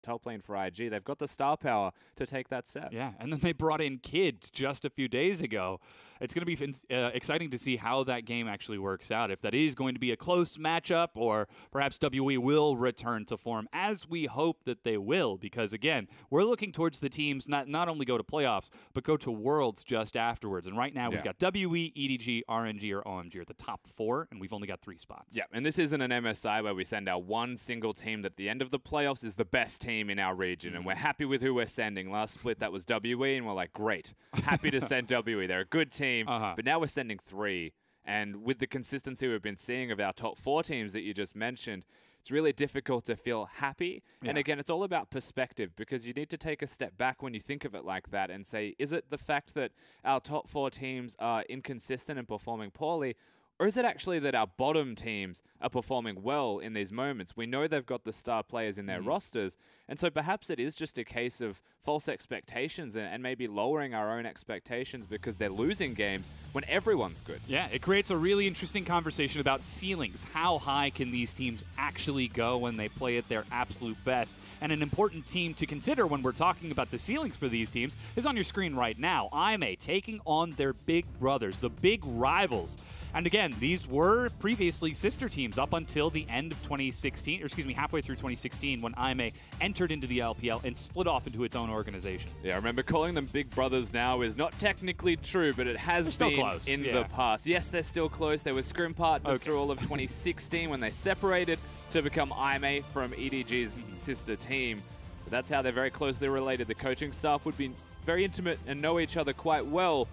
top lane for IG. They've got the star power to take that step. Yeah, and then they brought in Kid just a few days ago. It's going to be exciting to see how that game actually works out. If that is going to be a close matchup, or perhaps WE will return to form, as we hope that they will, because again, we're looking towards the teams not only go to playoffs, but go to Worlds just afterwards. And right now we've got WE, EDG, RNG, or OMG are the top 4, and we've only got 3 spots. Yeah, and this isn't an MSI where we send our one single team that at the end of the playoffs is the best team in our region, and we're happy with who we're sending. Last split, that was WE, and we're like, great, happy to send WE. They're a good team, but now we're sending 3. And with the consistency we've been seeing of our top 4 teams that you just mentioned, it's really difficult to feel happy. Yeah. And again, it's all about perspective, because you need to take a step back when you think of it like that and say, is it the fact that our top 4 teams are inconsistent and performing poorly, or is it actually that our bottom teams are performing well in these moments? We know they've got the star players in their rosters, and so perhaps it is just a case of false expectations and maybe lowering our own expectations because they're losing games when everyone's good. Yeah, it creates a really interesting conversation about ceilings. How high can these teams actually go when they play at their absolute best? And an important team to consider when we're talking about the ceilings for these teams is on your screen right now. IMA taking on their big brothers, the big rivals. And again, these were previously sister teams up until the end of 2016, or excuse me, halfway through 2016, when IMA entered into the LPL and split off into its own organization. Yeah, I remember calling them big brothers now is not technically true, but it has been in the past. Yes, they're still close. They were scrim partners through all of 2016 when they separated to become IMA from EDG's sister team. But that's how they're very closely related. The coaching staff would be very intimate and know each other quite well.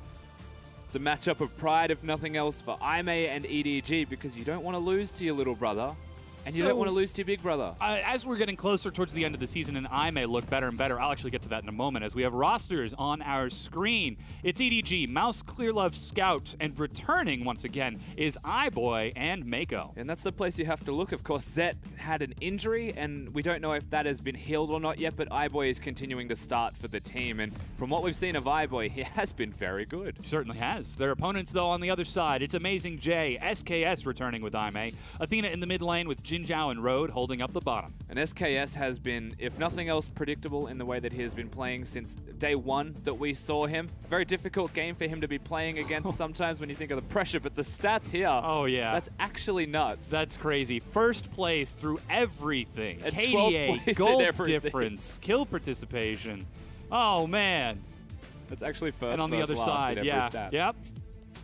It's a matchup of pride, if nothing else, for IMA and EDG, because you don't want to lose to your little brother. And you don't want to lose to your big brother. As we're getting closer towards the end of the season and I may look better and better, I'll actually get to that in a moment as we have rosters on our screen. It's EDG, Mouse, Clearlove, Scout, and returning once again is iBoy and Mako. And that's the place you have to look. Of course, Zet had an injury, and we don't know if that has been healed or not yet, but iBoy is continuing to start for the team. And from what we've seen of iBoy, he has been very good. He certainly has. Their opponents, though, on the other side, it's AmazingJ, SKS returning with IMA, Athena in the mid lane with Jin Zhao and Road holding up the bottom. And SKS has been, if nothing else, predictable in the way that he has been playing since day 1 that we saw him. Very difficult game for him to be playing against sometimes when you think of the pressure, but the stats here, that's actually nuts. That's crazy. First place through everything. At KDA, gold difference, kill participation. Oh, man. That's actually first and on the other side, in every stat. Yep.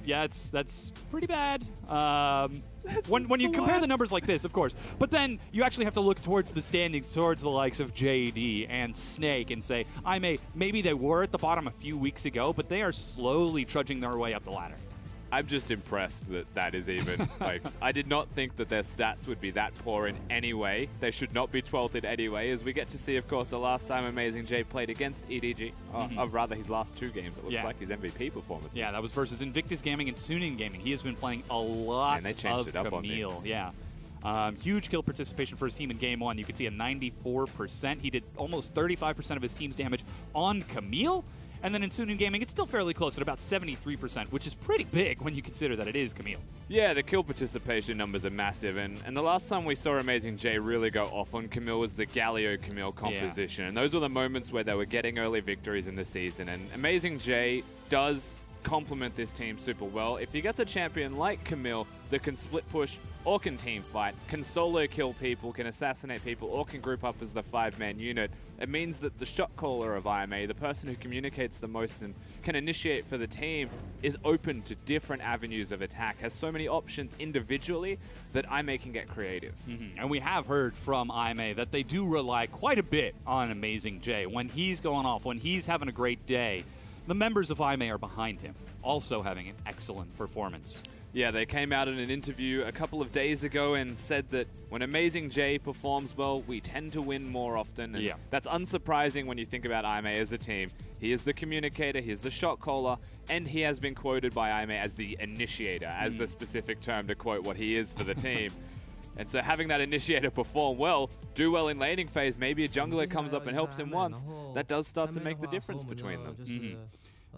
Yeah, that's pretty bad. When you compare the numbers like this, of course. But then you actually have to look towards the standings, towards the likes of JD and Snake, and say, maybe they were at the bottom a few weeks ago, but they are slowly trudging their way up the ladder. I'm just impressed that that is even, like, I did not think that their stats would be that poor in any way. They should not be 12th in any way, as we get to see, of course, the last time AmazingJ played against EDG, or rather his last 2 games, it looks like his MVP performance. Yeah, that was versus Invictus Gaming and Suning Gaming. He has been playing a lot they changed of it up Camille. on me. Yeah. Huge kill participation for his team in game 1. You can see a 94%. He did almost 35% of his team's damage on Camille. And then in Suning Gaming, it's still fairly close at about 73%, which is pretty big when you consider that it is Camille. Yeah, the kill participation numbers are massive, and the last time we saw AmazingJ really go off on Camille was the Galio-Camille composition, and those were the moments where they were getting early victories in the season, and AmazingJ does complement this team super well. If he gets a champion like Camille that can split push or can team fight, can solo kill people, can assassinate people, or can group up as the 5-man unit, it means that the shot caller of IMA, the person who communicates the most and can initiate for the team, is open to different avenues of attack, has so many options individually that IMA can get creative. And we have heard from IMA that they do rely quite a bit on AmazingJ. When he's going off, when he's having a great day, the members of IMA are behind him, also having an excellent performance. Yeah, they came out in an interview a couple of days ago and said that when AmazingJ performs well, we tend to win more often. And that's unsurprising when you think about IMA as a team. He is the communicator, he is the shot caller, and he has been quoted by IMA as the initiator, as the specific term to quote what he is for the team. And so having that initiator perform well, do well in laning phase, maybe a jungler comes up and helps him once, that does start to make the difference between them.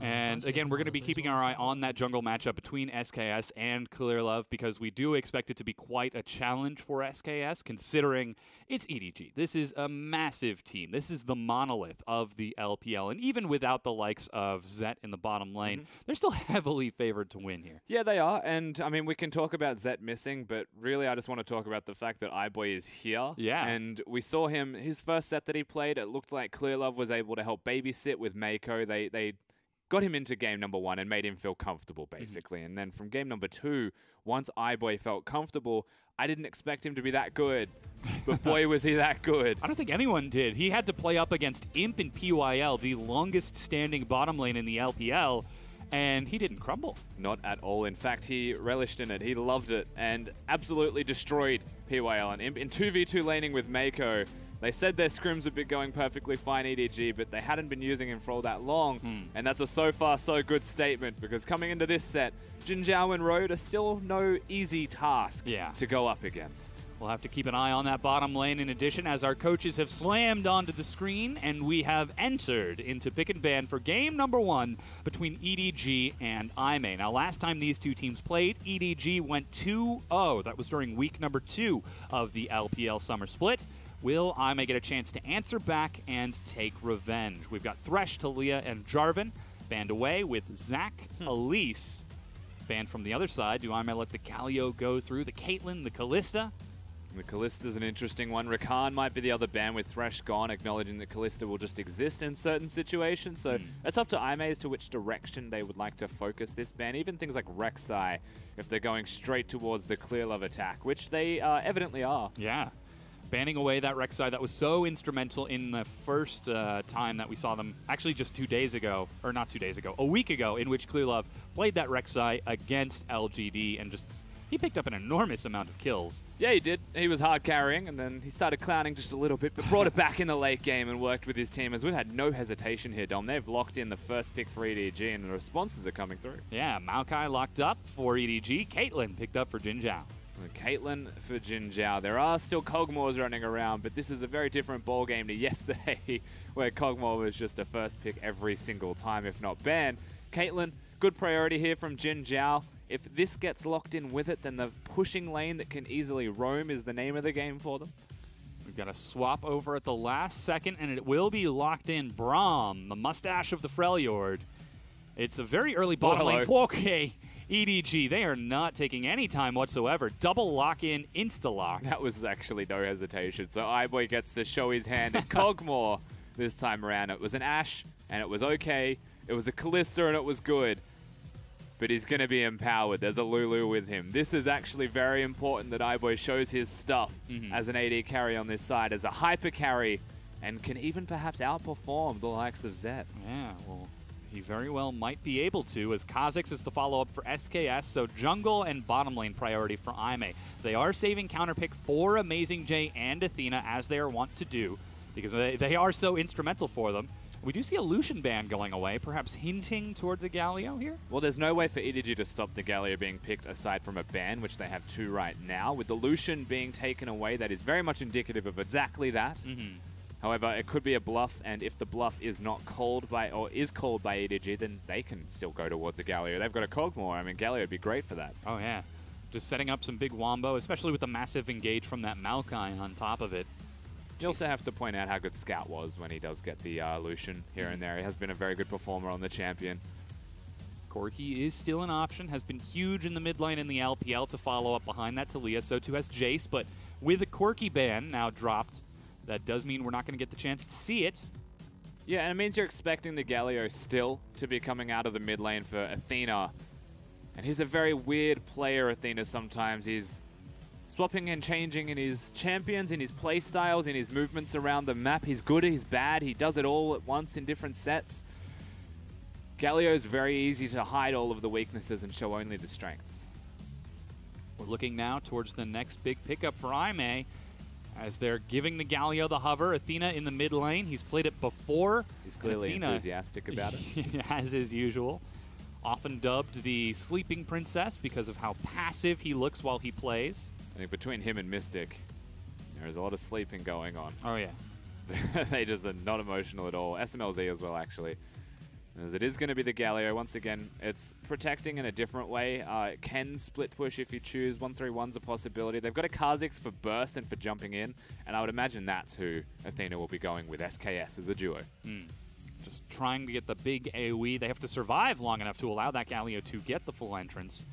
And again, we're going to be keeping our eye on that jungle matchup between SKS and Clearlove because we do expect it to be quite a challenge for SKS considering it's EDG. This is a massive team. This is the monolith of the LPL. And even without the likes of Zet in the bottom lane, they're still heavily favored to win here. Yeah, they are. And I mean, we can talk about Zet missing, but really I just want to talk about the fact that iBoy is here. Yeah. And we saw him, his first set that he played, it looked like Clearlove was able to help babysit with Mako. They got him into game number 1 and made him feel comfortable, basically. And then from game number 2, once iBoy felt comfortable, I didn't expect him to be that good. But boy, was he that good. I don't think anyone did. He had to play up against Imp and PYL, the longest standing bottom lane in the LPL, and he didn't crumble. Not at all. In fact, he relished in it. He loved it and absolutely destroyed PYL and Imp. In 2v2 laning with Mako, they said their scrims have been going perfectly fine, EDG, but they hadn't been using him for all that long. And that's a so far so good statement because coming into this set, Jin Zhao and Road are still no easy task to go up against. We'll have to keep an eye on that bottom lane in addition as our coaches have slammed onto the screen and we have entered into pick and ban for game number 1 between EDG and IMA. Now last time these two teams played, EDG went 2-0. That was during week number 2 of the LPL Summer Split. Will IMA get a chance to answer back and take revenge? We've got Thresh, Talia, and Jarvan banned away with Zach, Elise banned from the other side. Do IMA let the Galio go through? The Caitlyn, the Kalista? The Kalista's an interesting one. Rakan might be the other ban with Thresh gone, acknowledging that Kalista will just exist in certain situations. So it's up to IMA as to which direction they would like to focus this ban. Even things like Rek'Sai, if they're going straight towards the Clearlove attack, which they evidently are. Yeah. Banning away that Rek'Sai that was so instrumental in the first time that we saw them, actually just 2 days ago, or not 2 days ago, a week ago, in which Clearlove played that Rek'Sai against LGD and just, he picked up an enormous amount of kills. Yeah, he did. He was hard carrying, and then he started clowning just a little bit, but brought it back in the late game and worked with his team, as we've had no hesitation here, Dom. They've locked in the first pick for EDG, and the responses are coming through. Yeah, Maokai locked up for EDG. Caitlyn picked up for Jin Zhao. Caitlyn for Jin Zhao. There are still Kog'Maws running around, but this is a very different ball game to yesterday, where Kog'Maw was just a first pick every single time, if not banned. Caitlyn, good priority here from Jin Zhao. If this gets locked in with it, then the pushing lane that can easily roam is the name of the game for them. We've got a swap over at the last second, and it will be locked in. Braum, the mustache of the Freljord. It's a very early bottom lane. Okay. EDG, they are not taking any time whatsoever. Double lock-in, insta-lock. That was actually no hesitation. So iBoy gets to show his hand at Kog'Maw this time around. It was an Ashe, and it was okay. It was a Kalista, and it was good. But he's going to be empowered. There's a Lulu with him. This is actually very important that iBoy shows his stuff as an AD carry on this side, as a hyper carry, and can even perhaps outperform the likes of Zet. Yeah, well, he very well might be able to, as Kha'Zix is the follow-up for SKS, so jungle and bottom lane priority for IMA. They are saving counterpick for AmazingJ and Athena, as they are wont to do, because they are so instrumental for them. We do see a Lucian ban going away, perhaps hinting towards a Galio here? Well, there's no way for EDG to stop the Galio being picked aside from a ban, which they have 2 right now. With the Lucian being taken away, that is very much indicative of exactly that. However, it could be a bluff, and if the bluff is not called by, or is called by EDG, then they can still go towards a Galio. They've got a Kog'Maw. I mean, Galio would be great for that. Oh, yeah. Just setting up some big wombo, especially with the massive engage from that Maokai on top of it. You also have to point out how good Scout was when he does get the Lucian here and there. He has been a very good performer on the champion. Corki is still an option, has been huge in the mid lane in the LPL to follow up behind that Talia. So too has Jace, but with a Corki ban now dropped, that does mean we're not going to get the chance to see it. Yeah, and it means you're expecting the Galio still to be coming out of the mid lane for Athena. And he's a very weird player, Athena, sometimes. He's swapping and changing in his champions, in his play styles, in his movements around the map. He's good, he's bad, he does it all at once in different sets. Galio is very easy to hide all of the weaknesses and show only the strengths. We're looking now towards the next big pickup for IMA, as they're giving the Galio the hover. Athena in the mid lane. He's played it before. He's clearly enthusiastic about it. As is usual. Often dubbed the sleeping princess because of how passive he looks while he plays. I think between him and Mystic, there's a lot of sleeping going on. Oh, yeah. They just are not emotional at all. SMLZ as well, actually. As it is going to be the Galio. Once again, it's protecting in a different way. It can split push if you choose. 1-3-1's a possibility. They've got a Kha'Zix for burst and for jumping in, and I would imagine that's who Athena will be going with, SKS as a duo. Just trying to get the big AoE. They have to survive long enough to allow that Galio to get the full entrance.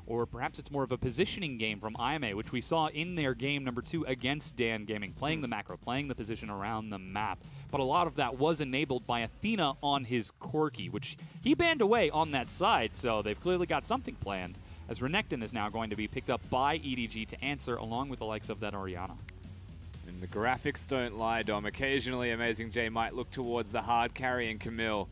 Or perhaps it's more of a positioning game from IMA, which we saw in their game number 2 against Dan Gaming, playing the macro, playing the position around the map. But a lot of that was enabled by Athena on his Corki, which he banned away on that side, so they've clearly got something planned, as Renekton is now going to be picked up by EDG to answer, along with the likes of that Orianna. And the graphics don't lie, Dom. Occasionally, AmazingJ might look towards the hard carry and Camille.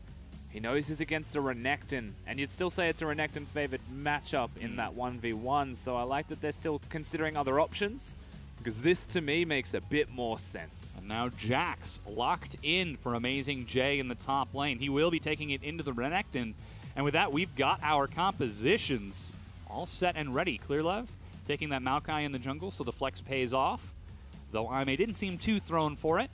He knows he's against a Renekton, and you'd still say it's a Renekton-favored matchup in that 1v1, so I like that they're still considering other options, because this, to me, makes a bit more sense. And now Jax locked in for AmazingJ in the top lane. He will be taking it into the Renekton, and with that, we've got our compositions all set and ready. Clearlove taking that Maokai in the jungle, so the flex pays off, though Ime didn't seem too thrown for it.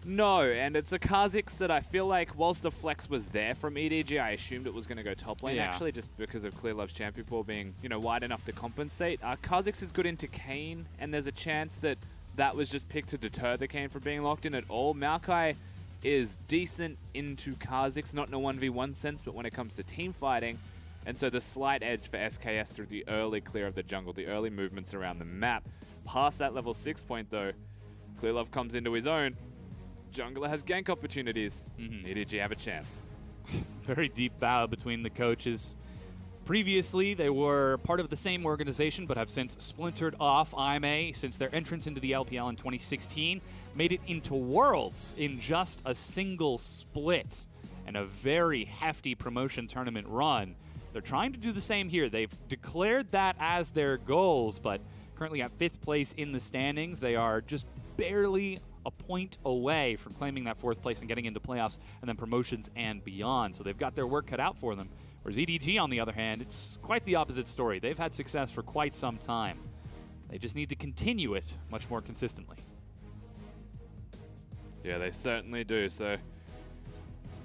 No, and it's a Kha'Zix that I feel like, whilst the flex was there from EDG, I assumed it was going to go top lane, actually, just because of Clearlove's champion pool being, you know, wide enough to compensate. Kha'Zix is good into Kayn, and there's a chance that that was just picked to deter the Kayn from being locked in at all. Maokai is decent into Kha'Zix, not in a 1v1 sense, but when it comes to team fighting. And so the slight edge for SKS through the early clear of the jungle, the early movements around the map. Past that level 6 point, though, Clearlove comes into his own. Jungler has gank opportunities. EDG have a chance. Very deep bow between the coaches. Previously, they were part of the same organization, but have since splintered off. IMA, since their entrance into the LPL in 2016, made it into Worlds in just a single split and a very hefty promotion tournament run. They're trying to do the same here. They've declared that as their goals, but currently at 5th place in the standings. They are just barely a point away from claiming that 4th place and getting into playoffs and then promotions and beyond. So they've got their work cut out for them. Whereas EDG, on the other hand, it's quite the opposite story. They've had success for quite some time. They just need to continue it much more consistently. Yeah, they certainly do. So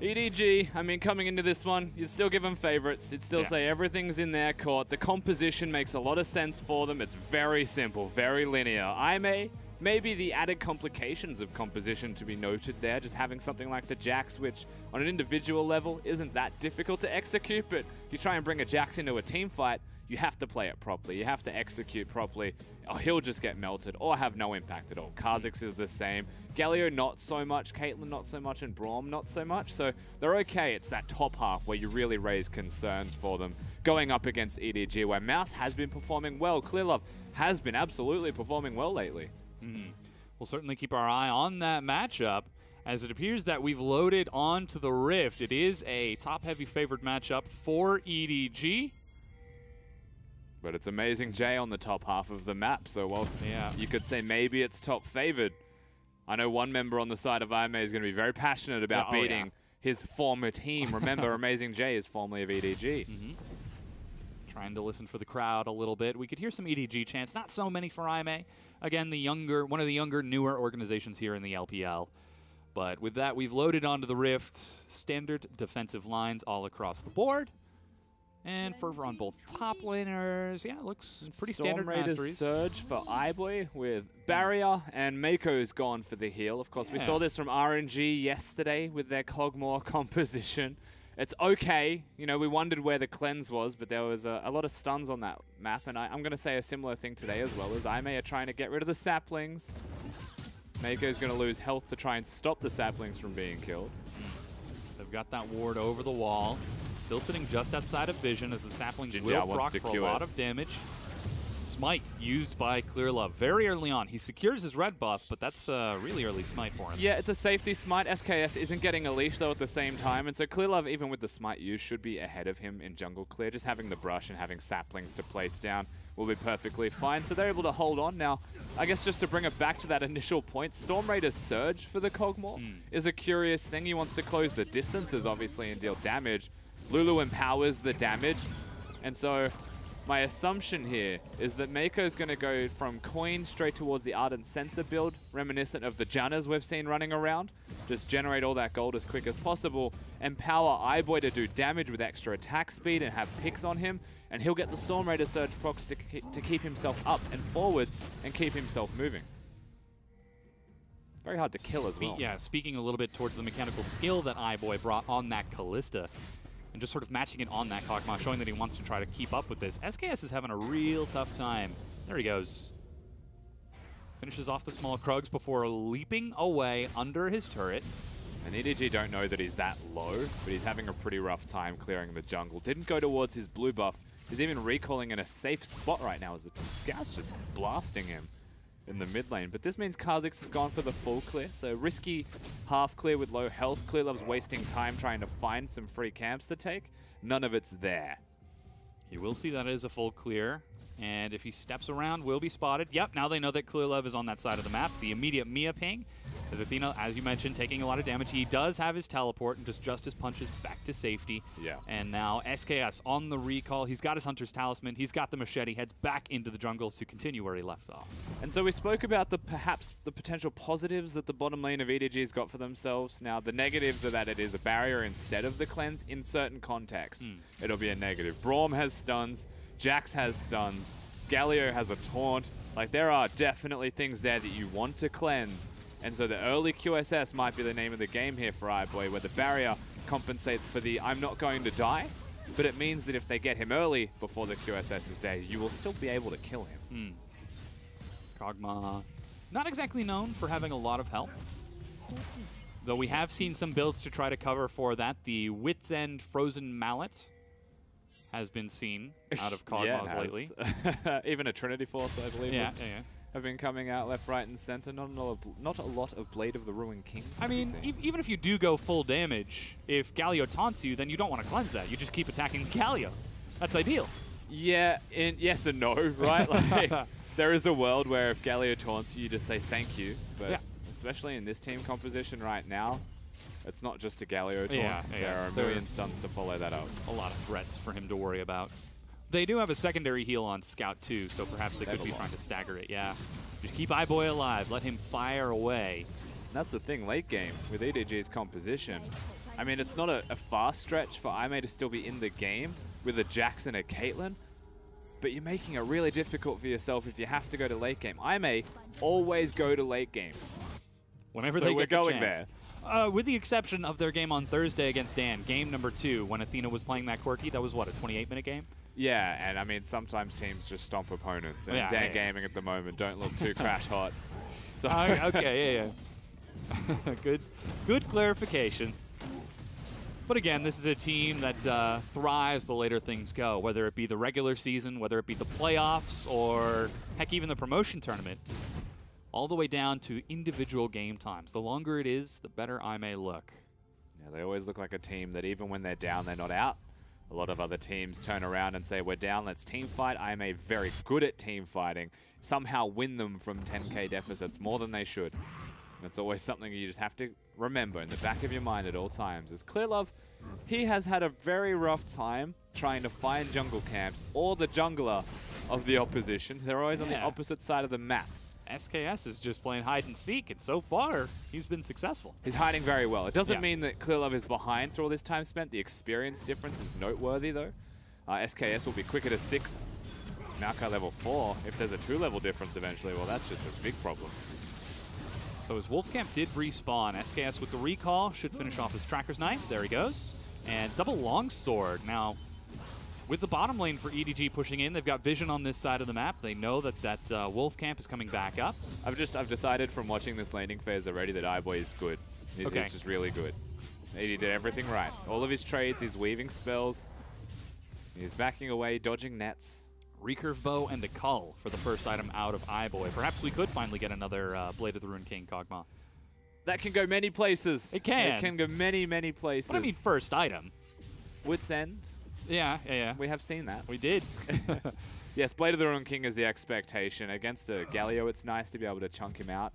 EDG, I mean, coming into this one, you'd still give them favorites. You'd still say everything's in their court. The composition makes a lot of sense for them. It's very simple, very linear. IMA, maybe the added complications of composition to be noted there, just having something like the Jax, which on an individual level isn't that difficult to execute, but you try and bring a Jax into a team fight, you have to play it properly. You have to execute properly, or he'll just get melted or have no impact at all. Kha'Zix is the same. Galio not so much, Caitlyn not so much, and Braum not so much, so they're okay. It's that top half where you really raise concerns for them. Going up against EDG, where Mouse has been performing well. Clearlove has been absolutely performing well lately. We'll certainly keep our eye on that matchup, as it appears that we've loaded onto the Rift. It is a top-heavy favored matchup for EDG. But it's AmazingJ on the top half of the map, so whilst you could say maybe it's top favored, I know one member on the side of IMA is going to be very passionate about beating his former team. Remember, AmazingJ is formerly of EDG. Trying to listen for the crowd a little bit. We could hear some EDG chants, not so many for IMA. Again, one of the younger, newer organizations here in the LPL. But with that, we've loaded onto the Rift. Standard defensive lines all across the board. And fervor on both top laners. Yeah, looks pretty standard masteries. Surge for iBoy with Barrier, and Mako's gone for the heal. Of course, we saw this from RNG yesterday with their Cogmore composition. It's okay. You know, we wondered where the cleanse was, but there was a lot of stuns on that map, and I'm going to say a similar thing today as well, as IMA are trying to get rid of the saplings. Mako's going to lose health to try and stop the saplings from being killed. They've got that ward over the wall. Still sitting just outside of vision as the saplings will proc for a lot of damage. Smite used by Clearlove very early on. He secures his red buff, but that's a really early smite for him. Yeah, it's a safety smite. SKS isn't getting a leash, though, at the same time. And so Clearlove, even with the smite used, should be ahead of him in jungle clear. Just having the brush and having saplings to place down will be perfectly fine. So they're able to hold on. Now, I guess just to bring it back to that initial point, Storm Raider's Surge for the Cogmore is a curious thing. He wants to close the distances, obviously, and deal damage. Lulu empowers the damage. And so My assumption here is that Mako's going to go from coin straight towards the Ardent Sensor build, reminiscent of the Jannas we've seen running around. Just generate all that gold as quick as possible, empower iBoy to do damage with extra attack speed and have picks on him, and he'll get the Storm Raider Surge procs to keep himself up and forwards and keep himself moving. Very hard to kill as well. Yeah, speaking a little bit towards the mechanical skill that iBoy brought on that Callista, and just sort of matching it on that Kog'Maw, showing that he wants to try to keep up with this. SKS is having a real tough time. There he goes. Finishes off the small Krugs before leaping away under his turret. And EDG don't know that he's that low, but he's having a pretty rough time clearing the jungle. Didn't go towards his blue buff. He's even recalling in a safe spot right now as the Scout's just blasting him in the mid lane. But this means Kha'Zix has gone for the full clear, so risky half clear with low health. Clearlove's wasting time trying to find some free camps to take. None of it's there. You will see that it is a full clear, and if he steps around, will be spotted. Yep, now they know that Clearlove is on that side of the map. The immediate Mia ping, as Athena, as you mentioned, taking a lot of damage. He does have his teleport and just Justice punches back to safety. Yeah. And now SKS on the recall. He's got his Hunter's Talisman. He's got the machete. Heads back into the jungle to continue where he left off. And so we spoke about perhaps the potential positives that the bottom lane of EDG's got for themselves. Now, the negatives are that it is a barrier instead of the cleanse in certain contexts. It'll be a negative. Braum has stuns. Jax has stuns. Galio has a taunt. Like, there are definitely things there that you want to cleanse. And so the early QSS might be the name of the game here for iBoy, where the barrier compensates for the I'm not going to die, but it means that if they get him early before the QSS is there, you will still be able to kill him. Kog'Maw, not exactly known for having a lot of health, though we have seen some builds to try to cover for that. The Wit's End Frozen Mallet has been seen out of Kog'Maw's lately. Even a Trinity Force, I believe, have been coming out left, right, and center. Not a lot of Blade of the Ruined Kings. I mean, even if you do go full damage, if Galio taunts you, then you don't want to cleanse that. You just keep attacking Galio. That's ideal. Yeah, yes and no, right? Like, there is a world where if Galio taunts you, you just say thank you. But especially in this team composition right now, it's not just a Galio taunt. There are a million stuns to follow that up. A lot of threats for him to worry about. They do have a secondary heal on Scout too, so perhaps they could be trying to stagger it, Just keep iBoy alive, let him fire away. And that's the thing, late game, with EDG's composition. I mean, it's not a fast stretch for IMA to still be in the game with a Jax and a Caitlyn, but you're making it really difficult for yourself if you have to go to late game. IMA always go to late game. Whenever they get the chance. With the exception of their game on Thursday against Dan, game number 2, when Athena was playing that quirky, that was what, a 28-minute game? Yeah, and I mean, sometimes teams just stomp opponents. And Dan Gaming at the moment don't look too crash hot. So okay, Good clarification. But again, this is a team that thrives the later things go, whether it be the regular season, whether it be the playoffs, or heck, even the promotion tournament. All the way down to individual game times. The longer it is, the better I may look. Yeah, they always look like a team that even when they're down, they're not out. A lot of other teams turn around and say, we're down, let's team fight. I am very good at team fighting. Somehow win them from 10k deficits more than they should. And it's always something you just have to remember in the back of your mind at all times. As Clearlove, he has had a very rough time trying to find jungle camps or the jungler of the opposition. They're always on the opposite side of the map. SKS is just playing hide and seek, and so far, he's been successful. He's hiding very well. It doesn't mean that Clearlove is behind through all this time spent. The experience difference is noteworthy, though. SKS will be quicker to 6. Maokai level 4. If there's a 2-level difference eventually, well, that's just a big problem. So his Wolfcamp did respawn. SKS with the recall should finish off his Tracker's Knife. There he goes. And double longsword. Now, with the bottom lane for EDG pushing in, they've got vision on this side of the map. They know that Wolf Camp is coming back up. I've decided from watching this laning phase already that iBoy is good. He's just really good. He did everything right. All of his trades, he's weaving spells. He's backing away, dodging nets. Recurve bow and a cull for the first item out of iBoy. Perhaps we could finally get another Blade of the Ruined King Kog'Maw. That can go many places. It can. It can go many, many places. What I mean first item? Wit's End. Yeah. We have seen that. We did. Yes, Blade of the Ruined King is the expectation. Against a Galio, it's nice to be able to chunk him out.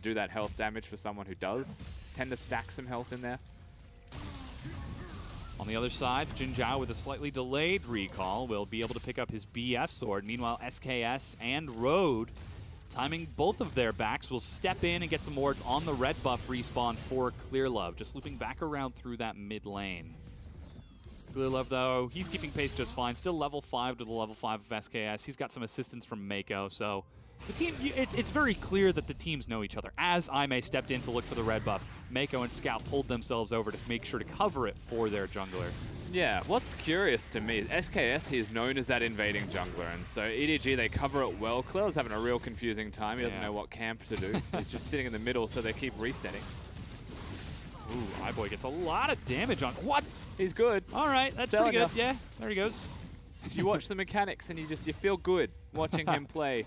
Do that health damage for someone who does tend to stack some health in there. On the other side, Jin Zhao with a slightly delayed recall will be able to pick up his BF sword. Meanwhile, SKS and Road, timing both of their backs, will step in and get some wards on the red buff respawn for Clearlove, just looping back around through that mid lane. Clearlove, though, he's keeping pace just fine. Still level 5 to the level 5 of SKS. He's got some assistance from Mako, so the team, it's very clear that the teams know each other. As Aime stepped in to look for the red buff, Mako and Scout pulled themselves over to make sure to cover it for their jungler. Yeah, what's curious to me, SKS, he is known as that invading jungler, and so EDG, they cover it well. Clear's having a real confusing time. He doesn't know what camp to do. He's just sitting in the middle, so they keep resetting. Ooh, iBoy gets a lot of damage on... What? He's good. All right, that's pretty good. Yeah, there he goes. You watch the mechanics, and you feel good watching him play.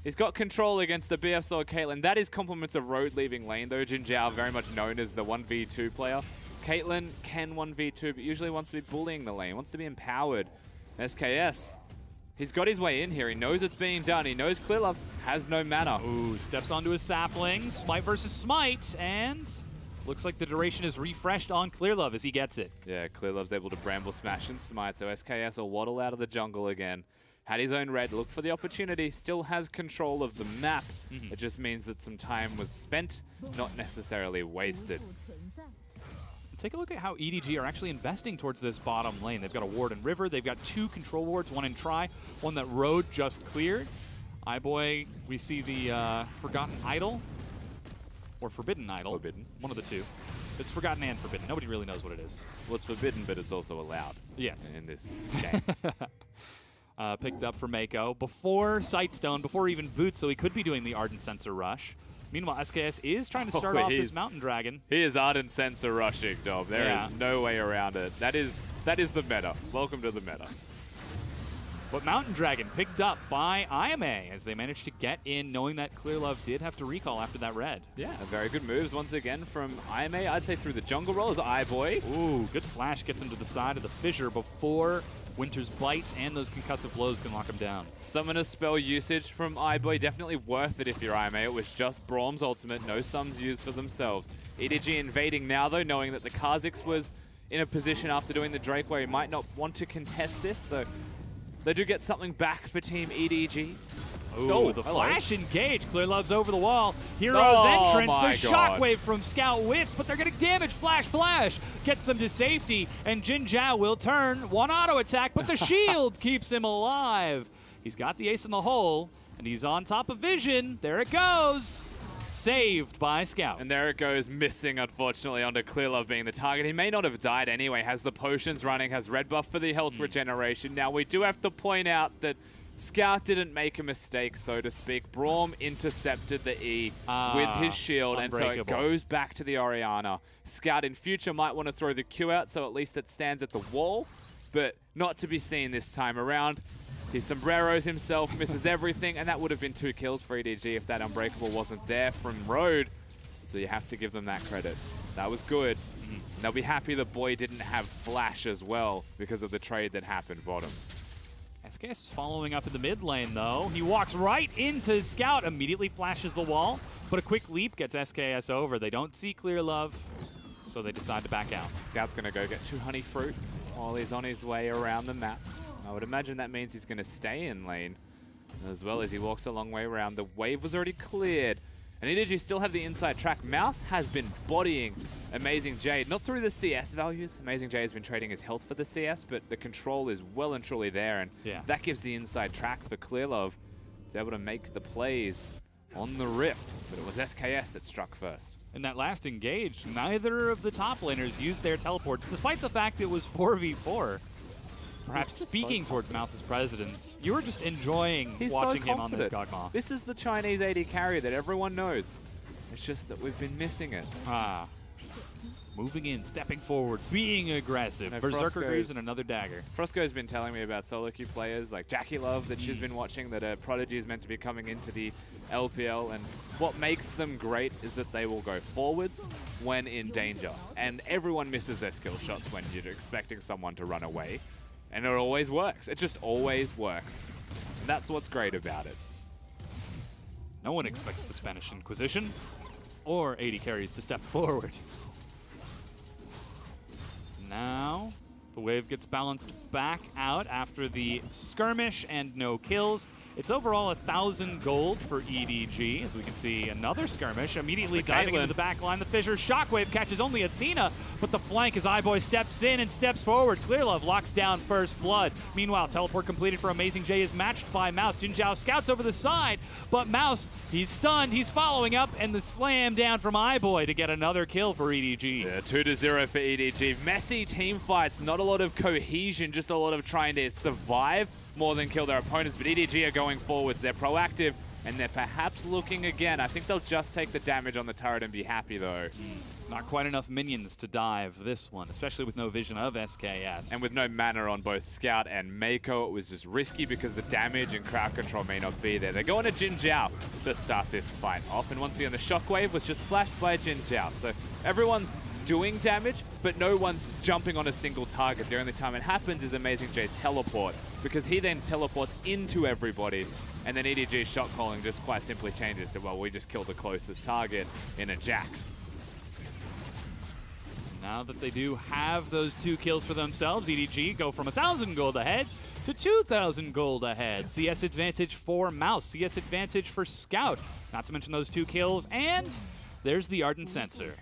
He's got control against the BF Sword Caitlyn. That is compliments of Road leaving lane, though. Jin Zhao very much known as the 1v2 player. Caitlyn can 1v2, but usually wants to be bullying the lane, wants to be empowered. SKS, he's got his way in here. He knows it's being done. He knows Clearlove has no mana. Ooh, steps onto his sapling. Smite versus Smite, and looks like the duration is refreshed on Clearlove as he gets it. Yeah, Clearlove's able to Bramble Smash and Smite, so SKS will waddle out of the jungle again. Had his own red, looked for the opportunity, still has control of the map. It just means that some time was spent, not necessarily wasted. Take a look at how EDG are actually investing towards this bottom lane. They've got a ward in River. They've got 2 control wards, one in Tri, one that Road just cleared. iBoy, we see the Forgotten Idol, or Forbidden Idol. Forbidden. One of the two. It's Forgotten and Forbidden. Nobody really knows what it is. Well, it's forbidden, but it's also allowed. Yes. In this game. Picked up for Mako before Sightstone, before even Boots, so he could be doing the Ardent Sensor Rush. Meanwhile, SKS is trying to start off his Mountain Dragon. He is Ardent Sensor rushing, Dom. There is no way around it. That is the meta. Welcome to the meta. But Mountain Dragon picked up by IMA as they managed to get in, knowing that Clearlove did have to recall after that red. Yeah, very good moves once again from IMA. I'd say through the jungle roll is iBoy. Ooh, good flash gets him to the side of the fissure before Winter's Bite and those concussive blows can lock him down. Summoner spell usage from iBoy, definitely worth it if you're IMA. It was just Braum's ultimate, no sums used for themselves. EDG invading now though, knowing that the Kha'Zix was in a position after doing the Drake where he might not want to contest this, so they do get something back for Team EDG. Ooh, the flash engage. Clearlove's over the wall. Hero's entrance. The shockwave from Scout whiffs, but they're getting damage. Flash gets them to safety, and Jin Zhao will turn. One auto attack, but the shield keeps him alive. He's got the ace in the hole, and he's on top of Vision. There it goes. Saved by Scout. And there it goes, missing, unfortunately, onto Clearlove being the target. He may not have died anyway, has the potions running, has red buff for the health regeneration. Now, we do have to point out that Scout didn't make a mistake, so to speak. Braum intercepted the E with his shield, and so it goes back to the Orianna. Scout in future might want to throw the Q out, so at least it stands at the wall, but not to be seen this time around. He sombreros himself, misses everything, and that would have been 2 kills for EDG if that Unbreakable wasn't there from Road. So you have to give them that credit. That was good. And they'll be happy the boy didn't have Flash as well because of the trade that happened bottom. SKS is following up in the mid lane, though. He walks right into Scout, immediately flashes the wall, but a quick leap gets SKS over. They don't see Clearlove, so they decide to back out. Scout's going to go get 2 honey fruit while he's on his way around the map. I would imagine that means he's going to stay in lane as well as he walks a long way around. The wave was already cleared. And EDG still have the inside track. Mouse has been bodying AmazingJ, not through the CS values. AmazingJ has been trading his health for the CS, but the control is well and truly there. And that gives the inside track for Clearlove to be able to make the plays on the Rift. But it was SKS that struck first. In that last engage, neither of the top laners used their teleports, despite the fact it was 4v4. Perhaps speaking towards Mouse's presence, you were just enjoying watching him on this Gogma. This is the Chinese AD carry that everyone knows. It's just that we've been missing it. Moving in, stepping forward, being aggressive. Berserker Greaves and another dagger. Frosco's been telling me about solo queue players like Jackie Love that she's been watching, that Prodigy is meant to be coming into the LPL, and what makes them great is that they will go forwards when in danger. And everyone misses their skill shots when you're expecting someone to run away. And it always works. It just always works. And that's what's great about it. No one expects the Spanish Inquisition or AD carries to step forward. Now, The wave gets balanced back out after the skirmish and no kills. It's overall 1,000 gold for EDG, as we can see another skirmish. Immediately diving into the back line, the Fissure Shockwave catches only Athena, but the flank as iBoy steps in and steps forward. Clearlove locks down first blood. Meanwhile, teleport completed for AmazingJ is matched by Mouse. Jinzhao scouts over the side, but Mouse, he's stunned, he's following up, and the slam down from iBoy to get another kill for EDG. Yeah, 2-0 for EDG. Messy team fights, not a lot of cohesion, just a lot of trying to survive more than kill their opponents, but EDG are going forwards. They're proactive, and they're perhaps looking again. I think they'll just take the damage on the turret and be happy, though. Not quite enough minions to dive this one, especially with no vision of SKS. And with no mana on both Scout and Mako, it was just risky because the damage and crowd control may not be there. They're going to Jin Zhao to start this fight off, and once again, the Shockwave was just flashed by Jin Zhao. So everyone's doing damage, but no one's jumping on a single target. The only time it happens is AmazingJ's teleport, because he then teleports into everybody, and then EDG's shot calling just quite simply changes to, well, we just killed the closest target in a Jax. Now that they do have those 2 kills for themselves, EDG go from 1,000 gold ahead to 2,000 gold ahead. CS advantage for Mouse, CS advantage for Scout. Not to mention those 2 kills, and there's the Ardent Sensor.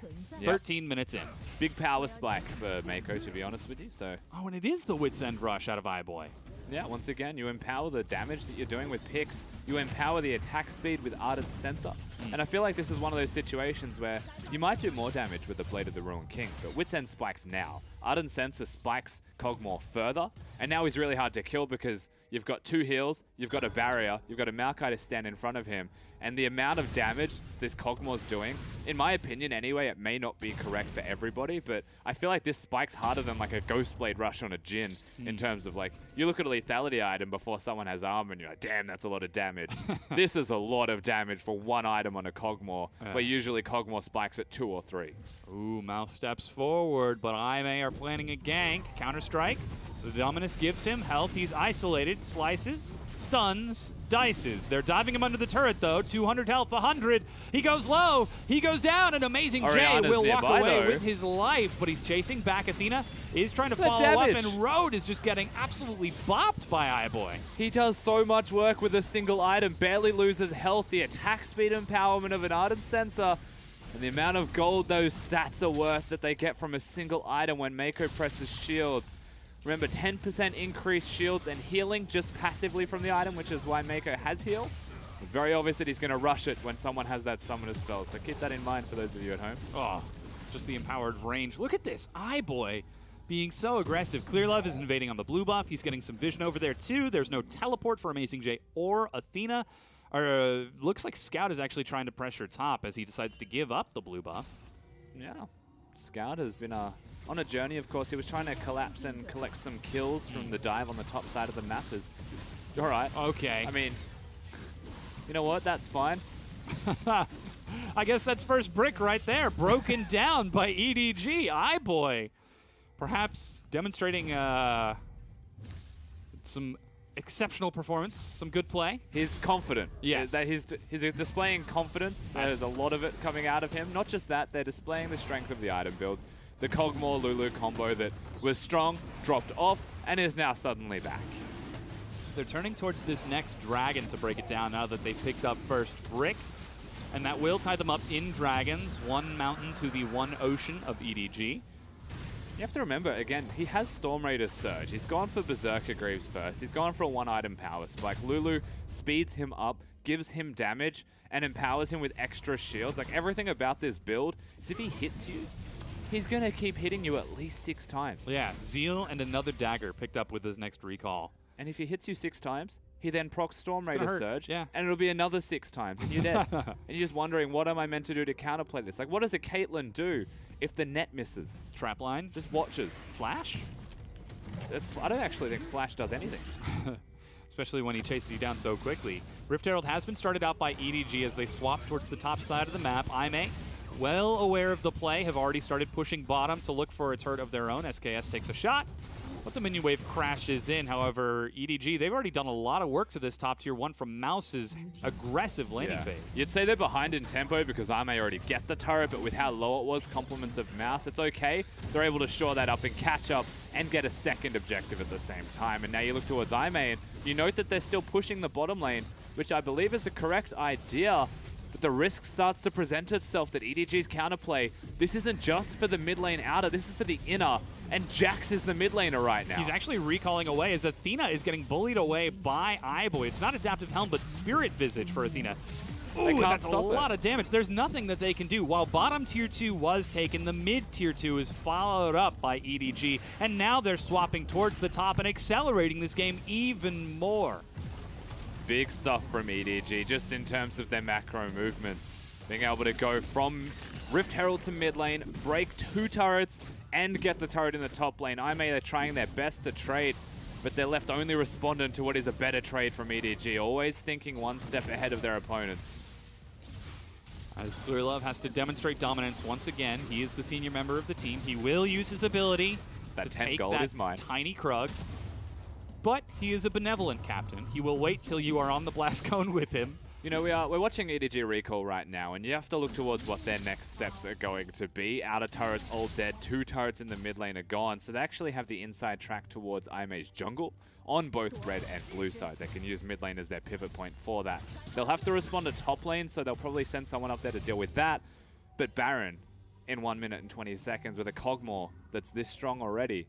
Yep. 13 minutes in. Big power spike for Mako, to be honest with you. So. Oh, and it is the Wits End Rush out of iBoy. Yeah, once again, you empower the damage that you're doing with picks. You empower the attack speed with Ardent Sensor. And I feel like this is one of those situations where you might do more damage with the Blade of the Ruined King, but Wits End spikes now. Ardent Sensor spikes Kog'Maw further, and now he's really hard to kill because you've got 2 heals, you've got a barrier, you've got a Maokai to stand in front of him, and the amount of damage this Kog'Maw's doing, in my opinion anyway, it may not be correct for everybody, but I feel like this spike's harder than like a Ghost Blade rush on a Jhin in terms of like, you look at a lethality item before someone has armor and you're like, damn, that's a lot of damage. This is a lot of damage for one item on a Kog'Maw, where usually Kog'Maw spikes at 2 or 3. Ooh, Mouse steps forward, but IMA are planning a gank. Counter-strike. The Dominus gives him health. He's isolated. Slices. Stuns. Dices. They're diving him under the turret, though. 200 health. 100. He goes low. He goes down, and AmazingJ will walk away with his life, but he's chasing back. Athena is trying to follow up, and Road is just getting absolutely bopped by iBoy. He does so much work with a single item. Barely loses health. The attack speed empowerment of an Ardent Sensor. And the amount of gold those stats are worth that they get from a single item when Mako presses shields. Remember, 10% increased shields and healing just passively from the item, which is why Mako has heal. It's very obvious that he's going to rush it when someone has that summoner spell, so keep that in mind for those of you at home. Oh, just the empowered range. Look at this, iBoy being so aggressive. Clearlove is invading on the blue buff. He's getting some vision over there too. There's no teleport for AmazingJ or Athena. Looks like Scout is actually trying to pressure top as he decides to give up the blue buff. Yeah, Scout has been on a journey, of course. He was trying to collapse and collect some kills from the dive on the top side of the map. All right. Okay. I mean, you know what? That's fine. I guess that's first brick right there. Broken down by EDG. iBoy perhaps demonstrating some exceptional performance, some good play. He's confident. Yes. He's displaying confidence. There's a lot of it coming out of him. Not just that, they're displaying the strength of the item build. The Kog'Maw Lulu combo that was strong, dropped off, and is now suddenly back. They're turning towards this next dragon to break it down now that they've picked up first brick. And that will tie them up in dragons, 1 mountain to the 1 ocean of EDG. You have to remember, again, he has Storm Raider's Surge. He's gone for Berserker Greaves first. He's gone for a 1-item power spike. Lulu speeds him up, gives him damage, and empowers him with extra shields. Like, everything about this build is if he hits you, he's going to keep hitting you at least 6 times. Yeah, Zeal and another dagger picked up with his next recall. And if he hits you 6 times, he then procs Storm Raider's Surge, and it'll be another 6 times, and you're dead. And you're just wondering, what am I meant to do to counterplay this? Like, what does a Caitlyn do if the net misses? Trapline? Just watches. Flash? I don't actually think Flash does anything. Especially when he chases you down so quickly. Rift Herald has been started out by EDG as they swap towards the top side of the map. IMA, well aware of the play, have already started pushing bottom to look for a turret of their own. SKS takes a shot, But the minion wave crashes in. However, EDG, they've already done a lot of work to this top tier 1 from Mouse's aggressive laning phase. You'd say they're behind in tempo because I may already get the turret, but with how low it was, compliments of Mouse, it's okay. They're able to shore that up and catch up and get a second objective at the same time. And now you look towards Ime and you note that they're still pushing the bottom lane, which I believe is the correct idea. But the risk starts to present itself that EDG's counterplay, this isn't just for the mid lane outer, this is for the inner, and Jax is the mid laner right now. He's actually recalling away as Athena is getting bullied away by iBoy. It's not Adaptive Helm, but Spirit Visage for Athena. Ooh, that's a lot of damage. There's nothing that they can do. While bottom tier 2 was taken, the mid tier 2 is followed up by EDG, and now they're swapping towards the top and accelerating this game even more. Big stuff from EDG, just in terms of their macro movements. Being able to go from Rift Herald to mid lane, break 2 turrets, and get the turret in the top lane. Ime, they're trying their best to trade, but they're left only responding to what is a better trade from EDG, always thinking one step ahead of their opponents. As Clearlove has to demonstrate dominance once again. He is the senior member of the team. He will use his ability that to 10 take gold that is mine. tiny Krug. But he is a benevolent captain. He will wait till you are on the blast cone with him. You know, we're watching EDG recall right now, and you have to look towards what their next steps are going to be. Outer turrets all dead, 2 turrets in the mid lane are gone, so they actually have the inside track towards Ime's jungle on both red and blue side. They can use mid lane as their pivot point for that. They'll have to respond to top lane, so they'll probably send someone up there to deal with that. But Baron, in 1 minute and 20 seconds with a Cogmore that's this strong already,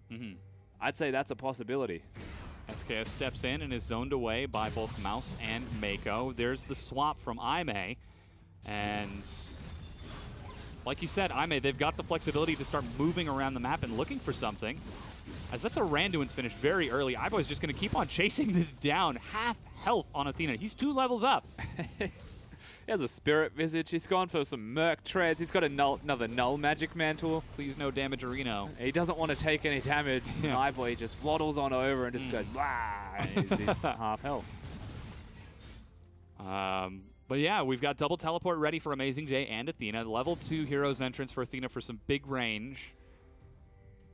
I'd say that's a possibility. SKS steps in and is zoned away by both Mouse and Mako. There's the swap from Ime. And like you said, Ime, they've got the flexibility to start moving around the map and looking for something. As that's a Randuin's finish very early. Iboy's just going to keep on chasing this down. Half health on Athena. He's 2 levels up. He has a Spirit Visage. He's gone for some Merc Treads. He's got another Null Magic Mantle. Please no damage, Reno. He doesn't want to take any damage. Iboy just waddles on over and just goes, blah, and he's half health. But yeah, we've got double teleport ready for AmazingJ and Athena. Level 2 Heroes entrance for Athena for some big range.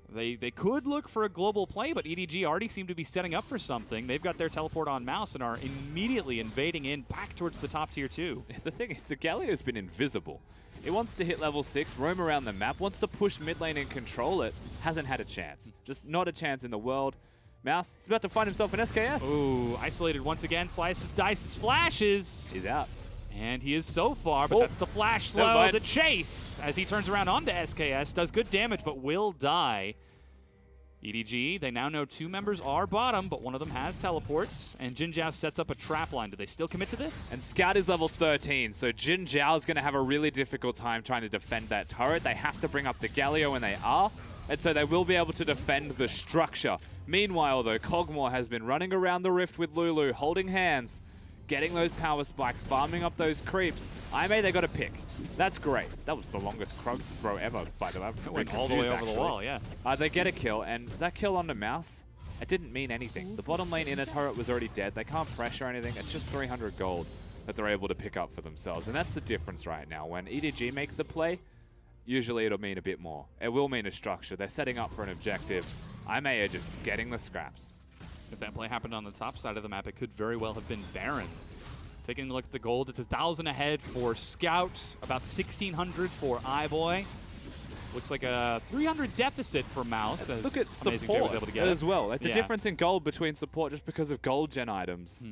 They could look for a global play, but EDG already seem to be setting up for something. They've got their teleport on Mouse and are immediately invading in back towards the top tier 2. The thing is, the Galio's been invisible. It wants to hit level 6, roam around the map, wants to push mid lane and control it. Hasn't had a chance. Just not a chance in the world. Mouse, he's about to find himself an SKS. Ooh, isolated once again. Slices, dices, flashes. He's out. And he is so far, but that's the flash slow, the chase, as he turns around onto SKS, does good damage, but will die. EDG, they now know 2 members are bottom, but one of them has teleports, and Jin Zhao sets up a trap line. Do they still commit to this? And Scout is level 13, so Jin Zhao is going to have a really difficult time trying to defend that turret. They have to bring up the Galio, and they are, and so they will be able to defend the structure. Meanwhile, though, Cogmore has been running around the rift with Lulu, holding hands, getting those power spikes, farming up those creeps. Ime, they got a pick. That's great. That was the longest Krug throw ever, by the way. It went all the way over the wall, yeah. They get a kill, and that kill on the Mouse, it didn't mean anything. The bottom lane inner turret was already dead. They can't pressure anything. It's just 300 gold that they're able to pick up for themselves. And that's the difference right now. When EDG make the play, usually it'll mean a bit more. It will mean a structure. They're setting up for an objective. Ime are just getting the scraps. If that play happened on the top side of the map, it could very well have been Baron. Taking a look at the gold, it's 1,000 ahead for Scout, about 1,600 for iBoy. Looks like a 300 deficit for Mouse. As look at support was able to get as well. Like the difference in gold between support just because of gold gen items.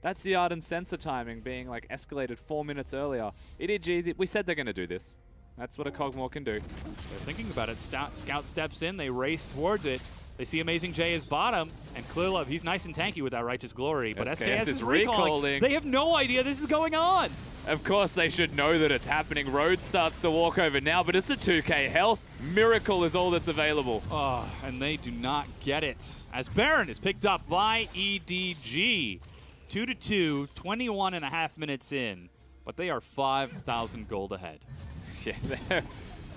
That's the Arden sensor timing being like escalated 4 minutes earlier. EDG, we said they're going to do this. That's what a Cogmore can do. They're thinking about it. Scout steps in, they race towards it. They see AmazingJ as bottom, and Clearlove, he's nice and tanky with that Righteous Glory, but SKS is recalling. They have no idea this is going on. Of course, they should know that it's happening. Road starts to walk over now, but it's a 2k health. Miracle is all that's available. Oh, and they do not get it. As Baron is picked up by EDG. 2-2, 21.5 minutes in, but they are 5,000 gold ahead. Yeah,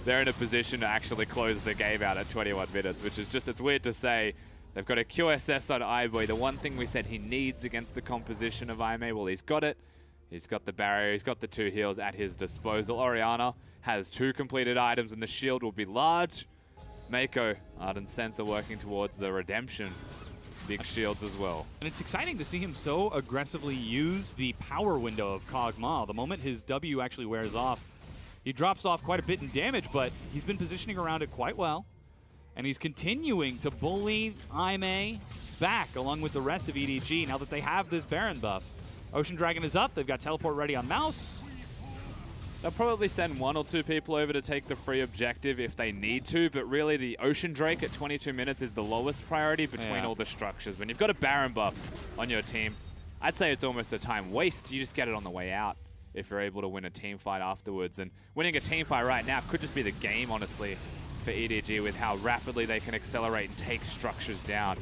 they're in a position to actually close the game out at 21 minutes, which is just, it's weird to say. They've got a QSS on iBoy. The one thing we said he needs against the composition of Ime, well, he's got it. He's got the barrier. He's got the 2 heals at his disposal. Orianna has 2 completed items, and the shield will be large. Mako, Ardent Sense are working towards the redemption. Big shields as well. And it's exciting to see him so aggressively use the power window of Kog'Maw. The moment his W actually wears off, he drops off quite a bit in damage, but he's been positioning around it quite well. And he's continuing to bully Aimee back along with the rest of EDG now that they have this Baron buff. Ocean Dragon is up. They've got teleport ready on Mouse. They'll probably send 1 or 2 people over to take the free objective if they need to, but really the Ocean Drake at 22 minutes is the lowest priority between all the structures. When you've got a Baron buff on your team, I'd say it's almost a time waste. You just get it on the way out if you're able to win a team fight afterwards. And winning a team fight right now could just be the game, honestly, for EDG with how rapidly they can accelerate and take structures down.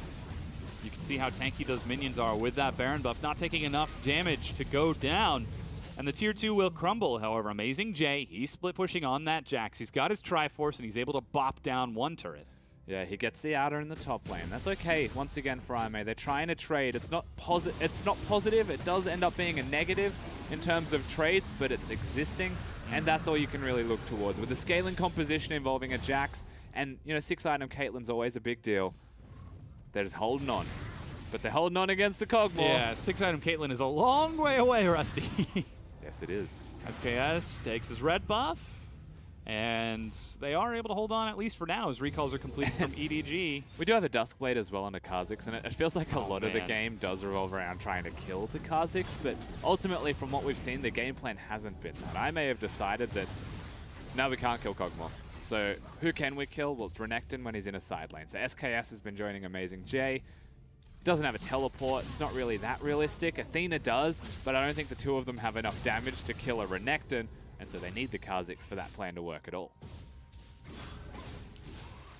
You can see how tanky those minions are with that Baron buff, not taking enough damage to go down. And the tier 2 will crumble. However, AmazingJ, he's split pushing on that Jax. He's got his Triforce, and he's able to bop down one turret. Yeah, he gets the outer in the top lane. That's okay, once again, for Aimee. They're trying to trade. It's not positive. It does end up being a negative in terms of trades, but it's existing, and that's all you can really look towards. With the scaling composition involving a Jax, and, you know, 6-item Caitlyn's always a big deal. They're just holding on. But they're holding on against the Kog'Maw. Yeah, 6-item Caitlyn is a long way away, Rusty. Yes, it is. SKS takes his red buff, and they are able to hold on at least for now as recalls are completed from EDG. We do have a Duskblade as well on the Kha'Zix, and it feels like a lot of the game does revolve around trying to kill the Kha'Zix, but ultimately, from what we've seen, the game plan hasn't been that. I may have decided that now we can't kill Kog'Maw. So who can we kill? Well, it's Renekton when he's in a side lane. So SKS has been joining AmazingJ. Doesn't have a teleport. It's not really that realistic. Athena does, but I don't think the two of them have enough damage to kill a Renekton, and so they need the Kha'Zix for that plan to work at all.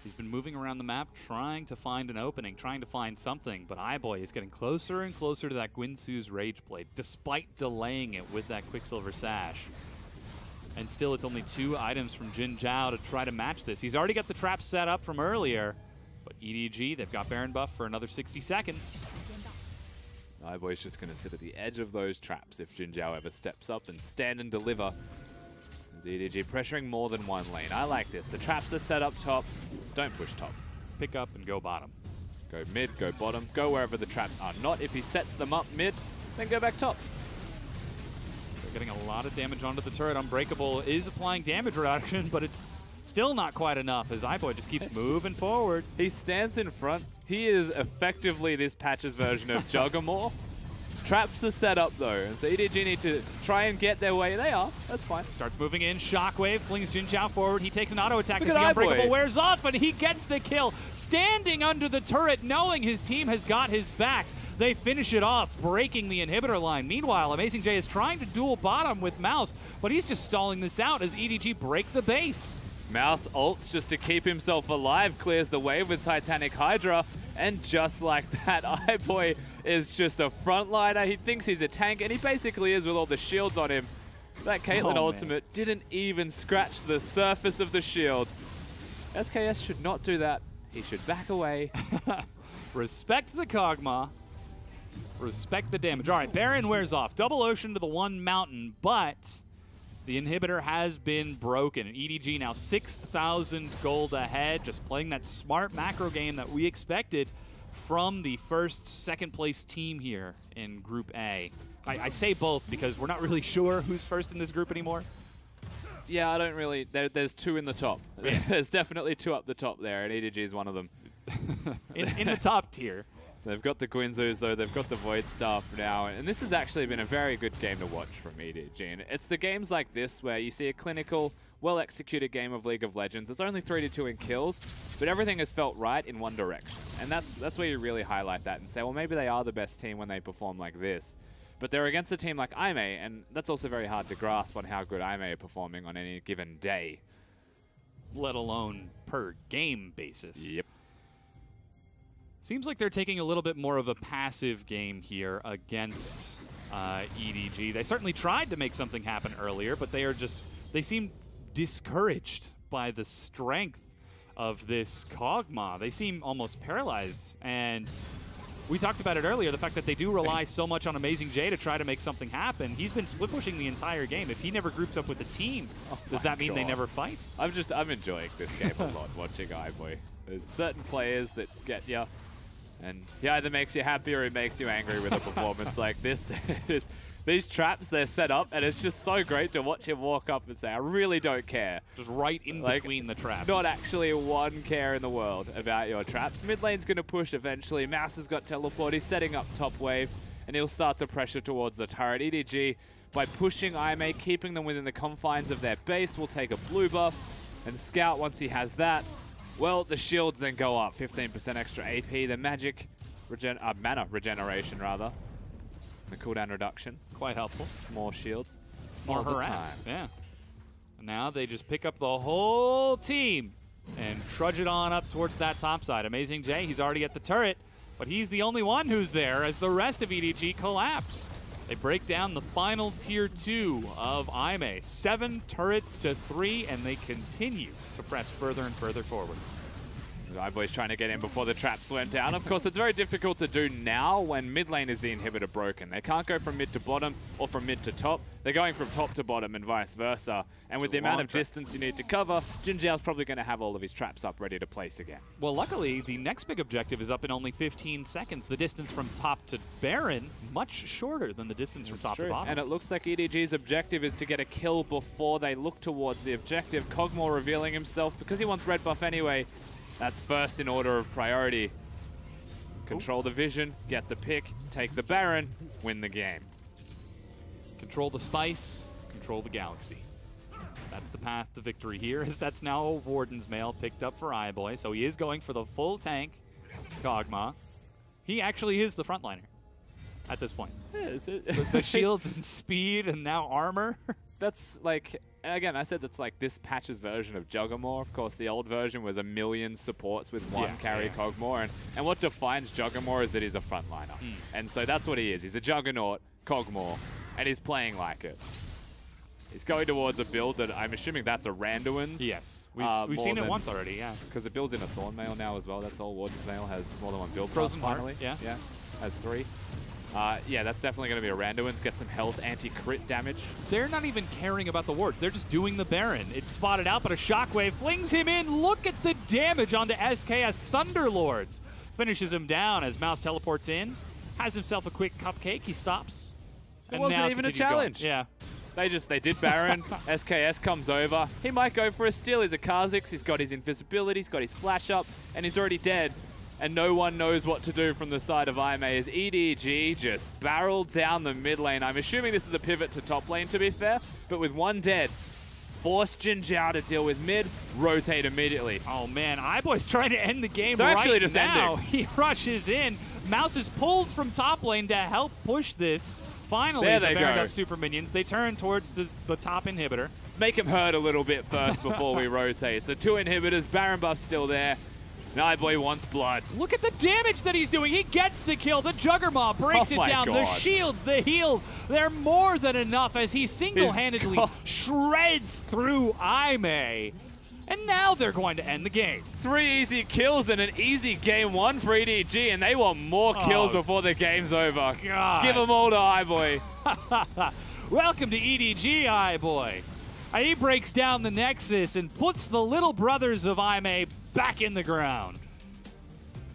He's been moving around the map trying to find an opening, trying to find something, but iBoy is getting closer and closer to that Guinsoo's Rage Blade, despite delaying it with that Quicksilver Sash. And still, it's only 2 items from Jin Zhao to try to match this. He's already got the trap set up from earlier, but EDG, they've got Baron buff for another 60 seconds. iBoy's just going to sit at the edge of those traps if Jin Zhao ever steps up and stand and deliver. As EDG pressuring more than one lane. I like this. The traps are set up top. Don't push top. Pick up and go bottom. Go mid, go bottom, go wherever the traps are not. If he sets them up mid, then go back top. They're getting a lot of damage onto the turret. Unbreakable is applying damage reduction, but it's still not quite enough as iBoy just keeps moving forward. He stands in front. He is effectively this patch's version of Juggermore. Traps are set up though, and so EDG need to try and get their way. They are. That's fine. Starts moving in. Shockwave flings Jin Zhao forward. He takes an auto attack as Look the at Unbreakable iBoy. wears off, but he gets the kill. Standing under the turret, knowing his team has got his back. They finish it off, breaking the inhibitor line. Meanwhile, AmazingJ is trying to duel bottom with Mouse, but he's just stalling this out as EDG break the base. Mouse ults just to keep himself alive, clears the wave with Titanic Hydra, and just like that, iBoy is just a frontliner. He thinks he's a tank, and he basically is with all the shields on him. That Caitlyn ultimate didn't even scratch the surface of the shields. SKS should not do that. He should back away. Respect the Kog'Maw. Respect the damage. All right, Baron wears off. Double Ocean to the 1 mountain, but the inhibitor has been broken. And EDG now 6,000 gold ahead, just playing that smart macro game that we expected from the second place team here in Group A. I say both because we're not really sure who's first in this group anymore. Yeah, I don't really. There's 2 in the top. Yes. There's definitely 2 up the top there, and EDG is one of them. in the top tier. They've got the Guinzoos, though. They've got the Void Staff now. And this has actually been a very good game to watch from EDG. And it's the games like this where you see a clinical, well-executed game of League of Legends. It's only 3-2 in kills, but everything has felt right in one direction. And that's where you really highlight that and say, well, maybe they are the best team when they perform like this. But they're against a team like Aimee, and that's also very hard to grasp on how good Aimee are performing on any given day. Let alone per game basis. Yep. Seems like they're taking a little bit more of a passive game here against EDG. They certainly tried to make something happen earlier, but they seem discouraged by the strength of this Kog'Maw. They seem almost paralyzed, and We talked about it earlier, the fact that they do rely so much on AmazingJ to try to make something happen. He's been split pushing the entire game. If he never groups up with a team, does that mean they never fight? I'm enjoying this game a lot, watching iBoy. There's certain players that get you, and he either makes you happy or he makes you angry with a performance like this. These traps, they're set up, and it's just so great to watch him walk up and say, I really don't care. Just right in between the traps. Not actually one care in the world about your traps. Mid lane's going to push eventually. Mouse has got teleport. He's setting up top wave, and he'll start to pressure towards the turret. EDG, by pushing IMA, keeping them within the confines of their base, will take a blue buff. And Scout, once he has that, well, the shields then go up. 15% extra AP. The magic mana regeneration, rather. The cooldown reduction. Quite helpful. More shields. More harass. Yeah. And now they just pick up the whole team and trudge it on up towards that top side. AmazingJ, he's already at the turret, but he's the only one who's there as the rest of EDG collapse. They break down the final tier 2 of IMA. 7 turrets to 3, and they continue to press further and further forward. iBoy's trying to get in before the traps went down. Of course, it's very difficult to do now when mid lane is the inhibitor broken. They can't go from mid to bottom or from mid to top. They're going from top to bottom and vice versa. And with the amount of distance you need to cover, Jinjiao's probably going to have all of his traps up ready to place again. Well, luckily, the next big objective is up in only 15 seconds. The distance from top to Baron, much shorter than the distance from top to bottom. And it looks like EDG's objective is to get a kill before they look towards the objective. Kog'Maw revealing himself because he wants red buff anyway. That's first in order of priority. Control the vision, get the pick, take the Baron, win the game. Control the spice, control the galaxy. That's the path to victory here, as that's now a Warden's Mail picked up for iBoy. So he is going for the full tank, Kog'Maw. He actually is the frontliner at this point. Yeah, the shields and speed and now armor. That's like, again, I said that's like this patch's version of Juggernaut. Of course, the old version was a million supports with one carry Kog'Maw. And what defines Juggernaut is that he's a frontliner. And so that's what he is. He's a Juggernaut, Kog'Maw, and he's playing like it. He's going towards a build that I'm assuming that's a Randuin's. Yes. We've seen it once already, yeah. Because it builds in a Thornmail now as well. That's all. Warden's Mail has more than one build Frozen class finally. Heart, yeah. Has 3. Yeah, that's definitely going to be a Randuin's. Get some health, anti-crit damage. They're not even caring about the wards. They're just doing the Baron. It's spotted out, but a shockwave flings him in. Look at the damage onto SKS Thunderlords. Finishes him down as Mouse teleports in. Has himself a quick cupcake. He stops. It wasn't even a challenge. Going. Yeah. They did Baron. SKS comes over. He might go for a steal. He's a Kha'Zix. He's got his invisibility. He's got his flash up. And he's already dead. And no one knows what to do from the side of IMA as EDG just barreled down the mid lane. I'm assuming this is a pivot to top lane, to be fair. But with one dead, forced Jinjiao to deal with mid, rotate immediately. Oh, man. iBoy's trying to end the game They're right actually just now. ending. He rushes in. Mouse is pulled from top lane to help push this. Finally, there the they Baron go. up super minions. They turn towards the top inhibitor. Make him hurt a little bit first before we rotate. So 2 inhibitors, Baron buff's still there. iBoy wants blood. Look at the damage that he's doing. He gets the kill. The Juggernaut breaks it down. God. The shields, the heals, they're more than enough as he single-handedly shreds through Aime. And now they're going to end the game. 3 easy kills and an easy game 1 for EDG, and they want more kills before the game's over. God. Give them all to iBoy. Welcome to EDG, iBoy. He breaks down the Nexus and puts the little brothers of Aime back in the ground.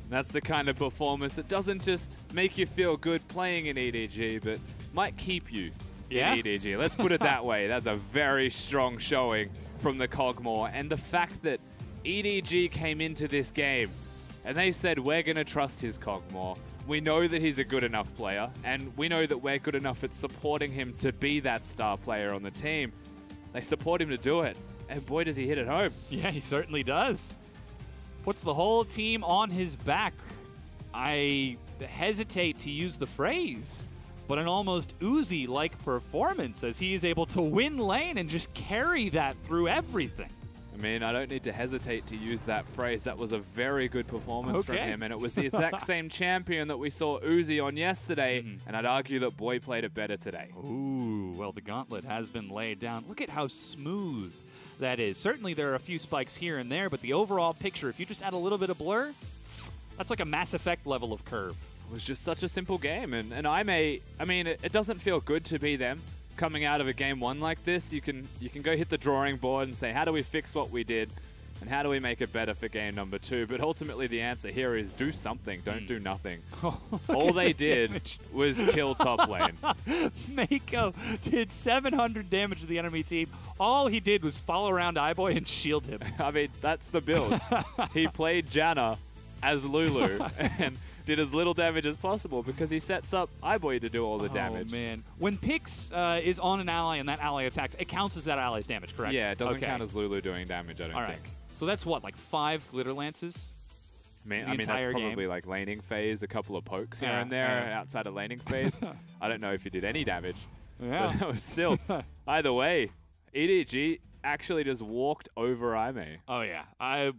That's the kind of performance that doesn't just make you feel good playing in EDG, but might keep you in EDG. Let's put it that way. That's a very strong showing from the Kog'Maw. And the fact that EDG came into this game and they said, we're going to trust his Kog'Maw. We know that he's a good enough player, and we know that we're good enough at supporting him to be that star player on the team. They support him to do it. And boy, does he hit it home. Yeah, he certainly does. Puts the whole team on his back. I hesitate to use the phrase, but an almost Uzi-like performance as he is able to win lane and just carry that through everything. I mean, I don't need to hesitate to use that phrase. That was a very good performance from him, and it was the exact same champion that we saw Uzi on yesterday, and I'd argue that Boy played it better today. Ooh, well, the gauntlet has been laid down. Look at how smooth that is. Certainly there are a few spikes here and there, but the overall picture, if you just add a little bit of blur, that's like a Mass Effect level of curve. was just such a simple game. And I mean, it doesn't feel good to be them coming out of a game 1 like this. You can go hit the drawing board and say, how do we fix what we did? And how do we make it better for game number 2? But ultimately the answer here is do something, don't do nothing. All they did was kill top lane. Mako did 700 damage to the enemy team. All he did was follow around iBoy and shield him. I mean, that's the build. He played Janna as Lulu and did as little damage as possible because he sets up iBoy to do all the damage. Oh, man. When Pix is on an ally and that ally attacks, it counts as that ally's damage, correct? Yeah, it doesn't count as Lulu doing damage, I don't think. So that's what, like 5 glitter lances? I mean that's probably like laning phase, a couple of pokes here and there outside of laning phase. I don't know if he did any damage. Yeah. But that was still, either way, EDG actually just walked over Aime. Oh, yeah. I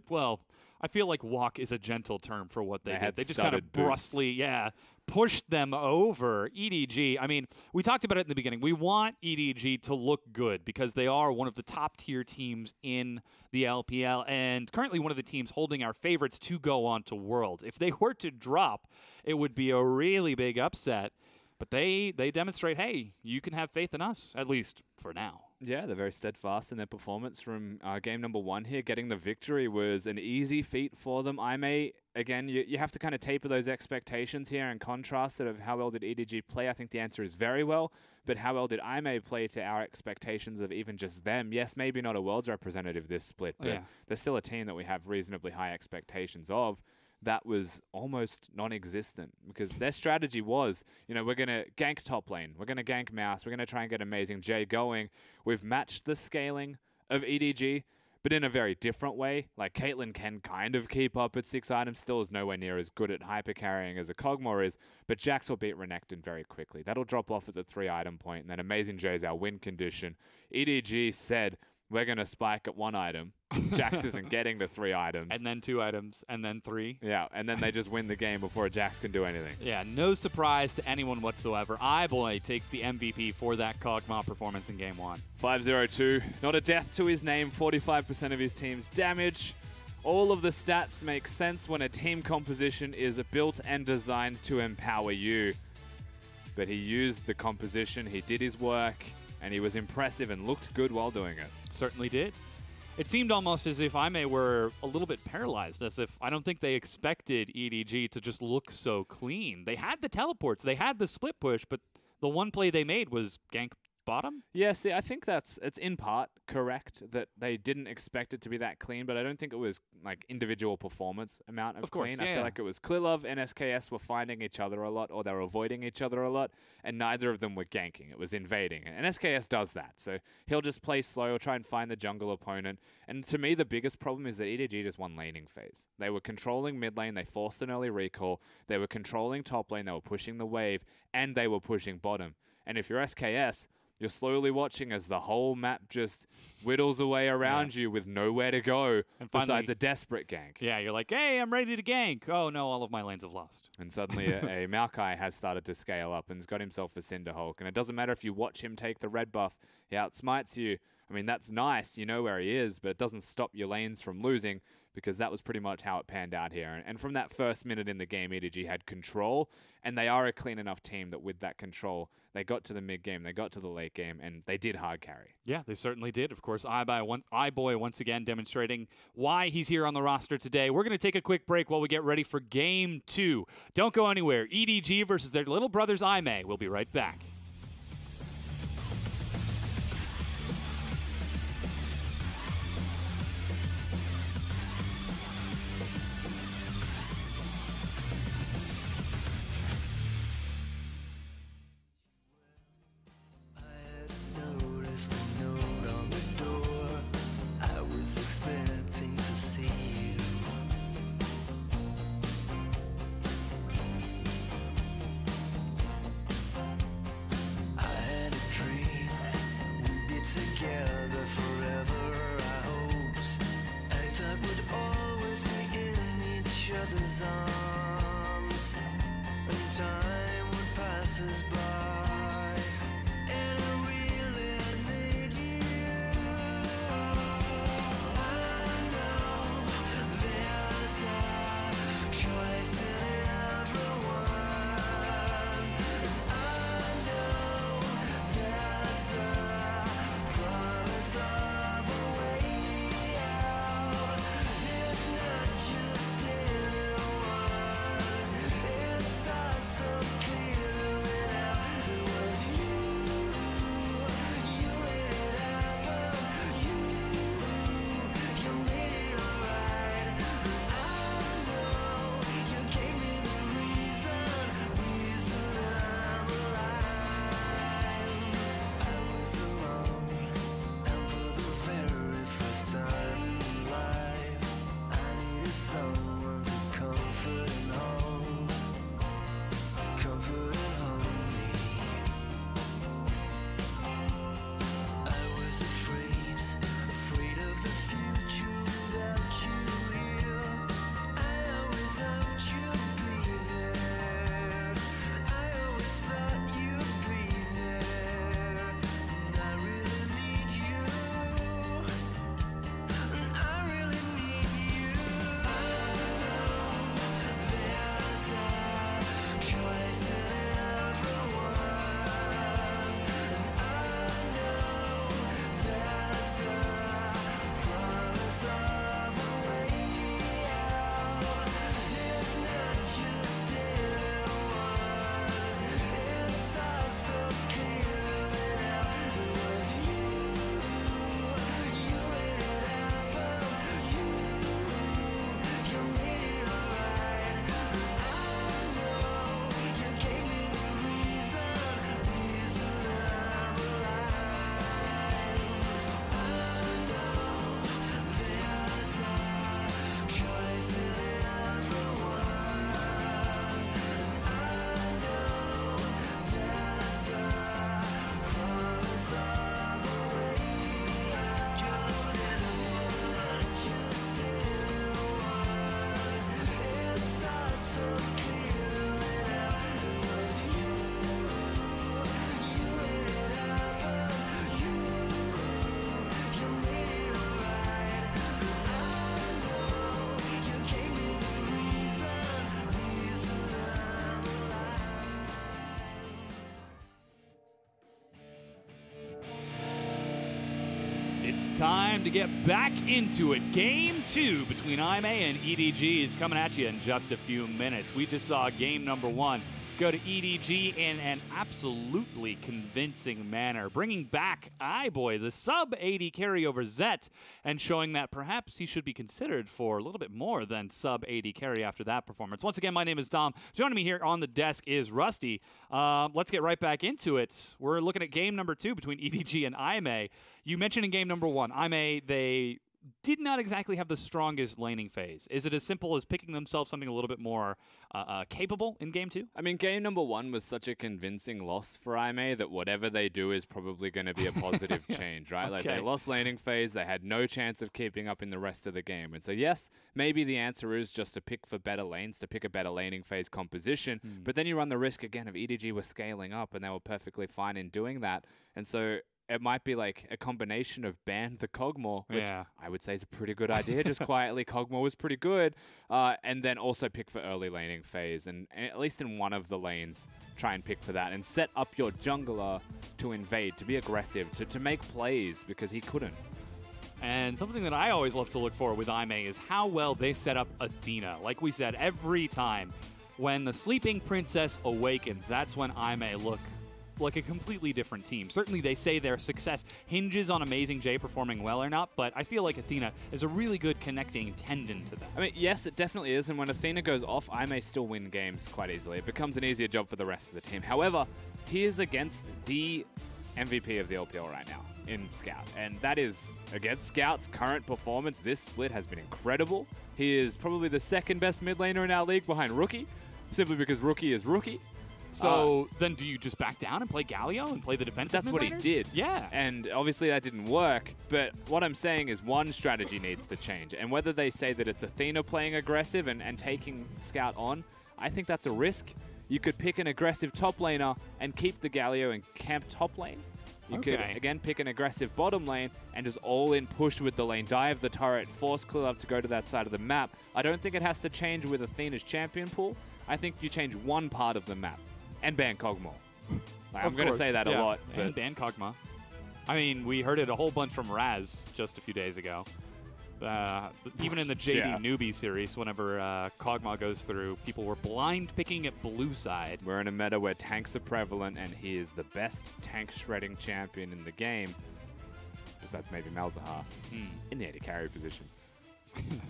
feel like walk is a gentle term for what they did. They just kind of brusquely, pushed them over. EDG, I mean, we talked about it in the beginning. We want EDG to look good because they are one of the top-tier teams in the LPL and currently one of the teams holding our favorites to go on to Worlds. If they were to drop, it would be a really big upset. But they demonstrate, hey, you can have faith in us, at least for now. Yeah, they're very steadfast in their performance from game number 1 here. Getting the victory was an easy feat for them. Aime, again, you have to kind of taper those expectations here and contrast it of how well did EDG play. I think the answer is very well, but how well did Aime play to our expectations of even just them? Yes, maybe not a Worlds representative this split, but they're still a team that we have reasonably high expectations of. That was almost non-existent because their strategy was, you know, we're going to gank top lane, we're going to gank mouse, we're going to try and get AmazingJ going. We've matched the scaling of EDG, but in a very different way. Like Caitlyn can kind of keep up at 6 items, still is nowhere near as good at hyper carrying as a Kog'Maw is, but Jax will beat Renekton very quickly. That'll drop off at the 3 item point, and then AmazingJ is our win condition. EDG said, we're going to spike at 1 item. Jax isn't getting to 3 items. And then 2 items, and then 3. Yeah, and then they just win the game before Jax can do anything. Yeah, no surprise to anyone whatsoever. iBoy takes the MVP for that Kog'Maw performance in game 1. 5-0-2. Not a death to his name. 45% of his team's damage. All of the stats make sense when a team composition is built and designed to empower you. But he used the composition, he did his work, and he was impressive and looked good while doing it. Certainly did. It seemed almost as if Aime were a little bit paralyzed, as if I don't think they expected EDG to just look so clean. They had the teleports, they had the split push, but the one play they made was gank bottom? Yeah, see, I think it's in part correct that they didn't expect it to be that clean, but I don't think it was like individual performance amount of clean. I feel like it was Klilov and SKS were finding each other a lot, or they were avoiding each other a lot, and neither of them were ganking. It was invading, and SKS does that. So he'll just play slow, he'll try and find the jungle opponent. And to me, the biggest problem is that EDG just won laning phase. They were controlling mid lane, they forced an early recall, they were controlling top lane, they were pushing the wave, and they were pushing bottom. And if you're SKS, you're slowly watching as the whole map just whittles away around you with nowhere to go besides a desperate gank. Yeah, you're like, hey, I'm ready to gank. Oh, no, all of my lanes have lost. And suddenly a Maokai has started to scale up and has got himself a Cinderhulk. And it doesn't matter if you watch him take the red buff, he outsmites you. I mean, that's nice. You know where he is, but it doesn't stop your lanes from losing because that was pretty much how it panned out here. And from that first minute in the game, EDG had control, and they are a clean enough team that with that control, they got to the mid game, they got to the late game, and they did hard carry. Yeah, they certainly did. Of course, iBoy once again demonstrating why he's here on the roster today. We're going to take a quick break while we get ready for Game 2. Don't go anywhere. EDG versus their little brothers Aime. We'll be right back. Together forever, I hoped. I thought we'd always be in each other's arms, and time would pass us by, and I really need you. I know there's a choice in everyone. time to get back into it. Game 2 between IMA and EDG is coming at you in just a few minutes. We just saw game number 1 go to EDG in an absolutely convincing manner, bringing back iBoy, the sub-AD carry over Zet, and showing that perhaps he should be considered for a little bit more than sub-AD carry after that performance. Once again, my name is Dom. Joining me here on the desk is Rusty. Let's get right back into it. We're looking at game number 2 between EDG and IMA. You mentioned in game number 1, IMA, they did not exactly have the strongest laning phase. Is it as simple as picking themselves something a little bit more capable in game 2? I mean, game number 1 was such a convincing loss for IMA that whatever they do is probably going to be a positive change, right? Like, they lost laning phase, they had no chance of keeping up in the rest of the game. And so, yes, maybe the answer is just to pick for better lanes, to pick a better laning phase composition, but then you run the risk, again, of EDG were scaling up, and they were perfectly fine in doing that. And so it might be like a combination of ban the Kog'Maw, which I would say is a pretty good idea. Just quietly, Kog'Maw was pretty good. And then also pick for early laning phase. And at least in one of the lanes, try and pick for that. And set up your jungler to invade, to be aggressive, to make plays, because he couldn't. And something that I always love to look for with IMA is how well they set up Athena. Like we said, every time when the sleeping princess awakens, that's when IMA look like a completely different team. Certainly they say their success hinges on AmazingJ performing well or not, but I feel like Athena is a really good connecting tendon to that. I mean, yes, it definitely is, and when Athena goes off, I may still win games quite easily. It becomes an easier job for the rest of the team. However, he is against the MVP of the LPL right now in Scout, and that is against Scout's current performance. This split has been incredible. He is probably the second best mid laner in our league behind Rookie, simply because Rookie is Rookie. So then do you just back down and play Galio and play the defensive That's what he did. Yeah. And obviously that didn't work, but what I'm saying is one strategy needs to change. And whether they say that it's Athena playing aggressive and taking Scout on, I think that's a risk. You could pick an aggressive top laner and keep the Galio and camp top lane. You could, again, pick an aggressive bottom lane and just all-in push with the lane, dive the turret, force Clearlove to go to that side of the map. I don't think it has to change with Athena's champion pool. I think you change one part of the map. And ban Kog'Maw. I'm going to say that a lot. And ban Kog'Maw. I mean, we heard it a whole bunch from Raz just a few days ago. Even in the JD newbie series, whenever Kog'Maw goes through, people were blind picking at blue side. We're in a meta where tanks are prevalent, and he is the best tank shredding champion in the game. Besides maybe Malzahar in the AD carry position.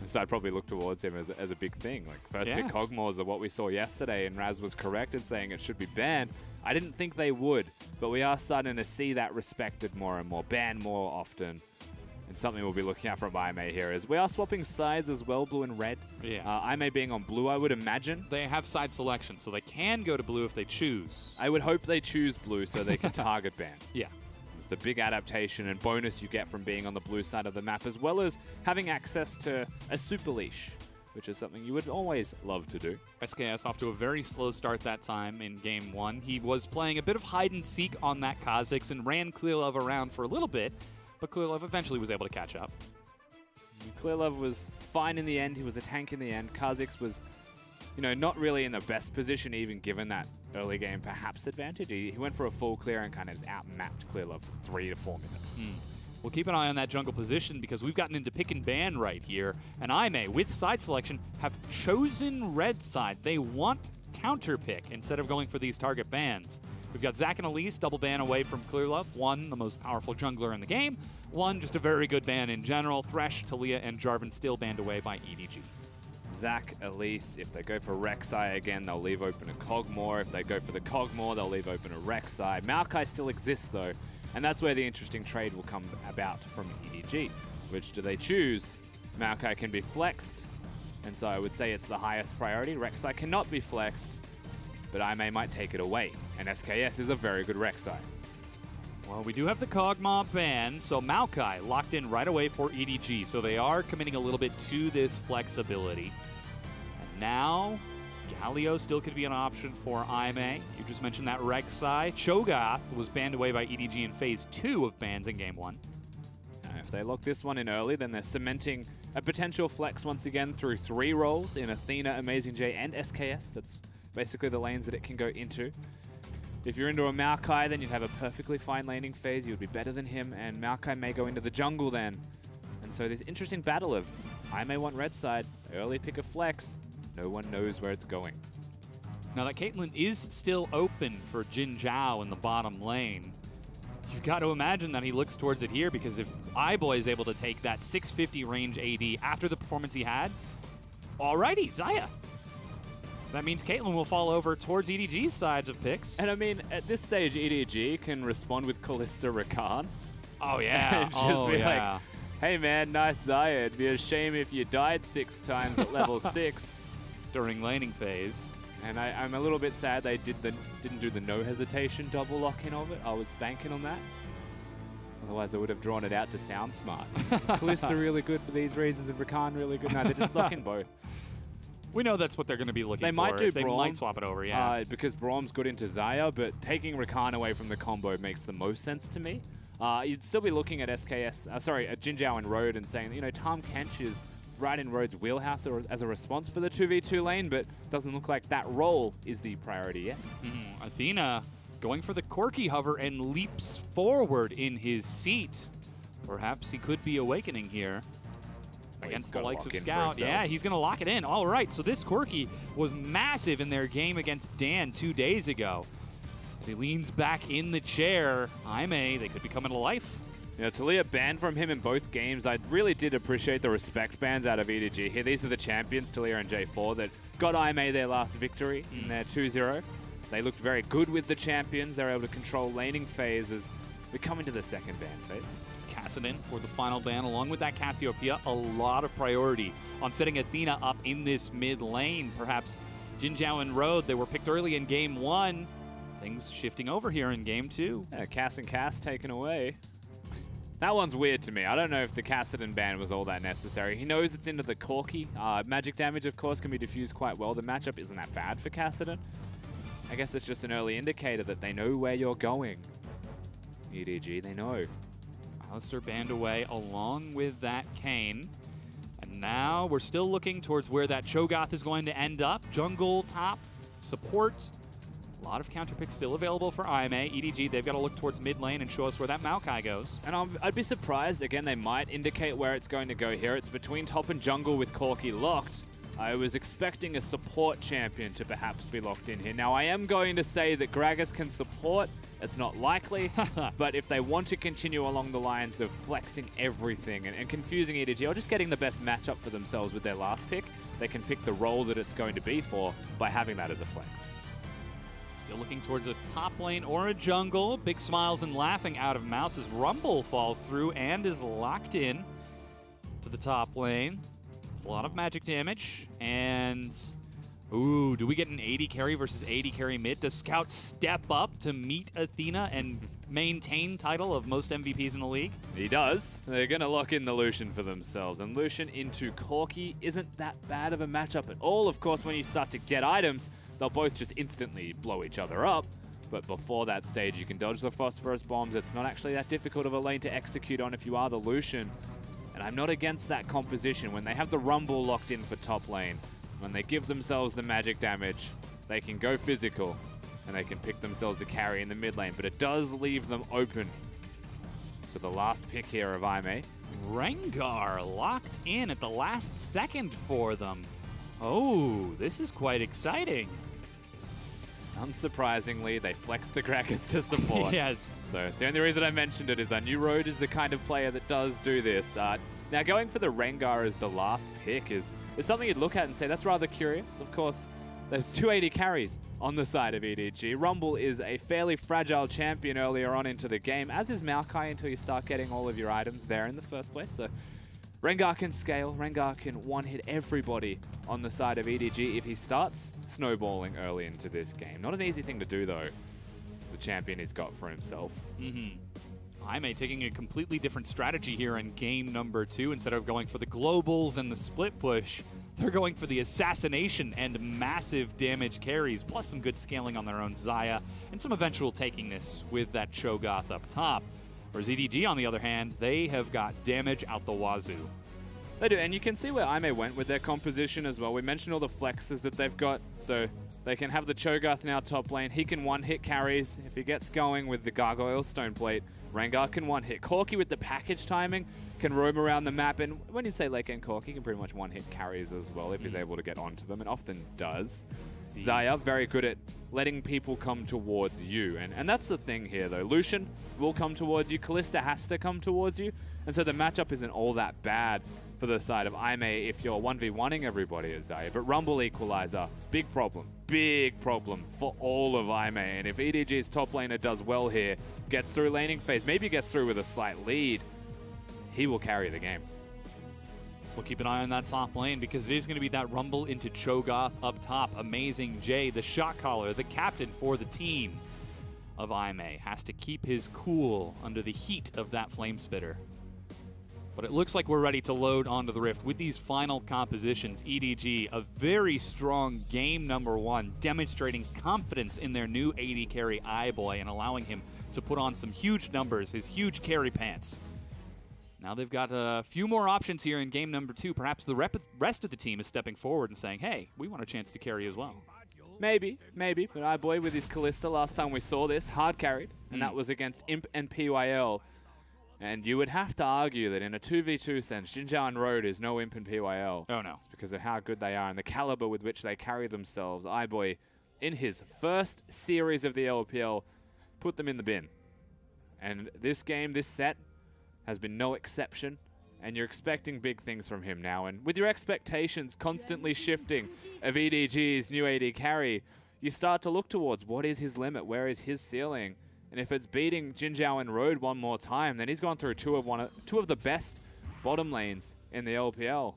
So I'd probably look towards him as a big thing. Like, first pick Kog'Maws are what we saw yesterday, and Raz was correct in saying it should be banned. I didn't think they would, but we are starting to see that respected more and more, banned more often. And something we'll be looking at from IMA here is we are swapping sides as well, blue and red. IMA being on blue, I would imagine. They have side selection, so they can go to blue if they choose. I would hope they choose blue so they can target ban. Yeah. The big adaptation and bonus you get from being on the blue side of the map, as well as having access to a super leash, which is something you would always love to do. SKS off to a very slow start that time in game 1. He was playing a bit of hide and seek on that Kha'Zix and ran Clearlove around for a little bit, but Clearlove eventually was able to catch up. Clearlove was fine in the end. He was a tank in the end. Kha'Zix was, you know, not really in the best position, even given that early game perhaps advantage. He went for a full clear and kind of just out-mapped Clearlove for 3 to 4 minutes. We'll keep an eye on that jungle position because we've gotten into pick and ban right here. And IMA, with side selection, have chosen red side. They want counter pick instead of going for these target bans. We've got Zach and Elise double ban away from Clearlove. One, the most powerful jungler in the game. One, just a very good ban in general. Thresh, Talia, and Jarvan still banned away by EDG. Zach, Elise, if they go for Rek'Sai again, they'll leave open a Kog'Maw. If they go for the Kog'Maw, they'll leave open a Rek'Sai. Maokai still exists, though, and that's where the interesting trade will come about from EDG. Which do they choose? Maokai can be flexed, and so I would say it's the highest priority. Rek'Sai cannot be flexed, but IMA might take it away, and SKS is a very good Rek'Sai. Well, we do have the Kog'Maw ban, so Maokai locked in right away for EDG, so they are committing a little bit to this flexibility. And now, Galio still could be an option for IMA. You just mentioned that Rek'Sai. Cho'Gath was banned away by EDG in Phase 2 of bans in Game 1. If they lock this one in early, then they're cementing a potential flex once again through 3 roles in Athena, AmazingJ, and SKS. That's basically the lanes that it can go into. If you're into a Maokai, then you'd have a perfectly fine laning phase. You'd be better than him, and Maokai may go into the jungle then. And so this interesting battle of I may want red side, early pick a flex. No one knows where it's going. Now that Caitlyn is still open for Jin Zhao in the bottom lane, you've got to imagine that he looks towards it here, because if iBoy is able to take that 650 range AD after the performance he had, alrighty, Xayah. That means Caitlyn will fall over towards EDG's side of picks. And I mean, at this stage, EDG can respond with Kalista Rakan. Oh, yeah. Just be like, hey, man, nice Xayah. It'd be a shame if you died 6 times at level 6. During laning phase. And I'm a little bit sad they didn't do the no hesitation double lock-in of it. I was banking on that. Otherwise, I would have drawn it out to sound smart. Kalista really good for these reasons, and Rakan really good. No, they're just locking both. We know that's what they're going to be looking for. They might do Braum. They might swap it over, yeah. Because Braum's good into Xayah, but taking Rakan away from the combo makes the most sense to me. You'd still be looking at at Jin Zhao and Road and saying, you know, Tahm Kench is right in Road's wheelhouse as a response for the 2v2 lane, but doesn't look like that role is the priority yet. Athena going for the Corki hover and leaps forward in his seat. Perhaps he could be awakening here. Against the likes of Scout. Yeah, he's going to lock it in. All right, so this Corki was massive in their game against Dan 2 days ago. As he leans back in the chair, they could be coming to life. You know, Talia banned from him in both games. I really did appreciate the respect bans out of EDG here. These are the champions, Talia and J4, that got IMA their last victory in their 2-0. They looked very good with the champions. They were able to control laning phases. We're coming to the second ban phase. Kassadin for the final ban, along with that Cassiopeia. A lot of priority on setting Athena up in this mid lane. Perhaps Jin Zhao and Road, they were picked early in game 1. Things shifting over here in game 2. Yeah, Cass and Cass taken away. That one's weird to me. I don't know if the Kassadin ban was all that necessary. He knows it's into the Corki. Magic damage, of course, can be diffused quite well. The matchup isn't that bad for Kassadin. I guess it's just an early indicator that they know where you're going. EDG, they know. Alistair banned away along with that Kayn. And now we're still looking towards where that Cho'Gath is going to end up. Jungle, top, support. A lot of counter picks still available for IMA. EDG, they've got to look towards mid lane and show us where that Maokai goes. And I'd be surprised, again, they might indicate where it's going to go here. It's between top and jungle with Corki locked. I was expecting a support champion to perhaps be locked in here. Now, I am going to say that Gragas can support. It's not likely, but if they want to continue along the lines of flexing everything and confusing EDG, or just getting the best matchup for themselves with their last pick, they can pick the role that it's going to be for by having that as a flex. Still looking towards a top lane or a jungle. Big smiles and laughing out of Mouse as Rumble falls through and is locked in to the top lane. It's a lot of magic damage. And, ooh, do we get an AD carry versus AD carry mid? Does Scout step up to meet Athena and maintain title of most MVPs in the league? He does. They're going to lock in the Lucian for themselves. And Lucian into Corki isn't that bad of a matchup at all. Of course, when you start to get items, they'll both just instantly blow each other up. But before that stage, you can dodge the phosphorus bombs. It's not actually that difficult of a lane to execute on if you are the Lucian. And I'm not against that composition. When they have the Rumble locked in for top lane, when they give themselves the magic damage, they can go physical and they can pick themselves a carry in the mid lane. But it does leave them open to the last pick here of IMA. Rengar locked in at the last second for them. Oh, this is quite exciting. Unsurprisingly, they flex the Gragas to support. Yes. So it's the only reason I mentioned it is I knew Road is the kind of player that does do this. Now, going for the Rengar as the last pick is something you'd look at and say, that's rather curious. Of course, there's 280 carries on the side of EDG. Rumble is a fairly fragile champion earlier on into the game, as is Maokai until you start getting all of your items there in the first place. So Rengar can scale. Rengar can one-hit everybody on the side of EDG if he starts snowballing early into this game. Not an easy thing to do, though, the champion he's got for himself. IMA taking a completely different strategy here in game number 2. Instead of going for the globals and the split push, they're going for the assassination and massive damage carries, plus some good scaling on their own Xayah, and some eventual takingness with that Cho'Gath up top. Whereas EDG, on the other hand, they have got damage out the wazoo. They do, and you can see where Aime went with their composition as well. We mentioned all the flexes that they've got, so they can have the Cho'Gath now top lane. He can one-hit carries. If he gets going with the Gargoyle Stoneplate, Rengar can one-hit. Corki with the package timing can roam around the map, and when you say late game Corki, he can pretty much one-hit carries as well if he's able to get onto them, and often does. Xayah, very good at letting people come towards you, and that's the thing here though. Lucian will come towards you, Kalista has to come towards you, and so the matchup isn't all that bad for the side of Aime if you're 1v1ing everybody as Xayah. But Rumble Equalizer, big problem for all of Aime, and if EDG's top laner does well here, gets through laning phase, maybe gets through with a slight lead, he will carry the game. We'll keep an eye on that top lane because it is going to be that rumble into Cho'Gath up top. AmazingJ, the shot caller, the captain for the team of Aime, has to keep his cool under the heat of that flame spitter. But it looks like we're ready to load onto the Rift with these final compositions. EDG, a very strong game number 1, demonstrating confidence in their new AD carry iBoy and allowing him to put on some huge numbers, his huge carry pants. Now they've got a few more options here in game number 2. Perhaps the rest of the team is stepping forward and saying, hey, we want a chance to carry as well. Maybe. But iBoy with his Kalista, last time we saw this, hard carried, and that was against Imp and PYL. And you would have to argue that in a 2v2 sense, Xin Zhao and Road is no Imp and PYL. Oh, no. It's because of how good they are and the caliber with which they carry themselves. iBoy, in his first series of the LPL, put them in the bin. And this game, this set, has been no exception, and you're expecting big things from him now. And with your expectations constantly shifting of EDG's new AD carry, you start to look towards what is his limit, where is his ceiling. And if it's beating Xin Zhao and Road one more time, then he's gone through two of the best bottom lanes in the LPL.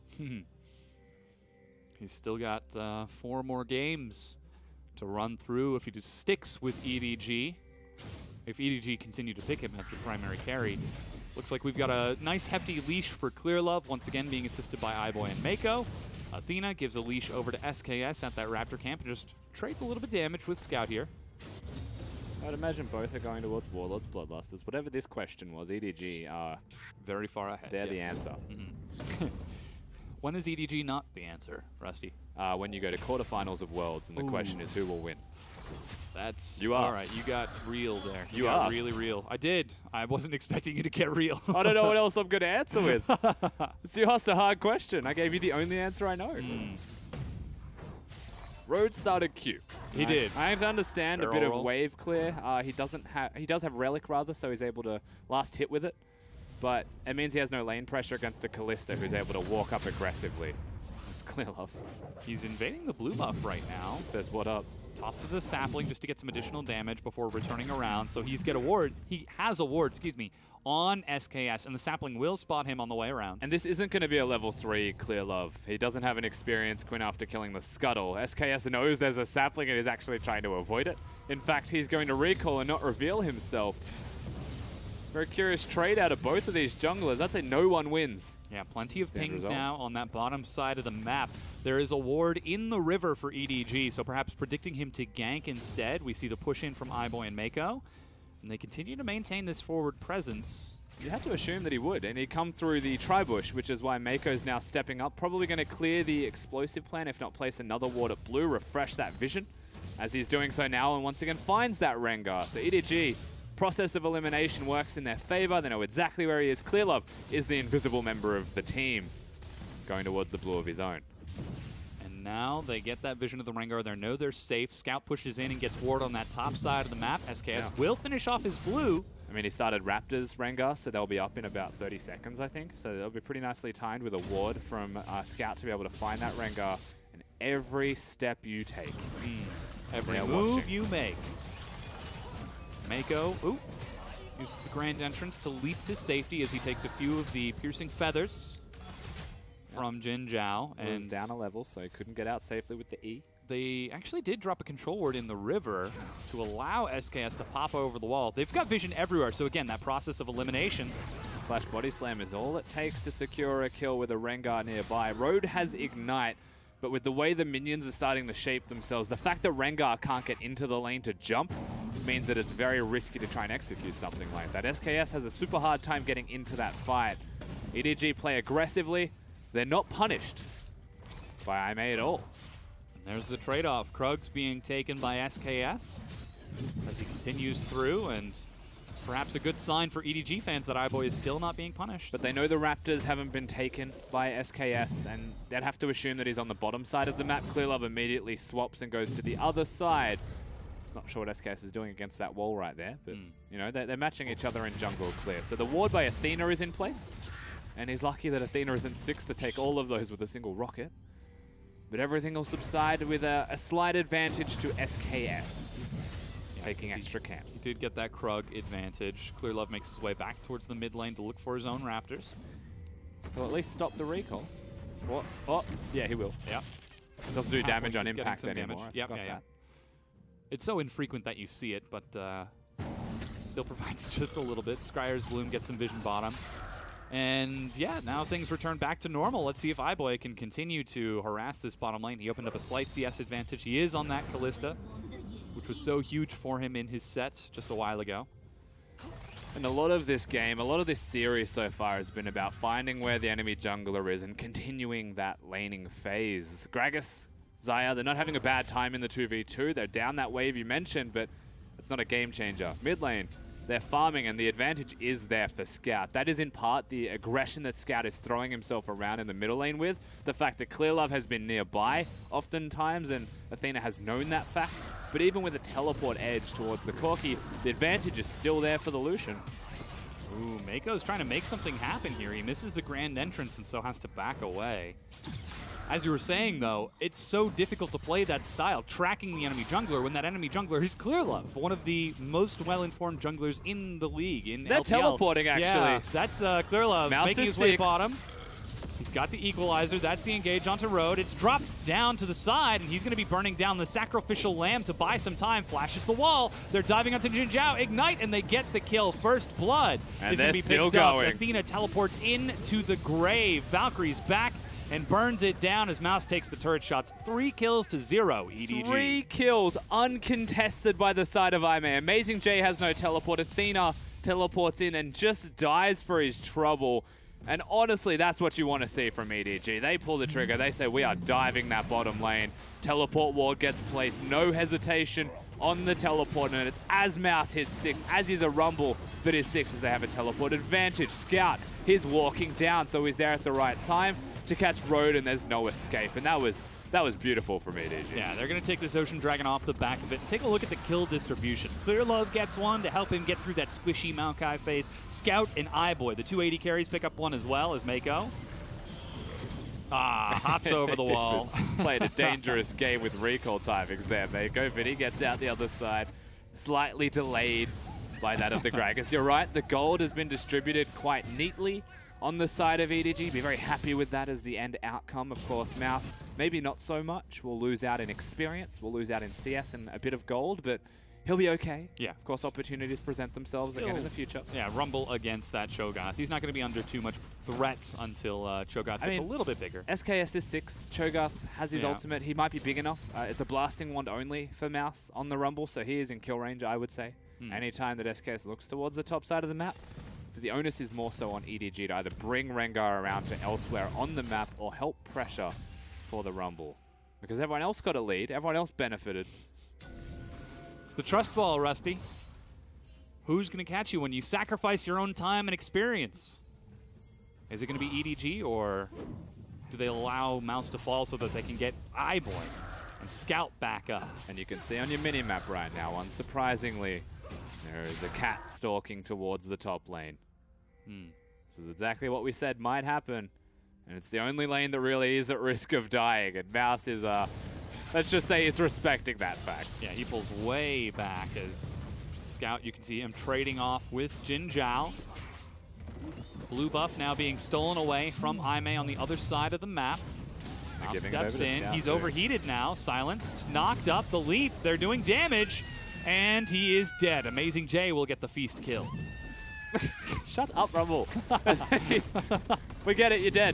He's still got 4 more games to run through if he just sticks with EDG. If EDG continue to pick him as the primary carry. Looks like we've got a nice hefty leash for Clearlove, once again being assisted by iBoy and Mako. Athena gives a leash over to SKS at that Raptor camp and just trades a little bit of damage with Scout here. I'd imagine both are going towards Warlords, Bloodlusters. Whatever this question was, EDG are very far ahead. They're the answer. When is EDG not the answer, Rusty? When you go to quarterfinals of Worlds, and the question is who will win. That's you all right. You got real there. You got really real. I did. I wasn't expecting you to get real. I don't know what else I'm going to answer with. It's a hard question. I gave you the only answer I know. Road started Q. He did. I have to understand a bit of wave clear. He does have relic rather, so he's able to last hit with it. But it means he has no lane pressure against a Kalista who's able to walk up aggressively. It's Clearlove. He's invading the blue buff right now. Says what up. Tosses a sapling just to get some additional damage before returning around. So he has a ward, on SKS, and the sapling will spot him on the way around. And this isn't going to be a level 3 Clearlove. He doesn't have an experienced Quinn after killing the Scuttle. SKS knows there's a sapling and is actually trying to avoid it. In fact, he's going to recall and not reveal himself. Very curious trade out of both of these junglers. I'd say no one wins. Yeah, plenty of pings now on that bottom side of the map. There is a ward in the river for EDG, so perhaps predicting him to gank instead. We see the push in from iBoy and Mako, and they continue to maintain this forward presence. You had to assume that he would, and he'd come through the Tribush, which is why Mako's now stepping up. Probably going to clear the explosive plan, if not place another ward at blue, refresh that vision, as he's doing so now, and once again finds that Rengar. So EDG, process of elimination works in their favor. They know exactly where he is. Clearlove is the invisible member of the team, going towards the blue of his own. And now they get that vision of the Rengar. They know they're safe. Scout pushes in and gets ward on that top side of the map. SKS will finish off his blue. I mean, he started Raptors Rengar, so they'll be up in about 30 seconds, I think. So they'll be pretty nicely timed with a ward from Scout to be able to find that Rengar. And every step you take, every move you make. Mako, uses the grand entrance to leap to safety as he takes a few of the piercing feathers from Xin Zhao. And was down a level, so he couldn't get out safely with the E. They actually did drop a control ward in the river to allow SKS to pop over the wall. They've got vision everywhere, so again, that process of elimination. Flash Body Slam is all it takes to secure a kill with a Rengar nearby. Road has Ignite, but with the way the minions are starting to shape themselves, the fact that Rengar can't get into the lane to jump means that it's very risky to try and execute something like that. SKS has a super hard time getting into that fight. EDG play aggressively, they're not punished by IMA at all. And there's the trade-off. Krug's being taken by SKS as he continues through, and perhaps a good sign for EDG fans that iBoy is still not being punished. But they know the Raptors haven't been taken by SKS, and they'd have to assume that he's on the bottom side of the map. Clearlove immediately swaps and goes to the other side. Not sure what SKS is doing against that wall right there, but you know, they're matching each other in jungle clear. So the ward by Athena is in place, and he's lucky that Athena is in 6 to take all of those with a single rocket. But everything will subside with a slight advantage to SKS, taking extra camps. He did get that Krug advantage. Clearlove makes his way back towards the mid lane to look for his own Raptors. He'll at least stop the recall. What? Oh, yeah, he will. Yeah. Doesn't do damage on impact anymore. Yep, yeah. It's so infrequent that you see it, but still provides just a little bit. Scryer's Bloom gets some vision bottom. And yeah, now things return back to normal. Let's see if iBoy can continue to harass this bottom lane. He opened up a slight CS advantage. He is on that Kalista, which was so huge for him in his set just a while ago. And a lot of this game, a lot of this series so far has been about finding where the enemy jungler is and continuing that laning phase. Gragas, Xayah, they're not having a bad time in the 2v2. They're down that wave you mentioned, but it's not a game changer. Mid lane, they're farming, and the advantage is there for Scout. That is in part the aggression that Scout is throwing himself around in the middle lane with. The fact that Clearlove has been nearby oftentimes, and Athena has known that fact. But even with a teleport edge towards the Corki, the advantage is still there for the Lucian. Ooh, Mako's trying to make something happen here. He misses the grand entrance and so has to back away. As you were saying, though, it's so difficult to play that style, tracking the enemy jungler, when that enemy jungler is Clearlove, one of the most well-informed junglers in the league. They're LPL. teleporting, actually. Yeah, that's Clearlove Mouse making is his way 6. bottom. He's got the equalizer. That's the engage onto Road. It's dropped down to the side, and he's going to be burning down the sacrificial lamb to buy some time. Flashes the wall. They're diving onto Jin Zhao. Ignite, and they get the kill. First blood is going to be picked up. Athena teleports into the grave. Valkyrie's back and burns it down as Mouse takes the turret shots. 3 kills to 0, EDG. 3 kills, uncontested by the side of IMA. AmazingJ has no teleport. Athena teleports in and just dies for his trouble. And honestly, that's what you want to see from EDG. They pull the trigger. They say, we are diving that bottom lane. Teleport ward gets placed. No hesitation on the teleport. And it's as Mouse hits 6, as is a Rumble that is 6 as they have a teleport advantage. Scout, he's walking down, so he's there at the right time to catch Road, and there's no escape. And that was beautiful from EDG. Yeah, they're going to take this Ocean Dragon off the back of it. Take a look at the kill distribution. Clearlove gets one to help him get through that squishy Maokai phase. Scout and iBoy, the 2 AD carries, pick up one as well as Mako. Hops over the wall. Played a dangerous game with recall timings there. Mako, Vinny gets out the other side. Slightly delayed by that of the Gragas. You're right, the gold has been distributed quite neatly on the side of EDG. Be very happy with that as the end outcome. Of course, Mouse, maybe not so much. We'll lose out in experience. We'll lose out in CS and a bit of gold, but he'll be okay. Yeah. Of course, opportunities present themselves again in the future. Yeah, Rumble against that Cho'Gath. He's not going to be under too much threat until Cho'Gath gets a little bit bigger. SKS is 6. Cho'Gath has his ultimate. He might be big enough. It's a blasting wand only for Mouse on the Rumble, so he is in kill range, I would say. Anytime that SKS looks towards the top side of the map. So the onus is more so on EDG to either bring Rengar around to elsewhere on the map or help pressure for the Rumble. Because everyone else got a lead, everyone else benefited. It's the trust ball, Rusty. Who's going to catch you when you sacrifice your own time and experience? Is it going to be EDG, or do they allow Mouse to fall so that they can get iBoy and Scout back up? And you can see on your minimap right now, unsurprisingly, there is a cat stalking towards the top lane. This is exactly what we said might happen. And it's the only lane that really is at risk of dying. And Mouse is, let's just say he's respecting that fact. Yeah, he pulls way back as Scout, you can see him trading off with Jin Zhao. Blue buff now being stolen away from Aimee on the other side of the map. Mouse steps in. He's overheated now. Silenced. Knocked up. The leap. They're doing damage. And he is dead. AmazingJ will get the feast kill. Shut up, Rumble. We get it, you're dead.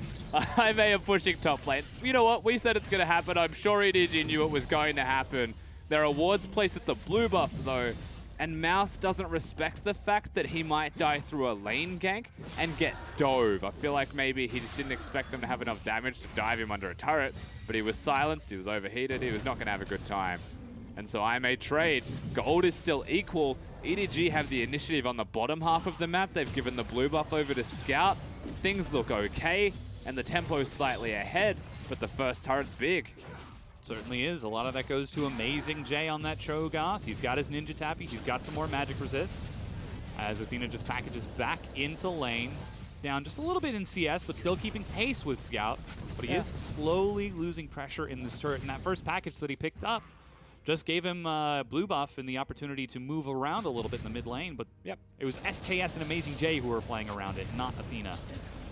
Aimee are pushing top lane. You know what? We said it's going to happen. I'm sure EDG knew it was going to happen. There are wards placed at the blue buff, though. and Mouse doesn't respect the fact that he might die through a lane gank and get dove. I feel like maybe he just didn't expect them to have enough damage to dive him under a turret, but he was silenced, he was overheated, he was not going to have a good time. And so I may trade. Gold is still equal. EDG have the initiative on the bottom half of the map. They've given the blue buff over to Scout. Things look okay, and the tempo is slightly ahead, but the first turret's big. Certainly is. A lot of that goes to AmazingJ on that Cho'Gath. He's got his Ninja Tappy. He's got some more magic resist. As Athena just packages back into lane. Down just a little bit in CS, but still keeping pace with Scout. But he is slowly losing pressure in this turret. And that first package that he picked up just gave him blue buff and the opportunity to move around a little bit in the mid lane. But it was SKS and AmazingJ who were playing around it, not Athena.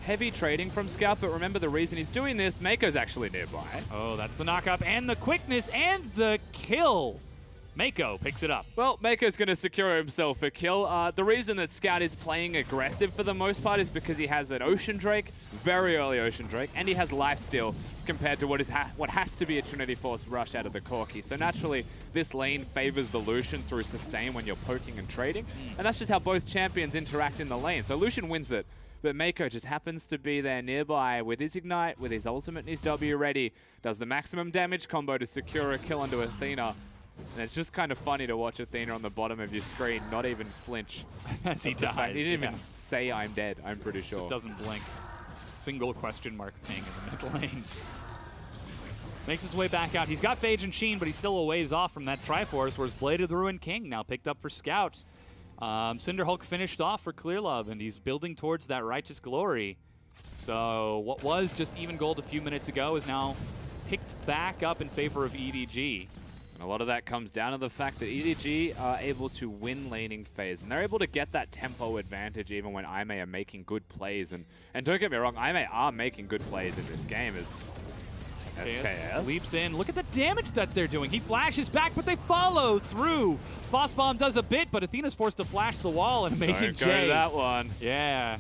Heavy trading from Scout, but remember the reason he's doing this, Mako's actually nearby. Oh, that's the knock-up and the quickness and the kill. Mako picks it up. Well, Mako's going to secure himself a kill. The reason that Scout is playing aggressive for the most part is because he has an Ocean Drake, very early Ocean Drake, and he has lifesteal compared to what has to be a Trinity Force rush out of the Corki. So naturally, this lane favors the Lucian through sustain when you're poking and trading, and that's just how both champions interact in the lane. So Lucian wins it. But Mako just happens to be there nearby with his Ignite, with his ultimate and his W ready. Does the maximum damage combo to secure a kill onto Athena. And it's just kind of funny to watch Athena on the bottom of your screen not even flinch. As he dies. He didn't even say I'm dead, I'm pretty sure. Just doesn't blink. Single question mark thing in the mid lane. Makes his way back out. He's got Phage and Sheen, but he's still a ways off from that Triforce, whereas Blade of the Ruined King now picked up for Scout. Cinderhulk finished off for Clearlove, and he's building towards that righteous glory. So what was just even gold a few minutes ago is now picked back up in favor of EDG. And a lot of that comes down to the fact that EDG are able to win laning phase, and they're able to get that tempo advantage even when IMA are making good plays. And don't get me wrong, IMA are making good plays in this game as SKS leaps in. Look at the damage that they're doing. He flashes back, but they follow through. Boss Bomb does a bit, but Athena's forced to flash the wall, and AmazingJ. Don't go to that one. Yeah.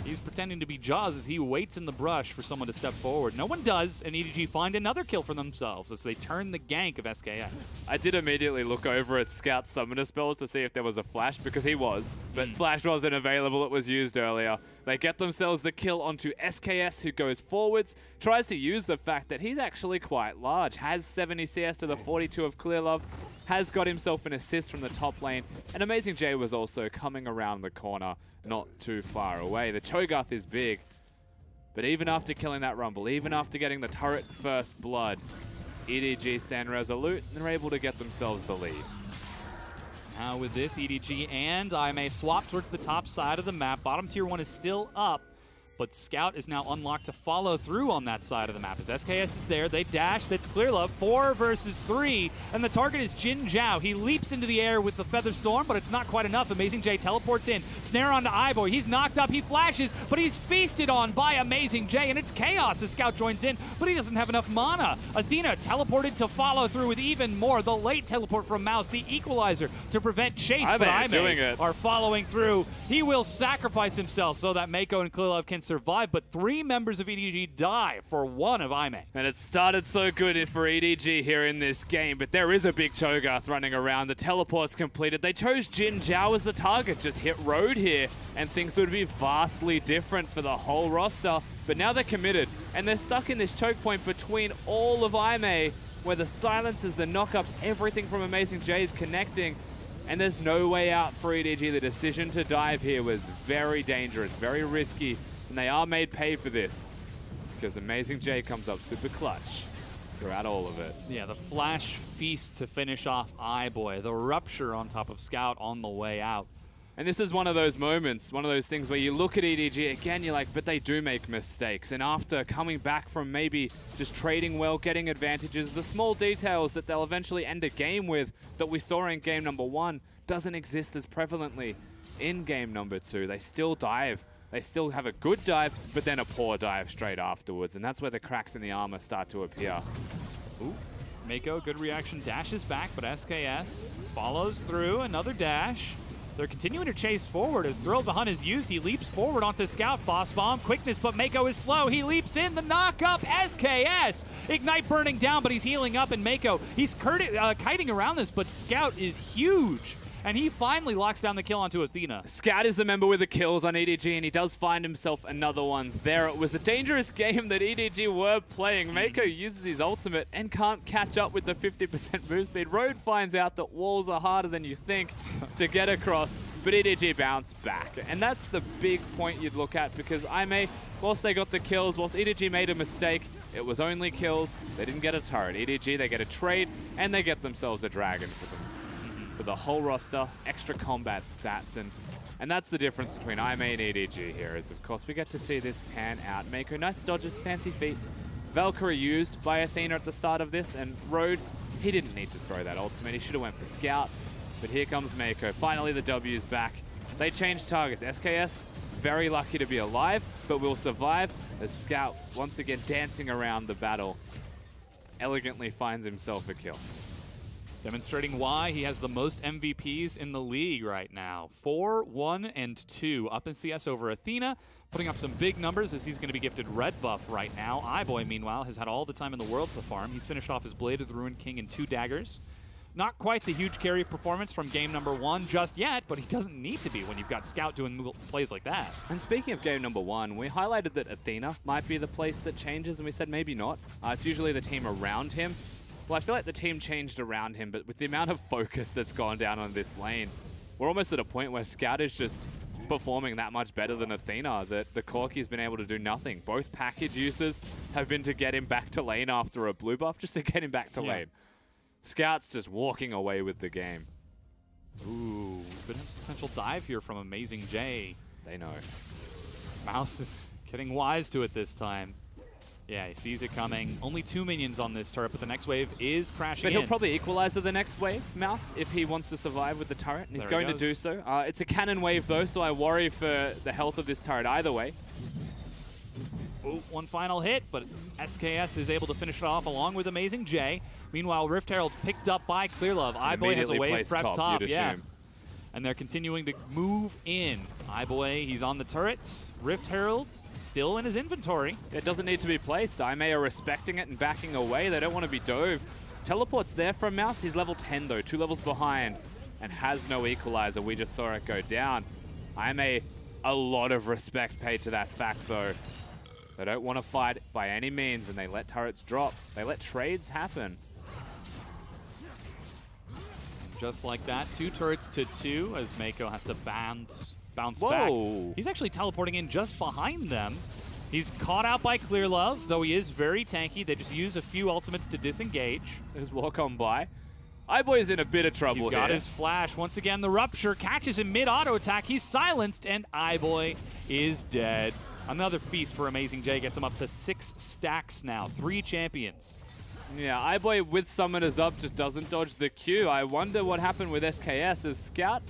He's pretending to be Jaws as he waits in the brush for someone to step forward. No one does, and EDG find another kill for themselves as they turn the gank of SKS. I did immediately look over at Scout's summoner spells to see if there was a flash, because he was, but flash wasn't available. It was used earlier. They get themselves the kill onto SKS, who goes forwards, tries to use the fact that he's actually quite large, has 70 CS to the 42 of Clearlove, has got himself an assist from the top lane, and AmazingJ was also coming around the corner not too far away. The Cho'Gath is big, but even after killing that Rumble, even after getting the turret first blood, EDG stand resolute and they're able to get themselves the lead. Now with this, EDG and IMA swap towards the top side of the map. Bottom tier 1 is still up, but Scout is now unlocked to follow through on that side of the map. As SKS is there, they dash, that's Clearlove, 4 versus 3, and the target is Jin Zhao. He leaps into the air with the Feather Storm, but it's not quite enough. AmazingJ teleports in, snare onto iBoy. He's knocked up, he flashes, but he's feasted on by AmazingJ, and it's Chaos as Scout joins in, but he doesn't have enough mana. Athena teleported to follow through with even more. The late teleport from Mouse, the equalizer to prevent chase, but IMA are following through. He will sacrifice himself so that Mako and Clearlove can survive, but 3 members of EDG die for 1 of IMA. And it started so good for EDG here in this game, but there is a big Cho'Gath running around. The teleport's completed. They chose Jin Zhao as the target. Just hit road here, and things would be vastly different for the whole roster. But now they're committed, and they're stuck in this choke point between all of IMA, where the silences, the knockups, everything from AmazingJ is connecting. And there's no way out for EDG. The decision to dive here was very dangerous, very risky. And they are made pay for this, because AmazingJ comes up super clutch throughout all of it. Yeah, the flash feast to finish off iBoy, the rupture on top of Scout on the way out. And this is one of those moments, one of those things where you look at EDG again, you're like, but they do make mistakes. And after coming back from maybe just trading well, getting advantages, the small details that they'll eventually end a game with that we saw in game number 1 doesn't exist as prevalently in game number 2. They still dive. They still have a good dive, but then a poor dive straight afterwards. And that's where the cracks in the armor start to appear. Ooh. Mako, good reaction, dashes back, but SKS follows through, another dash. They're continuing to chase forward as Thrill of the Hunt is used. He leaps forward onto Scout, Boss Bomb, quickness, but Mako is slow. He leaps in, the knock up, SKS. Ignite burning down, but he's healing up, and Mako, he's kiting around this, but Scout is huge. and he finally locks down the kill onto Athena. Scout is the member with the kills on EDG, and he does find himself another one there. It was a dangerous game that EDG were playing. Mako uses his ultimate and can't catch up with the 50% move speed. Road finds out that walls are harder than you think to get across, but EDG bounced back. And that's the big point you'd look at, because whilst they got the kills, whilst EDG made a mistake, it was only kills. They didn't get a turret. EDG, they get a trade, and they get themselves a dragon for the whole roster, extra combat stats, and that's the difference between IMA and EDG here, is of course we get to see this pan out. Mako, nice dodges, fancy feet. Valkyrie used by Athena at the start of this, and Road, he didn't need to throw that ultimate. He should have went for Scout, but here comes Mako. Finally the W's back. They changed targets. SKS, very lucky to be alive, but will survive as Scout, once again dancing around the battle, elegantly finds himself a kill. Demonstrating why he has the most MVPs in the league right now. 4, 1, and 2 up in CS over Athena, putting up some big numbers as he's going to be gifted red buff right now. iBoy, meanwhile, has had all the time in the world to farm. He's finished off his Blade of the Ruined King and 2 daggers. Not quite the huge carry performance from game number 1 just yet, but he doesn't need to be when you've got Scout doing plays like that. And speaking of game number 1, we highlighted that Athena might be the place that changes, and we said maybe not. It's usually the team around him. Well, I feel like the team changed around him, but with the amount of focus that's gone down on this lane, we're almost at a point where Scout is just performing that much better than Athena, that the Corki's been able to do nothing. Both package uses have been to get him back to lane after a blue buff, just to get him back to lane. Scout's just walking away with the game. Ooh, good potential dive here from AmazingJ. They know. Mouse is getting wise to it this time. Yeah, he sees it coming. Only 2 minions on this turret, but the next wave is crashing in. But he'll probably equalize to the next wave, Mouse, if he wants to survive with the turret, and he's going to do so. It's a cannon wave, though, so I worry for the health of this turret either way. Ooh, one final hit, but SKS is able to finish it off along with AmazingJ. Meanwhile, Rift Herald picked up by Clearlove. iBoy has a wave prep top, yeah. And they're continuing to move in. iBoy, he's on the turret. Rift Herald still in his inventory. It doesn't need to be placed. IMA are respecting it and backing away. They don't want to be dove. Teleport's there from Mouse. He's level 10, though, 2 levels behind, and has no equalizer. We just saw it go down. IMA, a lot of respect paid to that fact, though. They don't want to fight by any means, and they let turrets drop. They let trades happen. Just like that, 2 turrets to 2 as Mako has to bounce Whoa. back. He's actually teleporting in just behind them. He's caught out by Clearlove, though he is very tanky. They just use a few ultimates to disengage. There's walk on by. iBoy's in a bit of trouble here. He's got his flash. Once again, the Rupture catches him mid-auto attack. He's silenced, and iBoy is dead. Another feast for AmazingJ gets him up to 6 stacks now. 3 champions. Yeah, iBoy with summoners up just doesn't dodge the Q. I wonder what happened with SKS as Scout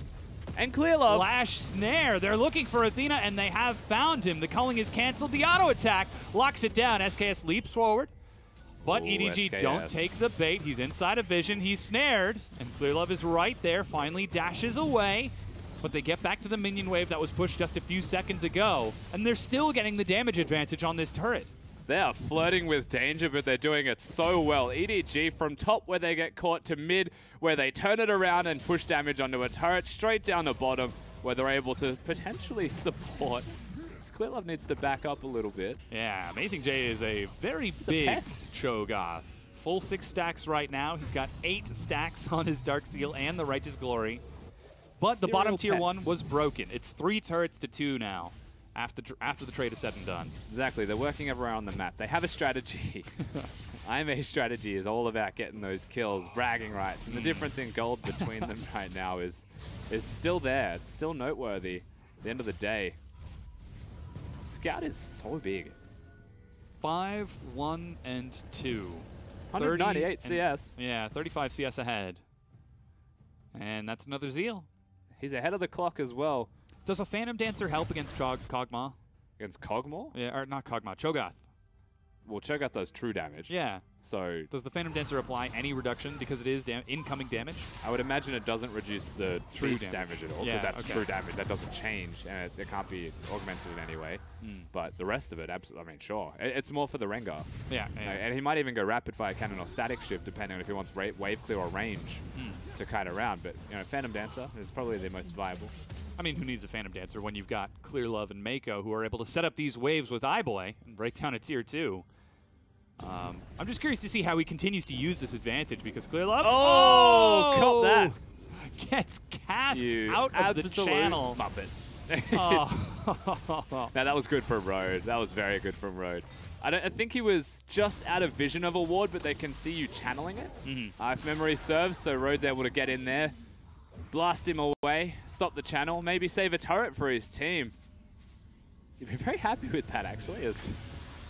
and Clearlove. Flash snare. They're looking for Athena, and they have found him. The culling is canceled. The auto attack locks it down. SKS leaps forward, but Ooh, EDG SKS. don't take the bait. He's inside of vision. He's snared, and Clearlove is right there. Finally dashes away, but they get back to the minion wave that was pushed just a few seconds ago, and they're still getting the damage advantage on this turret. They are flirting with danger, but they're doing it so well. EDG from top where they get caught to mid, where they turn it around and push damage onto a turret, straight down the bottom, where they're able to potentially support. Clearlove needs to back up a little bit. Yeah, AmazingJ is a very big Cho'Gath. Full 6 stacks right now. He's got 8 stacks on his Dark Seal and the Righteous Glory. But the bottom tier one was broken. It's 3 turrets to 2 now. After the trade is said and done. Exactly. They're working everywhere on the map. They have a strategy. IMA's strategy is all about getting those kills, bragging rights, and the difference in gold between them right now is still there. It's still noteworthy at the end of the day. Scout is so big. 5, 1, and 2. 198 CS. Yeah, 35 CS ahead. And that's another Zeal. He's ahead of the clock as well. Does a Phantom Dancer help against Kog'Maw? Against Kog'Maw? Yeah, or not Kog'Maw, Cho'Gath. Well, Cho'Gath does true damage. Yeah. So does the Phantom Dancer apply any reduction because it is incoming damage? I would imagine it doesn't reduce the true damage at all, because Yeah, that's okay. true damage. That doesn't change, and it can't be augmented in any way. But the rest of it, absolutely, I mean, sure. It's more for the Rengar. Yeah, You know, and he might even go rapid fire cannon or static shift, depending on if he wants wave clear or range to kite around. But you know, Phantom Dancer is probably the most viable. I mean, who needs a Phantom Dancer when you've got Clear Love and Mako who are able to set up these waves with iBoy and break down a tier 2? I'm just curious to see how he continues to use this advantage because Clear Love Caught that. Gets cast You out of the channel. Muppet. Oh. Now that was good from Road. That was very good from Road. I think he was just out of vision of a ward, but they can see you channeling it. If memory serves, so Road's able to get in there, blast him away, stop the channel, maybe save a turret for his team. You'd be very happy with that, actually, as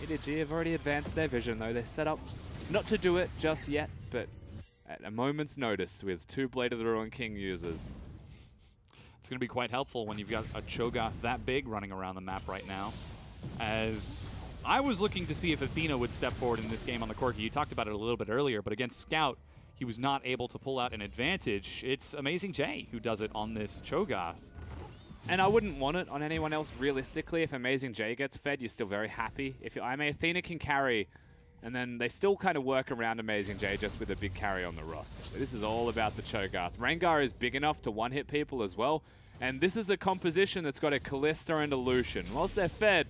EDG have already advanced their vision, though. They're set up not to do it just yet, but at a moment's notice with 2 Blade of the Ruined King users. It's going to be quite helpful when you've got a Cho'Gath that big running around the map right now. As I was looking to see if Athena would step forward in this game on the Corki. You talked about it a little bit earlier, but against Scout, he was not able to pull out an advantage. It's AmazingJ who does it on this Cho'Gath. And I wouldn't want it on anyone else realistically. If AmazingJ gets fed, you're still very happy. I mean, Athena can carry, and then they still kind of work around AmazingJ just with a big carry on the roster. So this is all about the Cho'Gath. Rengar is big enough to one-hit people as well. And this is a composition that's got a Callista and a Lucian. Whilst they're fed,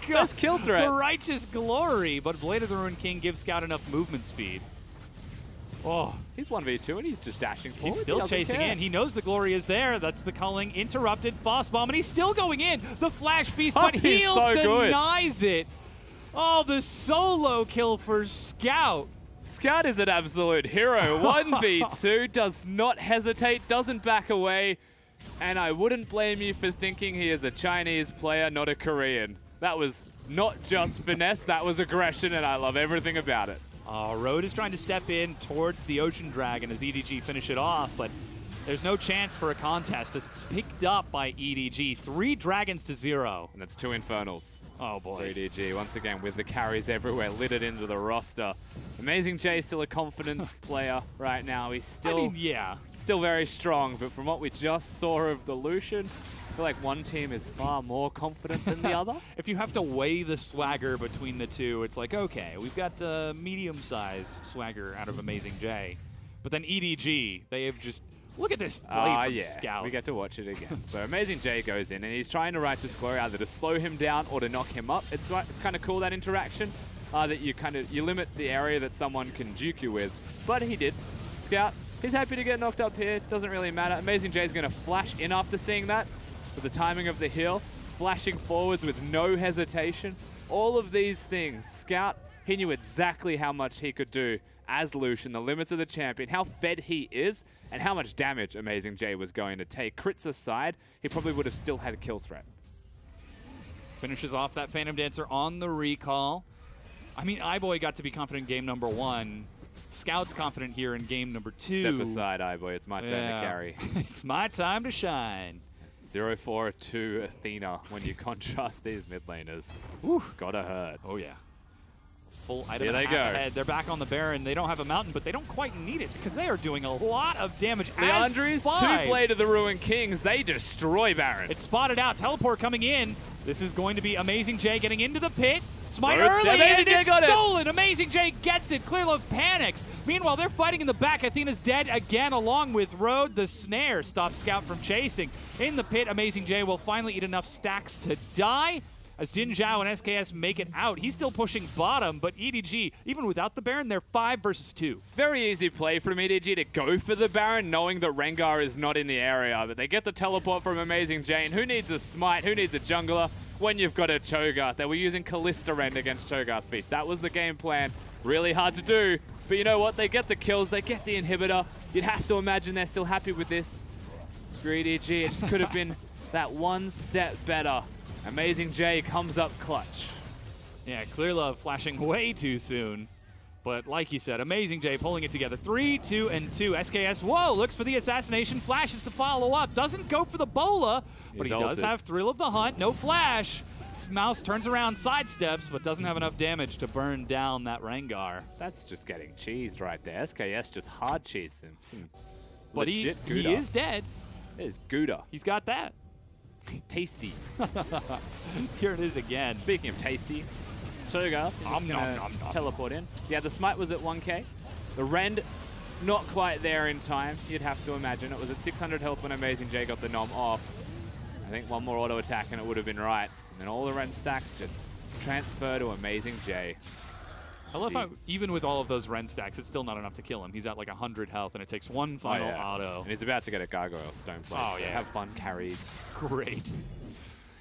that's kill threat. The Righteous Glory, but Blade of the Ruined King gives Scout enough movement speed. Oh, he's 1v2 and he's just dashing forward. he's still chasing in. He knows the glory is there. That's the culling. Interrupted. Boss bomb, and he's still going in. The Flash Feast, but he so denies it. Oh, the solo kill for Scout. Scout is an absolute hero. 1v2, does not hesitate, doesn't back away. And I wouldn't blame you for thinking he is a Chinese player, not a Korean. That was not just finesse, that was aggression, and I love everything about it. Road is trying to step in towards the Ocean Dragon as EDG finish it off, but there's no chance for a contest as it's picked up by EDG. 3 dragons to 0. And that's 2 Infernals. Oh boy. For EDG, once again, with the carries everywhere, littered into the roster. AmazingJ still a confident player right now. He's still, still very strong, but from what we just saw of the Lucian, I feel like one team is far more confident than the other. If you have to weigh the swagger between the two, it's like, okay, we've got medium-sized swagger out of AmazingJ. But then EDG, they have just... Look at this play from Scout. We get to watch it again. So AmazingJ goes in, and he's trying to Righteous Glory either to slow him down or to knock him up. It's kind of cool, that interaction, that you limit the area that someone can juke you with. But he did. Scout, he's happy to get knocked up here. Doesn't really matter. AmazingJ is going to flash in after seeing that. With the timing of the heal, flashing forwards with no hesitation. All of these things, Scout, he knew exactly how much he could do as Lucian, the limits of the champion, how fed he is, and how much damage AmazingJ was going to take. Crits aside, he probably would have still had a kill threat. Finishes off that Phantom Dancer on the recall. I mean, iBoy got to be confident in game number 1. Scout's confident here in game number 2. Step aside, iBoy. It's my turn to carry. It's my time to shine. 0-4 to Athena when you contrast these mid laners. It's gotta hurt. Oh, yeah. Full item Here they go. ahead. They're back on the Baron. They don't have a mountain, but they don't quite need it because they are doing a lot of damage. Leandri's 2 Blade of the Ruined Kings. They destroy Baron. It's spotted out. Teleport coming in. This is going to be AmazingJ getting into the pit. Smite Road early, and it's got stolen. AmazingJ gets it. Clear Love panics. Meanwhile, they're fighting in the back. Athena's dead again, along with Road. The snare stops Scout from chasing. In the pit, AmazingJ will finally eat enough stacks to die. As Jin Zhao and SKS make it out, he's still pushing bottom, but EDG, even without the Baron, they're 5 versus 2. Very easy play from EDG to go for the Baron, knowing that Rengar is not in the area. But they get the teleport from AmazingJ, and who needs a smite? Who needs a jungler when you've got a Cho'Gath? They were using Callista Rend against Cho'Gath Feast. That was the game plan. Really hard to do. But you know what? They get the kills. They get the inhibitor. You'd have to imagine they're still happy with this. For EDG, it just could have been that one step better. AmazingJ comes up clutch. Yeah, Clear Love flashing way too soon. But like you said, AmazingJ pulling it together. 3, 2, and 2. SKS, whoa, looks for the assassination. Flashes to follow up. Doesn't go for the bola, but he does have Thrill of the Hunt. No flash. Mouse turns around, sidesteps, but doesn't have enough damage to burn down that Rengar. That's just getting cheesed right there. SKS just hard cheesed him. But he is dead. There's Gouda. He's got that. Tasty. Here it is again. Speaking of tasty, Cho'Gath is gonna teleport in. Yeah, the smite was at 1k. The Rend, not quite there in time, you'd have to imagine. It was at 600 health when AmazingJ got the nom off. I think one more auto attack and it would have been right. And then all the Rend stacks just transfer to AmazingJ. I love how even with all of those Rend stacks, it's still not enough to kill him. He's at like 100 health and it takes one final auto. And he's about to get a Gargoyle Stoneplate. Oh, yeah. Have fun carries. Great.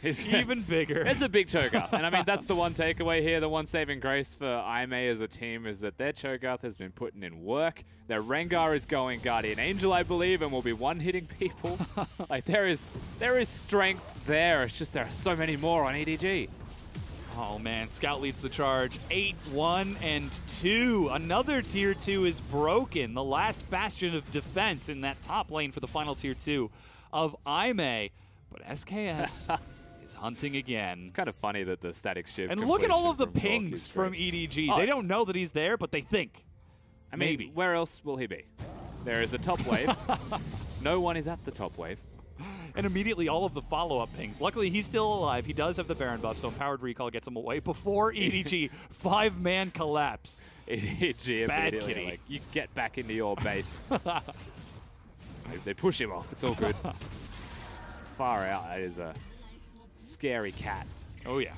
He's even bigger. It's a big Cho'Gath. And I mean, that's the one takeaway here. The one saving grace for IMA as a team is that their Cho'Gath has been putting in work. Their Rengar is going Guardian Angel, I believe, and will be one-hitting people. Like, there is strengths there. It's just there are so many more on EDG. Oh, man. Scout leads the charge. 8-1 and 2. Another Tier 2 is broken. The last bastion of defense in that top lane for the final Tier 2 of IMA. But SKS is hunting again. It's kind of funny that the static shift. And look at all of the pings from EDG. Oh. They don't know that he's there, but they think. I mean, maybe. Where else will he be? There is a top wave. No one is at the top wave. And immediately all of the follow-up pings. Luckily, he's still alive. He does have the Baron buff, so Empowered Recall gets him away before EDG. 5-man collapse. EDG Bad immediately. kitty. Like, you get back into your base. They push him off. It's all good. Far out. That is a scary cat. Oh, yeah.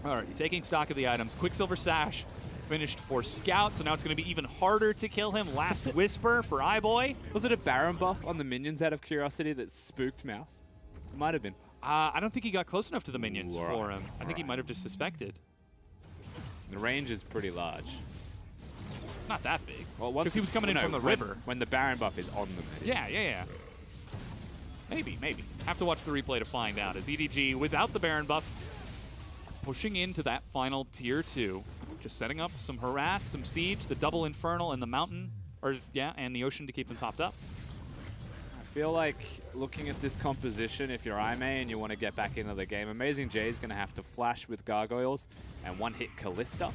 All right, taking stock of the items. Quicksilver Sash finished for Scout, so now it's going to be even harder to kill him. Last Whisper for iBoy. Was it a Baron buff on the minions out of curiosity that spooked Mouse? It might have been. I don't think he got close enough to the minions for him. I think he might have just suspected. The range is pretty large. It's not that big. Well, because he was coming in from the river. When the Baron buff is on them. Yeah. Maybe. Have to watch the replay to find out. As EDG, without the Baron buff, pushing into that final Tier 2. Just setting up some harass, some siege, the double Infernal and the mountain, and the ocean to keep them topped up. I feel like looking at this composition, if you're IMA and you want to get back into the game, AmazingJ is going to have to flash with Gargoyles and one-hit Callista.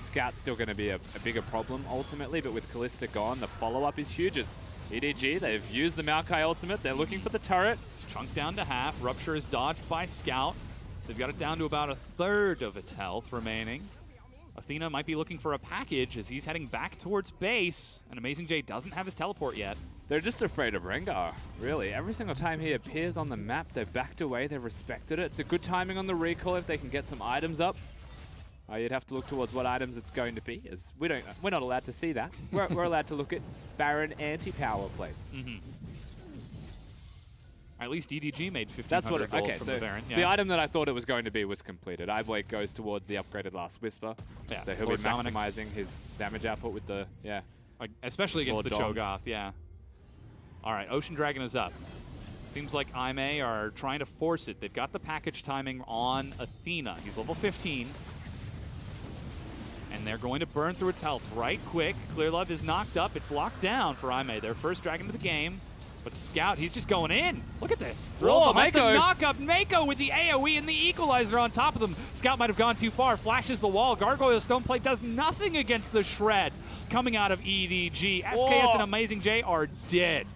Scout's still going to be a bigger problem ultimately, but with Callista gone, the follow-up is huge. As EDG, they've used the Maokai ultimate. They're looking for the turret. It's chunked down to half. Rupture is dodged by Scout. They've got it down to about 1/3 of its health remaining. Athena might be looking for a package as he's heading back towards base, and AmazingJ doesn't have his teleport yet. They're just afraid of Rengar, really. Every single time he appears on the map, they've backed away, they've respected it. It's a good timing on the recall if they can get some items up. You'd have to look towards what items it's going to be, as we're not allowed to see that. We're allowed to look at Baron anti-power plays. At least EDG made 1,500 gold from the Baron. The item that I thought it was going to be was completed. iBoy goes towards the upgraded Last Whisper. Yeah, so he'll be maximizing his damage output with the, especially against the Cho'Gath, yeah. All right, Ocean Dragon is up. Seems like IMA are trying to force it. They've got the package timing on Athena. He's level 15. And they're going to burn through its health right quick. Clear Love is knocked up. It's locked down for IMA. Their first dragon of the game. But Scout, he's just going in. Look at this. Whoa, Mako. Knock up Mako with the AoE and the equalizer on top of them. Scout might have gone too far. Flashes the wall. Gargoyle Stoneplate does nothing against the shred coming out of EDG. SKS and AmazingJ are dead.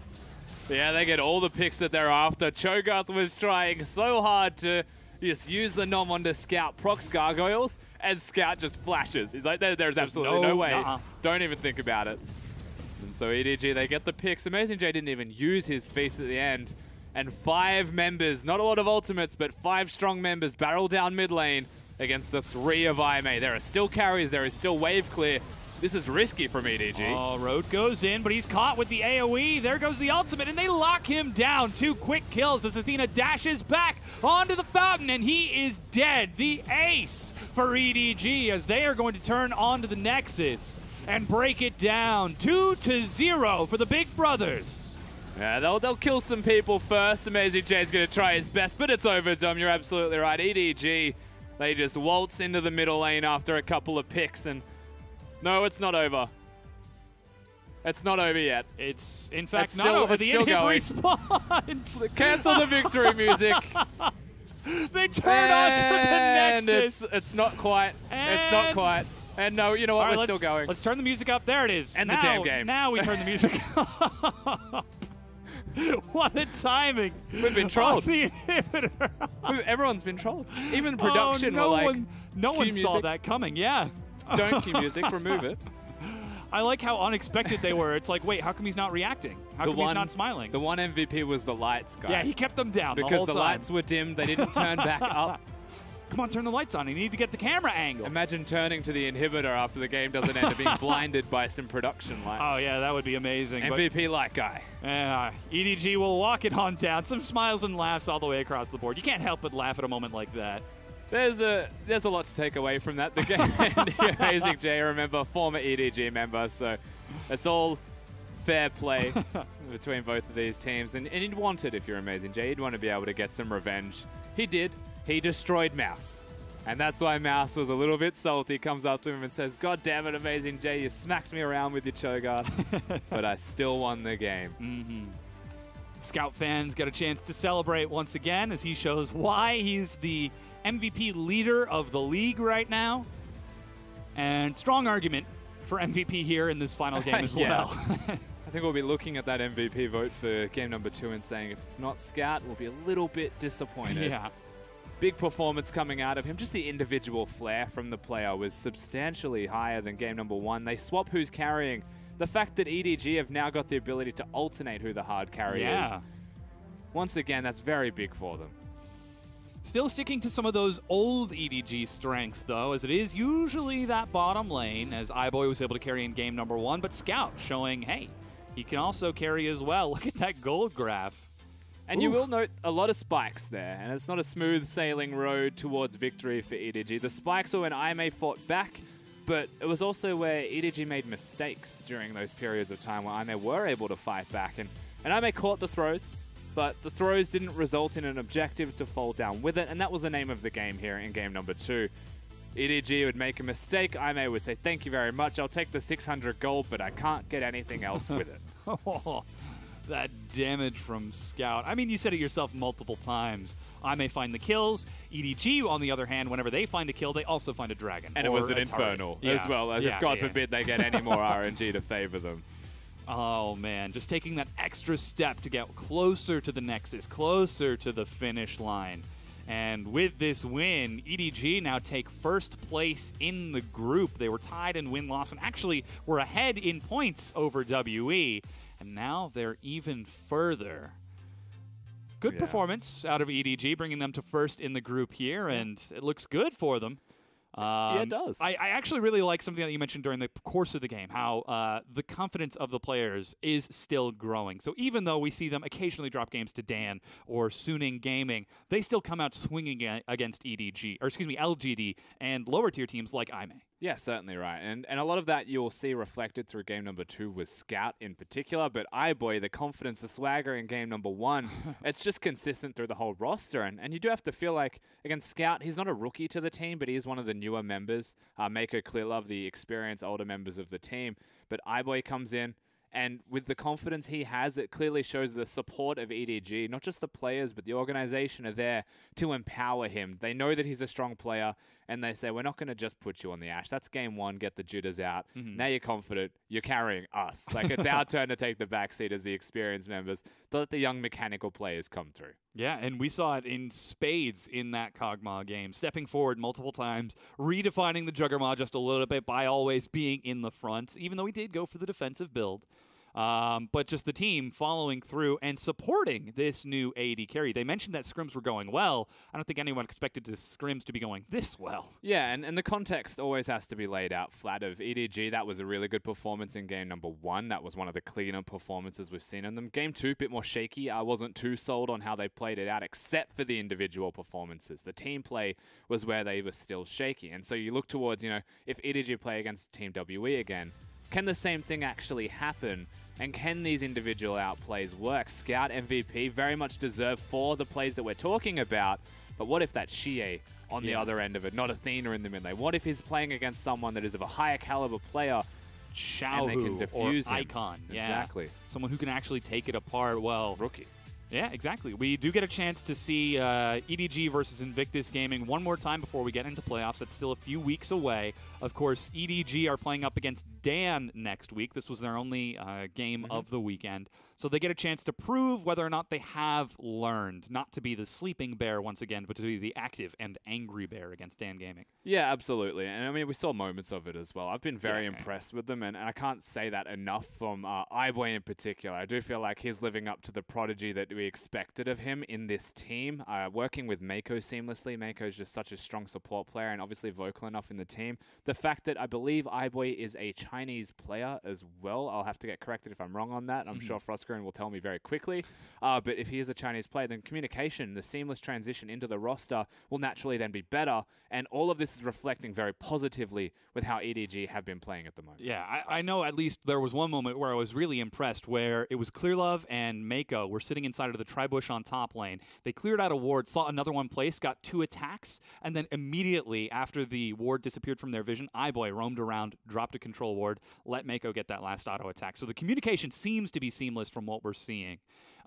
Yeah, they get all the picks that they're after. Cho'Gath was trying so hard to just use the nom onto Scout, procs Gargoyles, and Scout just flashes. He's like, there's absolutely no way. Don't even think about it. And so EDG, they get the picks. AmazingJ didn't even use his feast at the end. And 5 members, not a lot of ultimates, but 5 strong members barrel down mid lane against the 3 of IMA. There are still carries, there is still wave clear. This is risky from EDG. Oh, Road goes in, but he's caught with the AoE. There goes the ultimate, and they lock him down. 2 quick kills as Athena dashes back onto the fountain, and he is dead. The ace for EDG as they are going to turn onto the Nexus and break it down 2-0 for the Big Brothers. Yeah, they'll kill some people first. AmazingJ's going to try his best, but it's over, Dom. You're absolutely right. EDG, they just waltz into the middle lane after a couple of picks, and no, it's not over. It's not over yet. It's, in fact, not over. The in-hit response. Cancel the victory music. They turn onto the Nexus. And it's not quite. It's not quite. And no, you know what? We're still going. Let's turn the music up. There it is. And the damn game. Now we turn the music up. What a timing. We've been trolled. The inhibitor. Everyone's been trolled. Even production no were like, one, no one saw music. that coming. Yeah. Don't cue music. Remove it. I like how unexpected they were. It's like, wait, how come he's not reacting? How come he's not smiling? The one MVP was the lights guy. Yeah, he kept them down because the whole the time. lights were dimmed. They didn't turn back up. Come on, turn the lights on. You need to get the camera angle. Imagine turning to the inhibitor after the game doesn't end and being blinded by some production lights. Oh, yeah, that would be amazing. MVP light guy. EDG will walk it on down. Some smiles and laughs all the way across the board. You can't help but laugh at a moment like that. There's a lot to take away from that. The game ending. AmazingJ, remember, former EDG member, so it's all fair play between both of these teams. And you'd want it if you're AmazingJ. You'd want to be able to get some revenge. He did. He destroyed Mouse. And that's why Mouse was a little bit salty. Comes up to him and says, "God damn it, AmazingJ, you smacked me around with your Cho'Gath, but I still won the game." Scout fans get a chance to celebrate once again as he shows why he's the MVP leader of the league right now. And strong argument for MVP here in this final game as well. I think we'll be looking at that MVP vote for game number 2 and saying if it's not Scout, we'll be a little bit disappointed. Yeah. Big performance coming out of him. Just the individual flair from the player was substantially higher than game number 1. They swap who's carrying. The fact that EDG have now got the ability to alternate who the hard carry is. Once again, that's very big for them. Still sticking to some of those old EDG strengths, though, as it is usually that bottom lane, as iBoy was able to carry in game number 1, but Scout showing, hey, he can also carry as well. Look at that gold graph. And you will note a lot of spikes there, and it's not a smooth sailing road towards victory for EDG. The spikes were when IMA fought back, but it was also where EDG made mistakes during those periods of time where IMA were able to fight back. And IMA caught the throws, but the throws didn't result in an objective to fall down with it, and that was the name of the game here in game number 2. EDG would make a mistake, IMA would say, "Thank you very much, I'll take the 600 gold, but I can't get anything else with it." That damage from Scout. I mean, you said it yourself multiple times. I may find the kills. EDG, on the other hand, whenever they find a kill, they also find a dragon. And it was an Infernal as well, as if God forbid they get any more RNG to favor them. Oh, man. Just taking that extra step to get closer to the Nexus, closer to the finish line. And with this win, EDG now take first place in the group. They were tied in win-loss and actually were ahead in points over WE. And now they're even further. Good performance out of EDG, bringing them to first in the group here, and it looks good for them. Yeah, it does. I actually really like something that you mentioned during the course of the game, how the confidence of the players is still growing. So even though we see them occasionally drop games to Dan or Suning Gaming, they still come out swinging against EDG, or excuse me, LGD and lower tier teams like IMA. Yeah, certainly right. And a lot of that you'll see reflected through game number 2 with Scout in particular, but iBoy, the confidence, the swagger in game number 1, it's just consistent through the whole roster. And you do have to feel like, against Scout, he's not a rookie to the team, but he is one of the newer members. Mako Clearlove, the experienced older members of the team. But iBoy comes in, and with the confidence he has, it clearly shows the support of EDG. Not just the players, but the organization are there to empower him. They know that he's a strong player, and they say, we're not going to just put you on the Ash. That's game 1, get the jitters out. Now you're confident, you're carrying us. Like, it's our turn to take the backseat as the experienced members to let the young mechanical players come through. Yeah, and we saw it in spades in that Kog'Maw game, stepping forward multiple times, redefining the Juggernaut just a little bit by always being in the front, even though he did go for the defensive build. But just the team following through and supporting this new AD carry. They mentioned that scrims were going well. I don't think anyone expected the scrims to be going this well. Yeah, and the context always has to be laid out flat of EDG. That was a really good performance in game number 1. That was one of the cleaner performances we've seen in them. Game 2, a bit more shaky. I wasn't too sold on how they played it out, except for the individual performances. The team play was where they were still shaky. And so you look towards, you know, if EDG play against Team WE again, can the same thing actually happen? And can these individual outplays work? Scout MVP very much deserved for the plays that we're talking about. But what if that's Xie on the other end of it, not Athena in the mid lane? What if he's playing against someone that is of a higher caliber player Xiaohu and they can defuse or him? Icon? Exactly. Someone who can actually take it apart well. Rookie. Yeah, exactly. We do get a chance to see EDG versus Invictus Gaming one more time before we get into playoffs. That's still a few weeks away. Of course, EDG are playing up against Dan next week. This was their only game of the weekend. So they get a chance to prove whether or not they have learned not to be the sleeping bear once again, but to be the active and angry bear against Dan Gaming. Yeah, absolutely. And I mean, we saw moments of it as well. I've been very impressed with them, and I can't say that enough from iBoy in particular. I do feel like he's living up to the prodigy that we expected of him in this team. Working with Mako seamlessly. Mako is just such a strong support player and obviously vocal enough in the team. The fact that I believe iBoy is a Chinese player as well. I'll have to get corrected if I'm wrong on that. I'm sure FLICKR will tell me very quickly. But if he is a Chinese player, then communication, the seamless transition into the roster will naturally then be better. And all of this is reflecting very positively with how EDG have been playing at the moment. Yeah, I know at least there was one moment where I was really impressed where it was Clearlove and Mako were sitting inside of the Tribush on top lane. They cleared out a ward, saw another one place, got 2 attacks, and then immediately after the ward disappeared from their vision, iBoy roamed around, dropped a control ward, let Mako get that last auto attack. So the communication seems to be seamless from what we're seeing.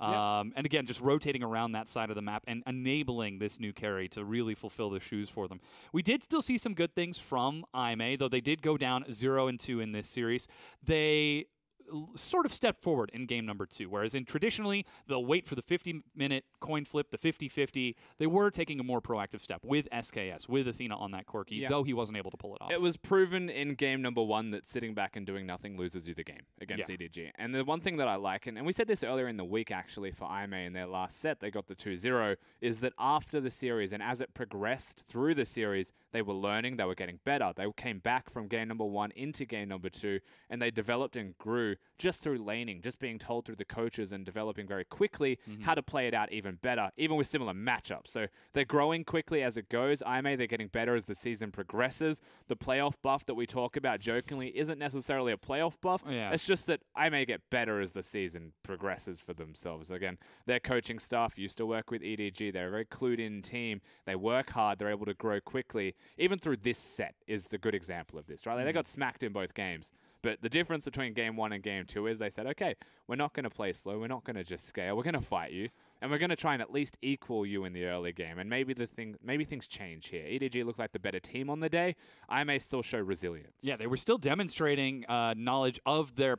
And again, just rotating around that side of the map and enabling this new carry to really fulfill the shoes for them. We did still see some good things from IMA, though they did go down 0-2 in this series. They sort of stepped forward in game number 2, whereas traditionally they'll wait for the 50-minute coin flip, the 50-50. They were taking a more proactive step with SKS, with Athena on that Corki, though he wasn't able to pull it off. It was proven in game number 1 that sitting back and doing nothing loses you the game against EDG. And the one thing that I like, and we said this earlier in the week actually for IMA in their last set, they got the 2-0, is that after the series and as it progressed through the series, they were learning, they were getting better. They came back from game number 1 into game number 2, and they developed and grew just through laning, just being told through the coaches and developing very quickly how to play it out even better, even with similar matchups. So they're growing quickly as it goes. IMA, they're getting better as the season progresses. The playoff buff that we talk about jokingly isn't necessarily a playoff buff. It's just that IMA get better as the season progresses for themselves. Again, their coaching staff used to work with EDG. They're a very clued-in team. They work hard. They're able to grow quickly. Even through this set is the good example of this, right? Like they got smacked in both games. But the difference between game 1 and game 2 is they said, okay, we're not going to play slow. We're not going to just scale. We're going to fight you. And we're going to try and at least equal you in the early game. And maybe things change here. EDG looked like the better team on the day. I may still show resilience. Yeah, they were still demonstrating knowledge of their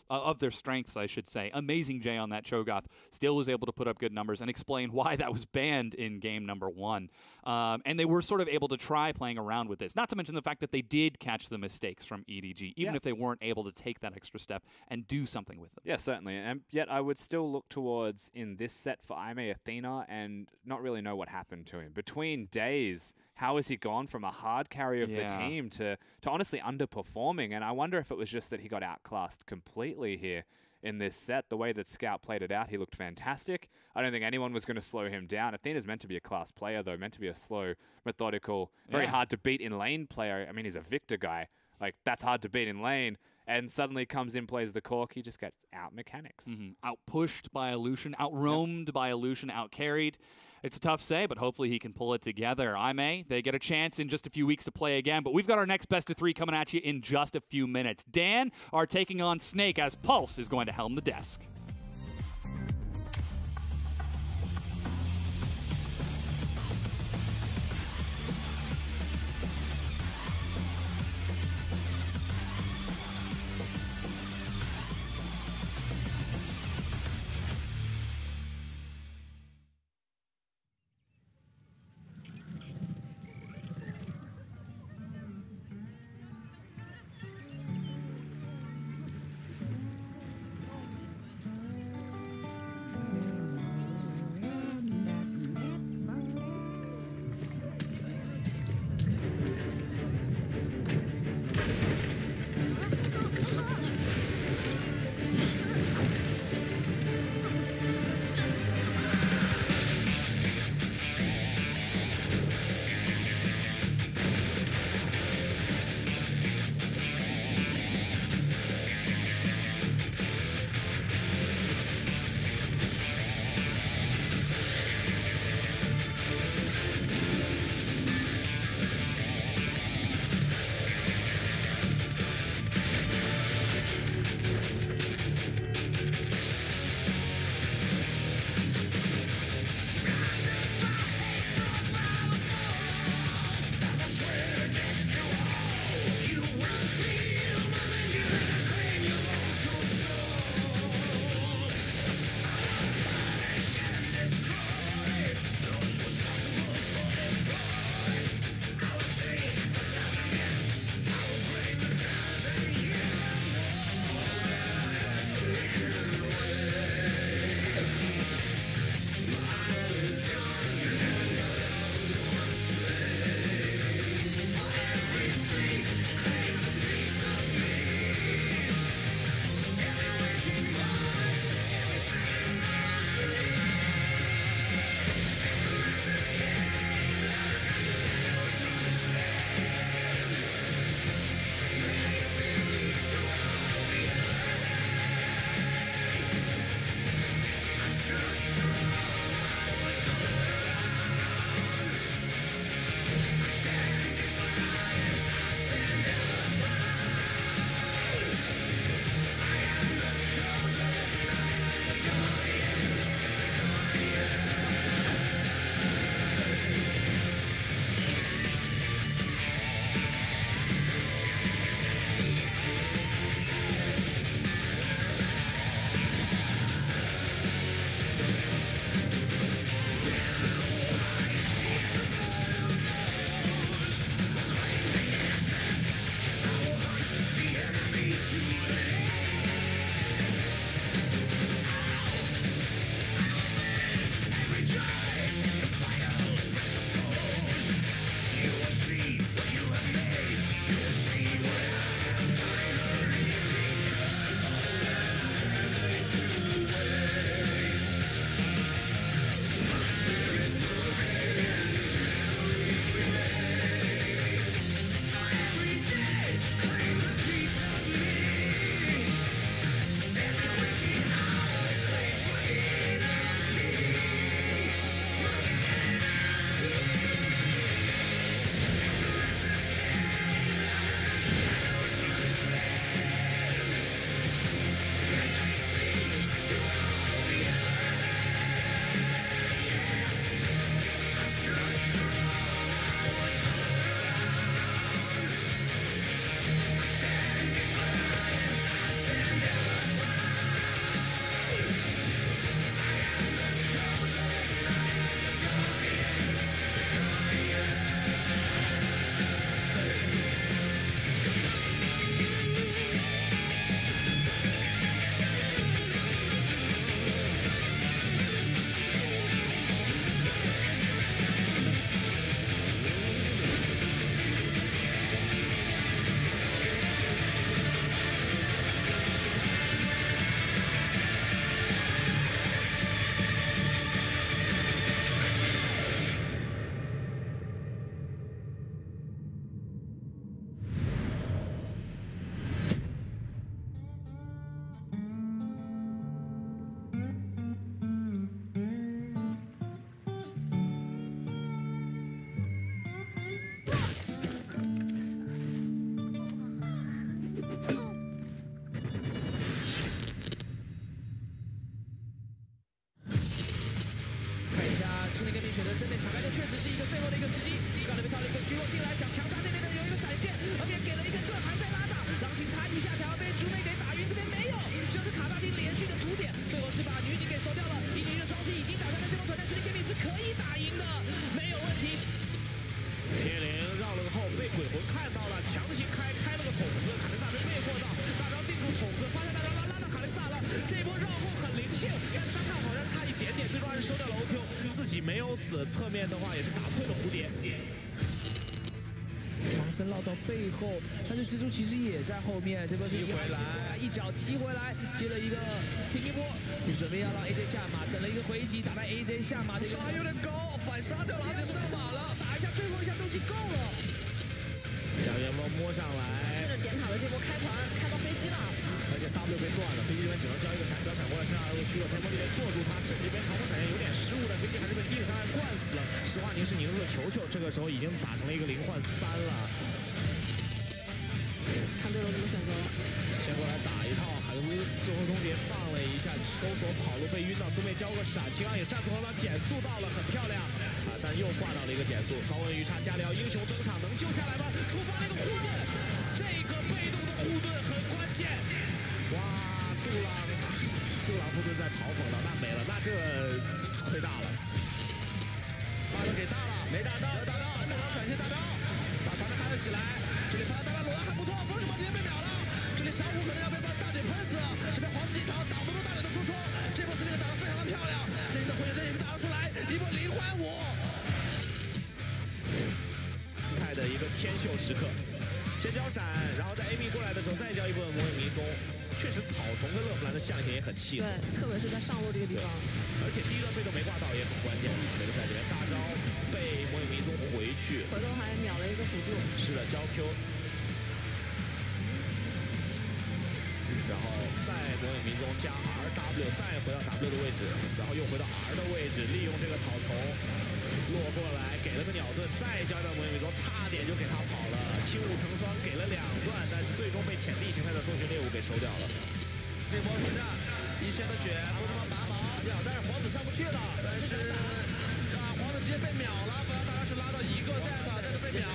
of their strengths, I should say. AmazingJ on that Cho'Gath still was able to put up good numbers and explain why that was banned in game number 1. And they were sort of able to try playing around with this. Not to mention the fact that they did catch the mistakes from EDG, even if they weren't able to take that extra step and do something with them. Yeah, certainly. And yet I would still look towards in this set for IMA Athena and not really know what happened to him. Between days, how has he gone from a hard carry of the team to honestly underperforming? And I wonder if it was just that he got outclassed completely here in this set. The way that Scout played it out, he looked fantastic. I don't think anyone was going to slow him down. Athena's meant to be a class player, though, meant to be a slow, methodical, very hard to beat in lane player. I mean, he's a Victor guy. Like, that's hard to beat in lane. And suddenly comes in, plays the cork. He just gets out-mechanics. Out-pushed by Illusion, out-roamed by Illusion, out-carried. It's a tough say, but hopefully he can pull it together. They get a chance in just a few weeks to play again, but we've got our next best of 3 coming at you in just a few minutes. Dan are taking on Snake as Pulse is going to helm the desk. 兄弟跟你选择正面抢开，这确实是一个最后的一个时机。刚才被靠了一个虚弱进来，想强杀这边的有一个闪现，而且给了一个盾还在拉大，狼琴插一下想要被猪妹给打晕，这边没有，就是卡大丁连续的屠点，最后是把女警给收掉了。EDG的双击已经打下了这波团战，兄弟 gaming 是可以打赢的，没有问题。天灵绕了个后，被鬼魂看到了，强行开了个筒子，卡利萨被魅惑到，大招定住筒子，发现大招拉到卡利萨了，这一波绕后很灵性，但伤害好像差一点点，最终还是收掉了 OQ， 自己没有死，侧面的话也是打退了蝴蝶。王生绕到背后，但是蜘蛛其实也在后面，这波踢回来，一脚踢回来，接了一个停一波，准备要让 AJ 下马，等了一个回击，打败 AJ 下马，伤害有点高，反杀掉了，而且上马了，打一下最后一下斗气够了。小元猫摸上来，这点塔的这波开团开到飞机了，而且 W 被断了，飞机这边只能交一个闪交闪过来，身上还有虚弱天风这边坐住他，甚至这边长风闪现有点失误，但飞机还是被硬伤害灌死了。实话凝视凝视球球，这个时候已经打成了一个0换3了。看队友怎么选择了。先过来打一套，海乌最后终点放了一下，钩索跑路被晕到，准备交个闪，秦昂也战术后方减速到了，很漂亮啊，但又挂到了一个减速。高温鱼叉加疗，英雄登场，能救下来吗？出发那个护盾，这个被动的护盾很关键。哇，杜朗护盾在嘲讽了，那没了，那这亏大了。把他给大了，没打到，打到，杜朗闪现大招，把团队开了起来。这里传大招裸男还不错，风什么直接被秒了。这里小虎可能要被大嘴喷死，这边黄金场挡不住大嘴的输出，这波司令打得非常的漂亮，这里的回血针也是打了出来，一波0换5。姿态的一个天秀时刻，先交闪，然后在 A B 过来的时候再交一波魔影迷踪。确实草丛跟乐芙兰的象限也很契合，对，特别是在上路这个地方，而且第一段被动没挂到也很关键。这个在这边大招被魔影迷踪回去，回头还秒了一个辅助，是的，交 Q。然后再魔影迷踪加 RW， 再回到 W 的位置，然后又回到 R 的位置，利用这个草丛落过来，给了个鸟盾，再交到魔影迷踪，差点就给他跑了。轻舞成双，给了2段，但是最终被潜力形态的搜寻猎物给收掉了。这波团战一线的血，不他妈拔毛，但是皇子上不去了，但是皇子直接被秒了，不然大家是拉到一个再被秒。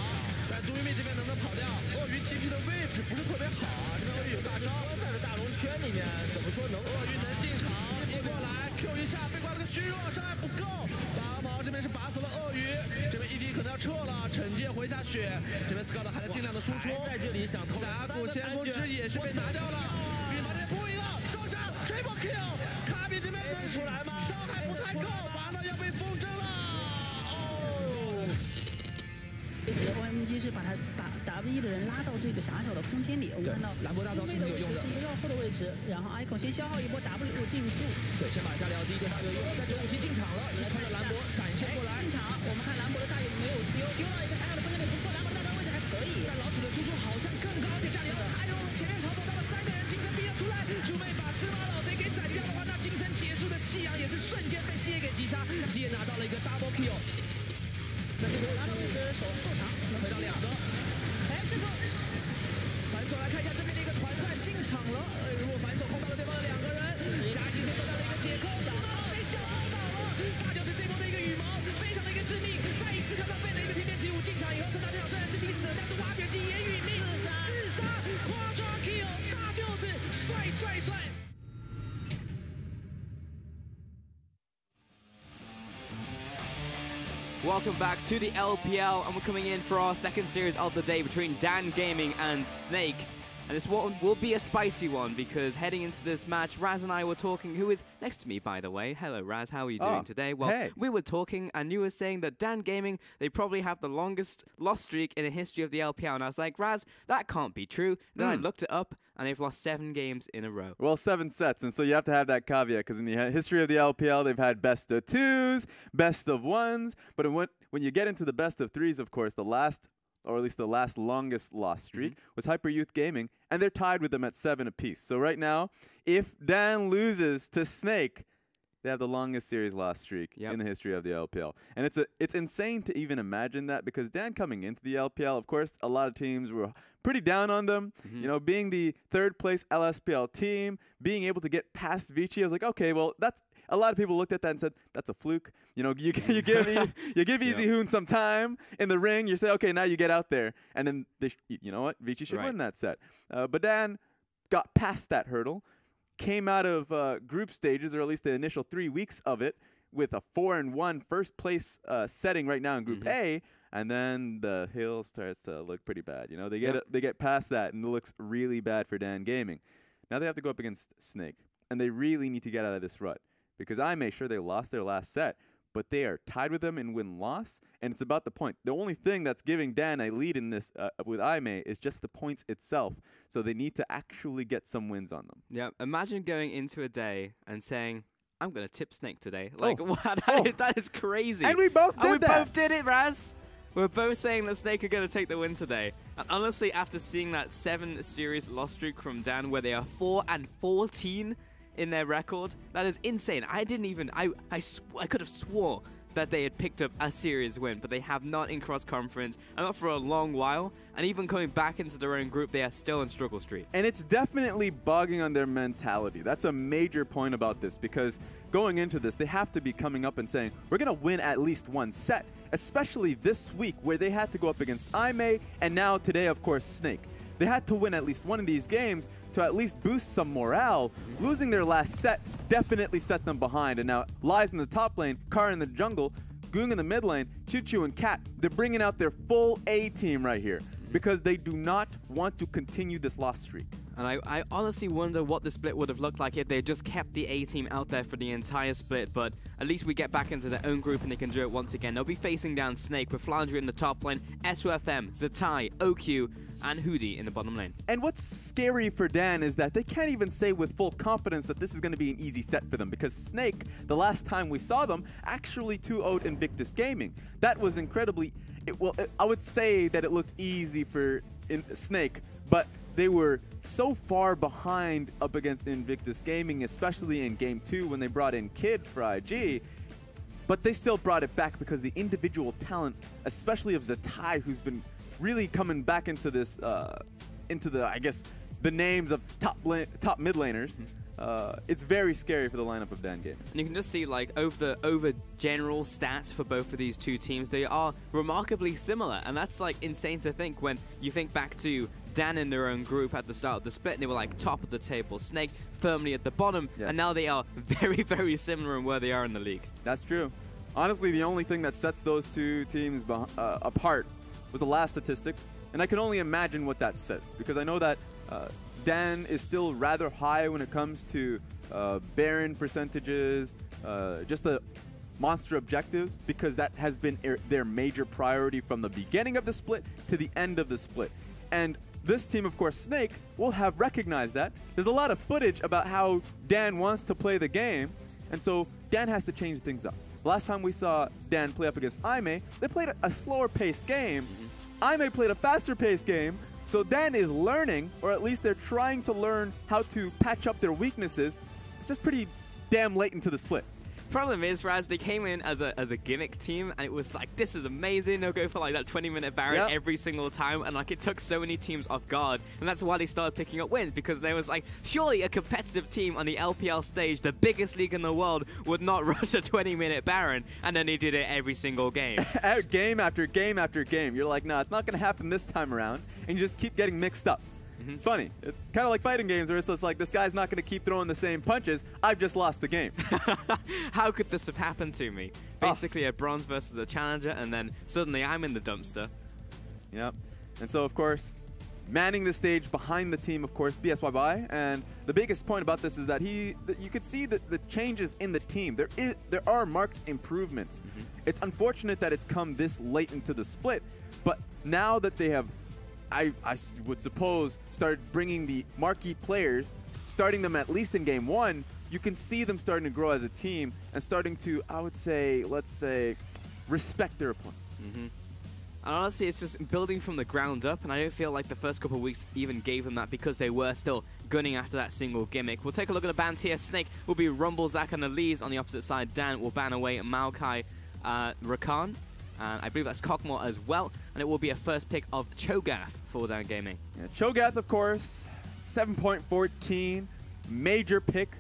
但杜玉妹这边能不能跑掉？鳄鱼 TP 的位置不是特别好啊，这边鳄鱼有大招，在这大龙圈里面，怎么说能？鳄鱼能进场，一过来 Q 一下，被挂了个虚弱，伤害不够。拔毛这边是拔死了鳄鱼，这边 ED 可能要撤了，惩戒回一下血，这边 Scout 还在尽量的输出，在这里想偷峡谷先锋之也是被拿掉了，羽毛这边扑一个双杀 Triple Kill， 卡比这边能出来吗？伤害不太够，完了要被风筝了。OMG 是把W 的人拉到这个狭小的空间里，我们看到兰博大招是没有用的，是一个绕后的位置，然后 Icon 先消耗一波 W 定住，对，先把加疗第一个大队用，但是武器进场了，看到兰博闪现过来，进场，我们看兰博的大友没有丢到一个狭小的空间里，不错，兰博的大招位置还可以，但老鼠的输出好像更高，而且加疗还有前面嘲讽到了3个人，金身逼了出来，猪妹把司马老贼给斩掉的话，那金身结束的夕阳也是瞬间被西野给击杀，西野拿到了一个 double kill。那这个拿到位置手够长，能回到2个。哎，这个反手来看一下这边的一个团战进场了。如果反手碰到了对方的2个人，下一次得到了一个解扣，小号被小号倒了。大舅子这波的一个羽毛非常的一个致命，再一次看到贝的一个翩翩起舞进场以后，趁大队长虽然自己死了，但是挖掘机也殒命，自杀 quadra kill， 大舅子帅。Welcome back to the LPL, and we're coming in for our second series of the day between Dan Gaming and Snake. And this one will be a spicy one because heading into this match, Raz and I were talking, who is next to me, by the way. Hello, Raz. How are you doing today? Well, hey. We were talking, and you were saying that Dan Gaming, they probably have the longest loss streak in the history of the LPL. And I was like, Raz, that can't be true. And then I looked it up, and they've lost 7 games in a row. Well, 7 sets, and so you have to have that caveat because in the history of the LPL, they've had best of 2s, best of 1s, but when you get into the best of 3s, of course, the last, or at least the last longest loss streak, was Hyper Youth Gaming, and they're tied with them at 7 apiece. So right now, if Dan loses to Snake, They have the longest series loss streak in the history of the LPL. And it's insane to even imagine that, because Dan coming into the LPL, of course, a lot of teams were pretty down on them. You know, being the 3rd place LSPL team, being able to get past Vici, I was like, okay, well, that's a lot of people looked at that and said, that's a fluke. You know, you give Easy Hoon some time in the ring. You say, okay, now you get out there. And then, you know what? Vici should win that set. But Dan got past that hurdle, came out of group stages, or at least the initial 3 weeks of it, with a 4-1 first place setting right now in Group A. And then the hill starts to look pretty bad. You know, they get past that, and it looks really bad for Dan Gaming. Now they have to go up against Snake, and they really need to get out of this rut, because sure they lost their last set, but they are tied with them in win-loss, and it's about the point. The only thing that's giving Dan a lead in this with Aimee is just the points itself, so they need to actually get some wins on them. Yeah, imagine going into a day and saying, I'm going to tip Snake today. Like, that is crazy. And we both did that. We both did it, Raz. We're both saying that Snake are going to take the win today. And honestly, after seeing that 7-series loss streak from Dan, where they are 4-14 in their record, that is insane. I didn't even, I could have swore that they had picked up a series win, but they have not in cross-conference, and not for a long while. And even coming back into their own group, they are still in struggle streak. And it's definitely bogging on their mentality. That's a major point about this, because going into this, they have to be coming up and saying, we're going to win at least one set, especially this week where they had to go up against Aimee, and now today, of course, Snake. They had to win at least one of these games to at least boost some morale. Losing their last set definitely set them behind, and now Lies in the top lane, Kara in the jungle, Goong in the mid lane, Choo and Cat, they're bringing out their full A team right here, because they do not want to continue this loss streak. And I honestly wonder what the split would have looked like if they just kept the A team out there for the entire split, but at least we get back into their own group and they can do it once again. They'll be facing down Snake with Flandre in the top lane, SOFM, Zatai, OQ, and Hoodie in the bottom lane. And what's scary for Dan is that they can't even say with full confidence that this is going to be an easy set for them, because Snake, the last time we saw them, actually 2-0'd Invictus Gaming. That was incredibly, I would say that it looked easy for Snake, but they were so far behind up against Invictus Gaming, especially in Game 2 when they brought in Kid for IG. But they still brought it back because the individual talent, especially of Zatai, who's been really coming back into this, into the, I guess, the names of top mid laners. It's very scary for the lineup of Dan Gaming. And you can just see, like, over general stats for both of these two teams, they are remarkably similar. And that's, like, insane to think when you think back to Dan in their own group at the start of the split, and they were, like, top of the table. Snake firmly at the bottom, and now they are very, very similar in where they are in the league. That's true. Honestly, the only thing that sets those two teams apart was the last statistic. And I can only imagine what that says, because I know that Dan is still rather high when it comes to Baron percentages, just the monster objectives, because that has been their major priority from the beginning of the split to the end of the split. And this team, of course, Snake, will have recognized that. There's a lot of footage about how Dan wants to play the game, and so Dan has to change things up. Last time we saw Dan play up against Aimee, they played a slower-paced game. Aimee played a faster-paced game. So Dan is learning, or at least they're trying to learn how to patch up their weaknesses. It's just pretty damn late into the split. Problem is, Raz, they came in as a gimmick team, and it was like, this is amazing. They'll go for like that 20-minute Baron every single time, and like it took so many teams off guard, and that's why they started picking up wins, because there was like, surely a competitive team on the LPL stage, the biggest league in the world, would not rush a 20-minute Baron, and then they did it every single game. Game after game after game. You're like, nah, it's not going to happen this time around, and you just keep getting mixed up. It's funny. It's kind of like fighting games where it's just like, this guy's not going to keep throwing the same punches. I've just lost the game. How could this have happened to me? Basically a bronze versus a challenger, and then suddenly I'm in the dumpster. Yep. And so, of course, manning the stage behind the team, of course, BSYY. And the biggest point about this is that you could see the changes in the team. There are marked improvements. It's unfortunate that it's come this late into the split, but now that they have, I would suppose, started bringing the marquee players, starting them at least in Game 1, you can see them starting to grow as a team and starting to, I would say, let's say, respect their opponents. And honestly, it's just building from the ground up, and I don't feel like the first couple of weeks even gave them that, because they were still gunning after that single gimmick. We'll take a look at the bans here. Snake will be Rumble, Zack, and Elise. On the opposite side, Dan will ban away Maokai, Rakan, and I believe that's Cockmore as well. And it will be a first pick of Cho'Gath for Dan Gaming. Yeah, Cho'Gath, of course, 7.14, major pick,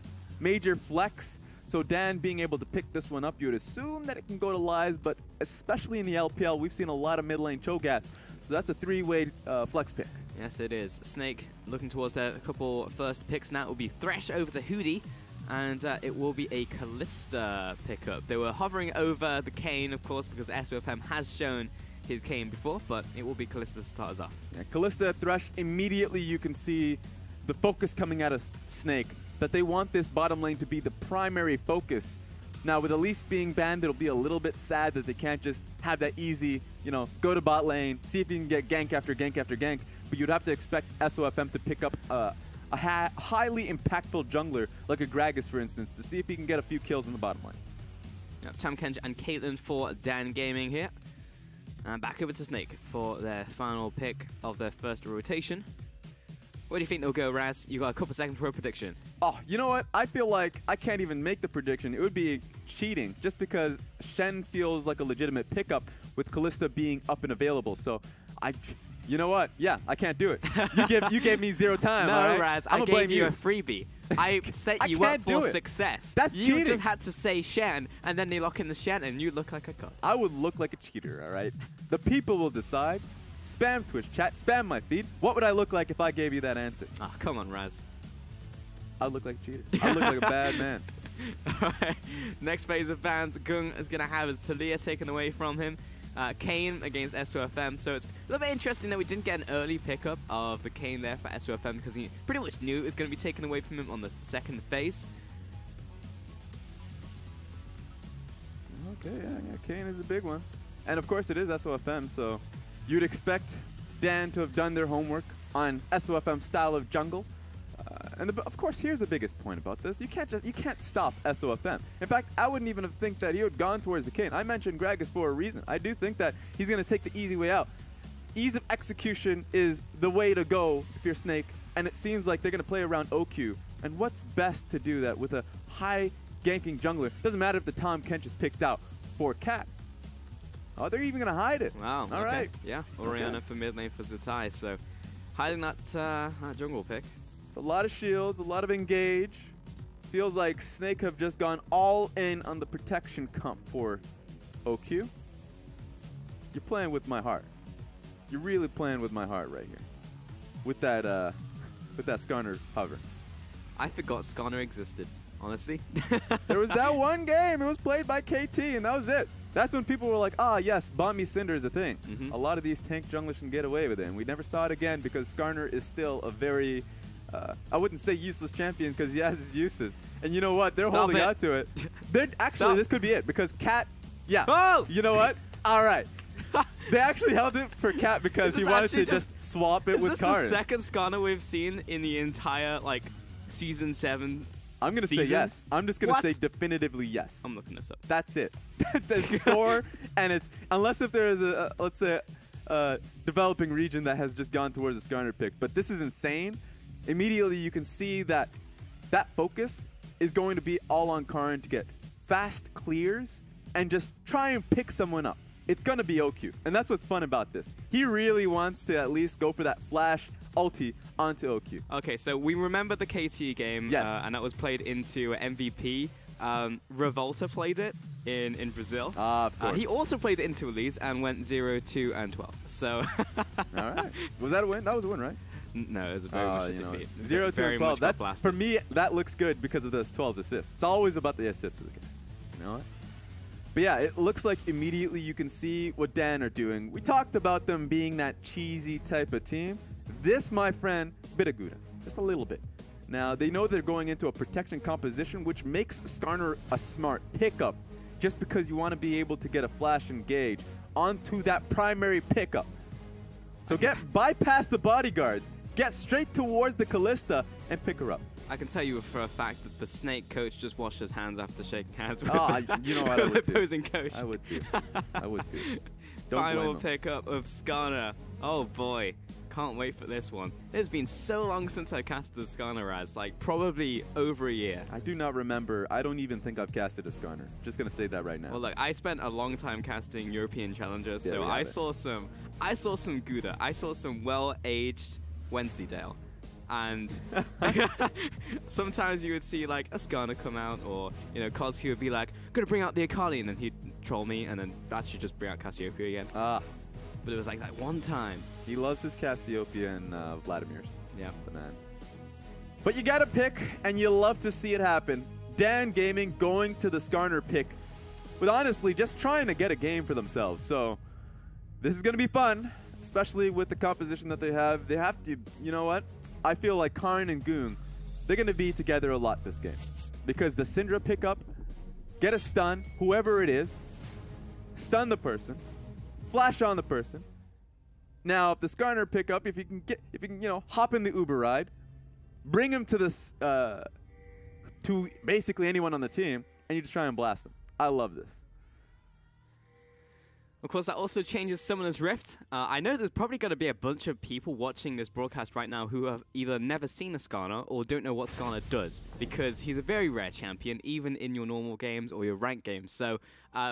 major flex. So Dan being able to pick this one up, you would assume that it can go to Lies, but especially in the LPL, we've seen a lot of mid lane Cho'Gaths. So that's a three-way flex pick. Yes, it is. Snake looking towards their couple first picks now. It will be Thresh over to Hoodie, and it will be a Kalista pickup. They were hovering over the Kayn, of course, because SOFM has shown his Kayn before, but it will be Kalista to start us off. Yeah, Kalista, Thresh, immediately you can see the focus coming out of Snake, that they want this bottom lane to be the primary focus. Now, with Elise being banned, it'll be a little bit sad that they can't just have that easy, you know, go to bot lane, see if you can get gank after gank after gank, but you'd have to expect SOFM to pick up a highly impactful jungler, like a Gragas, for instance, to see if he can get a few kills in the bottom lane. Yep, Tamkenj and Caitlyn for Dan Gaming here. And back over to Snake for their final pick of their first rotation. Where do you think they'll go, Raz? You got a couple seconds for a prediction. Oh, you know what? I feel like I can't even make the prediction. It would be cheating, just because Shen feels like a legitimate pickup with Kalista being up and available. So, you know what? Yeah, I can't do it. You gave me zero time. No, all right? Raz, I'm I gonna gave blame you a freebie. I set you up for success. That's you cheating. just had to say Shen, and then they lock in the Shen, and you look like a god. I would look like a cheater, all right? The people will decide. Spam Twitch chat, spam my feed. What would I look like if I gave you that answer? Oh, come on, Raz. I'd look like a cheater. I'd look like a bad man. All right. Next phase of bans, Gung is going to have his Talia taken away from him. Kayn against SOFM. So it's a little bit interesting that we didn't get an early pickup of the Kayn there for SOFM because he pretty much knew it was going to be taken away from him on the second phase. Okay, yeah, Kayn is a big one. And of course it is SOFM, so you'd expect Dan to have done their homework on SOFM style of jungle. And of course, here's the biggest point about this. You can't stop SOFM. In fact, I wouldn't even have think that he would have gone towards the Kayn. I mentioned Gragas for a reason. I do think that he's going to take the easy way out. Ease of execution is the way to go if you're Snake, and it seems like they're going to play around OQ. And what's best to do that with a high ganking jungler? Doesn't matter if the Tom Kench is picked out for Cat. Oh, they're even going to hide it. Wow. All right. Yeah, Orianna for mid lane for Zatai. So hiding that jungle pick. It's a lot of shields, a lot of engage. Feels like Snake have just gone all in on the protection comp for OQ. You're playing with my heart. You're really playing with my heart right here. With that Skarner hover. I forgot Skarner existed, honestly. There was that one game. It was played by KT, and that was it. That's when people were like, ah, yes, Bomb Me Cinder is a thing. A lot of these tank junglers can get away with it, and we never saw it again because Skarner is still a very, I wouldn't say useless champion because he has his uses. And you know what? They're holding out to it. Actually, this could be it because Cat, yeah. Oh! You know what? All right. They actually held it for Cat because he wanted to just swap it with Karn. Is this the second Skarner we've seen in the entire, like, Season 7 I'm going to say yes. I'm just going to say definitively yes. I'm looking this up. That's it. The score, and it's, unless if there is a, let's say, a developing region that has just gone towards a Skarner pick. But this is insane. Immediately you can see that that focus is going to be all on Karn to get fast clears and just try and pick someone up. It's going to be OQ, and that's what's fun about this. He really wants to at least go for that flash ulti onto OQ. Okay, so we remember the KT game, and that was played into MVP. Revolta played it in Brazil. Of course. He also played it into Elise and went 0, 2, and 12. So. All right. Was that a win? That was a win, right? No, it was a very much a defeat. 0, 2, and 12. That's, for me, that looks good because of those 12 assists. It's always about the assists for the game. You know what? But yeah, it looks like immediately you can see what Dan are doing. We talked about them being that cheesy type of team. This, my friend, bit of Gouda, just a little bit. Now, they know they're going into a protection composition, which makes Skarner a smart pickup, just because you want to be able to get a flash engage onto that primary pickup. So bypass the bodyguards, get straight towards the Kalista, and pick her up. I can tell you for a fact that the Snake coach just washed his hands after shaking hands with you know what, I would the opposing coach. I would too. I would too. Don't Final blame him. pickup of Skarner. Oh boy. can't wait for this one. It's been so long since I casted the Skarner Raz, like probably over a year. I do not remember. I don't even think I've casted a Skarner. Just gonna say that right now. Well, look, I spent a long time casting European Challengers, Yeah, so we I have it. saw some Gouda. I saw some well-aged Wensleydale. And sometimes you would see like a Skarner come out, or Kozki would be like, "Gonna bring out the Akali," and then he'd troll me, and then actually just bring out Cassiopeia again. Ah, But it was like that one time. he loves his Cassiopeia and Vladimir's. Yeah. The man. But you gotta pick, and you love to see it happen. Dan Gaming going to the Skarner pick, with honestly just trying to get a game for themselves. So this is gonna be fun, especially with the composition that they have. They have to, you know what? I feel like Karn and Goon, they're gonna be together a lot this game, because the Syndra pickup, get a stun, whoever it is, stun the person, flash on the person. Now, if the Skarner pickup, if you can, hop in the Uber ride, bring him to this, to basically anyone on the team, and you just try and blast them. I love this. Of course, that also changes Summoner's Rift. I know there's probably going to be a bunch of people watching this broadcast right now who have either never seen a Skarner or don't know what Skarner does, because he's a very rare champion, even in your normal games or your ranked games. So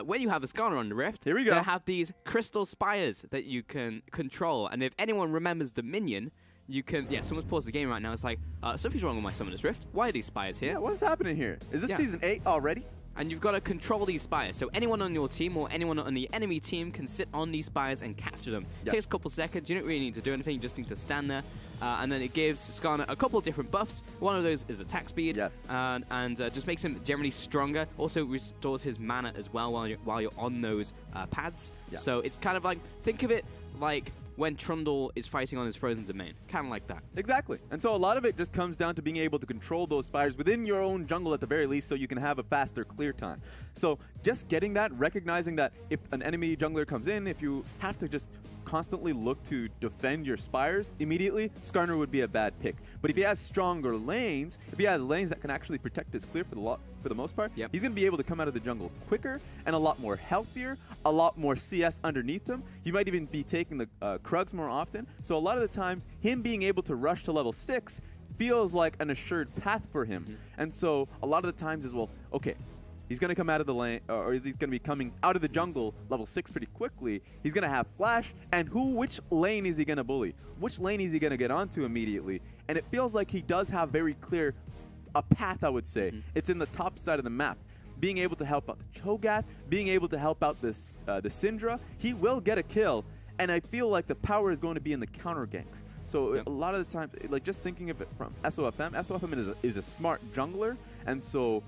when you have a Skarner on the Rift, Here we go. they have these crystal spires that you can control. And if anyone remembers Dominion, you can... Yeah, someone's paused the game right now. It's like, something's wrong with my Summoner's Rift. Why are these spires here? Yeah, what's happening here? Is this Yeah. Season 8 already? And you've got to control these spires. So anyone on your team or anyone on the enemy team can sit on these spires and capture them. It takes a couple seconds. You don't really need to do anything. You just need to stand there. And then it gives Skarner a couple of different buffs. One of those is attack speed. Yes. And just makes him generally stronger. Also restores his mana as well while you're on those pads. Yeah. So it's kind of like, think of it like when Trundle is fighting on his frozen domain. Kind of like that. Exactly. And so a lot of it just comes down to being able to control those spires within your own jungle at the very least, so you can have a faster clear time. So just getting that, recognizing that if an enemy jungler comes in, if you have to just constantly look to defend your spires immediately, Skarner would be a bad pick. But if he has stronger lanes, if he has lanes that can actually protect his clear for the most part, Yep. he's going to be able to come out of the jungle quicker and a lot more healthier, a lot more CS underneath him. You might even be taking the Krugs more often. So a lot of the times, him being able to rush to level 6 feels like an assured path for him. And so a lot of the times is, well, okay, he's going to come out of the lane, or he's going to be coming out of the jungle level 6 pretty quickly. He's going to have flash, and which lane is he going to bully? Which lane is he going to get onto immediately? And it feels like he does have very clear a path, I would say. It's in the top side of the map. Being able to help out the Cho'Gath, being able to help out this the Syndra, he will get a kill, and I feel like the power is going to be in the counter ganks. So a lot of the times, like just thinking of it from SOFM is a smart jungler, and so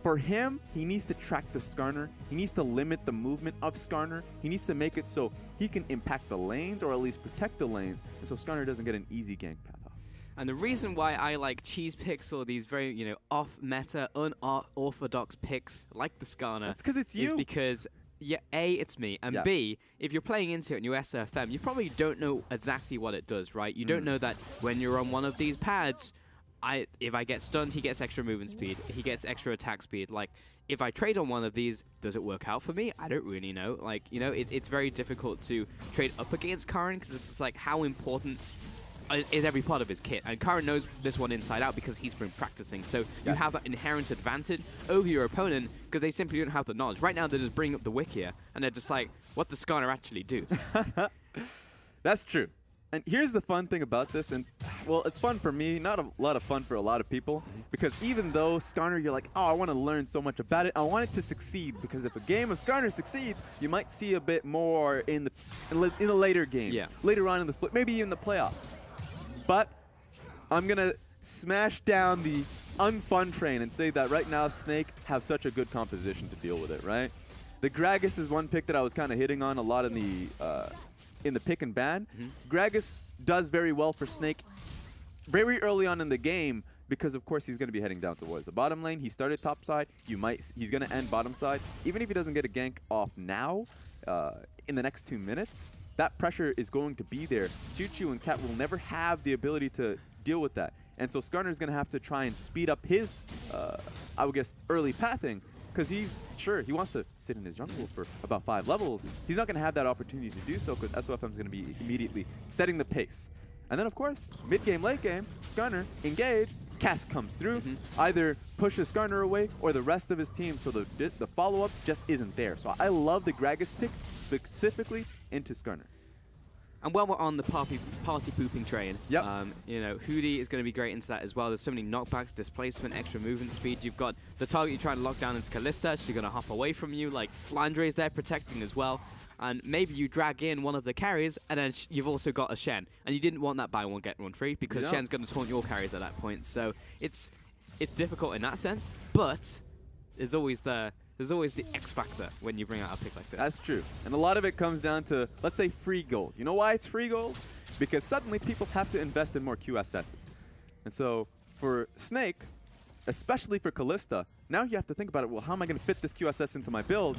for him, he needs to track the Skarner. He needs to limit the movement of Skarner. He needs to make it so he can impact the lanes, or at least protect the lanes, and so Skarner doesn't get an easy gank path off. And the reason why I like cheese picks or these very, off-meta, unorthodox picks like the Skarner, That's because it's you. is because, yeah, A, it's me, and Yeah. B, if you're playing into it in your SFM, you probably don't know exactly what it does, right? You don't know that when you're on one of these pads, if I get stunned, he gets extra movement speed. He gets extra attack speed. Like, if I trade on one of these, does it work out for me? I don't really know. Like, it's very difficult to trade up against Karin, because it's just like how important is every part of his kit. And Karin knows this one inside out because he's been practicing. So you have that inherent advantage over your opponent because they simply don't have the knowledge. Right now, they just bring up the Wiki and they're just like, what does Skarner actually do? That's true. And here's the fun thing about this, and well, it's fun for me, not a lot of fun for a lot of people, because even though Skarner, you're like, oh, I want to learn so much about it, I want it to succeed, because if a game of Skarner succeeds, you might see a bit more in the later games, later on in the split, maybe even the playoffs. But I'm gonna smash down the unfun train and say that right now Snake have such a good composition to deal with it, right? The Gragas is one pick that I was kind of hitting on a lot in the pick and ban. Gragas does very well for Snake very early on in the game because, of course, he's going to be heading down towards the bottom lane. He started top side. He's going to end bottom side. Even if he doesn't get a gank off now, in the next 2 minutes, that pressure is going to be there. Choo-Choo and Cat will never have the ability to deal with that. And so Skarner is going to have to try and speed up his, I would guess, early pathing because he wants to sit in his jungle for about 5 levels. He's not going to have that opportunity to do so because SOFM is going to be immediately setting the pace. And then, of course, mid-game, late-game, Skarner, engage, Cass comes through, either pushes Skarner away or the rest of his team, so the follow-up just isn't there. So I love the Gragas pick specifically into Skarner. And while we're on the party pooping train, yep. You know, Hootie is going to be great into that as well. There's so many knockbacks, displacement, extra movement speed. You've got the target you're trying to lock down into Kalista. She's going to hop away from you. Like, Flandre is there protecting as well. And maybe you drag in one of the carries, and then you've also got a Shen. And you didn't want that buy one, get one free, because Shen's going to taunt your carries at that point. So it's difficult in that sense, but there's always the X factor when you bring out a pick like this. That's true. And a lot of it comes down to, let's say, free gold. You know why it's free gold? Because suddenly people have to invest in more QSSs. And so for Snake, especially for Kalista, now you have to think about it, well, how am I going to fit this QSS into my build?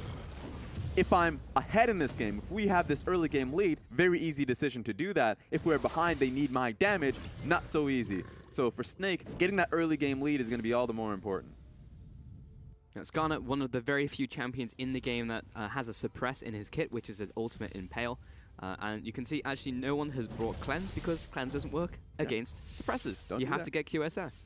If I'm ahead in this game, if we have this early game lead, very easy decision to do that. If we're behind, they need my damage, not so easy. So for Snake, getting that early game lead is going to be all the more important. Now, Skarner, one of the very few champions in the game that has a suppress in his kit, which is his ultimate Impale. And you can see, actually, no one has brought Cleanse because Cleanse doesn't work against suppressors. You have to get QSS.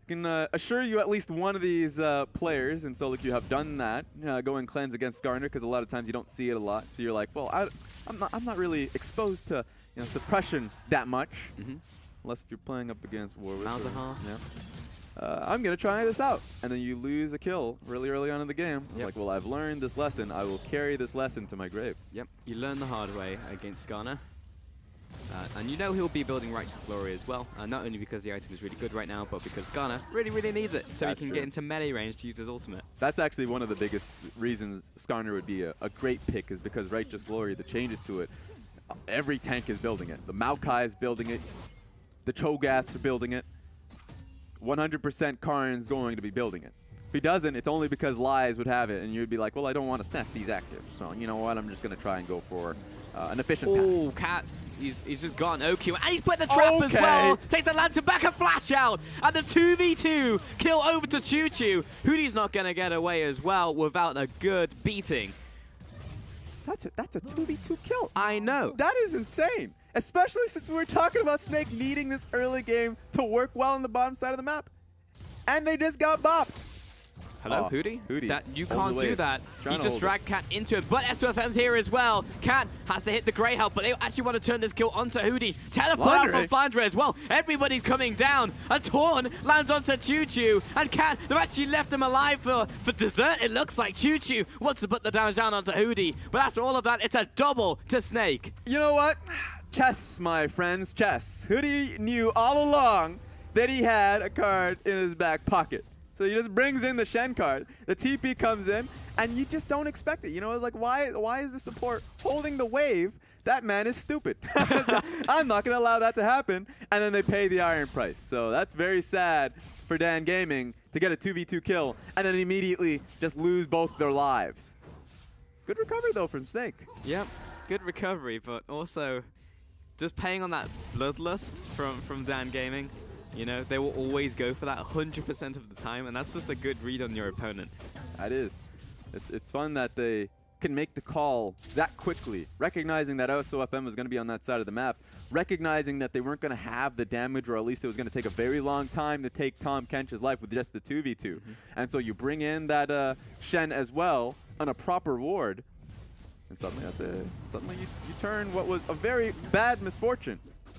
I can assure you at least one of these players in solo queue have done that, going Cleanse against Skarner, because a lot of times you don't see it a lot. So you're like, well, I'm not really exposed to suppression that much, unless if you're playing up against Warwick. I'm going to try this out. And then you lose a kill really early on in the game. Like, well, I've learned this lesson. I will carry this lesson to my grave. Yep, you learn the hard way against Skarner. And you know he'll be building Righteous Glory as well, not only because the item is really good right now, but because Skarner really, really needs it, so he can get into melee range to use his ultimate. That's actually one of the biggest reasons Skarner would be a great pick, is because Righteous Glory, the changes to it, every tank is building it. The Maokai is building it, the Cho'Gaths are building it, 100% Karn's going to be building it. If he doesn't, it's only because Lies would have it, and you'd be like, well, I don't want to snap these actives, so you know what, I'm just going to try and go for an efficient path. Oh, Cat, he's just got an OQ, and he's put the trap as well. Takes the lantern back, a flash out, and the 2v2 kill over to Choo Choo. Hootie's not going to get away as well without a good beating. That's a 2v2 kill. I know. That is insane, especially since we're talking about Snake needing this early game to work well on the bottom side of the map. And they just got bopped. Hello, Hootie? Hootie. You can't do that. You just drag Cat into it, but SOFM's here as well. Cat has to hit the Grey Help, but they actually want to turn this kill onto Hootie. Teleport out from Flandre as well. Everybody's coming down. A Torn lands onto Choo Choo, and Cat, they've actually left him alive for dessert. It looks like Choo Choo wants to put the damage down onto Hootie, but after all of that, it's a double to Snake. You know what? Chess, my friends, chess. Hootie knew all along that he had a card in his back pocket. So he just brings in the Shen card. The TP comes in, and you just don't expect it. You know, it's like, why is the support holding the wave? That man is stupid. I'm not going to allow that to happen. And then they pay the iron price. So that's very sad for Dan Gaming to get a 2v2 kill and then immediately just lose both their lives. Good recovery, though, from Snake. Yep, good recovery, but also just paying on that bloodlust from Dan Gaming. You know, they will always go for that 100% of the time, and that's just a good read on your opponent. That is. It's fun that they can make the call that quickly, recognizing that SOFM was going to be on that side of the map, recognizing that they weren't going to have the damage, or at least it was going to take a very long time to take Tahm Kench's life with just the 2v2. And so you bring in that Shen as well on a proper ward, and suddenly suddenly you turn what was a very bad misfortune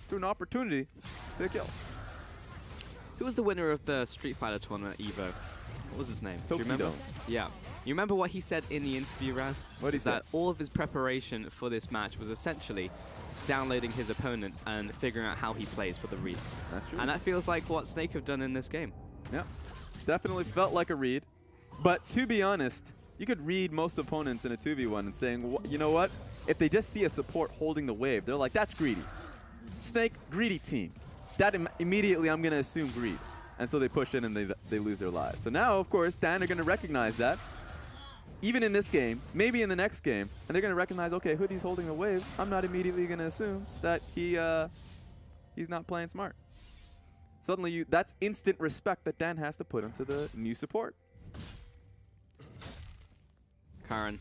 to an opportunity to kill. Who was the winner of the Street Fighter tournament at EVO? What was his name? Do you remember? Yeah. You remember what he said in the interview, Raz? What did he say? That all of his preparation for this match was essentially downloading his opponent and figuring out how he plays for the reads. That's true. And that feels like what Snake have done in this game. Yeah. Definitely felt like a read. But to be honest, you could read most opponents in a 2v1 and saying, you know what? If they just see a support holding the wave, they're like, that's greedy. Snake, greedy team. That immediately I'm going to assume greed. And so they push in and they lose their lives. So now, of course, Dan are going to recognize that. Even in this game, maybe in the next game, and they're going to recognize, okay, Hoodie's holding the wave. I'm not immediately going to assume that he's not playing smart. Suddenly, that's instant respect that Dan has to put into the new support. Karen.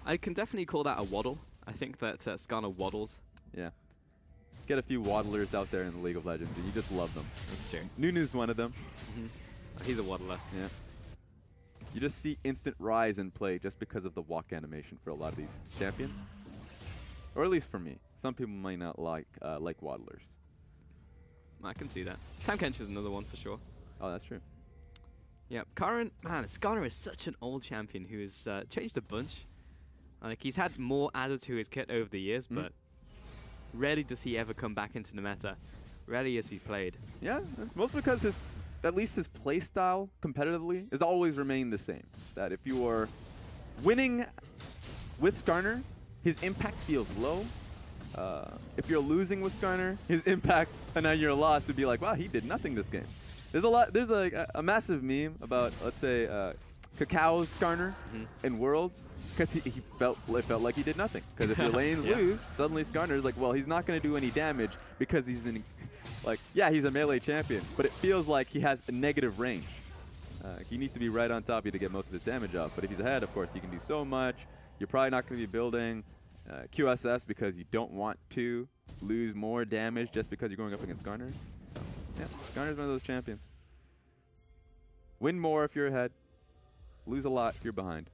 I can definitely call that a waddle. I think that Skarner waddles. Yeah. Get a few waddlers out there in the League of Legends, and you just love them. That's true. Nunu's one of them. He's a waddler. Yeah. You just see instant rise in play just because of the walk animation for a lot of these champions. Or at least for me. Some people might not like waddlers. I can see that. Tam Kench is another one for sure. Oh, that's true. Yeah, Karen, man, Skarner is such an old champion who's changed a bunch. Like, he's had more added to his kit over the years, but rarely does he ever come back into the meta. Rarely has he played. Yeah, that's mostly because at least his play style competitively has always remained the same. That if you are winning with Skarner, his impact feels low. If you're losing with Skarner, his impact and now your loss would be like, wow, he did nothing this game. There's like a massive meme about, let's say, Cacao Skarner in Worlds, because it felt like he did nothing. Because if your lanes lose, suddenly Skarner's like, well, he's not going to do any damage because he's in, like, yeah, he's a melee champion, but it feels like he has a negative range. He needs to be right on top of you to get most of his damage off. But if he's ahead, of course, he can do so much. You're probably not going to be building QSS because you don't want to lose more damage just because you're going up against Skarner. So, yeah, Skarner's one of those champions. Win more if you're ahead. Lose a lot if you're behind.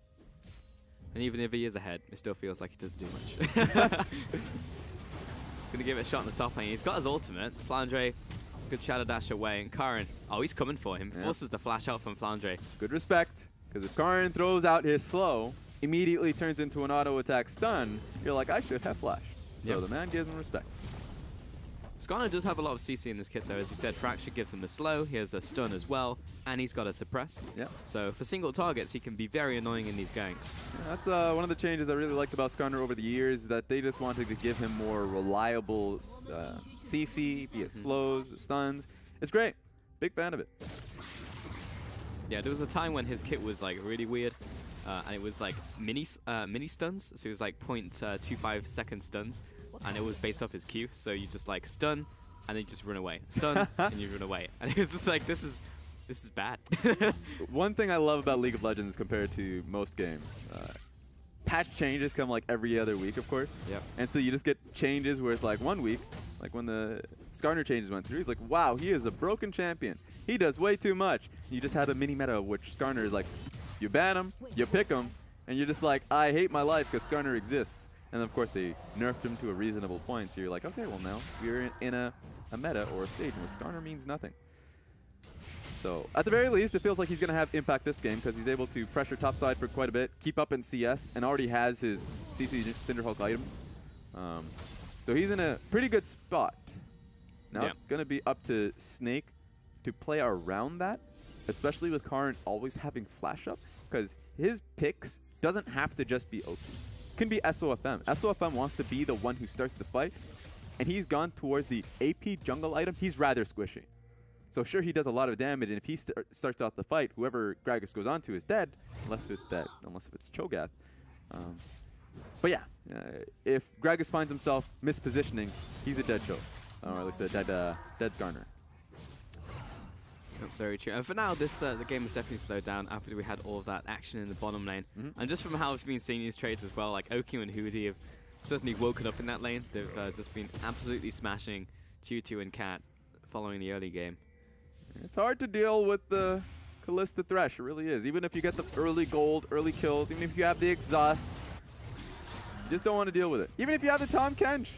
And even if he is ahead, it still feels like he doesn't do much. He's going to give it a shot in the top lane. He's got his ultimate. Flandre, good shadow dash away. And Karen, oh, he's coming for him. Yeah. Forces the flash out from Flandre. Good respect, because if Karen throws out his slow, immediately turns into an auto attack stun, you're like, I should have flash. So the man gives him respect. Skarner does have a lot of CC in this kit, though. As you said, Fracture gives him the slow. He has a stun as well, and he's got a suppress. Yeah. So for single targets, he can be very annoying in these ganks. Yeah, that's one of the changes I really liked about Skarner over the years, that they just wanted to give him more reliable CC, be it slows, stuns. It's great. Big fan of it. Yeah, there was a time when his kit was like really weird, and it was like mini stuns. So it was like 0.25 second stuns. And it was based off his Q, so you just like stun, and then you just run away. Stun, and you run away. And it was just like, this is bad. One thing I love about League of Legends compared to most games, patch changes come like every other week, of course. Yeah. And so you just get changes where it's like 1 week, like when the Skarner changes went through, it's like, wow, he is a broken champion. He does way too much. You just had a mini meta of which Skarner is like, you ban him, you pick him, and you're just like, I hate my life because Skarner exists. And of course, they nerfed him to a reasonable point. So you're like, okay, well now we're in a meta or a stage where Skarner means nothing. So at the very least, it feels like he's going to have impact this game because he's able to pressure topside for quite a bit, keep up in CS, and already has his CC Cinderhulk item. So he's in a pretty good spot. Now it's going to be up to Snake to play around that, especially with Karn always having flash up, because his picks doesn't have to just be Oki. Can be SOFM. SOFM wants to be the one who starts the fight, and he's gone towards the AP jungle item. He's rather squishy. So sure, he does a lot of damage, and if he starts off the fight, whoever Gragas goes on to is dead, unless it's Cho'Gath. But yeah, if Gragas finds himself mispositioning, he's a dead Cho, or at least a dead Skarner. Very true. And for now, this the game has definitely slowed down after we had all of that action in the bottom lane. And just from how I've been seeing these trades as well, like Oki and Hoodie have certainly woken up in that lane. They've just been absolutely smashing Tutu and Cat following the early game. It's hard to deal with the Kalista Thresh, it really is. Even if you get the early gold, early kills, even if you have the exhaust, you just don't want to deal with it. Even if you have the Tahm Kench,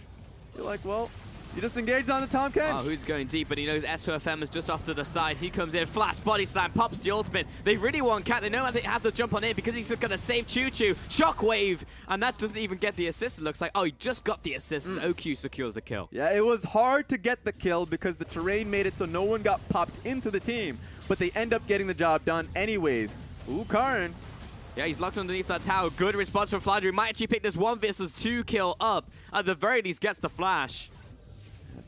you're like, well, you just engaged on the Tahm Kench. Oh, who's going deep, but he knows SOFM is just off to the side. He comes in, flash, body slam, pops the ultimate. They really want Cat. They know they have to jump on it because he's going to save Choo-Choo. Shockwave, and that doesn't even get the assist. It looks like, oh, he just got the assist. OQ secures the kill. Yeah, it was hard to get the kill because the terrain made it so no one got popped into the team, but they end up getting the job done anyways. Ooh, Karn. Yeah, he's locked underneath that tower. Good response from Flandre. Might actually pick this 1 versus 2 kill up. At the very least, gets the flash.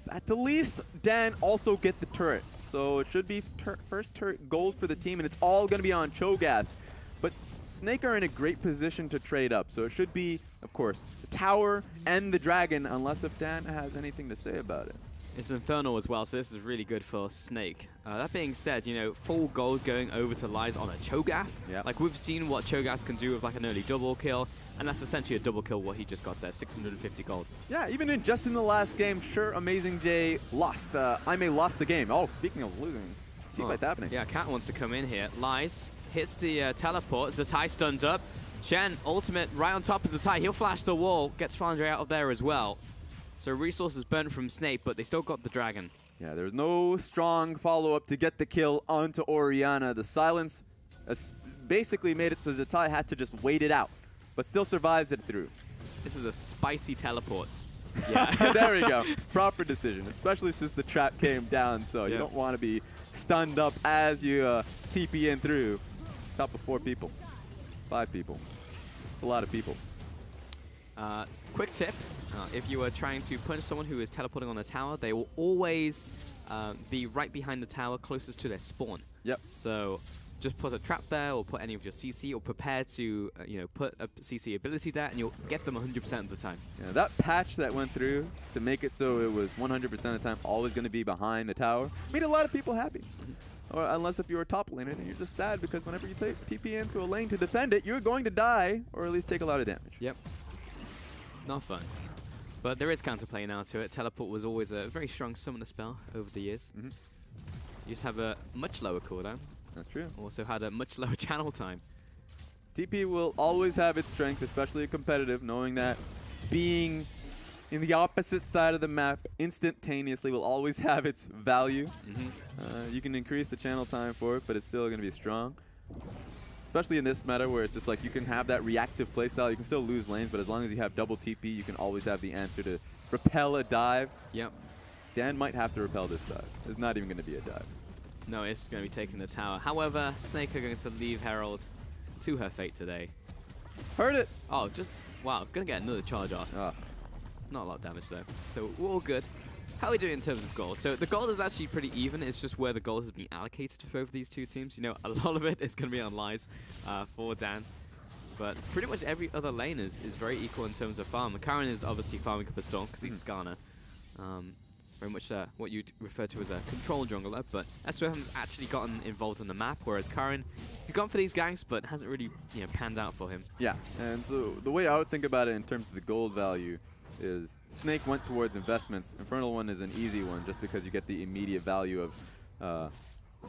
At the least, Dan also get the turret. So it should be first turret gold for the team, and it's all going to be on Cho'Gath. But Snake are in a great position to trade up. So it should be, of course, the tower and the dragon, unless if Dan has anything to say about it. It's Infernal as well, so this is really good for Snake. That being said, you know, full gold going over to Lies on a Cho'Gath. Yep. Like, we've seen what Cho'Gaths can do with like an early double kill, and that's essentially a double kill what he just got there, 650 gold. Yeah, even in just in the last game, sure, AmazingJ lost. I lost the game. Oh, speaking of losing, team fight's happening. Yeah, Cat wants to come in here. Lies, hits the teleport. Zatai stuns up. Shen, ultimate right on top of Zatai. He'll flash the wall, gets Flandre out of there as well. So resources burnt from Snake, but they still got the dragon. Yeah, there was no strong follow-up to get the kill onto Orianna. The silence basically made it so Zatai had to just wait it out, but still survives it through. This is a spicy teleport. Yeah, there we go. Proper decision, especially since the trap came down, so you don't want to be stunned up as you TP in through. Top of 4 people. 5 people. It's a lot of people. Quick tip, if you are trying to punch someone who is teleporting on a tower, they will always be right behind the tower closest to their spawn. Yep. So just put a trap there, or put any of your CC, or prepare to you know, put a CC ability there, and you'll get them 100% of the time. Yeah, that patch that went through to make it so it was 100% of the time always going to be behind the tower made a lot of people happy. Or unless if you're a top laner, and you're just sad because whenever you take TP into a lane to defend it, you're going to die, or at least take a lot of damage. Yep. Not fun. But there is counterplay now to it. Teleport was always a very strong summoner spell over the years. You just have a much lower cooldown. That's true. Also had a much lower channel time. TP will always have its strength, especially competitive, knowing that being in the opposite side of the map instantaneously will always have its value. You can increase the channel time for it, but it's still going to be strong. Especially in this meta where it's just like you can have that reactive playstyle. You can still lose lanes, but as long as you have double TP, you can always have the answer to repel a dive. Yep. Dan might have to repel this dive. It's not even going to be a dive. No, it's going to be taking the tower. However, Snake are going to leave Herald to her fate today. Heard it. Oh, just, wow, going to get another charge off. Not a lot of damage though. So we're all good. How are we doing in terms of gold? So the gold is actually pretty even. It's just where the gold has been allocated to both of these two teams. You know, a lot of it is going to be on Lies for Dan. But pretty much every other lane is very equal in terms of farm. Karen is obviously farming up a storm because he's Skarner. Very much what you'd refer to as a control jungler. But SO hasn't actually gotten involved on the map, whereas Karen, he's gone for these ganks, but hasn't really panned out for him. Yeah, and so the way I would think about it in terms of the gold value is Snake went towards investments. Infernal one is an easy one just because you get the immediate value of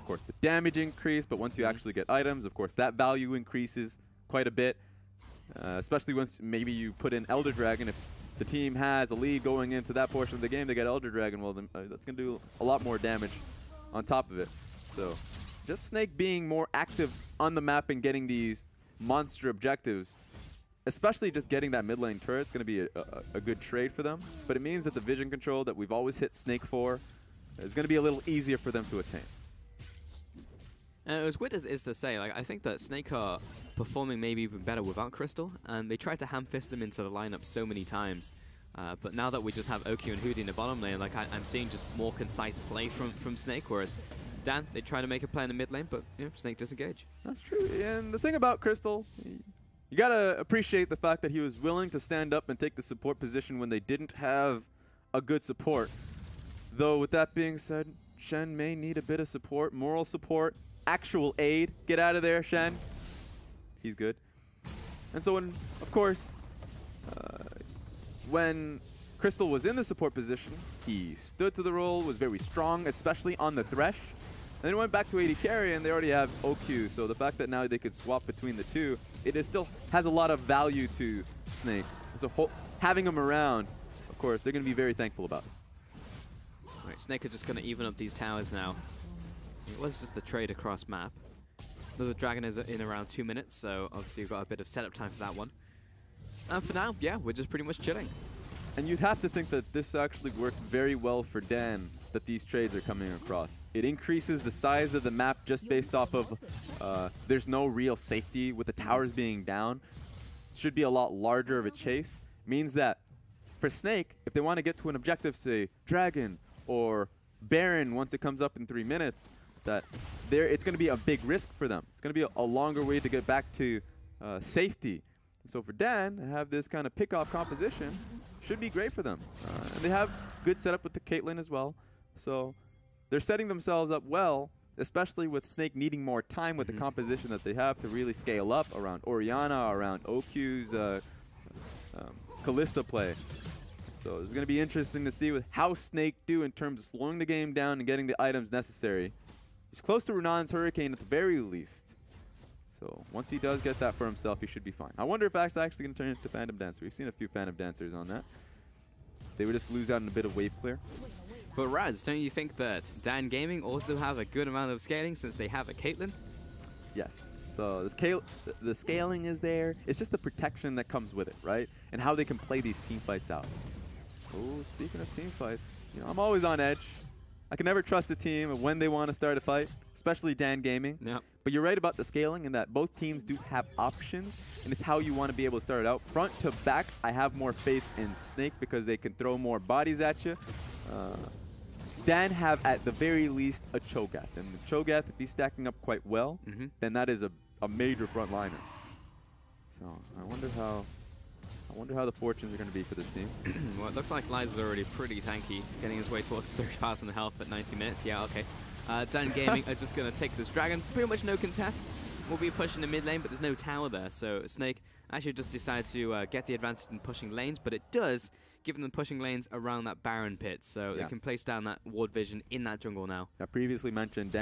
course, the damage increase, but once you actually get items, of course, that value increases quite a bit, especially once maybe you put in Elder Dragon. If the team has a lead going into that portion of the game, they get Elder Dragon, well, then that's going to do a lot more damage on top of it. So just Snake being more active on the map and getting these monster objectives, especially just getting that mid lane turret, is going to be a good trade for them. But it means that the vision control that we've always hit Snake for is going to be a little easier for them to attain. As weird as it is to say, like, I think that Snake are performing maybe even better without Crystal, and they tried to ham-fist him into the lineup so many times. But now that we just have OQ and Hoodie in the bottom lane, like I'm seeing just more concise play from Snake, whereas Dan, they try to make a play in the mid lane, but Snake disengage. That's true. And the thing about Crystal, you gotta appreciate the fact that he was willing to stand up and take the support position when they didn't have a good support. Though with that being said, Shen may need a bit of support, moral support, actual aid. Get out of there, Shen. He's good. And so when, of course, when Crystal was in the support position, he stood to the role, was very strong, especially on the Thresh. And then went back to AD carry, and they already have OQ. So the fact that now they could swap between the two, it still has a lot of value to Snake. So having him around, of course, they're going to be very thankful about it. All right, Snake are just going to even up these towers now. It was just the trade across map. The dragon is in around 2 minutes, so obviously you've got a bit of setup time for that one. And for now, yeah, we're just pretty much chilling. And you'd have to think that this actually works very well for Dan, that these trades are coming across. It increases the size of the map just based off of there's no real safety with the towers being down. It should be a lot larger of a chase. Means that for Snake, if they want to get to an objective, say Dragon or Baron once it comes up in 3 minutes, that it's going to be a big risk for them. It's going to be a longer way to get back to safety. And so for Dan, to have this kind of pick-off composition should be great for them. And they have good setup with the Caitlyn as well. So they're setting themselves up well, especially with Snake needing more time with the composition that they have to really scale up around Orianna, around OQ's Kalista play. So it's going to be interesting to see how Snake do in terms of slowing the game down and getting the items necessary. He's close to Renan's Hurricane at the very least. So once he does get that for himself, he should be fine. I wonder if that's actually going to turn into Phantom Dancer. We've seen a few Phantom Dancers on that. They would just lose out on a bit of wave clear. But Raz, don't you think that Dan Gaming also have a good amount of scaling since they have a Caitlyn? Yes. So the scaling is there. It's just the protection that comes with it, right? And how they can play these team fights out. Oh, speaking of team fights, you know, I'm always on edge. I can never trust a team of when they want to start a fight, especially Dan Gaming. Yep. But you're right about the scaling in that both teams do have options, and it's how you want to be able to start it out. Front to back, I have more faith in Snake because they can throw more bodies at you. Dan have, at the very least, a Cho'Gath. And the Cho'Gath, if he's stacking up quite well, then that is a major frontliner. So I wonder how the fortunes are going to be for this team. Well, it looks like Liza's already pretty tanky, getting his way towards 30,000 health at 90 minutes. Yeah, okay. Dan Gaming are just going to take this dragon. Pretty much no contest. We'll be pushing the mid lane, but there's no tower there. So Snake actually just decided to get the advantage in pushing lanes, but it does give them pushing lanes around that Baron pit. So they can place down that ward vision in that jungle now. I previously mentioned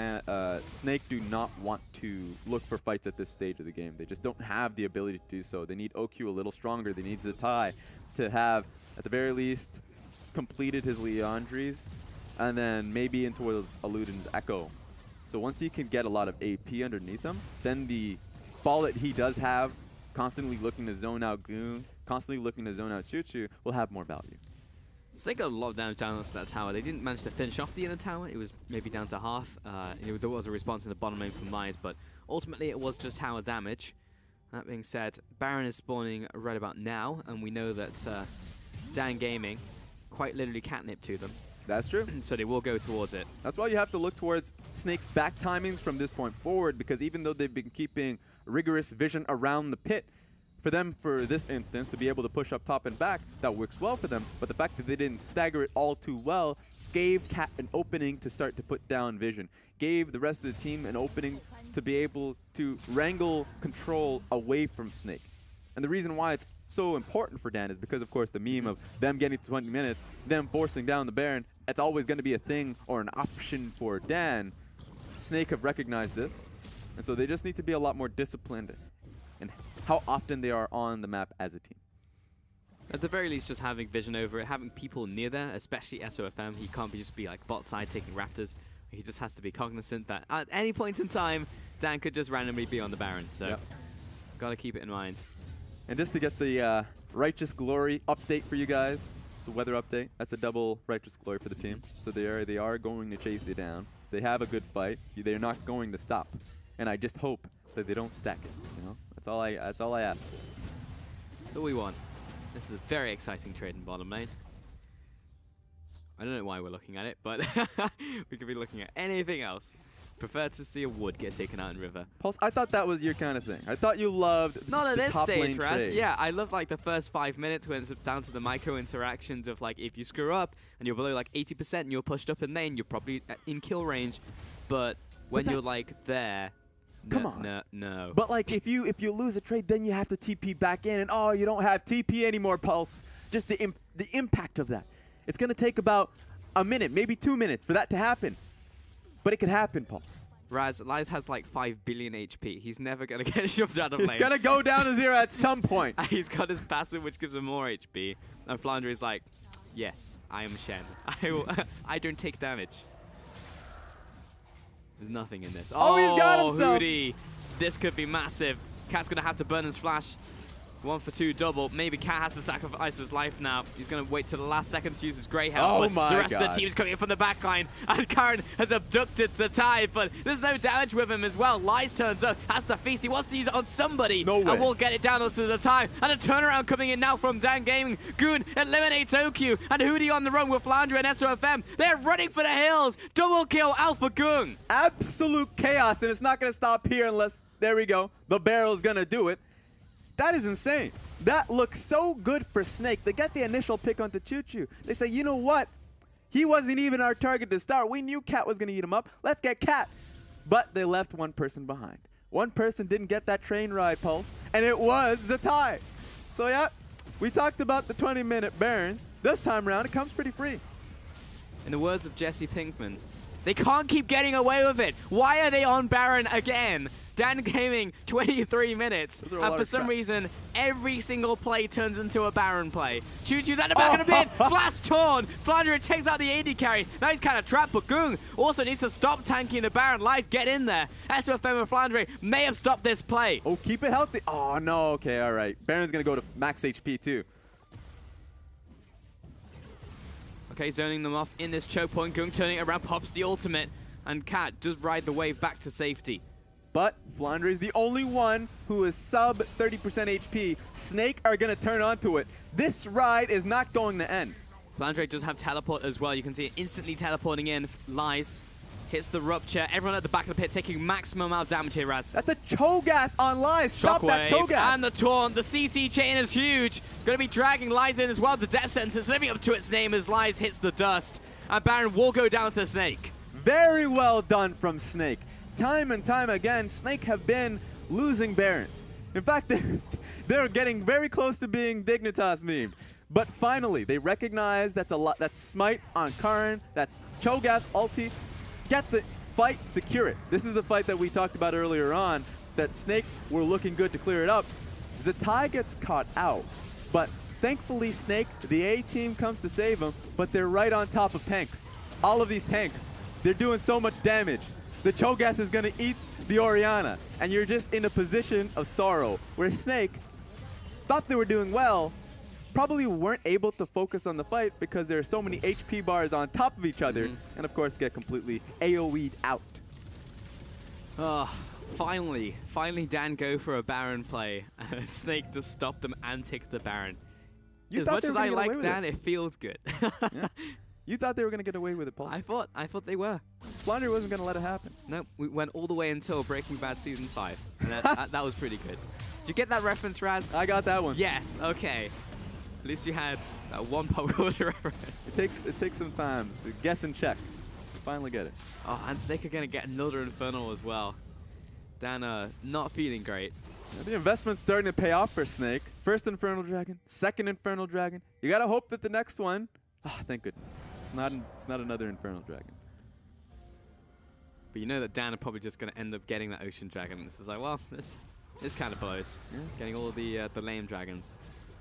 Snake do not want to look for fights at this stage of the game. They just don't have the ability to do so. They need OQ a little stronger. They need Zatai to have, at the very least, completed his Leandries, and then maybe in towards Aludin's Echo. So once he can get a lot of AP underneath him, then the ball that he does have, constantly looking to zone out Goon, constantly looking to zone out Choo-Choo, will have more value. So they got a lot of damage down onto that tower. They didn't manage to finish off the inner tower. It was maybe down to half. There was a response in the bottom lane from Mize, but ultimately it was just tower damage. That being said, Baron is spawning right about now, and we know that Dan Gaming quite literally catnip to them. That's true. So they will go towards it. That's why you have to look towards Snake's back timings from this point forward, because even though they've been keeping rigorous vision around the pit, for them, for this instance, to be able to push up top and back, that works well for them. But the fact that they didn't stagger it all too well gave Cat an opening to start to put down vision, gave the rest of the team an opening to be able to wrangle control away from Snake. And the reason why it's so important for Dan is because, of course, the meme of them getting to 20 minutes, them forcing down the Baron, it's always going to be a thing or an option for Dan. Snake have recognized this, and so they just need to be a lot more disciplined in how often they are on the map as a team. At the very least, just having vision over it, having people near there, especially SOFM. He can't just be like bot side taking Raptors. He just has to be cognizant that at any point in time, Dan could just randomly be on the Baron. So, got to keep it in mind. And just to get the Righteous Glory update for you guys, it's a weather update. That's a double Righteous Glory for the team. So they are going to chase it down. They have a good fight. They're not going to stop. And I just hope that they don't stack it. You know, that's all I ask for. That's all we want. This is a very exciting trade in bottom lane. I don't know why we're looking at it, but we could be looking at anything else. Prefer to see a wood get taken out in river. Pulse, I thought that was your kind of thing. I thought you loved not at the this top stage, lane Raz. trades. Yeah, I love like the first 5 minutes when it's down to the micro interactions of like if you screw up and you're below like 80% and you're pushed up in lane, you're probably in kill range. But when you're like there, come on, no. But like if you lose a trade, then you have to TP back in, and oh, you don't have TP anymore, Pulse. Just the impact of that. It's gonna take about a minute, maybe 2 minutes for that to happen, but it could happen, Pulse. Raz has like 5 billion HP. He's never going to get shoved out of lane. It's going to go down to 0 at some point. He's got his passive, which gives him more HP. And Flounder is like, yes, I am Shen. I don't take damage. There's nothing in this. Oh, he's got himself. Hootie. This could be massive. Cat's going to have to burn his flash. 1 for 2 double. Maybe Cat has to sacrifice his life now. He's going to wait till the last second to use his Grey Helm. Oh my the rest God. of the team's coming in from the back line. And Karen has abducted Zatai, but there's no damage with him as well. Lies turns up, has the feast. He wants to use it on somebody. No way. And we'll get it down onto Zatai. And a turnaround coming in now from Dan Gaming. Goon eliminates OQ. And Hootie on the run with Flounder and SOFM. They're running for the hills. Double kill Alpha Gung. Absolute chaos, and it's not going to stop here unless, there we go, the barrel's going to do it. That is insane. that looks so good for Snake. They get the initial pick onto Choo Choo. They say, you know what? He wasn't even our target to start. We knew Cat was going to eat him up. Let's get Cat. But they left one person behind. One person didn't get that train ride pulse, and it was Zatai. So yeah, we talked about the 20-minute Barons. This time around, it comes pretty free. In the words of Jesse Pinkman, they can't keep getting away with it. Why are they on Baron again? Dan Gaming, 23 minutes. And for some reason, every single play turns into a Baron play. Choo Choo's at the back of the pit. Flash torn. FLICKR takes out the AD carry. Now he's kind of trapped, but Gung also needs to stop tanking the Baron. Live, get in there. SOFM and FLICKR may have stopped this play. Oh, keep it healthy. Oh, no. Okay, all right. Baron's going to go to max HP, too. Okay, zoning them off in this choke point. Gung turning it around, pops the ultimate. And Cat does ride the wave back to safety. But FLICKR is the only one who is sub 30% HP. Snake are going to turn onto it. This ride is not going to end. FLICKR does have teleport as well. You can see it instantly teleporting in. Lies. Hits the rupture. Everyone at the back of the pit taking maximum amount of damage here, Raz. That's a Cho'Gath on Lies. Stop that Cho'Gath. And the taunt. The CC chain is huge. Going to be dragging Lies in as well. The death sentence is living up to its name as Lies hits the dust. And Baron will go down to Snake. Very well done from Snake. Time and time again, Snake have been losing Barons. In fact, they're getting very close to being Dignitas meme. But finally, they recognize that's a lot. That's Smite on Karin. That's Cho'Gath ulti. Get the fight, secure it. This is the fight that we talked about earlier on, that Snake were looking good to clear it up. Zatai gets caught out, but thankfully Snake, the A team comes to save him, but they're right on top of tanks. All of these tanks, they're doing so much damage. The Cho'Gath is going to eat the Orianna, and you're just in a position of sorrow, where Snake thought they were doing well, probably weren't able to focus on the fight because there are so many HP bars on top of each other, and of course get completely AoE'd out. Finally Dan go for a Baron play, and Snake to stop them and take the Baron. As much as I like Dan, it feels good. Yeah. You thought they were going to get away with it, Pulse. I thought they were. FLICKR wasn't going to let it happen. No, we went all the way until Breaking Bad Season 5. And that was pretty good. Did you get that reference, Raz? I got that one. Yes, okay. At least you had one pop culture reference. It takes some time to guess and check. Finally get it. Oh, and Snake are going to get another Infernal as well. Dan, not feeling great. Yeah, the investment's starting to pay off for Snake. First Infernal Dragon, second Infernal Dragon. You got to hope that the next one, thank goodness, it's not another Infernal Dragon. But you know that Dan are probably just going to end up getting that Ocean Dragon. This is like, well, this kind of blows. Yeah. Getting all the lame dragons.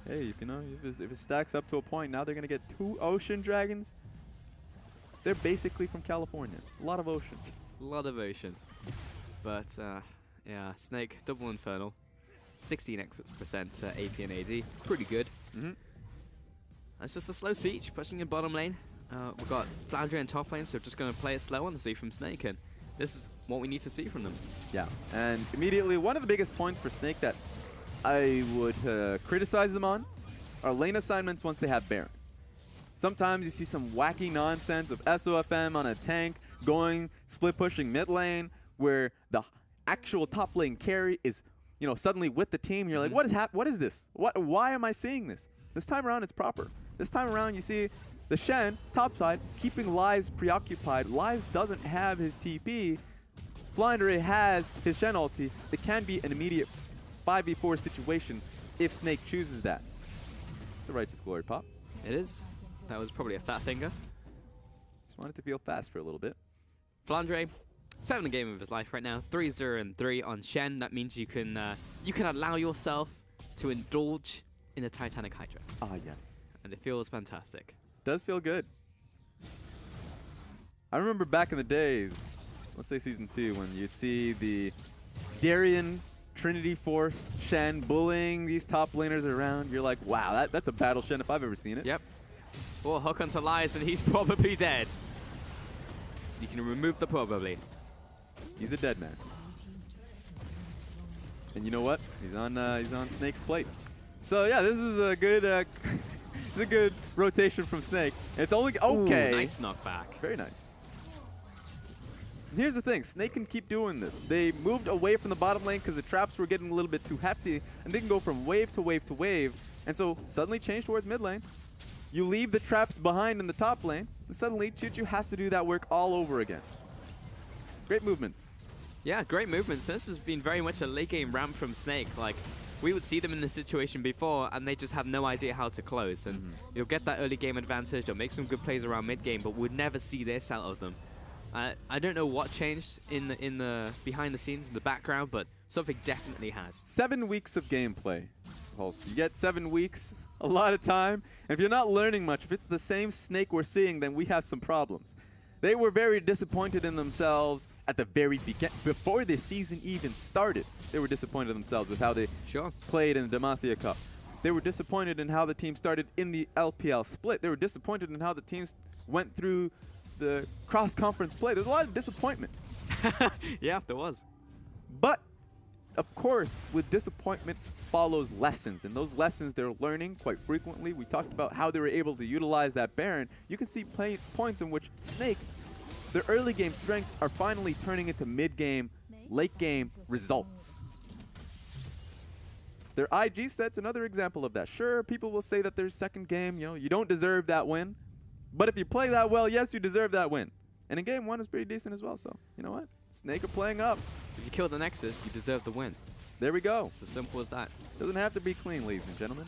Hey, you know, if it stacks up to a point, now they're going to get 2 Ocean Dragons. They're basically from California. A lot of ocean. A lot of ocean. But, yeah, Snake, double Infernal. 16% AP and AD. Pretty good. It's just a slow siege, pushing in bottom lane. We've got FLICKR in top lane, so just going to play it slow on the Z from Snake, and this is what we need to see from them. Yeah, and immediately, one of the biggest points for Snake that I would criticize them on are lane assignments once they have Baron. Sometimes you see some wacky nonsense of SOFM on a tank going split pushing mid lane, where the actual top lane carry is, you know, suddenly with the team. You're like, what is this? Why am I seeing this? This time around, it's proper. This time around, you see the Shen, topside, keeping Lies preoccupied. Lies doesn't have his TP. FLICKR has his Shen ulti. It can be an immediate 5v4 situation if Snake chooses that. It's a righteous glory pop. It is. That was probably a fat finger. Just wanted to feel fast for a little bit. FLICKR, 7th game of his life right now. 3-0-3 on Shen. That means you can allow yourself to indulge in the Titanic Hydra. Ah, yes. And it feels fantastic. Does feel good. I remember back in the days, let's say Season 2, when you'd see the Darien Trinity Force Shen bullying these top laners around. You're like, wow, that's a battle Shen if I've ever seen it. Yep. Well, hook onto Lies, and he's probably dead. You can remove the probably. He's a dead man. And you know what? He's on Snake's plate. So yeah, this is a good it's a good rotation from Snake. It's only okay. Ooh, nice knockback. Very nice. Here's the thing, Snake can keep doing this. They moved away from the bottom lane because the traps were getting a little bit too hefty, and they can go from wave to wave to wave, and so suddenly change towards mid lane. You leave the traps behind in the top lane, and suddenly Choo-Choo has to do that work all over again. Great movements. Yeah, great movements. This has been very much a late game ramp from Snake. Like, we would see them in this situation before, and they just have no idea how to close. And you'll get that early game advantage, they'll make some good plays around mid game, but we'd never see this out of them. I don't know what changed in the behind the scenes, in the background, but something definitely has. 7 weeks of gameplay. Pulse. You get 7 weeks, a lot of time. And if you're not learning much, if it's the same Snake we're seeing, then we have some problems. They were very disappointed in themselves at the very beginning, before the season even started. They were disappointed in themselves with how they played in the Demacia Cup. They were disappointed in how the team started in the LPL split. They were disappointed in how the teams went through the cross-conference play. There's a lot of disappointment. Yeah, there was. But, of course, with disappointment follows lessons, and those lessons they're learning quite frequently. We talked about how they were able to utilize that Baron. You can see points in which Snake, their early game strengths are finally turning into mid-game, late-game results. Their IG set's another example of that. Sure, people will say that their second game, you don't deserve that win. But if you play that well, yes, you deserve that win. And in game 1, it's pretty decent as well, so you know what? Snake are playing up. If you kill the Nexus, you deserve the win. There we go. It's as simple as that. Doesn't have to be clean, ladies and gentlemen.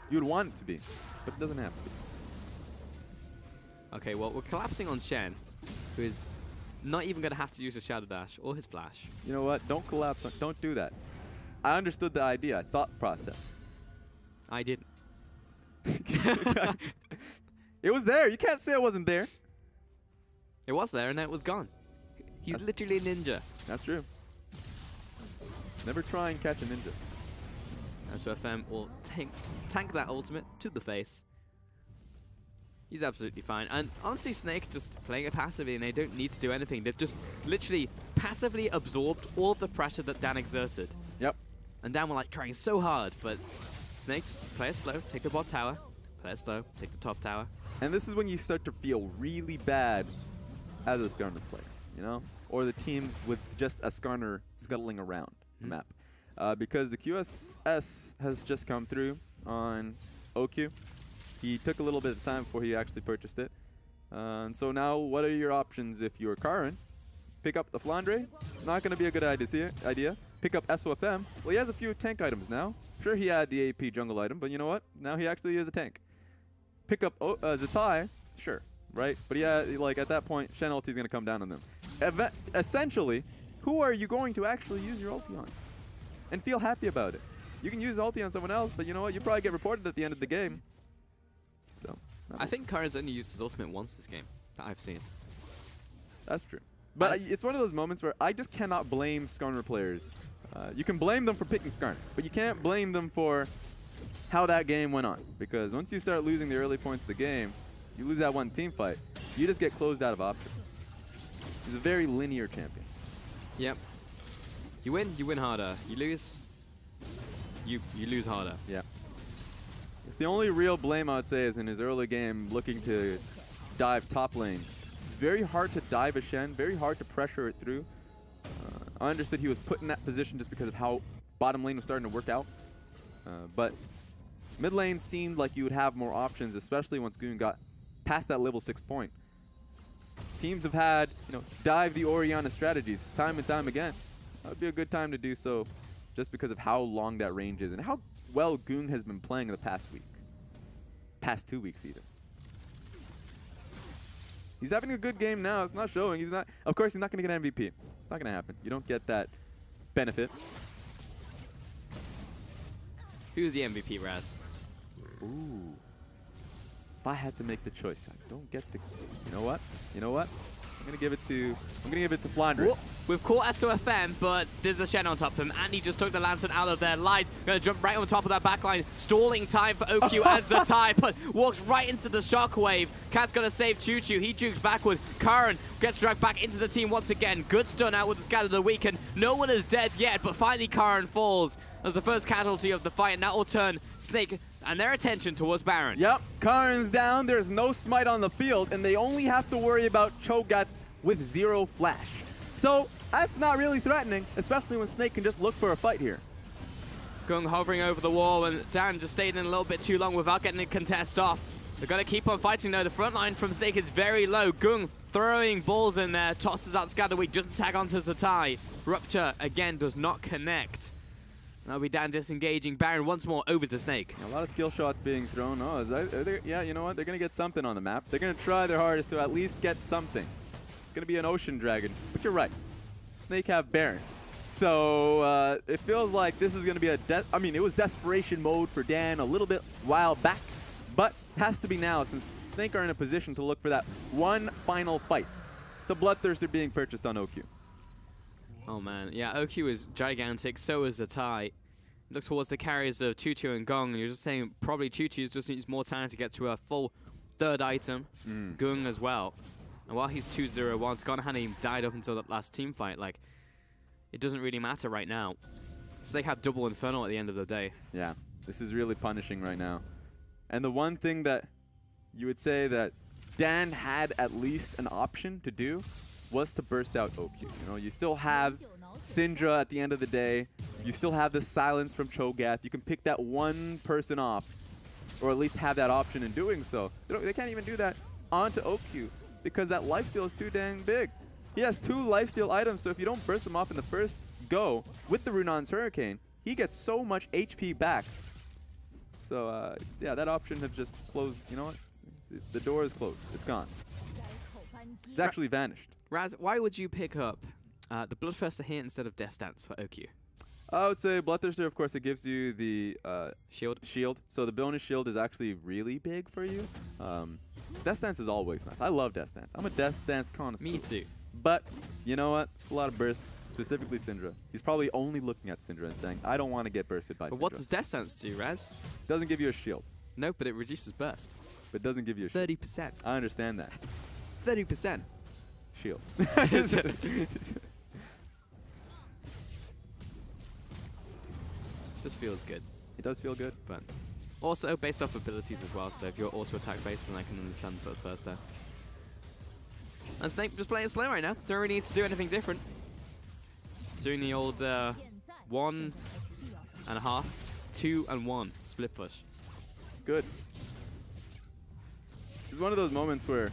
You'd want it to be, but it doesn't have to be. Okay, well, we're collapsing on Shen, who is not even going to have to use his Shadow Dash or his Flash. You know what? Don't collapse. Don't do that. I understood the idea. I thought process. I didn't. It was there. You can't say it wasn't there. It was there, and then it was gone. He's literally a ninja. That's true. Never try and catch a ninja. SOFM will tank that ultimate to the face. He's absolutely fine. And honestly, Snake just playing it passively, and they don't need to do anything. They've just literally passively absorbed all of the pressure that Dan exerted. Yep. And Dan were like trying so hard, but Snake, just play it slow, take the bot tower, play it slow, take the top tower. And this is when you start to feel really bad as a Skarner player, or the team with just a Skarner scuttling around the map. Because the QSS has just come through on OQ. He took a little bit of time before he actually purchased it. And so now, what are your options if you're Karin? Pick up the Flandre. Not going to be a good idea. Pick up SOFM. Well, he has a few tank items now. Sure, he had the AP jungle item, but you know what? Now he actually is a tank. Pick up Zatai. Sure, right? But yeah, like at that point, Shen ulti is going to come down on them. Essentially, who are you going to actually use your ulti on? And feel happy about it. You can use ulti on someone else, but you know what? You probably get reported at the end of the game. So I think Karin's only used his ultimate once this game that I've seen. That's true. But it's one of those moments where I just cannot blame Skarner players. You can blame them for picking Skarner, but you can't blame them for how that game went on. Because once you start losing the early points of the game, you lose that one team fight, you just get closed out of options. He's a very linear champion. Yep. You win harder. You lose harder. Yeah. It's the only real blame I would say is in his early game looking to dive top lane. It's very hard to dive a Shen, very hard to pressure it through. I understood he was put in that position just because of how bottom lane was starting to work out. But mid lane seemed like you would have more options, especially once Goon got past that level 6 point. Teams have had, dive the Orianna strategies time and time again. That would be a good time to do so just because of how long that range is and how well Goon has been playing in the past week. Past 2 weeks even. He's having a good game now. It's not showing. Of course, he's not going to get MVP. It's not going to happen. You don't get that benefit. Who's the MVP, Raz? Ooh. If I had to make the choice, I don't get the. You know what? I'm gonna give it to Flandre. We've caught SOFM, but there's a Shen on top of him, and he just took the Lantern out of their light. Gonna jump right on top of that backline. Stalling time for OQ and Zatai, but walks right into the shockwave. Cat's gonna save Choo-Choo. He jukes backward. Karin gets dragged back into the team once again. Good stun out with the Scatter of the Weekend. No one is dead yet, but finally Karin falls as the first casualty of the fight, and that will turn Snake and their attention towards Baron. Yep, Karin's down. There's no smite on the field, and they only have to worry about Cho'Gath with 0 flash. So that's not really threatening, especially when Snake can just look for a fight here. Gung hovering over the wall, and Dan just stayed in a little bit too long without getting the contest off. They're going to keep on fighting though. The front line from Snake is very low. Gung throwing balls in there, tosses out Scatterweed, doesn't tag onto Zatai. Rupture again does not connect. That'll be Dan disengaging. Baron once more over to Snake. A lot of skill shots being thrown. Oh, yeah, you know what? They're going to get something on the map. They're going to try their hardest to at least get something. It's going to be an Ocean Dragon. But you're right. Snake have Baron. So it feels like this is going to be I mean, it was desperation mode for Dan a little bit while back. But has to be now since Snake are in a position to look for that one final fight. It's a Bloodthirster being purchased on OQ. Oh man, yeah, OQ is gigantic, so is Zatai. Look towards the carriers of Choo-Choo and Gong, and you're just saying probably Choo-Choo just needs more time to get to a full third item. Gung as well. And while he's 2-0-1, Gong hadn't even died up until that last team fight. Like, it doesn't really matter right now. So they have double Infernal at the end of the day. Yeah, this is really punishing right now. And the one thing that you would say that Dan had at least an option to do was to burst out OQ. You know, you still have Syndra at the end of the day. You still have the silence from Cho'Gath. You can pick that one person off, or at least have that option in doing so. They can't even do that onto OQ because that lifesteal is too dang big. He has 2 lifesteal items, so if you don't burst them off in the first go with the Runon's Hurricane, he gets so much HP back. So, yeah, that option have just closed. You know what? The door is closed. It's gone. It's actually vanished. Raz, why would you pick up the Bloodthirster here instead of Death Dance for OQ? I would say Bloodthirster, of course, it gives you the shield. So the bonus shield is actually really big for you. Death Dance is always nice. I love Death Dance. I'm a Death Dance connoisseur. Me too. But you know what? A lot of bursts, specifically Syndra. He's probably only looking at Syndra and saying, I don't want to get bursted by Syndra. But what does Death Dance do, Raz? Doesn't give you a shield. No, but it reduces burst. But doesn't give you a shield. 30%. I understand that. 30%. Shield. Just feels good. It does feel good. But also based off abilities as well, so if you're auto-attack based, then I can understand Bloodthirster. And Snake just playing slow right now. Don't really need to do anything different. Doing the old 1.5, 2 and 1 split push. It's good. It's one of those moments where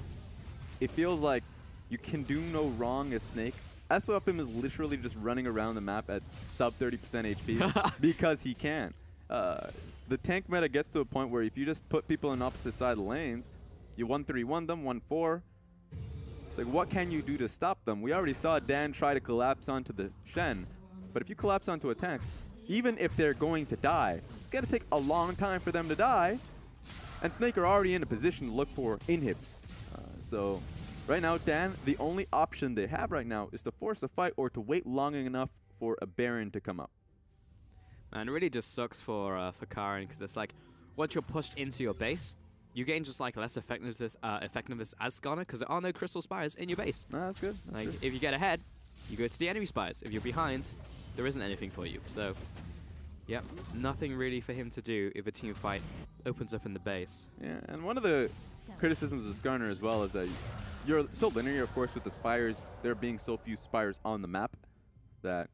it feels like you can do no wrong as Snake. SOFM is literally just running around the map at sub 30% HP because he can. The tank meta gets to a point where if you just put people on opposite side of the lanes, you 1-3-1 them, 1-4. It's like, what can you do to stop them? We already saw Dan try to collapse onto the Shen, but if you collapse onto a tank, even if they're going to die, it's going to take a long time for them to die, and Snake are already in a position to look for inhibs. So right now, Dan, the only option they have right now is to force a fight or to wait long enough for a Baron to come up. And it really just sucks for Karin, because it's like, once you're pushed into your base, you gain just like less effectiveness as Skarner, because there are no crystal spires in your base. No, that's good. That's like, good. if you get ahead, you go to the enemy spires. If you're behind, there isn't anything for you. So, yep, nothing really for him to do if a team fight opens up in the base. Yeah, and one of the criticisms of Skarner as well is that you're so linear, of course, with the spires. There being so few spires on the map that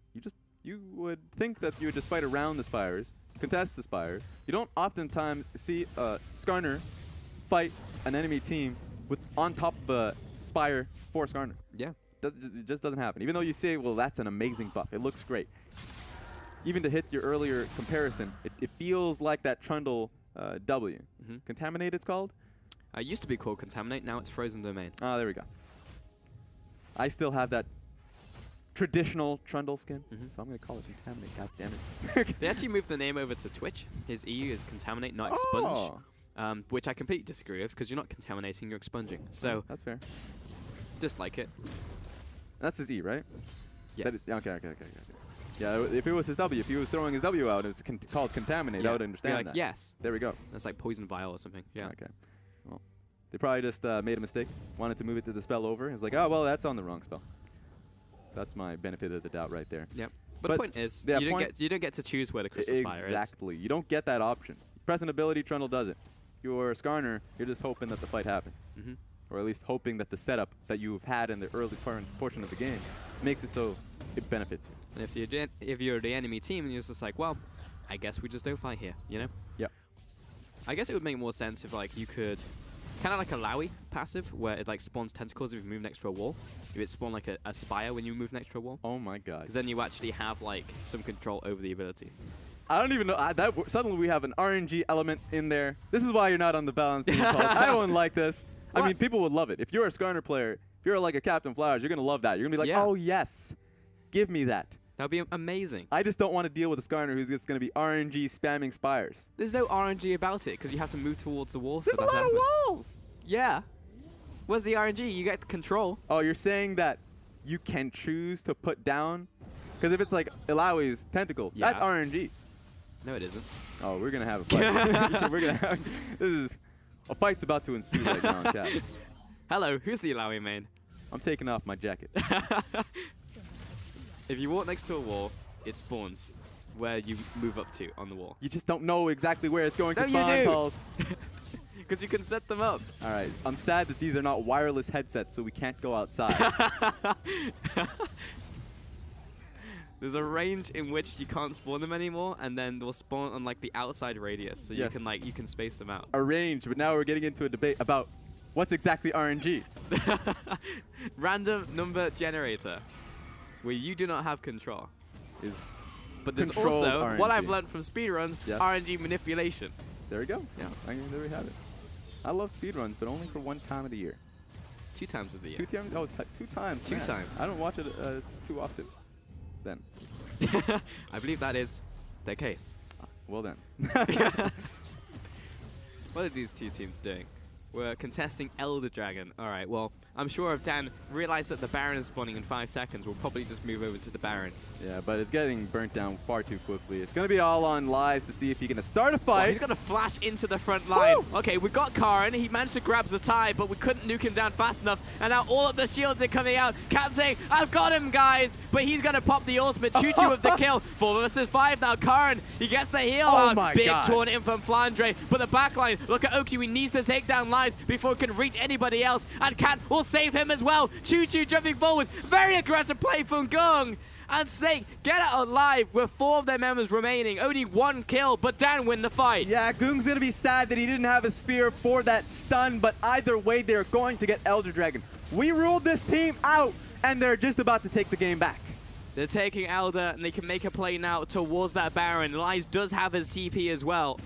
you would think that you would just fight around the spires, contest the spires. You don't oftentimes see Skarner fight an enemy team with on top of a spire for Skarner. Yeah. It just doesn't happen. Even though you say, well, that's an amazing buff. It looks great. Even to hit your earlier comparison, it feels like that Trundle W. Contaminate, it's called? It used to be called Contaminate. Now it's Frozen Domain. Oh, there we go. I still have that traditional Trundle skin, so I'm going to call it Contaminate. God damn it. They actually moved the name over to Twitch. His EU is Contaminate, not Expunge. Which I completely disagree with, because you're not contaminating, you're expunging. So that's fair. Dislike it. That's his E, right? Yes. Okay. Yeah, if it was his W, if he was throwing his W out, it's called Contaminate, I would understand that. Yes. There we go. That's like Poison Vial or something. Yeah. Okay. Well, they probably just made a mistake, wanted to move it to the spell over. It was like, oh, well, that's on the wrong spell. So that's my benefit of the doubt right there. Yep. But the point is, yeah, you don't get to choose where the Crystal Spire is. Exactly. You don't get that option. Press an ability, Trundle does it. You're Skarner, you're just hoping that the fight happens. Or at least hoping that the setup that you've had in the early portion of the game makes it so it benefits you. And if you're the enemy team and you're just like, well, I guess we just don't fight here, you know? Yep. I guess it would make more sense if like you could, kind of like a Lowy passive, where it like spawns tentacles if you move next to a wall. If it spawned like a spire when you move next to a wall. Oh my god. Because then you actually have like some control over the ability. I don't even know. Suddenly we have an RNG element in there. This is why you're not on the balance team. I wouldn't like this. What? I mean, people would love it. If you're a Skarner player, if you're like a Captain Flowers, you're going to love that. You're going to be like, oh yes, give me that. That would be amazing. I just don't want to deal with a Skarner who's just going to be RNG spamming spires. There's no RNG about it because you have to move towards the wall. There's a lot of walls. Yeah. Where's the RNG? You get the control. Oh, you're saying that you can choose to put down? Because if it's like Ilawi's tentacle, that's RNG. No, it isn't. Oh, we're going to have a fight. We're going to have, this is, a fight's about to ensue right now in chat. Hello, who's the Ilawi main? I'm taking off my jacket. If you walk next to a wall, it spawns where you move up to on the wall. You just don't know exactly where it's going to spawn, Pulse. Because you can set them up. All right. I'm sad that these are not wireless headsets, so we can't go outside. There's a range in which you can't spawn them anymore, and then they'll spawn on like the outside radius, so you can space them out. A range, but now we're getting into a debate about what's exactly RNG. Random number generator, where you do not have control. But there's Controlled also RNG. what I've learned from speedruns: RNG manipulation. There we go. Yeah. I mean, there we have it. I love speedruns, but only for one time of the year. 2 times of the year. 2 times? Oh, 2 times. 2 times. I don't watch it too often. Then. I believe that is their case. Well then. What are these two teams doing? We're contesting Elder Dragon. All right, well, I'm sure if Dan realized that the Baron is spawning in 5 seconds, we'll probably just move over to the Baron. Yeah, but it's getting burnt down far too quickly. It's going to be all on Lies to see if he can start a fight. He's going to flash into the front line. Woo! Okay, we got Karin. He managed to grab Zatai, but we couldn't nuke him down fast enough. And now all of the shields are coming out. Cat saying, I've got him, guys. But he's going to pop the ultimate. Choo-choo with the kill. 4 versus 5 now. Karin, he gets the heal out. My Big God. taunt in from Flandre. But the backline, look at Oki. He needs to take down Lies before he can reach anybody else. And Cat will save him as well. Choo-choo jumping forwards. Very aggressive play from Gung. And Snake get out alive with 4 of their members remaining. Only 1 kill, but Dan win the fight. Yeah, Gung's going to be sad that he didn't have a sphere for that stun, but either way, they're going to get Elder Dragon. We ruled this team out, and they're just about to take the game back. They're taking Elder, and they can make a play now towards that Baron. Lies does have his TP as well.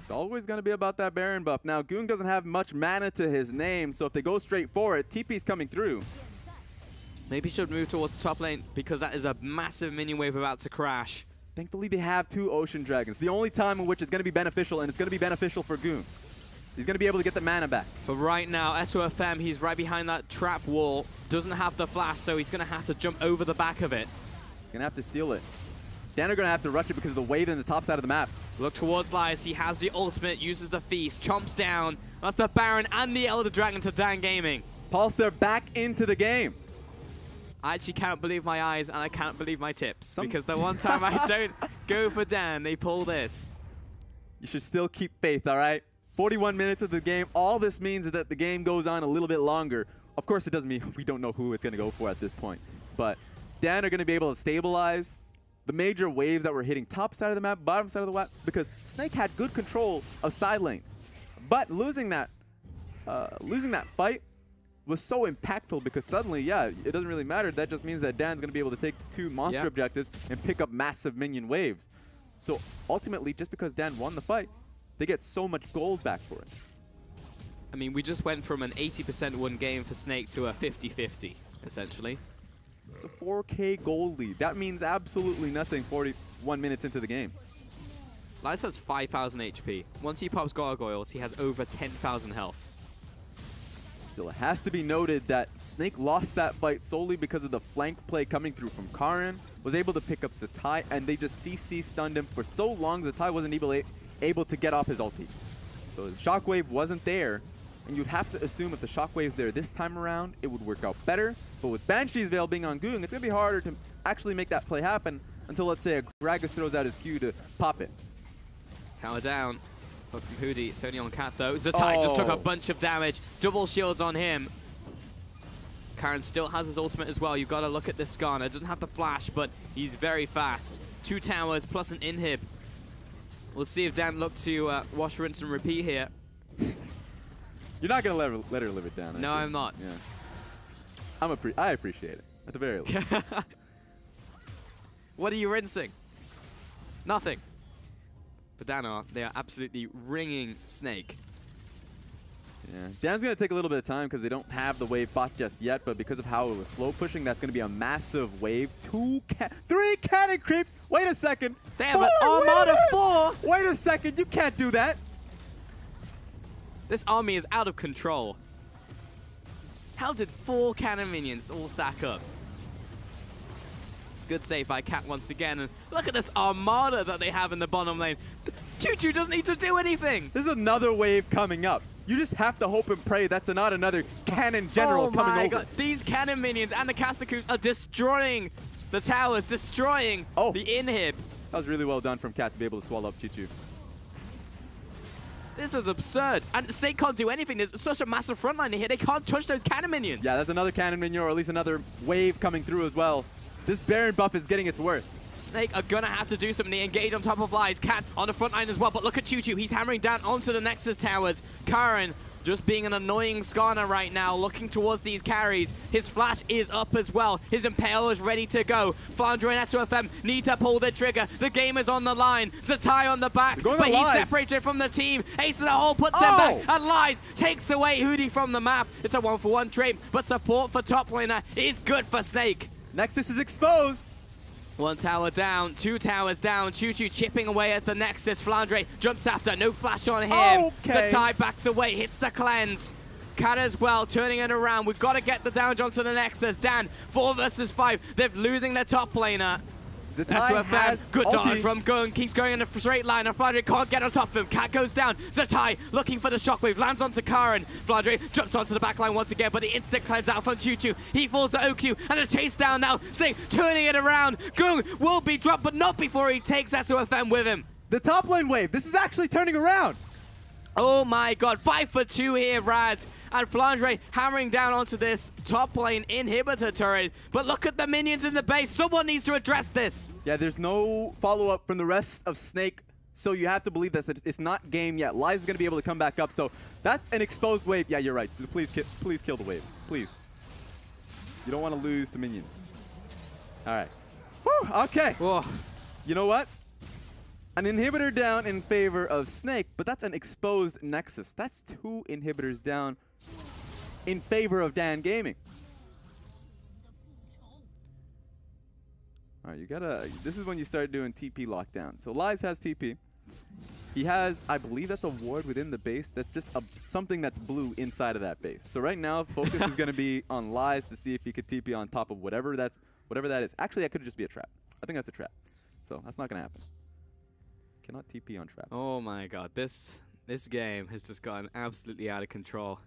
It's always going to be about that Baron buff. Now, Gung doesn't have much mana to his name, so if they go straight for it, TP's coming through. Maybe he should move towards the top lane because that is a massive minion wave about to crash. Thankfully, they have 2 Ocean Dragons. The only time in which it's going to be beneficial, and it's going to be beneficial for Gung. He's going to be able to get the mana back. For right now, SOFM, he's right behind that trap wall. Doesn't have the flash, so he's going to have to jump over the back of it. He's going to have to steal it. Dan are going to have to rush it because of the wave in the top side of the map. Look towards Lies. He has the ultimate, uses the feast, chomps down. That's the Baron and the Elder Dragon to Dan Gaming. Pulse, they're back into the game. I actually can't believe my eyes and I can't believe my tips because the one time I don't go for Dan, they pull this. You should still keep faith, all right? 41 minutes of the game. All this means is that the game goes on a little bit longer. Of course, it doesn't mean we don't know who it's going to go for at this point. But Dan are going to be able to stabilize the major waves that were hitting top side of the map, bottom side of the map, because Snake had good control of side lanes. But losing that fight was so impactful because suddenly, yeah, it doesn't really matter. That just means that Dan's going to be able to take 2 monster objectives and pick up massive minion waves. So ultimately, just because Dan won the fight, they get so much gold back for it. I mean, we just went from an 80% win game for Snake to a 50-50, essentially. It's a 4K gold lead. That means absolutely nothing 41 minutes into the game. Lies has 5,000 HP. Once he pops Gargoyles, he has over 10,000 health. Still, it has to be noted that Snake lost that fight solely because of the flank play coming through from Karin, was able to pick up Zatai, and they just CC stunned him for so long Zatai wasn't able to get off his ulti. So the Shockwave wasn't there, and you'd have to assume if the Shockwave's there this time around, it would work out better. But with Banshee's Veil being on Gung, it's going to be harder to actually make that play happen until, let's say, a Gragas throws out his Q to pop it. Tower down. Hook from Hoodie. It's only on Cat, though. Zatai just took a bunch of damage. Double shields on him. Karen still has his ultimate as well. You've got to look at this Skarner. Doesn't have the flash, but he's very fast. 2 towers plus an inhib. We'll see if Dan look to wash, rinse, and repeat here. You're not going to let her live it down. No, I'm not. Yeah. I appreciate it, at the very least. What are you rinsing? Nothing. But Dan they are absolutely ringing Snake. Yeah, Dan's going to take a little bit of time because they don't have the wave bot just yet, but because of how it was slow pushing, that's going to be a massive wave. 3 cannon creeps. Wait a second. They have an Armada 4. Wait a second. You can't do that. This army is out of control. How did 4 cannon minions all stack up? Good save by Cat once again. And look at this Armada that they have in the bottom lane. Choo-Choo doesn't need to do anything. There's another wave coming up. You just have to hope and pray that's not another cannon general coming over. God. These cannon minions and the caster creeps are destroying the towers, destroying the inhib. That was really well done from Cat to be able to swallow up Choo-Choo. This is absurd. And Snake can't do anything. There's such a massive front line here. They can't touch those cannon minions. Yeah, that's another cannon minion, or at least another wave coming through as well. This Baron buff is getting its worth. Snake are gonna have to do something. They engage on top of Lies. Cat on the front line as well, but look at Choo-Choo. He's hammering down onto the Nexus towers. Karen just being an annoying Skarner right now, looking towards these carries. His flash is up as well. His Impale is ready to go. Flandre and SOFM need to pull the trigger. The game is on the line. Zatai on the back, but he's separated from the team. Ace in the hole puts him back, and Lies takes away Hootie from the map. It's a 1-for-1 trade, but support for top laner is good for Snake. Nexus is exposed. 1 tower down, 2 towers down. Choo-Choo chipping away at the Nexus. Flandre jumps after, no flash on him. Zatai backs away, hits the cleanse. Cat as well, turning it around. We've got to get the down jump to the Nexus. Dan, 4 versus 5. They're losing their top laner. Zatai has good ulti. dodge from Gung, keeps going in a straight line, and Flandre can't get on top of him. Cat goes down, Zatai looking for the shockwave, lands onto Karen. Flandre jumps onto the backline once again, but the instant cleanse out from Choo-Choo. He falls to OQ, and a chase down now. Snake turning it around. Gung will be dropped, but not before he takes SOFM with him. The top lane wave, this is actually turning around. Oh my god, 5 for 2 here, Raz. And Flandre hammering down onto this top lane inhibitor turret. But look at the minions in the base. Someone needs to address this. Yeah, there's no follow-up from the rest of Snake, so you have to believe that it's not game yet. Lies is going to be able to come back up, so that's an exposed wave. Yeah, you're right. So please kill the wave. Please. You don't want to lose to minions. All right. Whew, okay. Whoa. You know what? An inhibitor down in favor of Snake, but that's an exposed Nexus. That's 2 inhibitors down in favor of Dan Gaming. All right, you gotta, this is when you start doing TP lockdown. So Lies has TP. He has, I believe that's a ward within the base. That's just something that's blue inside of that base. So right now, focus is gonna be on Lies to see if he could TP on top of whatever that is. Actually, that could just be a trap. I think that's a trap. So that's not gonna happen. Cannot TP on traps. Oh my god, this game has just gotten absolutely out of control.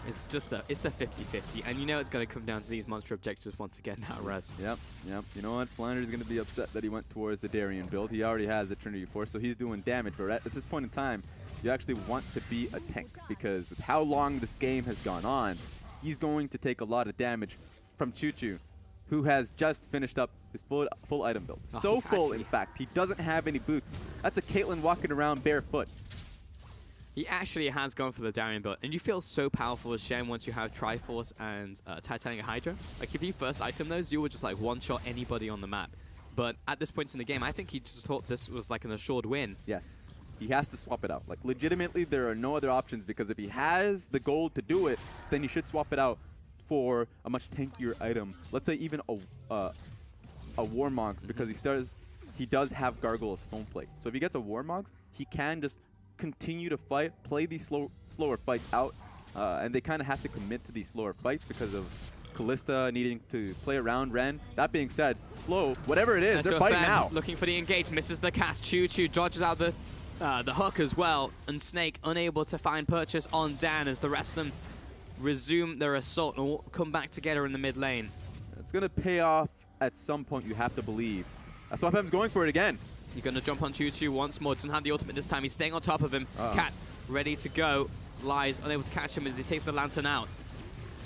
It's a 50-50, and you know it's going to come down to these monster objectives once again now, Raz. Yep. You know what? Flandre's going to be upset that he went towards the Darien build. He already has the Trinity Force, so he's doing damage. But at this point in time, you actually want to be a tank, because with how long this game has gone on, he's going to take a lot of damage from Choo-Choo, who has just finished up his full item build. So full, in fact, he doesn't have any boots. That's a Caitlyn walking around barefoot. He actually has gone for the Darien build, and you feel so powerful as Shen once you have Triforce and Titanic Hydra. Like, if you first item those, you would just, like, one-shot anybody on the map. But at this point in the game, I think he just thought this was, like, an assured win. Yes. He has to swap it out. Like, legitimately, there are no other options, because if he has the gold to do it, then he should swap it out for a much tankier item. Let's say even a Warmogs, because he does have Gargoyle Stoneplate. So if he gets a Warmogs, he can just continue to fight, play these slower fights out, and they kind of have to commit to these slower fights because of Kalista needing to play around Ren. That being said, slow, whatever it is, they're fighting now. Looking for the engage, misses the cast. Choo-Choo dodges out the hook as well, and Snake unable to find purchase on Dan as the rest of them resume their assault and will come back together in the mid lane. It's going to pay off at some point, you have to believe. SOFM's going for it again. He's going to jump on Choo-Choo once more. Doesn't have the ultimate this time. He's staying on top of him. Cat ready to go. Lies unable to catch him as he takes the lantern out.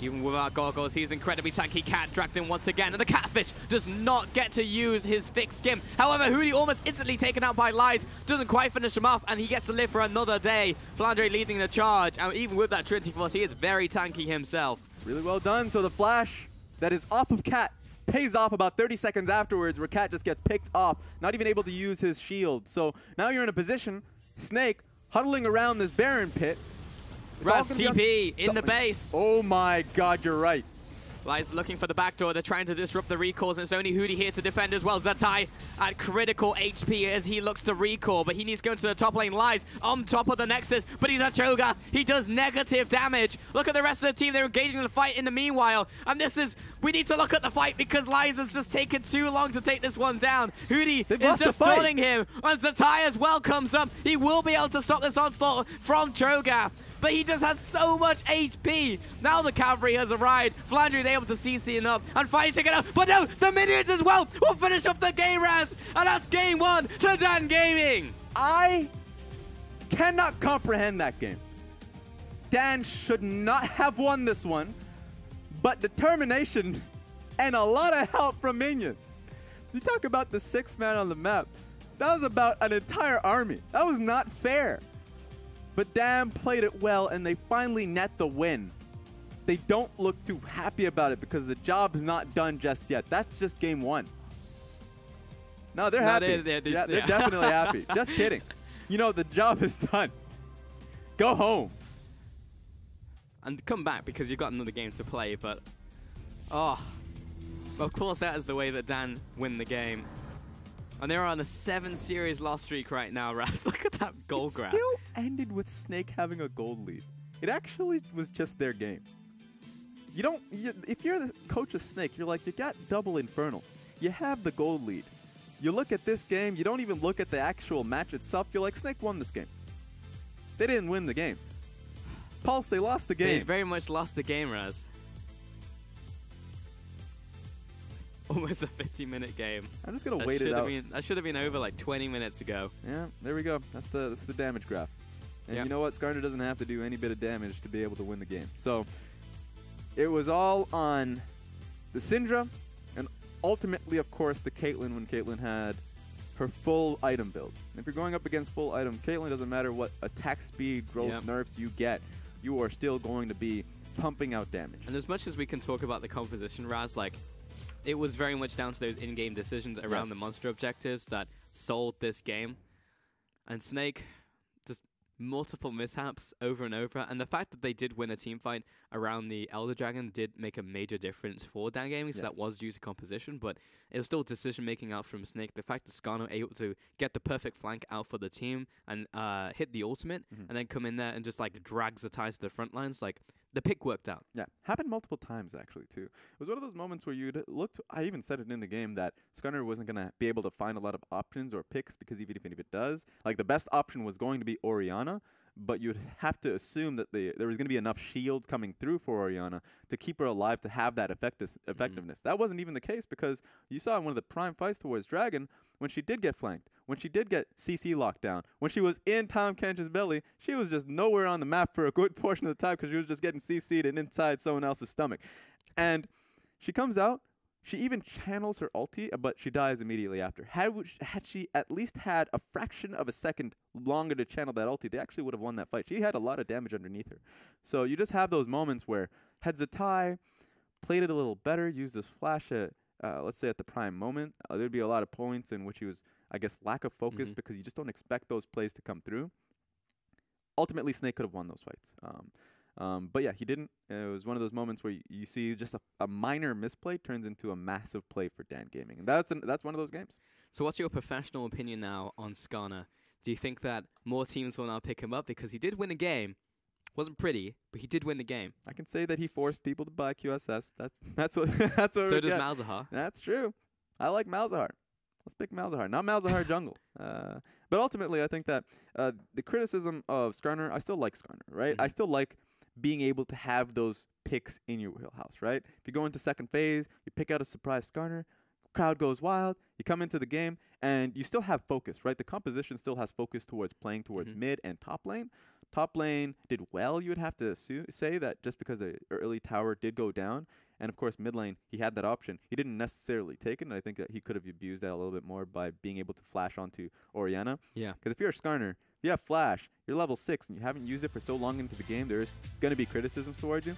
Even without goggles, he's incredibly tanky. Cat dragged in once again, and the Catfish does not get to use his fixed skim. However, Hootie almost instantly taken out by Light, doesn't quite finish him off, and he gets to live for another day. FLICKR leading the charge, and even with that Trinity Force, he is very tanky himself. Really well done. So the flash that is off of Cat pays off about 30 seconds afterwards, where Cat just gets picked off, not even able to use his shield. So now you're in a position, Snake huddling around this Baron pit. Raz TP in the base. Oh my god, you're right. Lies looking for the backdoor. They're trying to disrupt the recalls, and it's only Hootie here to defend as well. Zatai at critical HP as he looks to recall, but he needs to go into the top lane. Lies on top of the Nexus, but he's a Cho'Gath. He does negative damage. Look at the rest of the team. They're engaging in the fight in the meanwhile, and this is... We need to look at the fight because Lies has just taken too long to take this one down. Hootie is just stalling him, and Zatai as well comes up. He will be able to stop this onslaught from Cho'Gath, but he just has so much HP. Now the cavalry has arrived. FLICKR is able to CC enough and finally take it out. But no, the minions as well will finish off the game, Raz. And that's game 1 to Dan Gaming. I cannot comprehend that game. Dan should not have won this one, but determination and a lot of help from minions. You talk about the 6th man on the map. That was about an entire army. That was not fair. But Dan played it well, and they finally net the win. They don't look too happy about it because the job is not done just yet. That's just game 1. No, they're happy. They're definitely happy. Just kidding. You know, the job is done. Go home. And come back because you've got another game to play, but... Oh. Of course, that is the way that Dan win the game. And they're on a 7-series loss streak right now, Raz. Look at that goal grab. It still ended with Snake having a gold lead. It actually was just their game. You don't... if you're the coach of Snake, you're like, you got double Infernal. You have the gold lead. You look at this game, you don't even look at the actual match itself. You're like, Snake won this game. They didn't win the game. Pulse, they lost the game. They very much lost the game, Raz. Almost a 50-minute game. I'm just gonna wait it out. That should have been over like 20 minutes ago. Yeah, there we go. That's the damage graph. And you know what? SKirmishes doesn't have to do any bit of damage to be able to win the game. So it was all on the Syndra, and ultimately, of course, the Caitlyn when Caitlyn had her full item build. And if you're going up against full item Caitlyn, doesn't matter what attack speed, growth, nerfs you get, you are still going to be pumping out damage. And as much as we can talk about the composition, Raz, like, it was very much down to those in-game decisions around the monster objectives that sold this game. And Snake, just multiple mishaps over and over. And the fact that they did win a team fight around the Elder Dragon did make a major difference for Dan Gaming. So that was due to composition, but it was still decision-making out from Snake. The fact that Skarner able to get the perfect flank out for the team and hit the ultimate and then come in there and just like drag Zatai to the front lines, like, the pick worked out. Yeah, happened multiple times, actually, too. It was one of those moments where you'd looked, I even said it in the game, that Skarner wasn't going to be able to find a lot of options or picks, because even if it does, like, the best option was going to be Orianna, but you'd have to assume that there was going to be enough shields coming through for Orianna to keep her alive to have that effectiveness. That wasn't even the case, because you saw in one of the prime fights towards Dragon, when she did get flanked, when she did get CC locked down, when she was in Tahm Kench's belly, she was just nowhere on the map for a good portion of the time because she was just getting CC'd and inside someone else's stomach. And she comes out, she even channels her ulti, but she dies immediately after. Had she at least had a fraction of a second longer to channel that ulti, they actually would have won that fight. She had a lot of damage underneath her. So you just have those moments where had Zatai played it a little better, used this flash at let's say at the prime moment, there'd be a lot of points in which he was, I guess, lack of focus because you just don't expect those plays to come through. Ultimately, Snake could have won those fights. But yeah, he didn't. It was one of those moments where you see just a minor misplay turns into a massive play for Dan Gaming. And that's one of those games. So what's your professional opinion now on Skarner? Do you think that more teams will now pick him up? Because he did win a game. Wasn't pretty, but he did win the game. I can say that he forced people to buy QSS. That's what. That's what. So does Malzahar. That's true. I like Malzahar. Let's pick Malzahar, not Malzahar jungle. But ultimately, I think that the criticism of Skarner, I still like Skarner, right? I still like being able to have those picks in your wheelhouse, right? If you go into second phase, you pick out a surprise Skarner, crowd goes wild, you come into the game, and you still have focus, right? The composition still has focus towards playing towards mid and top lane, Top lane did well, you would have to say that just because the early tower did go down. And of course, mid lane, he had that option. He didn't necessarily take it, and I think that he could have abused that a little bit more by being able to flash onto Orianna. Yeah. Because if you're a Skarner, if you have flash, you're level 6, and you haven't used it for so long into the game, there's going to be criticisms towards you.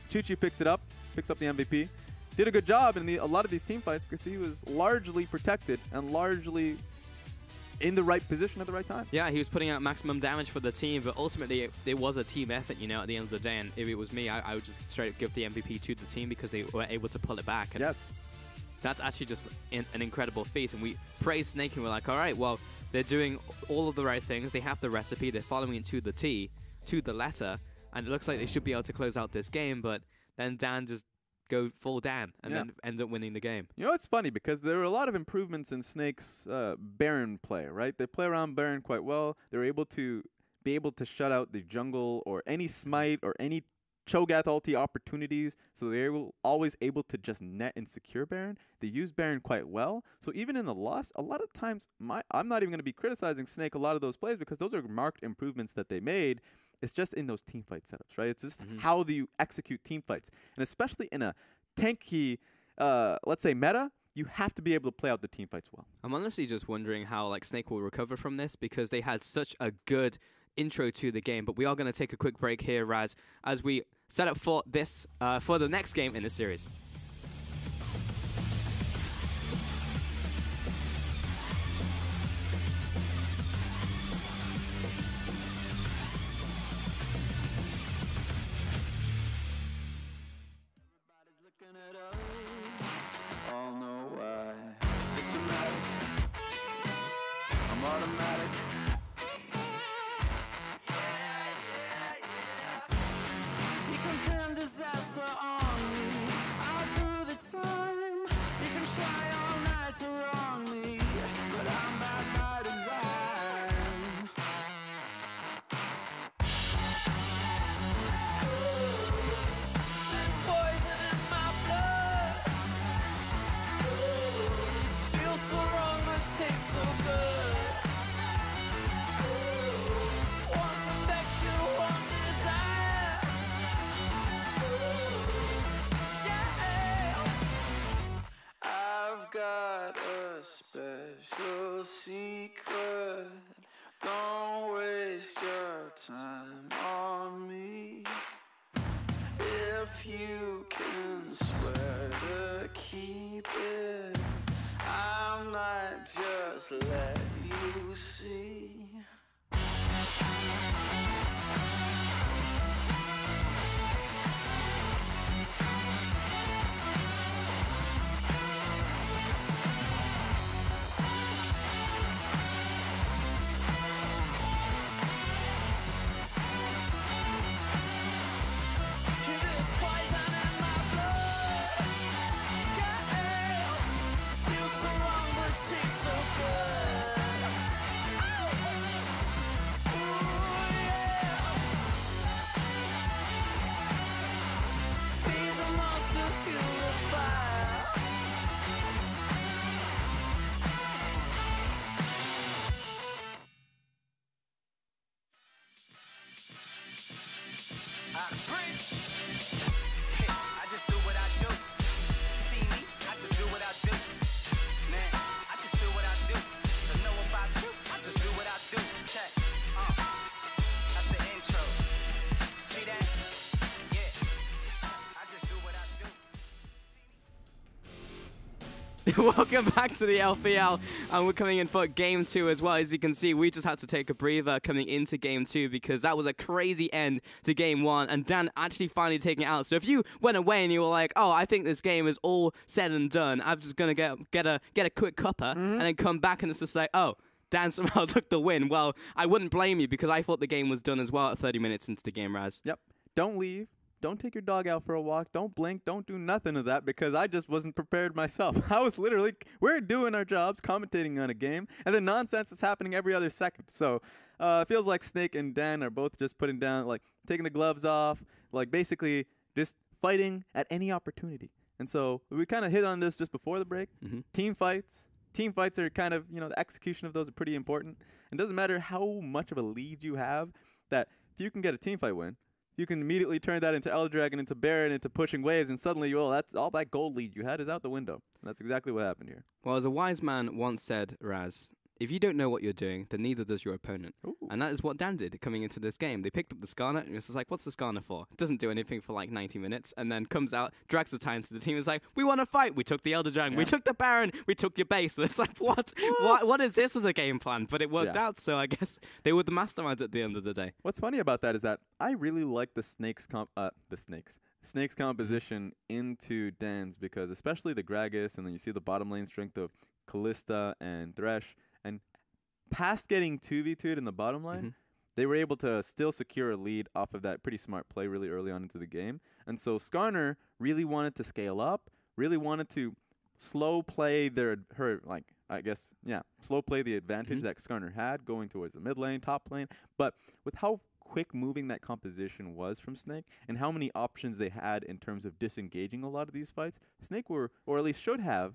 Chuchi picks up the MVP. Did a good job in a lot of these team fights because he was largely protected and largely in the right position at the right time. Yeah, he was putting out maximum damage for the team, but ultimately it was a team effort, you know, at the end of the day. And if it was me, I would just straight up give the MVP to the team because they were able to pull it back. And yes. That's actually just an incredible feat. And we praised Snake and we're like, all right, well, they're doing all of the right things. They have the recipe. They're following it to the T, to the letter. And it looks like they should be able to close out this game. But then Dan just go full Dan and then ends up winning the game. You know, it's funny because there were a lot of improvements in Snake's Baron play, right? They play around Baron quite well. They're able to shut out the jungle or any smite or any Cho'Gath ulti opportunities. So they're always able to just net and secure Baron. They use Baron quite well. So even in the loss, a lot of times, I'm not even going to be criticizing Snake a lot of those plays because those are marked improvements that they made. It's just in those team fight setups, right? It's just how do you execute team fights. And especially in a tanky, let's say, meta, you have to be able to play out the team fights well. I'm honestly just wondering how like Snake will recover from this because they had such a good intro to the game. But we are going to take a quick break here, Raz, as we set up for this for the next game in the series. Special secret, don't waste your time on me. If you can swear to keep it, I might just let you see. Welcome back to the LPL, and we're coming in for Game 2 as well. As you can see, we just had to take a breather coming into Game 2 because that was a crazy end to Game 1, and Dan actually finally taking it out. So if you went away and you were like, oh, I think this game is all said and done, I'm just going to get a quick cuppa and then come back and it's just like, oh, Dan somehow took the win. Well, I wouldn't blame you because I thought the game was done as well at 30 minutes into the game, Raz. Yep. Don't leave. Don't take your dog out for a walk. Don't blink. Don't do nothing of that because I just wasn't prepared myself. I was literally, we're doing our jobs, commentating on a game, and then nonsense is happening every other second. So it feels like Snake and Dan are both just putting down, like taking the gloves off, like basically just fighting at any opportunity. And so we kind of hit on this just before the break. Team fights. Team fights are kind of, you know, the execution of those are pretty important. And it doesn't matter how much of a lead you have. that if you can get a teamfight win, you can immediately turn that into Elder Dragon, into Baron, into pushing waves, and suddenly, well, that's all that gold lead you had is out the window. And that's exactly what happened here. Well, as a wise man once said, Raz, if you don't know what you're doing, then neither does your opponent. Ooh. And that is what Dan did coming into this game. They picked up the Skarner, and it was just like, what's the Skarner for? It doesn't do anything for like 90 minutes, and then comes out, drags the time to the team, is like, we want to fight. We took the Elder Dragon. We took the Baron. We took your base. And it's like, what? What is this as a game plan? But it worked out, so I guess they were the masterminds at the end of the day. What's funny about that is that I really like the Snakes composition into Dan's, because especially the Gragas, and then you see the bottom lane strength of Kalista and Thresh, and past getting 2v2'd in the bottom line, they were able to still secure a lead off of that pretty smart play really early on into the game. And so Skarner really wanted to scale up, really wanted to slow play slow play the advantage that Skarner had going towards the mid lane, top lane. But with how quick moving that composition was from Snake and how many options they had in terms of disengaging a lot of these fights, Snake were, or at least should have,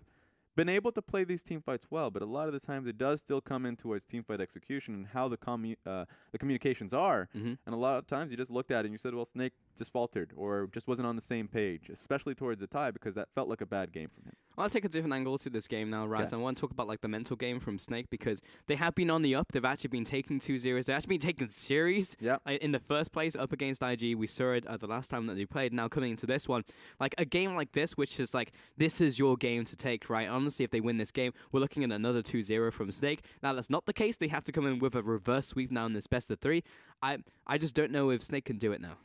been able to play these team fights well, but a lot of the times it does still come in towards team fight execution and how the communications are. And a lot of times you just looked at it and you said, well, Snake just faltered or just wasn't on the same page, especially towards the tie, because that felt like a bad game from him. I'll take a different angle to this game now, Raz. I want to talk about like the mental game from Snake, because they have been on the up. They've actually been taking 2-0s. They've actually been taking series. In the first place up against IG. We saw it the last time that they played. Now coming into this one, like a game like this, which is like, this is your game to take, right? Honestly, if they win this game, we're looking at another 2-0 from Snake. Now that's not the case. They have to come in with a reverse sweep now in this best of 3. I just don't know if Snake can do it now.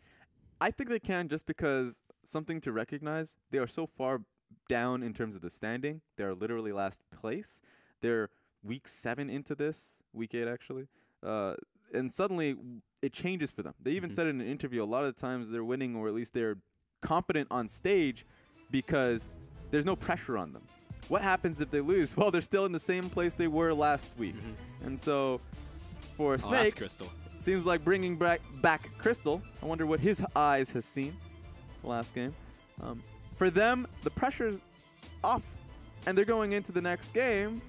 I think they can, just because something to recognize, they are so far down in terms of the standing. They are literally last place. They're week 7 into this, week 8 actually, and suddenly it changes for them. They even said in an interview a lot of the times they're winning, or at least they're competent on stage, because there's no pressure on them. What happens if they lose? Well, they're still in the same place they were last week. And so for Snake, Crystal. It seems like bringing back Crystal. I wonder what his eyes has seen last game. For them, the pressure's off, and they're going into the next game,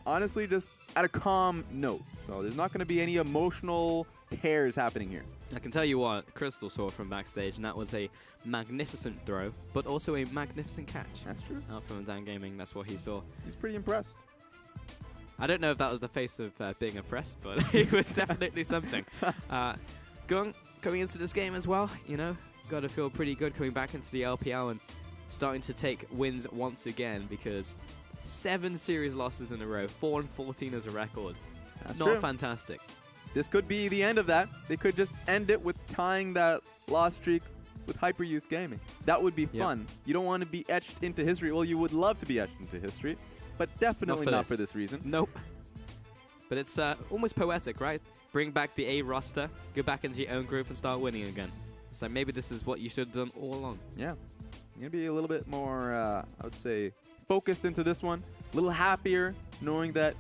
honestly, just at a calm note. So there's not going to be any emotional tears happening here. I can tell you what Crystal saw from backstage, and that was a magnificent throw, but also a magnificent catch. That's true. Out from Dan Gaming, that's what he saw. He's pretty impressed. I don't know if that was the face of being impressed, but it was definitely something. Coming into this game as well, you know, got to feel pretty good coming back into the LPL and starting to take wins once again, because 7 series losses in a row, 4-14 as a record. That's not true. Fantastic. This could be the end of that. They could just end it with tying that loss streak with Hyper Youth Gaming. That would be fun. You don't want to be etched into history. Well, you would love to be etched into history, but definitely not for this reason. Nope. But it's almost poetic, right? Bring back the A roster, go back into your own group and start winning again. It's like, maybe this is what you should have done all along. Yeah. You're going to be a little bit more, I would say, focused into this one. A little happier knowing that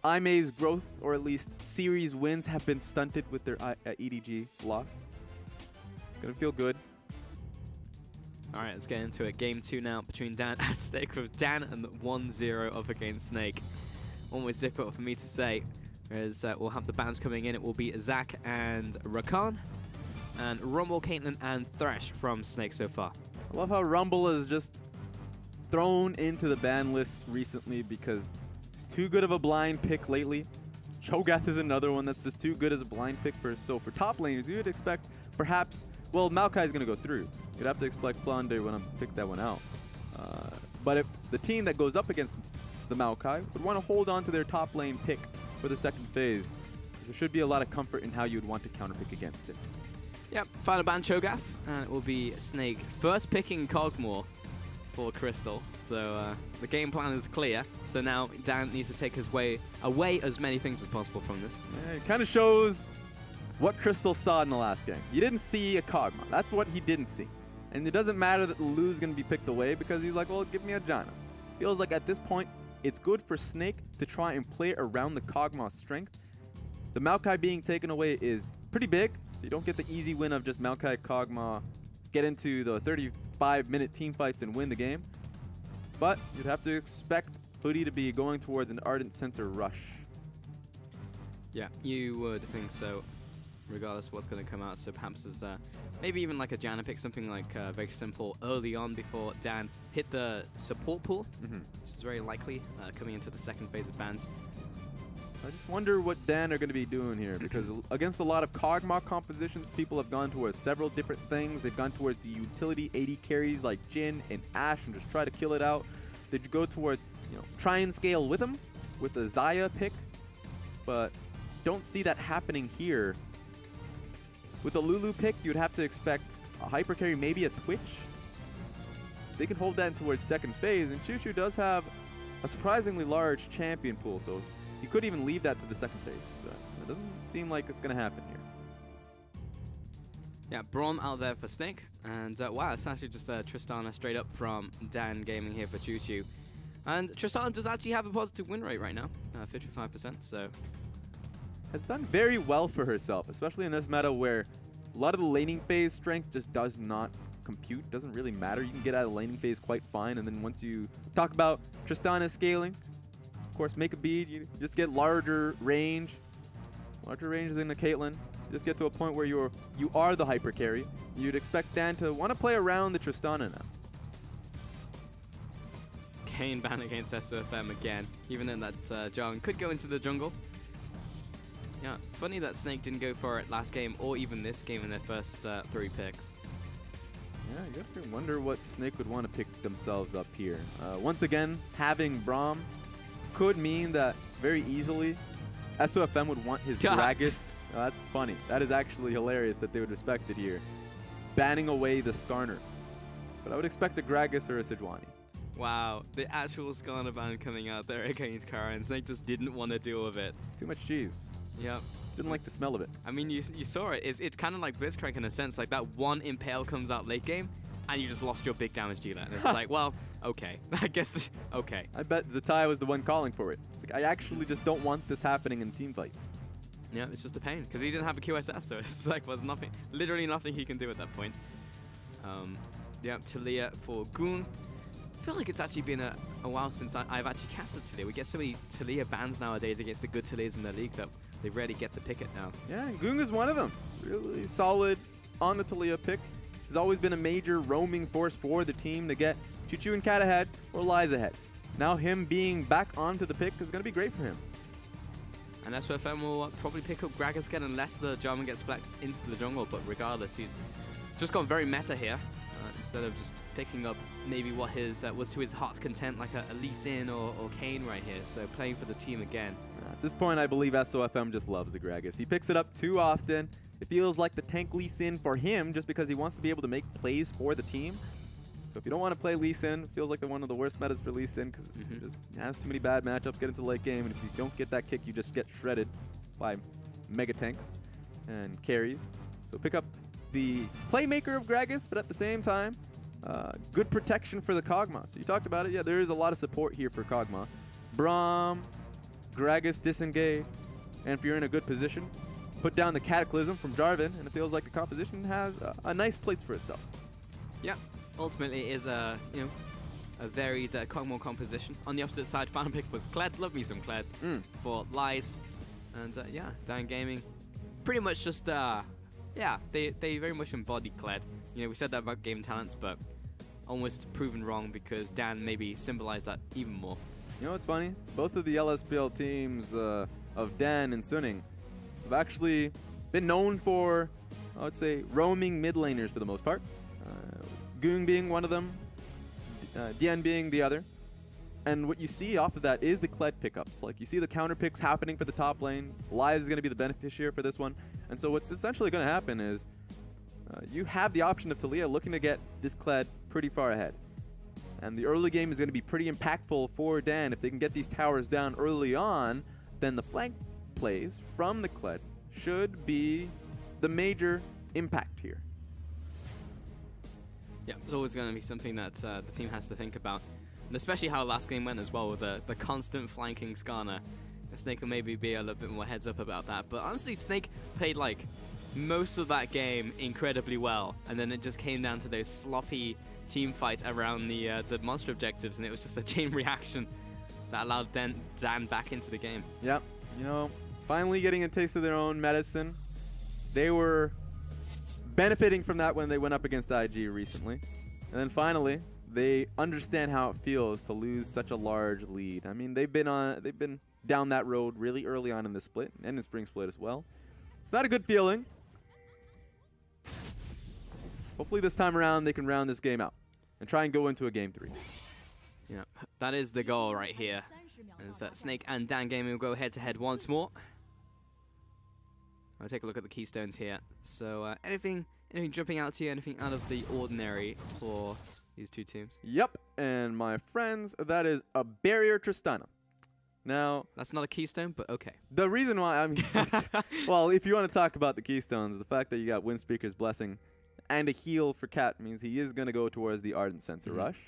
IMA's growth, or at least series wins, have been stunted with their EDG loss. Going to feel good. All right, let's get into it. Game 2 now between Dan and Snake, with Dan and 1-0 up against Snake. Almost difficult for me to say, whereas we'll have the bans coming in. It will be Zach and Rakan, and Rumble, Caitlyn, and Thresh from Snake so far. I love how Rumble is just thrown into the ban list recently, because he's too good of a blind pick lately. Cho'Gath is another one that's just too good as a blind pick for top laners. You would expect perhaps, well, Maokai is going to go through. You'd have to expect Flounder when I pick that one out. But if the team that goes up against the Maokai would want to hold on to their top lane pick for the second phase, because there should be a lot of comfort in how you'd want to counterpick against it. Yep, final ban Cho'Gath, and it will be Snake first picking Cogmore for Crystal. So the game plan is clear. So now Dan needs to take his way away as many things as possible from this. Yeah, it kind of shows what Crystal saw in the last game. You didn't see a Kog'Maw. That's what he didn't see. And it doesn't matter that Lu's going to be picked away, because he's like, well, give me a Janna. Feels like at this point, it's good for Snake to try and play around the Kog'Maw's strength. The Maokai being taken away is pretty big, so you don't get the easy win of just Maokai, Kog'Maw, get into the 35-minute team fights and win the game. But you'd have to expect Hoodie to be going towards an Ardent Sensor rush. Yeah, you would think so. regardless of what's going to come out. So perhaps as maybe even like a Janna pick, something like very simple early on before Dan hit the support pool, which is very likely coming into the second phase of bans. So I just wonder what Dan are going to be doing here, because against a lot of Kog'Maw compositions, people have gone towards several different things. They've gone towards the utility AD carries like Jhin and Ashe and just try to kill it out. They'd go towards, you know, try and scale with him with the Xayah pick, but don't see that happening here. With the Lulu pick, you'd have to expect a hyper carry, maybe a Twitch. They can hold that towards second phase, and Choo Choo does have a surprisingly large champion pool, so you could even leave that to the second phase. But it doesn't seem like it's going to happen here. Yeah, Braum out there for Snake, and wow, it's actually just Tristana straight up from Dan Gaming here for Choo Choo. And Tristana does actually have a positive win rate right now, 55%, so... Has done very well for herself, especially in this meta where a lot of the laning phase strength just does not compute, doesn't really matter. You can get out of the laning phase quite fine, and then once you talk about Tristana scaling, of course, make a bead, you just get larger range than the Caitlyn. You just get to a point where you are the hyper carry. You'd expect Dan to want to play around the Tristana now. Kane ban against SOFM again, even in that Jarvan could go into the jungle. Yeah, funny that Snake didn't go for it last game or even this game in their first 3 picks. Yeah, you have to wonder what Snake would want to pick themselves up here. Once again, having Braum could mean that very easily SOFM would want his Gragas. Oh, that's funny. That is actually hilarious that they would respect it here. Banning away the Skarner. But I would expect a Gragas or a Sejuani. Wow, the actual Skarner ban coming out there against Kara, and Snake just didn't want to deal with it. It's too much cheese. Yep. Didn't like the smell of it. I mean, you saw it. It's kind of like Blitzcrank in a sense. Like that one Impale comes out late game, and you just lost your big damage dealer. And it's like, well, okay. I guess, okay. I bet Zatai was the one calling for it. It's like, I actually just don't want this happening in team fights. Yeah, it's just a pain, because he didn't have a QSS, so it's like, well, there's nothing, literally nothing he can do at that point. Yeah, Taliyah for Goon. I feel like it's actually been a while since I've actually casted Taliyah. We get so many Taliyah bans nowadays against the good Taliyahs in the league that they rarely get to pick it now. Yeah, and Goong is one of them. Really solid on the Taliyah pick. Has always been a major roaming force for the team to get Choo Choo and Cat ahead or Lies ahead. Now him being back onto the pick is going to be great for him. And SOFM will probably pick up Gragas again unless the Jarvan gets flexed into the jungle, but regardless, he's just gone very meta here. Instead of just picking up maybe what his was to his heart's content, like a Lee Sin or Kane right here. So playing for the team again. At this point, I believe SOFM just loves the Gragas. He picks it up too often. It feels like the tank Lee Sin for him just because he wants to be able to make plays for the team. So if you don't want to play Lee Sin, it feels like one of the worst metas for Lee Sin because he just has too many bad matchups, get into the late game, and if you don't get that kick, you just get shredded by mega tanks and carries. So pick up the playmaker of Gragas, but at the same time, good protection for the Kog'Maw. So you talked about it. Yeah, there is a lot of support here for Kog'Maw. Braum, Gragas disengage, and if you're in a good position, put down the Cataclysm from Jarvan, and it feels like the composition has a nice place for itself. Yeah, ultimately it is a varied Kog'Maw composition. On the opposite side, final pick was Kled. Love me some Kled for Lies, and yeah, Dan Gaming, pretty much just yeah, they very much embody Kled. You know, we said that about game talents, but almost proven wrong because Dan maybe symbolized that even more. You know what's funny? Both of the LSPL teams of Dan and Suning have actually been known for, I would say, roaming mid laners for the most part. Goong being one of them, Dien being the other. And what you see off of that is the Kled pickups. Like, you see the counter picks happening for the top lane. Lies is going to be the beneficiary for this one. And so what's essentially going to happen is you have the option of Taliyah looking to get this Kled pretty far ahead. And the early game is going to be pretty impactful for Dan. If they can get these towers down early on, then the flank plays from the Kled should be the major impact here. Yeah, it's always going to be something that the team has to think about. And especially how last game went as well with the constant flanking Skarner. Snake will maybe be a little bit more heads up about that. But honestly, Snake played like most of that game incredibly well. And then it just came down to those sloppy team fights around the monster objectives. And it was just a chain reaction that allowed Dan back into the game. Yep. You know, finally getting a taste of their own medicine. they were benefiting from that when they went up against IG recently. And then finally, they understand how it feels to lose such a large lead. I mean, they've been down that road really early on in the split and in spring split as well. It's not a good feeling. Hopefully this time around they can round this game out and try and go into a game 3. Yeah, that is the goal right here. As Snake and Dan Gaming will go head-to-head once more. I'll take a look at the keystones here. So anything jumping out to you, anything out of the ordinary for these two teams? Yep, and my friends, that is a barrier Tristana. Now, that's not a keystone, but okay. The reason why I'm well, if you want to talk about the keystones, the fact that you got Windspeaker's Blessing and a heal for Cat means he is going to go towards the Ardent Sensor Rush.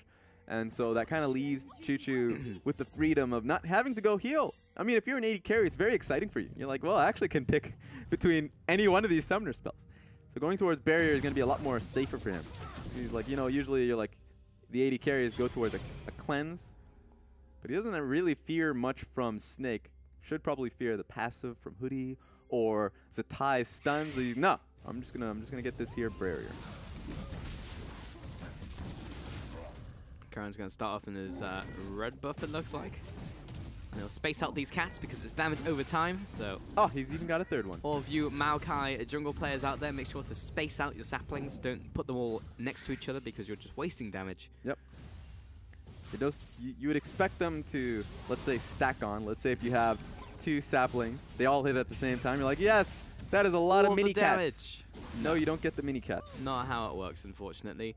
And so that kind of leaves Choo-Choo with the freedom of not having to go heal. I mean, if you're an AD carry, it's very exciting for you. You're like, well, I actually can pick between any one of these summoner spells. So going towards barrier is going to be a lot more safer for him. So he's like, you know, usually you're like, the AD carries go towards a cleanse. But he doesn't really fear much from Snake. Should probably fear the passive from Hoodie or Zatai's stuns. So no, I'm just gonna get this here barrier. Karen's going to start off in his red buff, it looks like. And he'll space out these cats because it's damage over time, so... Oh, he's even got a third one. All of you Maokai jungle players out there, make sure to space out your saplings. Don't put them all next to each other because you're just wasting damage. Yep. You would expect them to, let's say, stack on. Let's say if you have 2 saplings, they all hit at the same time. You're like, yes, that is a lot of mini cats. No, you don't get the mini cats. Not how it works, unfortunately.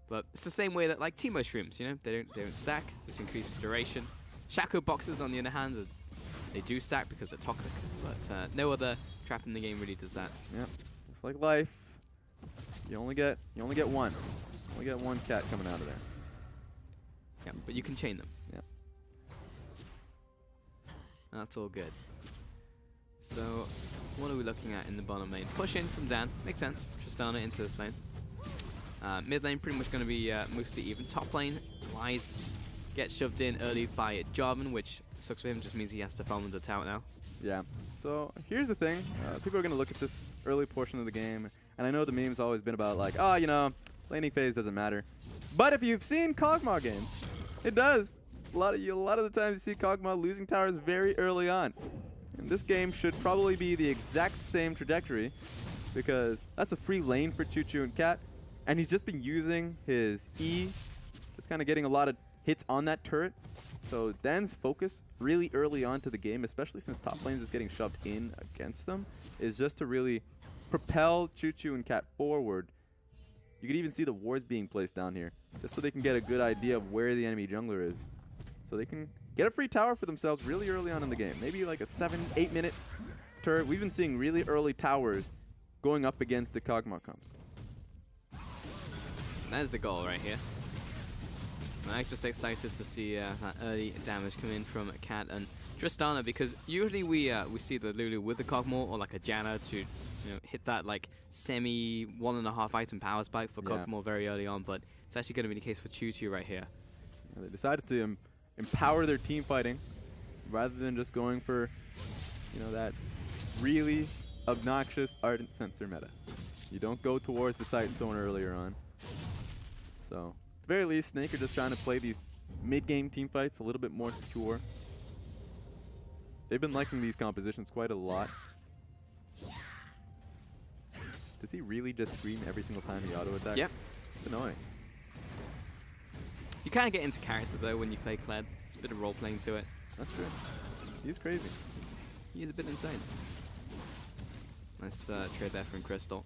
But it's the same way that like Teemo shrooms, you know, they don't stack. Just increase duration. Shaco boxes, on the other hand, they do stack because they're toxic. But no other trap in the game really does that. Yep. Just like life, you only get one. You only get one cat coming out of there. Yeah, but you can chain them. Yep. That's all good. So, what are we looking at in the bottom lane? Push in from Dan. Makes sense. Tristana into this lane. Mid lane pretty much going to be mostly even. Top lane, Wise gets shoved in early by Jarvan, which sucks for him. Just means he has to farm the tower now. Yeah. So, here's the thing. People are going to look at this early portion of the game, and I know the meme's always been about like, oh, you know, laning phase doesn't matter. But if you've seen Kog'Maw games, it does. A lot of the times you see Kog'Maw losing towers very early on. And this game should probably be the exact same trajectory because that's a free lane for Choo-Choo and Cat. And he's just been using his E, just kind of getting a lot of hits on that turret. So Dan's focus really early on to the game, especially since top lane is just getting shoved in against them, is just to really propel Choo-Choo and Cat forward. You can even see the wards being placed down here, just so they can get a good idea of where the enemy jungler is. So they can get a free tower for themselves really early on in the game. Maybe like a 7-8 minute turret. We've been seeing really early towers going up against the Kog'Maw comps. That's the goal right here. I'm just excited to see that early damage come in from Cat and Tristana because usually we see the Lulu with the Kog'Maw or like a Janna to hit that like semi 1.5 item power spike for Kog'Maw very early on, but it's actually going to be the case for Choo-Choo right here. They decided to empower their team fighting rather than just going for that really obnoxious Ardent Sensor meta. You don't go towards the Sight Stone earlier on. So at the very least, Snake are just trying to play these mid-game team fights a little bit more secure. They've been liking these compositions quite a lot. Does he really just scream every single time he auto-attacks? Yep. It's annoying. You kind of get into character though when you play Kled. It's a bit of role-playing to it. That's true. He's crazy. He is a bit insane. Nice trade there from Crystal.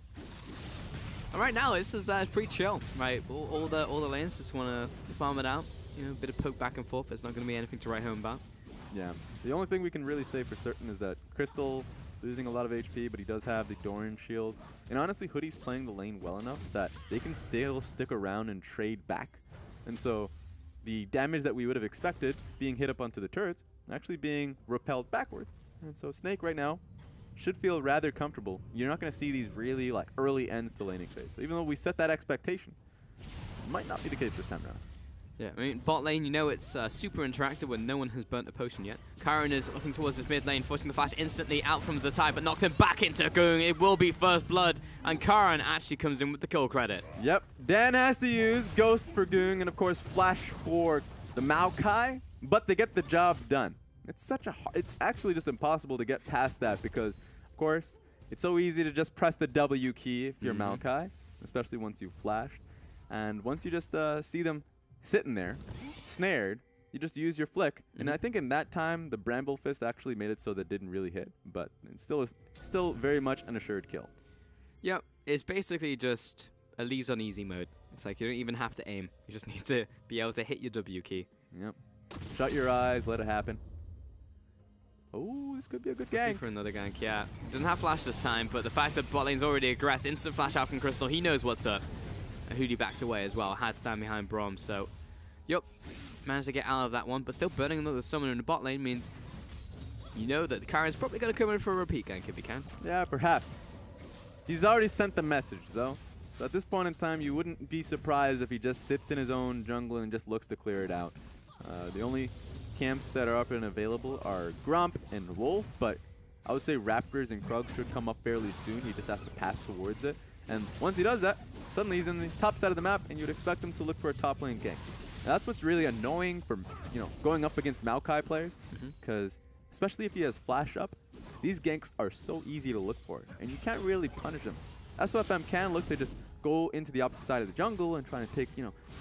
All right, now this is pretty chill, right? All the lanes just want to farm it out. A bit of poke back and forth. It's not going to be anything to write home about. Yeah. The only thing we can really say for certain is that Crystal losing a lot of HP, but he does have the Doran shield. And honestly, Hoodie's playing the lane well enough that they can still stick around and trade back. And so the damage that we would have expected being hit up onto the turrets actually being repelled backwards. And so Snake right now should feel rather comfortable. You're not going to see these really like early ends to laning phase. So even though we set that expectation, it might not be the case this time around. Yeah, I mean, bot lane, you know it's super interactive when no one has burnt a potion yet. Karen is looking towards his mid lane, forcing the flash instantly out from Zatai, but knocked him back into Goong. It will be first blood, and Karen actually comes in with the kill credit. Yep, Dan has to use Ghost for Goong and of course Flash for the Maokai, but they get the job done. It's it's actually just impossible to get past that because, of course, it's so easy to just press the W key if you're Maokai, especially once you've flashed. And once you just see them sitting there, snared, you just use your flick. And I think in that time, the Bramble Fist actually made it so that it didn't really hit, but it still very much an assured kill. Yep, it's basically just a Lee's on easy mode. It's like you don't even have to aim. You just need to be able to hit your W key. Yep. Shut your eyes, let it happen. Oh, this could be a good gank. For another gank, yeah. Doesn't have flash this time, but the fact that bot lane's already aggressed, instant flash out from Crystal, he knows what's up. And Hootie backs away as well, had to stand behind Braum, so yep, managed to get out of that one, but still burning another summoner in the bot lane means you know that Karen's probably going to come in for a repeat gank if he can. Yeah, perhaps. He's already sent the message, though. So at this point in time, you wouldn't be surprised if he just sits in his own jungle and just looks to clear it out. The only camps that are up and available are Grump and Wolf, but I would say Raptors and Krug should come up fairly soon. He just has to pass towards it. And once he does that, suddenly he's in the top side of the map, and you'd expect him to look for a top lane gank. And that's what's really annoying from going up against Maokai players, because especially if he has flash up, these ganks are so easy to look for, and you can't really punish them. SOFM can look to just go into the opposite side of the jungle and try to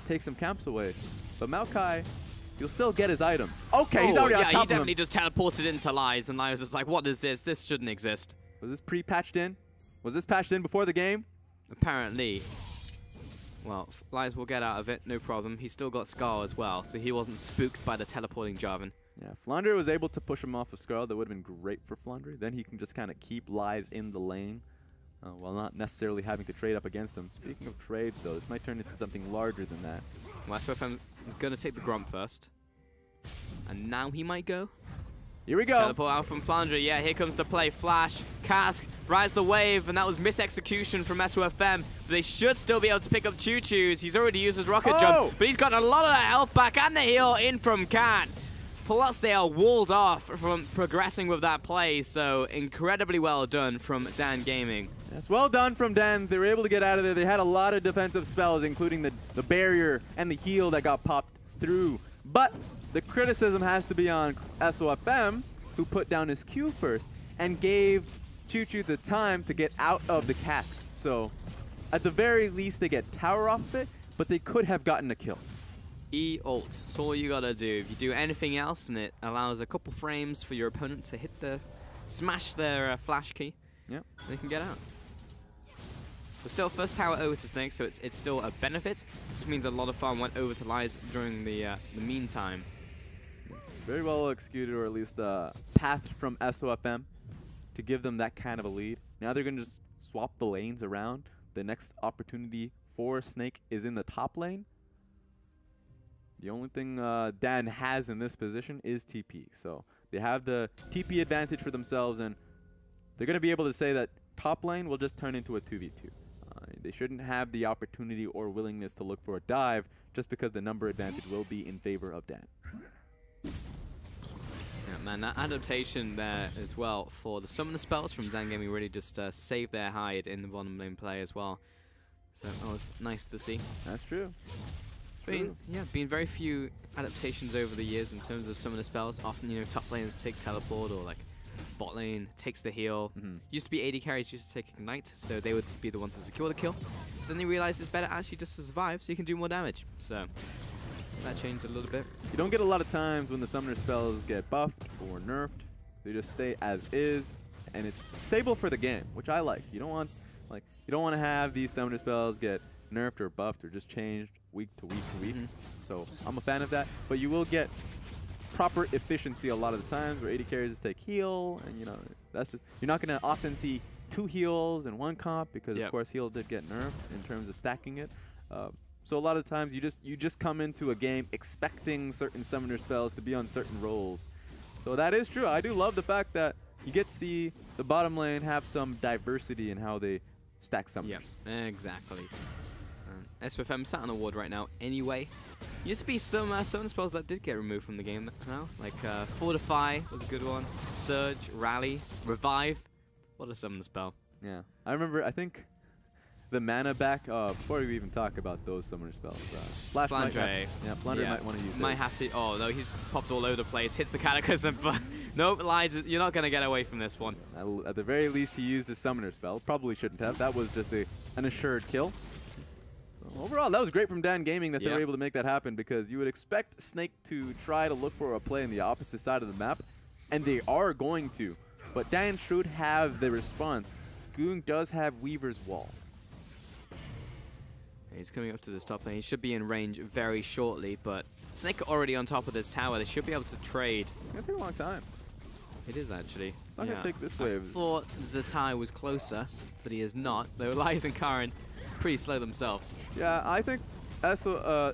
take some camps away, but Maokai, you'll still get his items. Okay, he's already on top of him. He definitely just teleported into Lies, and Lies was like, what is this? This shouldn't exist. Was this pre-patched in? Was this patched in before the game? Apparently. Well, Lies will get out of it, no problem. He's still got Scar as well, so he wasn't spooked by the teleporting Jarvan. Yeah, Flandre was able to push him off of Scar. That would have been great for Flandre. Then he can just kind of keep Lies in the lane while not necessarily having to trade up against him. Speaking of trades, though, this might turn into something larger than that. Well, SOFM is going to take the Grump first. And now he might go. Here we go. Teleport out from Flandre. Yeah, here comes the play. Flash, Cask, rise the wave, and that was misexecution from SOFM. But they should still be able to pick up Choo Choo's. He's already used his rocket jump, but he's got a lot of that health back and the heal in from Khan. Plus, they are walled off from progressing with that play, so incredibly well done from Dan Gaming. That's well done from Dan. They were able to get out of there. They had a lot of defensive spells, including the barrier and the heal that got popped through. But the criticism has to be on SOFM, who put down his Q first and gave Choo Choo the time to get out of the cask. So at the very least, they get tower off of it, but they could have gotten a kill. E-ult. That's all you gotta do. If you do anything else and it allows a couple frames for your opponent to hit smash their flash key, they can get out. But still, first tower over to Snake, so it's still a benefit, which means a lot of farm went over to Lies during the meantime. Very well executed, or at least pathed from SOFM to give them that kind of a lead. Now they're going to just swap the lanes around. The next opportunity for Snake is in the top lane. The only thing Dan has in this position is TP. So they have the TP advantage for themselves, and they're going to be able to say that top lane will just turn into a 2v2. They shouldn't have the opportunity or willingness to look for a dive just because the number advantage will be in favor of Dan. Yeah, man, that adaptation there as well for the summoner spells from Dan Gaming really just saved their hide in the bottom lane play as well. So that was nice to see. That's true. Been very few adaptations over the years in terms of summoner spells. Often, top laners take teleport, or like bot lane takes the heal. Used to be AD carries used to take Ignite, so they would be the ones to secure the kill. Then they realized it's better actually just to survive, so you can do more damage. So that changed a little bit. You don't get a lot of times when the summoner spells get buffed or nerfed. They just stay as is, and it's stable for the game, which I like. You don't want to have these summoner spells get nerfed or buffed or just changed week to week to week. So I'm a fan of that, but you will get proper efficiency a lot of the times where AD carries just take heal, and that's just, you're not going to often see 2 heals in one comp because of course heal did get nerfed in terms of stacking it. So a lot of times you just come into a game expecting certain summoner spells to be on certain roles. So that is true. I do love the fact that you get to see the bottom lane have some diversity in how they stack summoners. Yep, exactly. SOFM sat on a ward right now anyway, Used to be some summon spells that did get removed from the game now, like Fortify was a good one, Surge, Rally, Revive. What a summon spell. Yeah, I remember, I think the mana back, before we even talk about those summoner spells, Flash might have, Flandre might want to use it. Might have to, oh no, he just pops all over the place, hits the Cataclysm, but nope, Lies, you're not going to get away from this one. At the very least, he used the summoner spell. Probably shouldn't have. That was just an assured kill. So overall, that was great from Dan Gaming that they were able to make that happen, because you would expect Snake to try to look for a play on the opposite side of the map, and they are going to. But Dan should have the response. Goong does have Weaver's Wall. He's coming up to this top lane. He should be in range very shortly, but Snake are already on top of this tower. They should be able to trade. It's going to take a long time. It is actually. It's not going to take this wave. I thought Zatai was closer, but he is not. Though Elias and Karen pretty slow themselves. Yeah, I think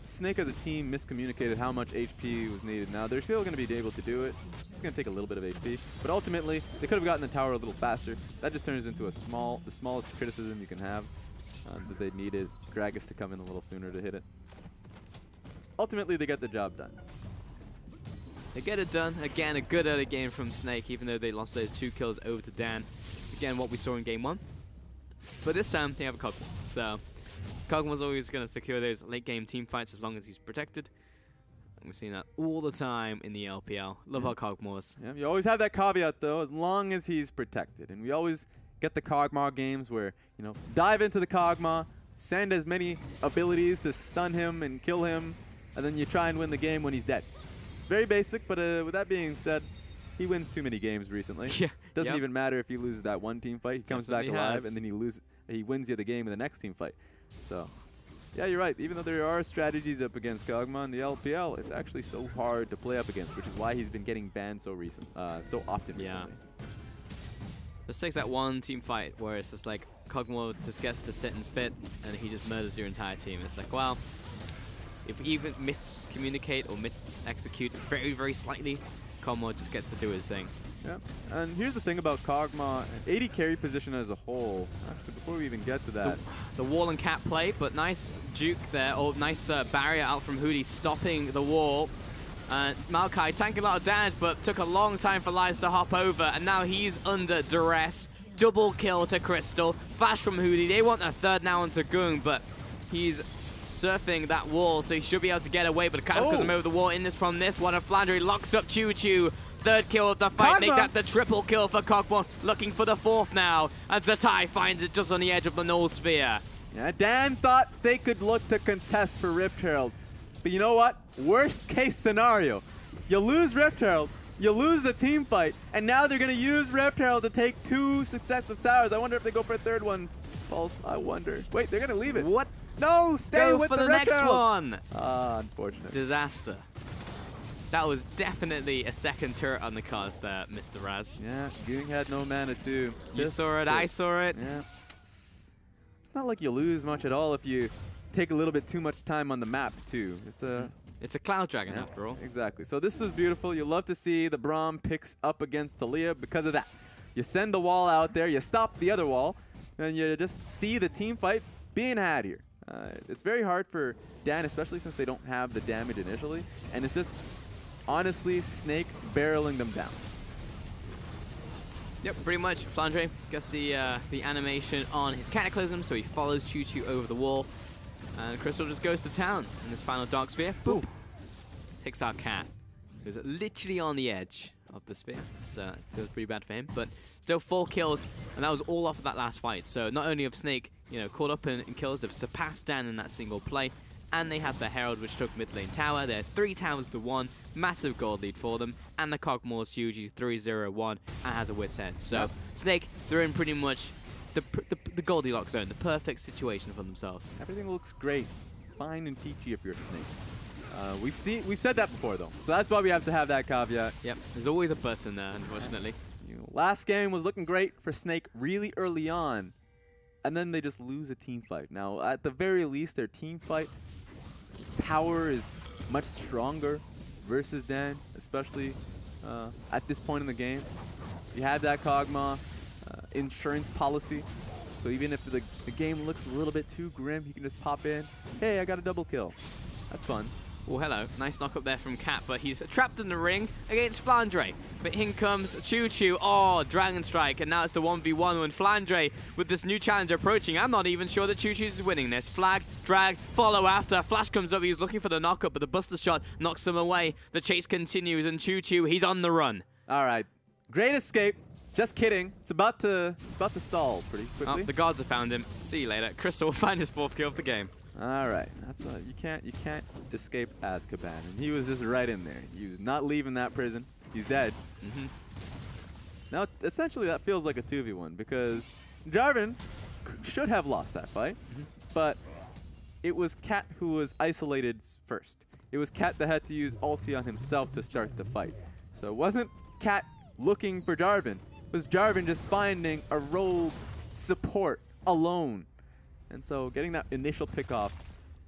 Snake as a team miscommunicated how much HP was needed. Now, they're still going to be able to do it. It's going to take a little bit of HP. But ultimately, they could have gotten the tower a little faster. That just turns into the smallest criticism you can have. That they needed Gragas to come in a little sooner to hit it. Ultimately, they get the job done. They get it done. Again, a good early game from Snake, even though they lost those 2 kills over to Dan. It's again what we saw in game 1. But this time, they have a Kog'Maw. So, Kog'Maw's always going to secure those late game team fights as long as he's protected. And we've seen that all the time in the LPL. Love our Kog'Maws. Yeah, you always have that caveat, though, as long as he's protected. And we always get the Kog'Maw games where, you know, dive into the Kog'Maw, send as many abilities to stun him and kill him, and then you try and win the game when he's dead. It's very basic, but with that being said, he wins too many games recently. Yeah. Doesn't even matter if he loses that one team fight. He comes back alive, and then he wins you the game in the next team fight. So, yeah, you're right. Even though there are strategies up against Kog'Maw in the LPL, it's actually so hard to play up against, which is why he's been getting banned so often recently. This takes that one team fight where it's just like Kog'Maw just gets to sit and spit and he just murders your entire team. It's like, well, if we even miscommunicate or mis-execute very, very slightly, Kog'Maw just gets to do his thing. Yeah, and here's the thing about Kog'Maw, and AD carry position as a whole. Actually, before we even get to that. The wall and cap play, but nice juke there, or nice barrier out from Hootie, stopping the wall. Maokai tanking a lot of damage, but took a long time for Lies to hop over, and now he's under duress. Double kill to Crystal. Flash from Hootie. They want a third now onto Goong, but he's surfing that wall, so he should be able to get away, but Cataclysm over the wall in this from this one, and Flandre locks up Choo Choo. Third kill of the fight, make that the triple kill for Kog'Maw, looking for the 4th now, and Zatai finds it just on the edge of the Null Sphere. Yeah, Dan thought they could look to contest for Rift Herald. But you know what? Worst case scenario. You lose Rift Herald, you lose the team fight, and now they're going to use Rift Herald to take 2 successive towers. I wonder if they go for a 3rd one. Pulse, I wonder. Wait, they're going to leave it. What? No, stay with the next Herald. one. Ah, unfortunate. Disaster. That was definitely a second turret on the cards there, Mr. Raz. Yeah, Goong had no mana too. You saw it, I saw it. Yeah. It's not like you lose much at all if you take a little bit too much time on the map too. It's a Cloud Dragon after all. Exactly. So this was beautiful. You love to see the Braum picks up against Talia because of that. You send the wall out there, you stop the other wall, and you just see the team fight being had here. It's very hard for Dan, especially since they don't have the damage initially, and it's just honestly Snake barreling them down. Yep, pretty much. Flandre gets the animation on his Cataclysm, so he follows Choo Choo over the wall. And Crystal just goes to town in this final Dark Sphere. Boop. Takes our cat, who's literally on the edge of the sphere. So it feels pretty bad for him. But still 4 kills, and that was all off of that last fight. So not only have Snake, caught up in kills, they've surpassed Dan in that single play. And they had the Herald, which took mid lane tower. They're 3 towers to 1. Massive gold lead for them. And the Kog'Maw's huge 3-0-1 and has a wit's head. So Snake, they're in pretty much the Goldilocks zone, the perfect situation for themselves. Everything looks great, fine and peachy if you're Snake. We've said that before though, so that's why we have to have that caveat. Yep, there's always a but in there, unfortunately. Last game was looking great for Snake really early on, and then they just lose a team fight. Now, at the very least, their team fight power is much stronger versus Dan, especially at this point in the game. You have that Kog'Maw insurance policy, so even if the game looks a little bit too grim, you can just pop in, hey, I got a double kill. That's fun. Oh, hello. Nice knock up there from Cat, but he's trapped in the ring against Flandre. But in comes Choo Choo. Oh, Dragon Strike. And now it's the 1v1 when Flandre, with this new challenger approaching, I'm not even sure that Choo Choo's winning this. Flag, drag, follow after. Flash comes up. He's looking for the knockup, but the Buster Shot knocks him away. The chase continues, and Choo Choo, he's on the run. All right. Great escape. Just kidding. It's about to stall pretty quickly. Oh, the gods have found him. See you later. Crystal will find his 4th kill of the game. All right, that's what you can't escape Azkaban, and he was just right in there. He was not leaving that prison. He's dead. Now, essentially, that feels like a 2v1 because Jarvan should have lost that fight, but it was Cat who was isolated first. It was Cat that had to use ulti on himself to start the fight. So it wasn't Cat looking for Jarvan. It was Jarvan just finding a rogue support alone. And so getting that initial pick off,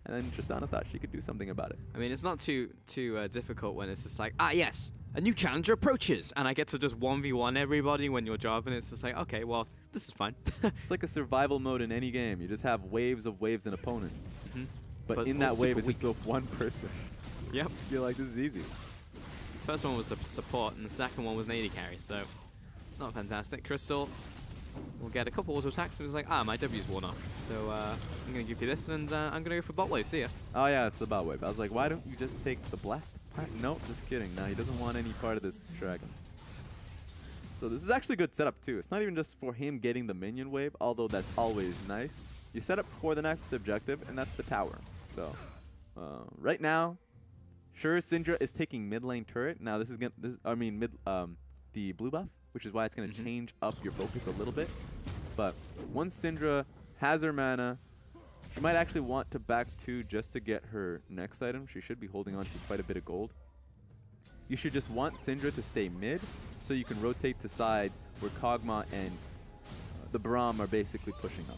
and then Tristana thought she could do something about it. I mean, it's not too difficult when it's just like, ah, yes, a new challenger approaches, and I get to just 1v1 everybody when you're Jarvan. It's just like, okay, well, this is fine. It's like a survival mode in any game. You just have waves of an opponent. But in that wave, it's just the one person. Yep. You're like, this is easy. First one was a support, and the second one was an AD carry, so not fantastic. Crystal will get a couple auto attacks, and it's like, ah, my W's worn off. So I'm going to give you this, and I'm going to go for bot wave. See ya. Oh, yeah, it's the bot wave. I was like, why don't you just take the blast? Nope, just kidding. No, he doesn't want any part of this dragon. So this is actually a good setup, too. It's not even just for him getting the minion wave, although that's always nice. You set up for the next objective, and that's the tower. So right now, sure, Syndra is taking mid lane turret. Now this is the blue buff, which is why it's going to change up your focus a little bit. But once Syndra has her mana, she might actually want to back 2 just to get her next item. She should be holding on to quite a bit of gold. You should just want Syndra to stay mid so you can rotate to sides where Kog'Maw and the Braum are basically pushing up.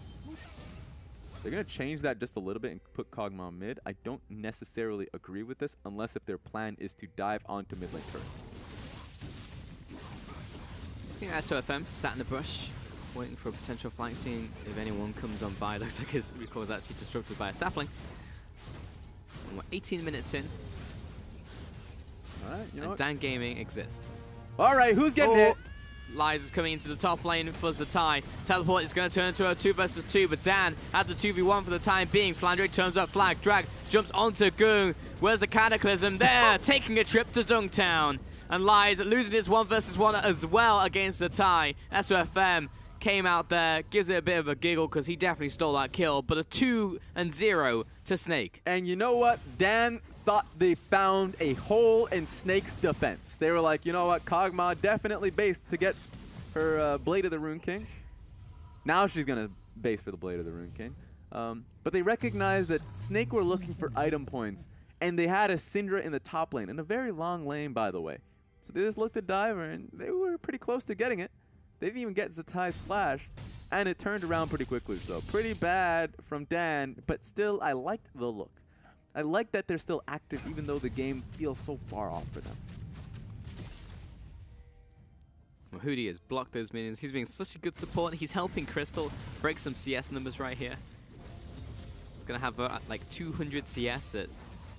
They're going to change that just a little bit and put Kog'Maw mid. I don't necessarily agree with this unless if their plan is to dive onto mid lane turret. I think that's OFM, sat in the bush, waiting for a potential flank, seeing if anyone comes on by. Looks like his recall is actually disrupted by a sapling. And we're 18 minutes in. All right, you know and what? Dan Gaming exists. All right, who's getting hit? Lies is coming into the top lane for the tie. Teleport is going to turn into a 2 versus 2, but Dan at the 2v1 for the time being. Flandre turns up flag, drag, jumps onto Goong. Where's the Cataclysm? There, taking a trip to Dunktown. And Lies losing his 1 versus 1 as well against the tie. SOFM came out there, gives it a bit of a giggle because he definitely stole that kill, but a 2-0 to Snake. And you know what? Dan thought they found a hole in Snake's defense. They were like, you know what? Kog'Maw definitely based to get her Blade of the Rune King. Now she's going to base for the Blade of the Rune King. But they recognized that Snake were looking for item points, and they had a Syndra in the top lane, in a very long lane, by the way. So they just looked at Diver, and they were pretty close to getting it. They didn't even get Zatai's flash, and it turned around pretty quickly. So pretty bad from Dan, but still, I liked the look. I like that they're still active, even though the game feels so far off for them. Well, Hootie has blocked those minions. He's being such a good support. He's helping Crystal break some CS numbers right here. He's going to have like 200 CS at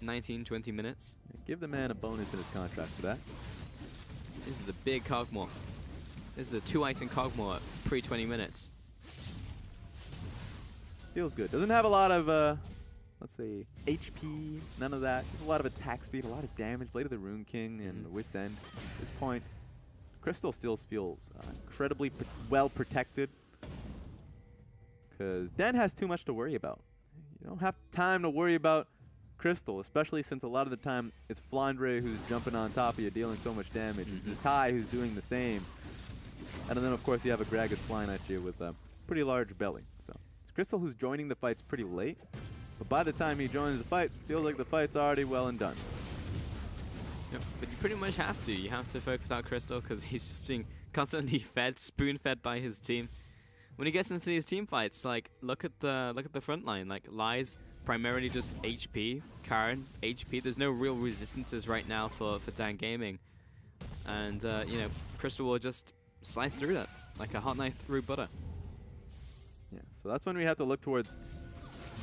19, 20 minutes. Yeah, give the man a bonus in his contract for that. This is the big Kog'Maw. This is a 2-item Kog'Maw at pre-20 minutes. Feels good. Doesn't have a lot of, let's say, HP, none of that. Just a lot of attack speed, a lot of damage. Blade of the Rune King and Wit's End. At this point, Crystal still feels incredibly well protected because Dan has too much to worry about. You don't have time to worry about Crystal, especially since a lot of the time it's Flandre who's jumping on top of you, dealing so much damage. It's Zatai who's doing the same. And then, of course, you have a Gragas flying at you with a pretty large belly. So it's Crystal who's joining the fights pretty late. But by the time he joins the fight, feels like the fight's already well and done. Yep, but you pretty much have to. You have to focus out Crystal because he's just being constantly fed, spoon-fed by his team. When he gets into these team fights, like look at the front line. Like Lies primarily just HP, Karen HP. There's no real resistances right now for Dan Gaming, and you know, Crystal will just slice through that like a hot knife through butter. Yeah, so that's when we have to look towards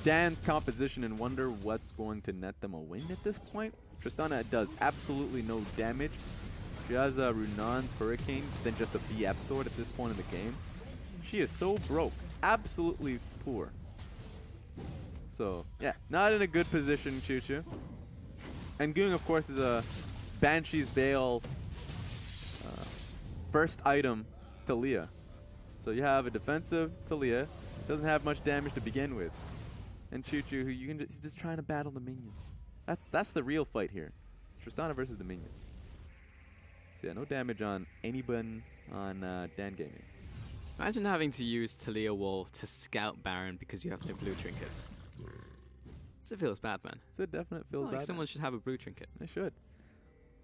Dan's composition and wonder what's going to net them a win at this point. Tristana does absolutely no damage. She has a Runan's Hurricane, then just a BF sword at this point in the game. She is so broke, absolutely poor. So yeah, not in a good position, Choo Choo. And Goong, of course, is a Banshee's Bale first item Talia. So you have a defensive Talia, doesn't have much damage to begin with, and Choo Choo, who he's just trying to battle the minions. That's the real fight here. Tristana versus the minions. So yeah, no damage on anyone on Dan Gaming. Imagine having to use Talia Wall to scout Baron because you have no blue trinkets. It feels bad, man. It's a definite feels bad. Like someone should have a blue trinket. They should.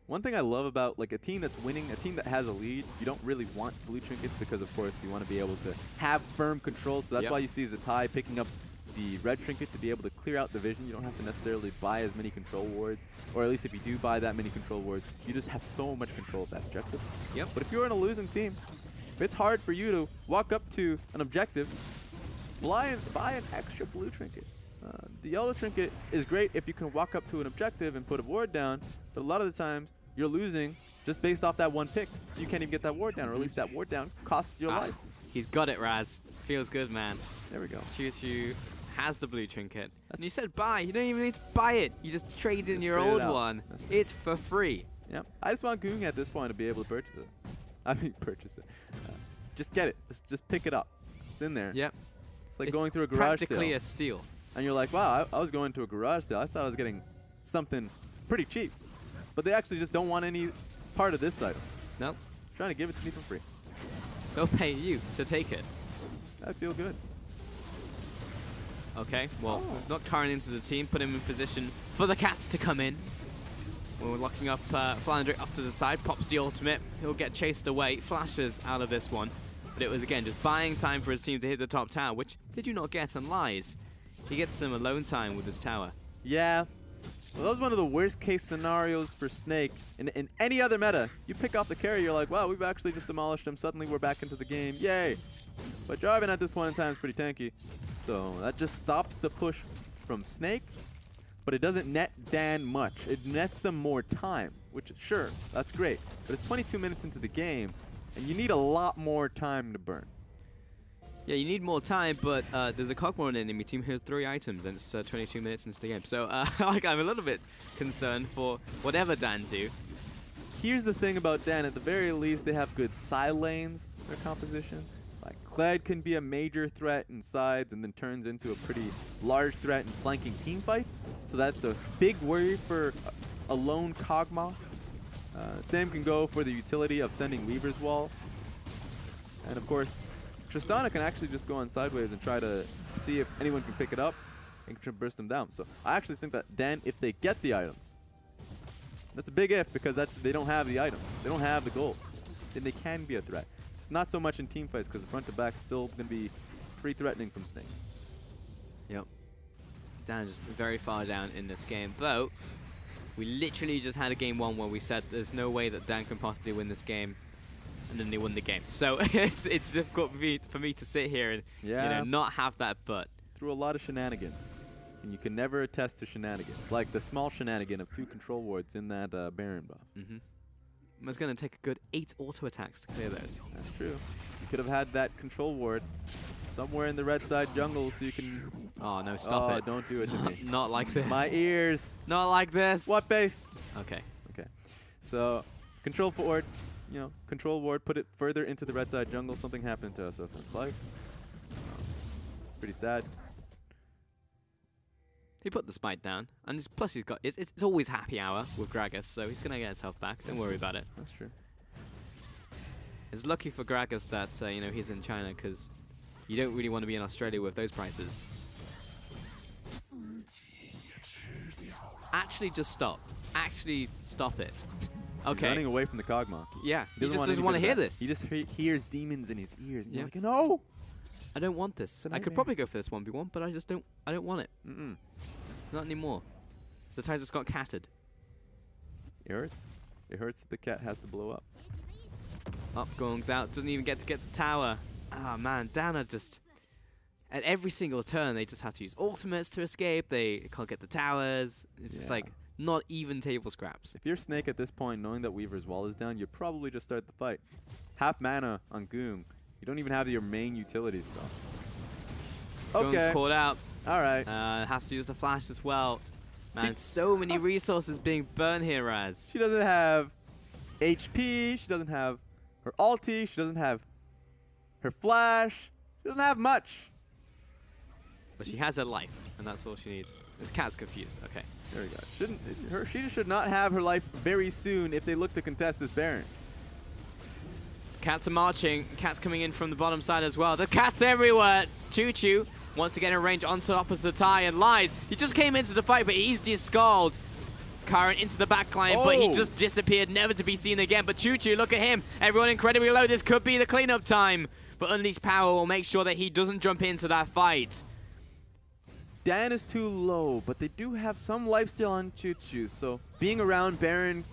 One thing I love about like a team that's winning, a team that has a lead, you don't really want blue trinkets because, of course, you want to be able to have firm control. So that's why you see Zatai picking up the red trinket to be able to clear out the vision. You don't have to necessarily buy as many control wards, or at least if you do buy that many control wards, you just have so much control of that objective. Yep. But if you're in a losing team, if it's hard for you to walk up to an objective, buy an extra blue trinket. The yellow trinket is great if you can walk up to an objective and put a ward down, but a lot of the times you're losing just based off that one pick, so you can't even get that ward down, or at least that ward down costs your life. He's got it, Raz. Feels good, man. There we go. Choo Choo has the blue trinket. And you said buy. You don't even need to buy it. You just trade in your old one. It's for free. Yep. I just want Goong at this point to be able to purchase it. I mean, purchase it. Just get it. Just pick it up. It's in there. Yep. It's like going through a garage sale. Practically a steal. And you're like, wow, I was going to a garage sale. I thought I was getting something pretty cheap. But they actually just don't want any part of this item. Nope. Trying to give it to me for free. They'll pay you to take it. I feel good. Okay, well, knock Karin into the team, put him in position for the cats to come in. We're locking up Flandre up to the side, pops the ultimate. He'll get chased away, flashes out of this one. But it was, again, just buying time for his team to hit the top tower, which they do not get on Lies. He gets some alone time with his tower. Yeah. Well, that was one of the worst case scenarios for Snake. In any other meta, you pick off the carry, you're like, wow, we've actually just demolished him. Suddenly we're back into the game. Yay. But Jarvan at this point in time is pretty tanky. So that just stops the push from Snake, but it doesn't net Dan much. It nets them more time, which, sure, that's great. But it's 22 minutes into the game, and you need a lot more time to burn. Yeah, you need more time, but there's a Cogmore on the enemy team who has 3 items, and it's 22 minutes into the game. So like, I'm a little bit concerned for whatever Dan do. Here's the thing about Dan. At the very least, they have good side lanes in their composition. Like, Kled can be a major threat in sides and then turns into a pretty large threat in flanking team fights. So that's a big worry for a lone Kog'Maw. Same can go for the utility of sending Weaver's Wall. And of course, Tristana can actually just go on sideways and try to see if anyone can pick it up and burst them down. So I actually think that Dan, if they get the items, that's a big if, because they don't have the items. They don't have the gold. Then they can be a threat. It's not so much in team fights because the front to back is still going to be pretty threatening from Snake. Yep. Dan just very far down in this game. Though, we literally just had a game 1 where we said there's no way that Dan can possibly win this game. And then they won the game. So it's difficult for me to sit here and you know, not have that but. Through a lot of shenanigans. And you can never attest to shenanigans. Like the small shenanigan of 2 control wards in that Baron buff. It's going to take a good 8 auto attacks to clear those. That's true. You could have had that control ward somewhere in the red side jungle so you can... Oh, no, stop it. Don't do it to me. Not like this. My ears. Not like this. What base? Okay. Okay. So, control ward, you know, control ward, put it further into the red side jungle. Something happened to us in its life. It's pretty sad. He put the spike down, and plus he's got it's always happy hour with Gragas, so he's gonna get his health back. Don't worry about it. That's true. It's lucky for Gragas that you know, he's in China, because you don't really want to be in Australia with those prices. Actually, just stop. Actually, stop it. Okay. He's running away from the Kog'Maw. Yeah. He just doesn't want to hear this. He just hears demons in his ears. And you're like, no. I don't want this. I could probably go for this 1v1, but I just don't. I don't want it. Not anymore. So I just got catted. It hurts. It hurts that the cat has to blow up. Up, gongs out. Doesn't even get to get the tower. Ah, man. Dana just at every single turn, they just have to use ultimates to escape. They can't get the towers. It's just like not even table scraps. If you're Snake at this point, knowing that Weaver's wall is down, you'd probably just start the fight. Half mana on Goong. You don't even have your main utility spell. Goong's caught out. All right. Has to use the flash as well. Man, so many resources being burned here, Raz. She doesn't have HP. She doesn't have her ulti. She doesn't have her flash. She doesn't have much. But she has her life, and that's all she needs. This cat's confused. Okay. There we go. She should not have her life very soon if they look to contest this Baron. Cats are marching. Cats coming in from the bottom side as well. The cats everywhere. Choo-Choo wants to get in range onto opposite Zatai and lies. He just came into the fight, but he's discarded. Karen into the backline, but he just disappeared, never to be seen again. But Choo-Choo, look at him. Everyone incredibly low. This could be the cleanup time. But Unleashed Power will make sure that he doesn't jump into that fight. Dan is too low, but they do have some lifesteal on Choo-Choo, so being around Baron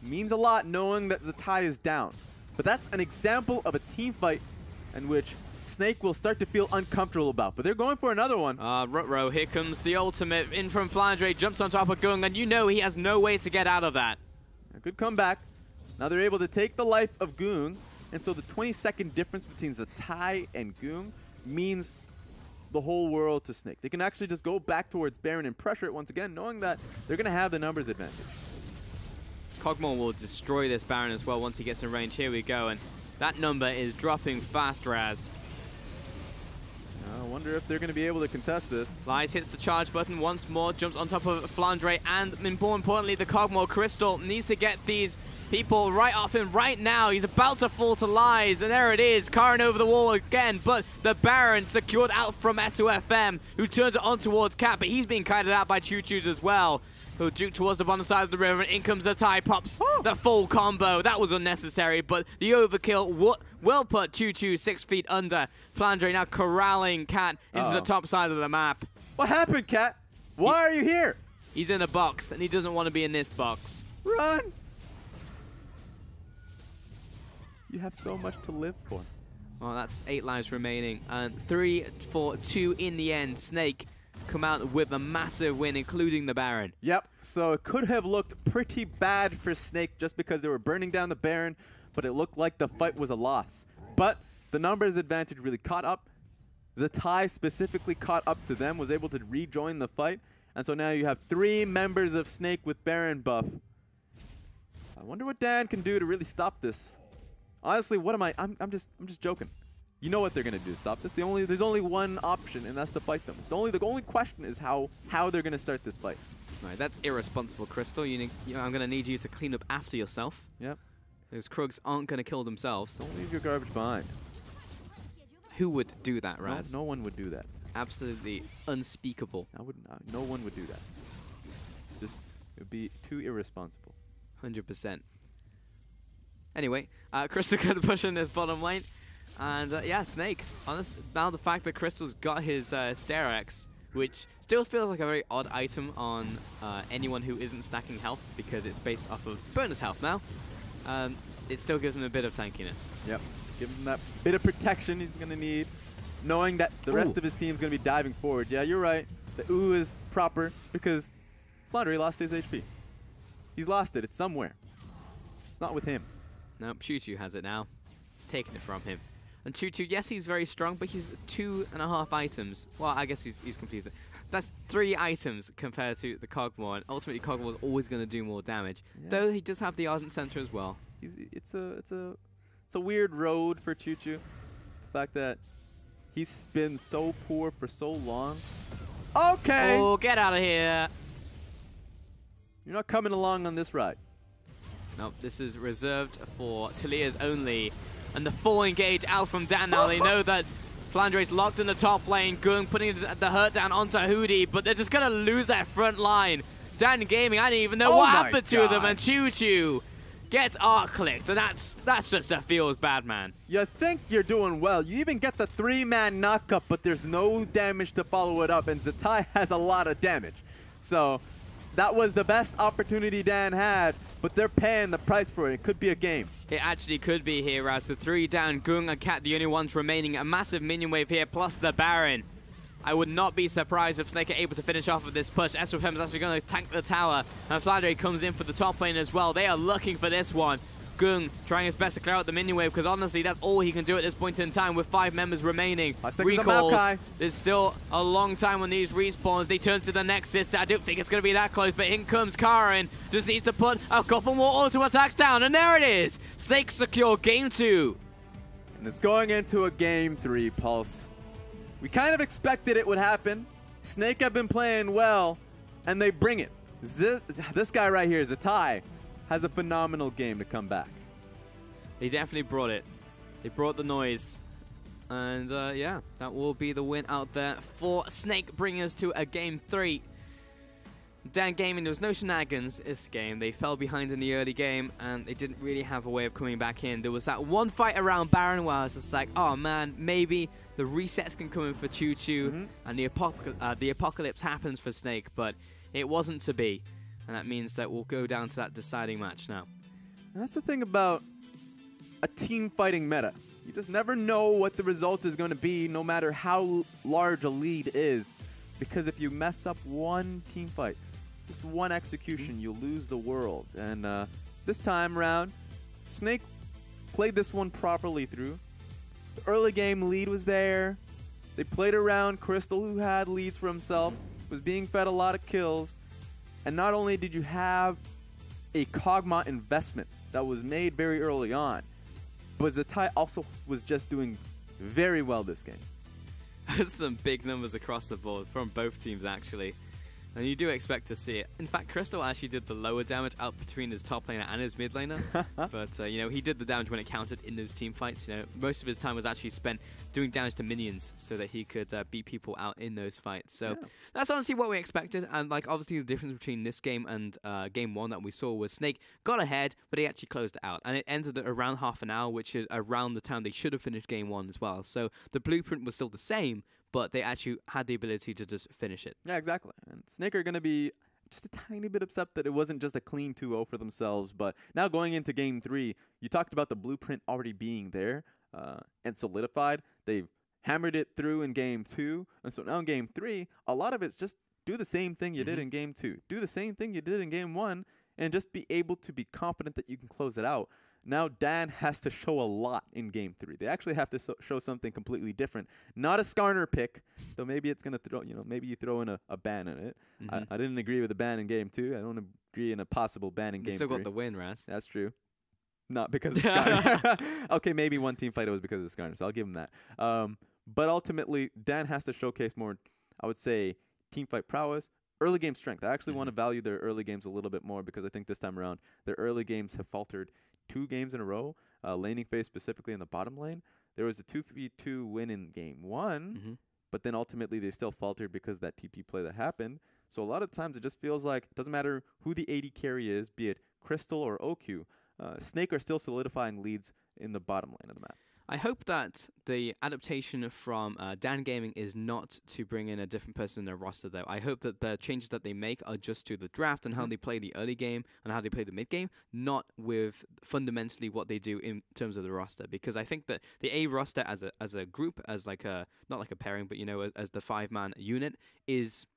means a lot knowing that Zatai is down. But that's an example of a team fight in which Snake will start to feel uncomfortable about. But they're going for another one. Rutro, here comes the ultimate in from FLICKR, jumps on top of Goong, and you know he has no way to get out of that. A good comeback. Now they're able to take the life of Goong, and so the 20-second difference between Zatai and Goong means the whole world to Snake. They can actually just go back towards Baron and pressure it once again, knowing that they're going to have the numbers advantage. Kog'Maw will destroy this Baron as well once he gets in range. Here we go, and that number is dropping fast, Raz. I wonder if they're going to be able to contest this. Lies hits the charge button once more, jumps on top of FLICKR, and more importantly, the Kog'Maw Crystal needs to get these people right off him right now. He's about to fall to Lies, and there it is. Karen over the wall again, but the Baron secured out from S2FM, who turns it on towards Cat, but he's being kited out by Choo-Choo's as well. He'll juke towards the bottom side of the river, and in comes Zatai, pops the full combo. That was unnecessary, but the overkill will put Choo-Choo 6 feet under. FLICKR now corralling Cat into the top side of the map. What happened, Cat? Why are you here? He's in a box, and he doesn't want to be in this box. Run! You have so much to live for. Well, that's 8 lives remaining, and 3 for 2 in the end. Snake come out with a massive win, including the Baron. Yep, so it could have looked pretty bad for Snake just because they were burning down the Baron, but it looked like the fight was a loss. But the numbers advantage really caught up. Zatai specifically caught up to them, was able to rejoin the fight, and so now you have 3 members of Snake with Baron buff. I wonder what Dan can do to really stop this. Honestly, what am I? I'm just joking. You know what they're gonna do? Stop this. There's only one option, and that's to fight them. The only question is how they're gonna start this fight. Right, that's irresponsible, Crystal. I'm gonna need you to clean up after yourself. Yep. Those Krugs aren't gonna kill themselves. Don't leave your garbage behind. Who would do that, Raz? No one would do that. Absolutely unspeakable. No one would do that. Just it would be too irresponsible. 100%. Anyway, Crystal gonna push in his bottom lane. And yeah, Snake. Now the fact that Crystal's got his Stair-X, which still feels like a very odd item on anyone who isn't stacking health because it's based off of bonus health now, it still gives him a bit of tankiness. Yep. Give him that bit of protection he's going to need, knowing that the rest of his team's going to be diving forward. Yeah, you're right. The ooh is proper because FLICKR lost his HP. He's lost it. It's somewhere. It's not with him. Nope, Choo-Choo has it now. He's taken it from him. And Choo-Choo, yes, he's very strong, but he's 2.5 items. Well, I guess he's completed. That's 3 items compared to the Kog'Maw, and ultimately Kog'Maw is always going to do more damage. Yeah. Though he does have the Ardent Center as well. It's a weird road for Choo-Choo. The fact that he's been so poor for so long. Okay. Oh, get out of here. You're not coming along on this ride. Nope, this is reserved for Talia's only. And the full engage out from Dan now. They know that FLICKR is locked in the top lane. Goong putting the hurt down onto Hootie, but they're just going to lose their front line. Dan Gaming, I didn't even know what happened to them. And Choo-Choo gets arc-clicked. And that's just a feels bad, man. You think you're doing well. You even get the 3-man knockup, but there's no damage to follow it up. And Zatai has a lot of damage. So that was the best opportunity Dan had, but they're paying the price for it. It could be a game. It actually could be here, as with 3 down, Goong and Cat the only ones remaining. A massive minion wave here, plus the Baron. I would not be surprised if Snake are able to finish off with this push. SFM is actually going to tank the tower, and FLICKR comes in for the top lane as well. They are looking for this one. Gung trying his best to clear out the minion wave, because honestly, that's all he can do at this point in time with 5 members remaining. Recalls. There's still a long time on these respawns. They turn to the Nexus. I don't think it's going to be that close, but in comes Karin. Just needs to put a couple more auto attacks down, and there it is. Snake secure game 2. And it's going into a game 3, Pulse. We kind of expected it would happen. Snake have been playing well, and they bring it. This guy right here, Zetai, has a phenomenal game to come back. They definitely brought it. They brought the noise. And yeah, that will be the win out there for Snake, bringing us to a game 3. Dan Gaming, there was no shenanigans this game. They fell behind in the early game, and they didn't really have a way of coming back in. There was that one fight around Baron where I was just like, oh man, maybe the resets can come in for Choo Choo, and the apocalypse happens for Snake, but it wasn't to be. And that means that we'll go down to that deciding match now. That's the thing about a team fighting meta. You just never know what the result is going to be, no matter how large a lead is. Because if you mess up one team fight, just one execution, you'll lose the world. And this time around, Snake played this one properly through. The early game lead was there. They played around Crystal, who had leads for himself, was being fed a lot of kills. And not only did you have a Kog'Maw investment that was made very early on, but Zetai also was just doing very well this game. Some big numbers across the board from both teams, actually. And you do expect to see it. In fact, Crystal actually did the lower damage out between his top laner and his mid laner. But, you know, he did the damage when it counted in those team fights. You know, most of his time was actually spent doing damage to minions so that he could beat people out in those fights. So that's honestly what we expected. And, like, obviously the difference between this game and game 1 that we saw was Snake got ahead, but he actually closed it out. And it ended at around half an hour, which is around the time they should have finished game 1 as well. So the blueprint was still the same, but they actually had the ability to just finish it. Yeah, exactly. And Snake are going to be just a tiny bit upset that it wasn't just a clean 2-0 for themselves. But now going into game 3, you talked about the blueprint already being there and solidified. They've hammered it through in game 2. And so now in game 3, a lot of it's just do the same thing you did in game 2. Do the same thing you did in game 1 and just be able to be confident that you can close it out. Now Dan has to show a lot in game 3. They actually have to show something completely different. Not a Skarner pick, though maybe it's going to throw, you know, maybe you throw in a ban in it. I didn't agree with the ban in game 2. I don't agree in a possible ban in game 3. You still got the win, Raz. That's true. Not because of Skarner. Okay, maybe one team fight it was because of Skarner, so I'll give him that. But ultimately, Dan has to showcase more, I would say, team fight prowess, early game strength. I actually want to value their early games a little bit more because I think this time around, their early games have faltered 2 games in a row. Laning phase specifically in the bottom lane. There was a 2v2 win in game 1, but then ultimately they still faltered because of that TP play that happened. So a lot of times it just feels like it doesn't matter who the AD carry is, be it Crystal or OQ, Snake are still solidifying leads in the bottom lane of the map. I hope that the adaptation from Dan Gaming is not to bring in a different person in their roster, though. I hope that the changes that they make are just to the draft and how they play the early game and how they play the mid game, not with fundamentally what they do in terms of the roster. Because I think that the A roster as a group, as like a not like a pairing, but you know, as the 5-man unit is.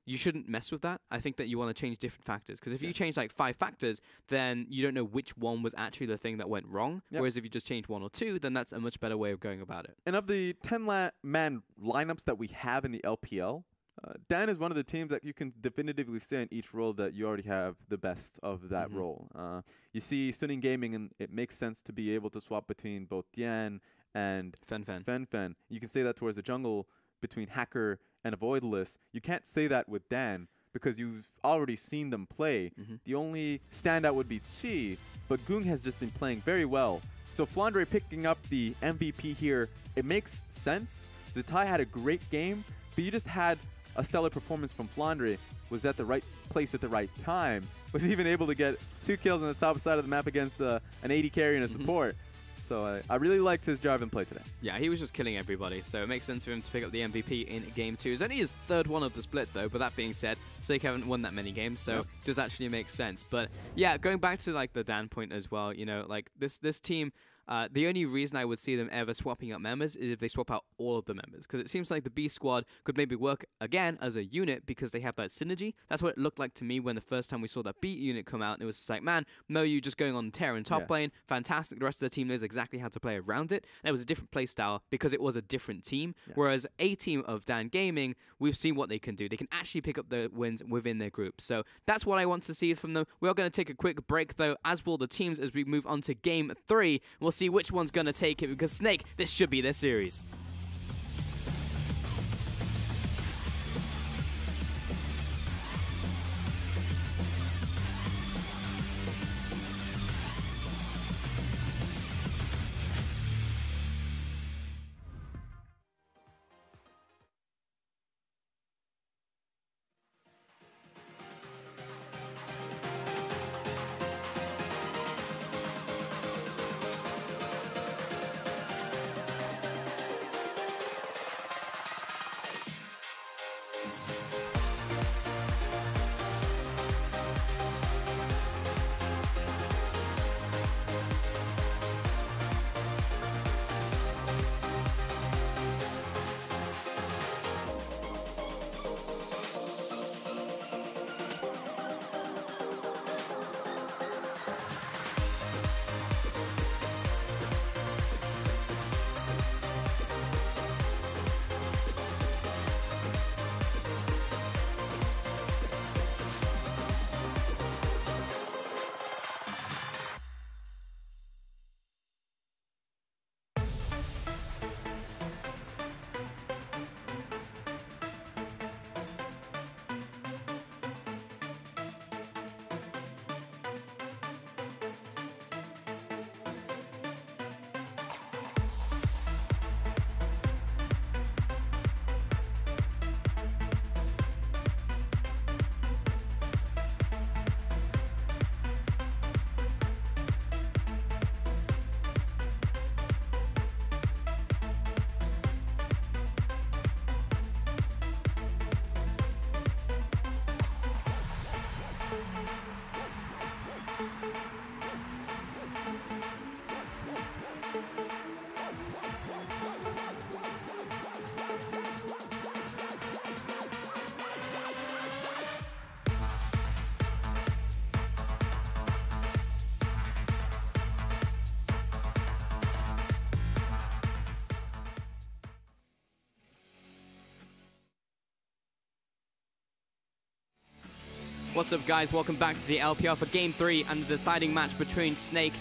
You shouldn't mess with that. I think that you want to change different factors. Because if you change like 5 factors, then you don't know which one was actually the thing that went wrong. Whereas if you just change 1 or 2, then that's a much better way of going about it. And of the 10-man lineups that we have in the LPL, Dan is one of the teams that you can definitively say in each role that you already have the best of that role. You see Stunning Gaming, and it makes sense to be able to swap between both Dian and Fen. You can say that towards the jungle between Hacker and Avoidless. You can't say that with Dan because you've already seen them play. The only standout would be Chi, but Gung has just been playing very well. So Flandre picking up the MVP here, it makes sense. Zetai had a great game, but you just had a stellar performance from Flandre, was at the right place at the right time, was even able to get 2 kills on the top side of the map against an AD carry and a support. So I really liked his drive and play today. Yeah, he was just killing everybody, so it makes sense for him to pick up the MVP in game 2. It's only his 3rd one of the split, though, but that being said, Snake haven't won that many games, so it does actually make sense. But yeah, going back to like the Dan point as well, you know, like this team, The only reason I would see them ever swapping out members is if they swap out all of the members, because it seems like the B squad could maybe work again as a unit because they have that synergy. That's what it looked like to me when the first time we saw that B unit come out, and it was just like, man, Moyu just going on tear in top lane, fantastic. The rest of the team knows exactly how to play around it. And it was a different play style because it was a different team. Whereas a team of Dan Gaming, we've seen what they can do. They can actually pick up the wins within their group. So that's what I want to see from them. We are going to take a quick break though, as will the teams, as we move on to game 3. We'll see which one's going to take it, because Snake, this should be their series. What's up, guys? Welcome back to the LPL for Game 3 and the deciding match between Snake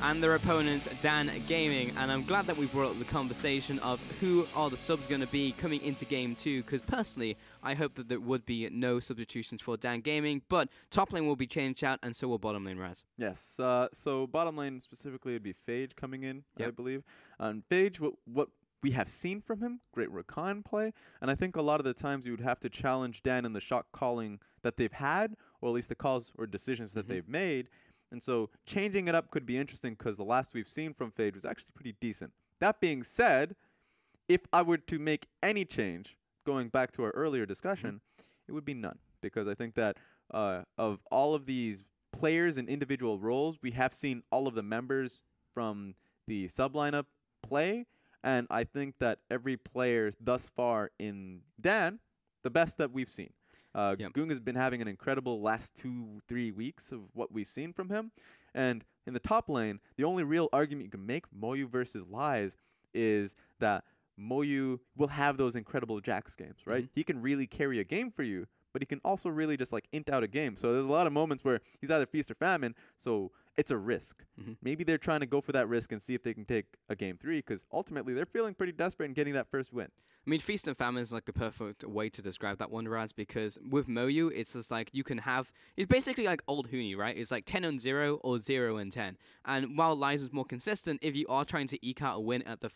and their opponent, Dan Gaming. And I'm glad that we brought up the conversation of who are the subs going to be coming into Game 2, because personally, I hope that there would be no substitutions for Dan Gaming, but top lane will be changed out, and so will bottom lane, Raz. Yes, so bottom lane specifically would be Phage coming in, I believe. Phage, what we have seen from him, great Rakan play, and I think a lot of the times you would have to challenge Dan in the shot calling that they've had, or at least the calls or decisions that they've made. And so changing it up could be interesting, because the last we've seen from Phage was actually pretty decent. That being said, if I were to make any change, going back to our earlier discussion, it would be none, because I think that of all of these players and individual roles, we have seen all of the members from the sub lineup play. And I think that every player thus far in Dan, the best that we've seen. Goong has been having an incredible last 2-3 weeks of what we've seen from him. And in the top lane, the only real argument you can make, Moyu versus Lies, is that Moyu will have those incredible Jax games, right? He can really carry a game for you, but he can also really just like int out a game. So there's a lot of moments where he's either feast or famine, so it's a risk. Maybe they're trying to go for that risk and see if they can take a game 3, because ultimately they're feeling pretty desperate in getting that first win. I mean, feast and famine is like the perfect way to describe that one, Raz, because with Moyu, it's just like you can have, it's basically like old Huni, right? It's like 10 on 0 or 0 and 10. And while Lies is more consistent, if you are trying to eke out a win at the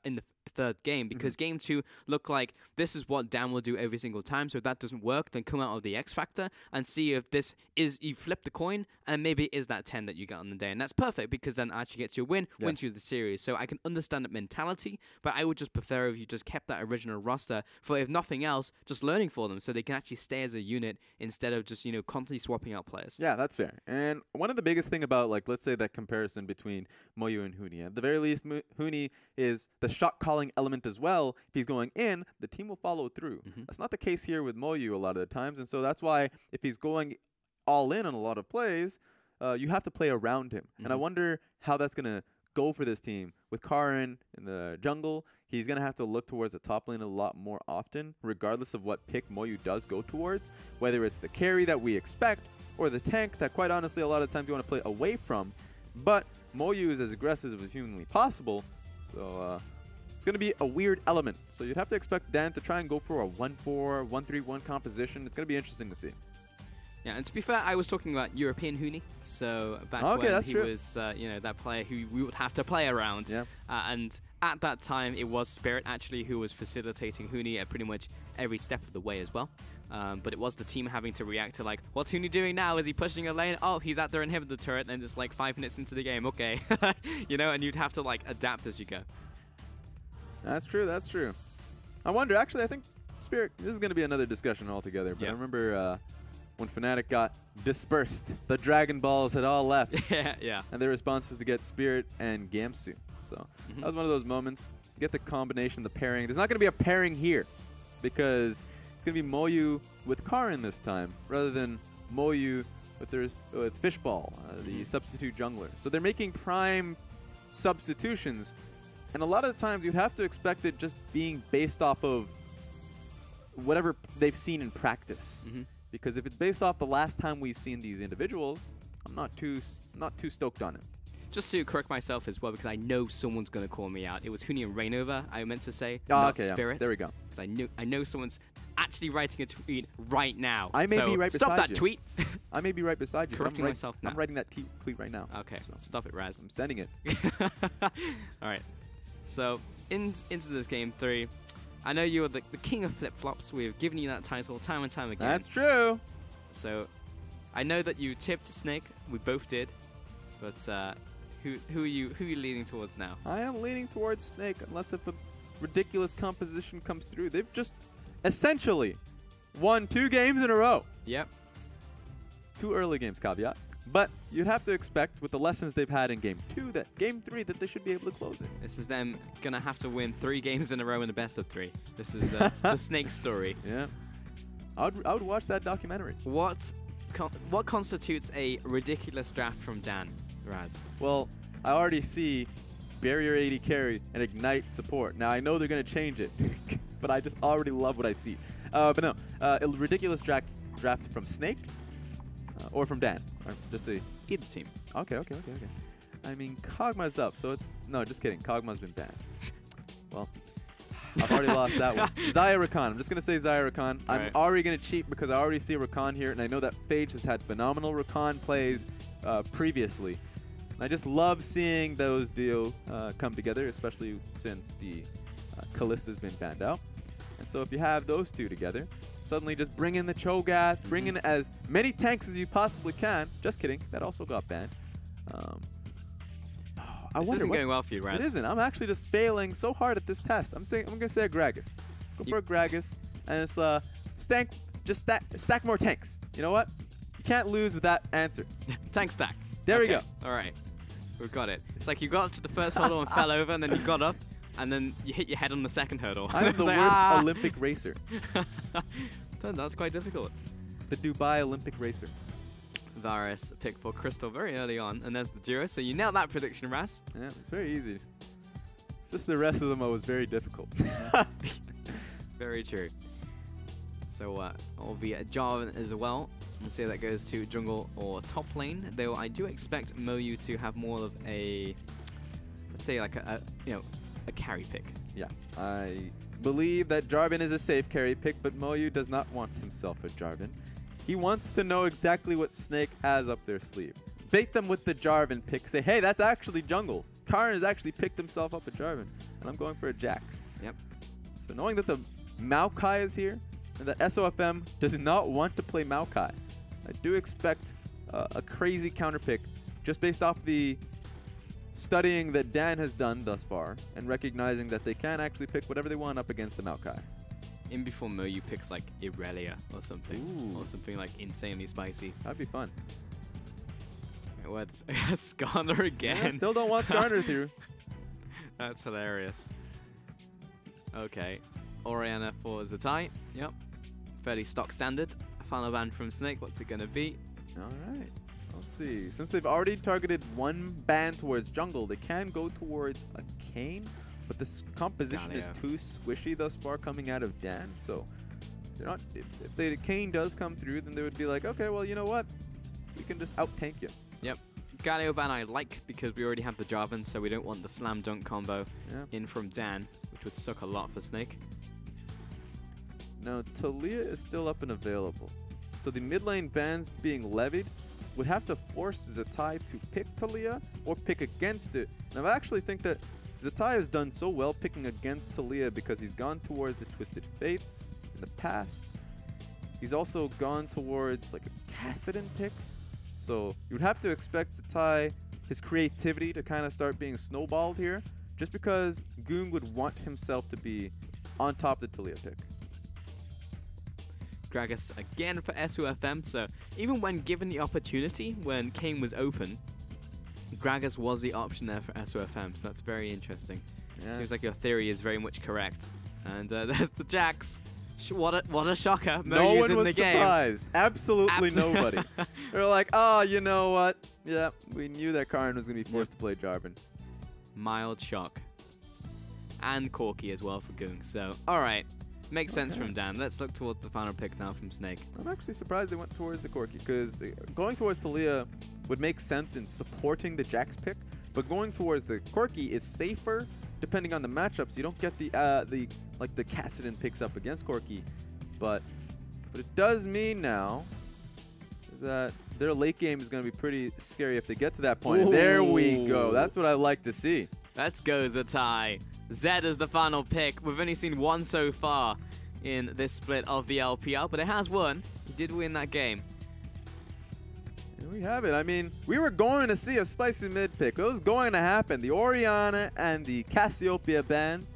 in the third game, because game 2 looked like this is what Dan will do every single time. So if that doesn't work, then come out of the X Factor and see if this is, you flip the coin and maybe it is that 10 that you get on the day. And that's perfect, because then actually gets you a win, wins you the series. So I can understand that mentality, but I would just prefer if you just kept that original roster for, if nothing else, just learning for them so they can actually stay as a unit instead of just, constantly swapping out players. Yeah, that's fair. And one of the biggest thing about, like, let's say that comparison between Moyu and Huni, at the very least, Huni is the shot calling element as well. If he's going in, the team will follow through. That's not the case here with Moyu a lot of the times, and so that's why if he's going all in on a lot of plays, you have to play around him. And I wonder how that's going to go for this team. With Karin in the jungle, he's going to have to look towards the top lane a lot more often, regardless of what pick Moyu does go towards, whether it's the carry that we expect or the tank that, quite honestly, a lot of times you want to play away from. But Moyu is as aggressive as humanly possible, so it's going to be a weird element. So you'd have to expect Dan to try and go for a 1-4, 1-3-1 composition. It's going to be interesting to see. Yeah, and to be fair, I was talking about European Huni. So back when he was, that player who we would have to play around. Yeah. And at that time, it was Spirit actually who was facilitating Huni at pretty much every step of the way as well. But it was the team having to react to, like, what's Huni doing now? Is he pushing a lane? Oh, he's at their inhibitor turret, and it's like 5 minutes into the game. Okay, and you'd have to like adapt as you go. That's true. That's true. I wonder. Actually, I think Spirit. This is going to be another discussion altogether. But I remember. When Fnatic got dispersed, the Dragon Balls had all left. yeah. And their response was to get Spirit and Gamsu. So that was one of those moments. Get the combination, the pairing. There's not going to be a pairing here because it's going to be Moyu with Karin this time rather than Moyu with Fishball, the substitute jungler. So they're making prime substitutions. And a lot of the times you'd have to expect it just being based off of whatever they've seen in practice. Because if it's based off the last time we've seen these individuals, I'm not too stoked on it. Just to correct myself as well, because I know someone's going to call me out. It was Huni and Rainover, I meant to say, not Spirit. There we go. Because I know someone's actually writing a tweet right now. I may be right beside you. Stop that tweet. I may be right beside you. Correcting myself now. I'm writing that tweet right now. Okay, so stop it, Raz. I'm sending it. All right. So into this game 3. I know you are the king of flip-flops. We've given you that title time and time again. That's true. So I know that you tipped Snake. We both did. But who are you leaning towards now? I am leaning towards Snake, unless if a ridiculous composition comes through. They've just essentially won 2 games in a row. Yep. 2 early games, caveat. But you'd have to expect, with the lessons they've had in Game 2, that Game 3, that they should be able to close it. This is them going to have to win 3 games in a row in the best of 3. This is the Snake story. Yeah. I would watch that documentary. What constitutes a ridiculous draft from Dan, Raz? Well, I already see Barrier 80 carry and Ignite support. Now, I know they're going to change it, but I just already love what I see. But no, a ridiculous draft from Snake or from Dan. Just either team. Okay. I mean, Kog'Maw's up, so no, just kidding. Kog'Maw's been banned. Well, I've already lost that one. Xayah Rakan. I'm just going to say Xayah Rakan. I'm already going to cheat because I already see Rakan here, and I know that Phage has had phenomenal Rakan plays previously. And I just love seeing those duo come together, especially since the Kallista's been banned out. And so if you have those two together, suddenly just bring in the Cho'Gath, bring in as many tanks as you possibly can. Just kidding. That also got banned. This isn't going well for you, Raz. It isn't. I'm actually just failing so hard at this test. I'm going to say a Gragas. Go for a Gragas. And it's stack more tanks. You know what? You can't lose with that answer. Tank stack. There we go. All right. We've got it. It's like you got up to the first hurdle and fell over, and then you got up, and then you hit your head on the second hurdle. I'm the worst Olympic racer. That's quite difficult. The Dubai Olympic racer. Varus picked for Crystal very early on, and there's the duo. So you nailed that prediction, Raz. Yeah, it's very easy. It's just the rest of them was very difficult. Very true. So it'll be a Jarvan as well. Let's see if that goes to jungle or top lane. Though I do expect Moyu to have more of a, let's say like a carry pick. Yeah, I believe that Jarvan is a safe carry pick, but Moyu does not want himself a Jarvan. He wants to know exactly what Snake has up their sleeve. Bait them with the Jarvan pick. Say, hey, that's actually jungle. Karn has actually picked himself up a Jarvan, and I'm going for a Jax. Yep. So knowing that the Maokai is here, and that SOFM does not want to play Maokai, I do expect a crazy counter pick just based off the studying that Dan has done thus far and recognizing that they can actually pick whatever they want up against the Maokai. In before Moyu picks like Irelia or something. Ooh. Or something like insanely spicy. That'd be fun. What's Skarner again? Yeah, still don't want Skarner through. That's hilarious. Okay. Oriana for Zatai. Yep. Fairly stock standard. Final ban from Snake. What's it going to be? All right. Let's see. Since they've already targeted one ban towards jungle, they can go towards a Kayn, but this composition is too squishy thus far coming out of Dan. So they're not. If the Kayn does come through, then they would be like, okay, well, you know what? We can just out tank you. Yep. Galio ban I like because we already have the Jarvan, so we don't want the slam dunk combo in from Dan, which would suck a lot for Snake. Now Talia is still up and available, so the mid lane bans being levied would have to force Zatai to pick Talia or pick against it. Now I actually think that Zatai has done so well picking against Talia because he's gone towards the Twisted Fates in the past. He's also gone towards like a Kassadin pick. So you would have to expect Zatai, his creativity to kind of start being snowballed here, just because Goong would want himself to be on top of the Talia pick. Gragas again for SUFM, so even when given the opportunity, when Kayn was open, Gragas was the option there for SUFM, so that's very interesting. Yeah. Seems like your theory is very much correct. And there's the Jax. What a shocker. No one in was the game. surprised. Absolutely nobody. They're like, oh, you know what? Yeah, we knew that Karn was going to be forced to play Jarvan. Mild shock. And Corki as well for Goong. So, alright. Makes sense from Dan. Let's look towards the final pick now from Snake. I'm actually surprised they went towards the Corki, because going towards Talia would make sense in supporting the Jax pick, but going towards the Corki is safer depending on the matchups. You don't get the Kassadin picks up against Corki, but it does mean now that their late game is going to be pretty scary if they get to that point. There we go. That's what I like to see. Let's go, Zatai. Zed is the final pick. We've only seen one so far in this split of the LPL, but it has won. He did win that game. Here we have it. I mean, we were going to see a spicy mid pick. It was going to happen. The Oriana and the Cassiopeia bans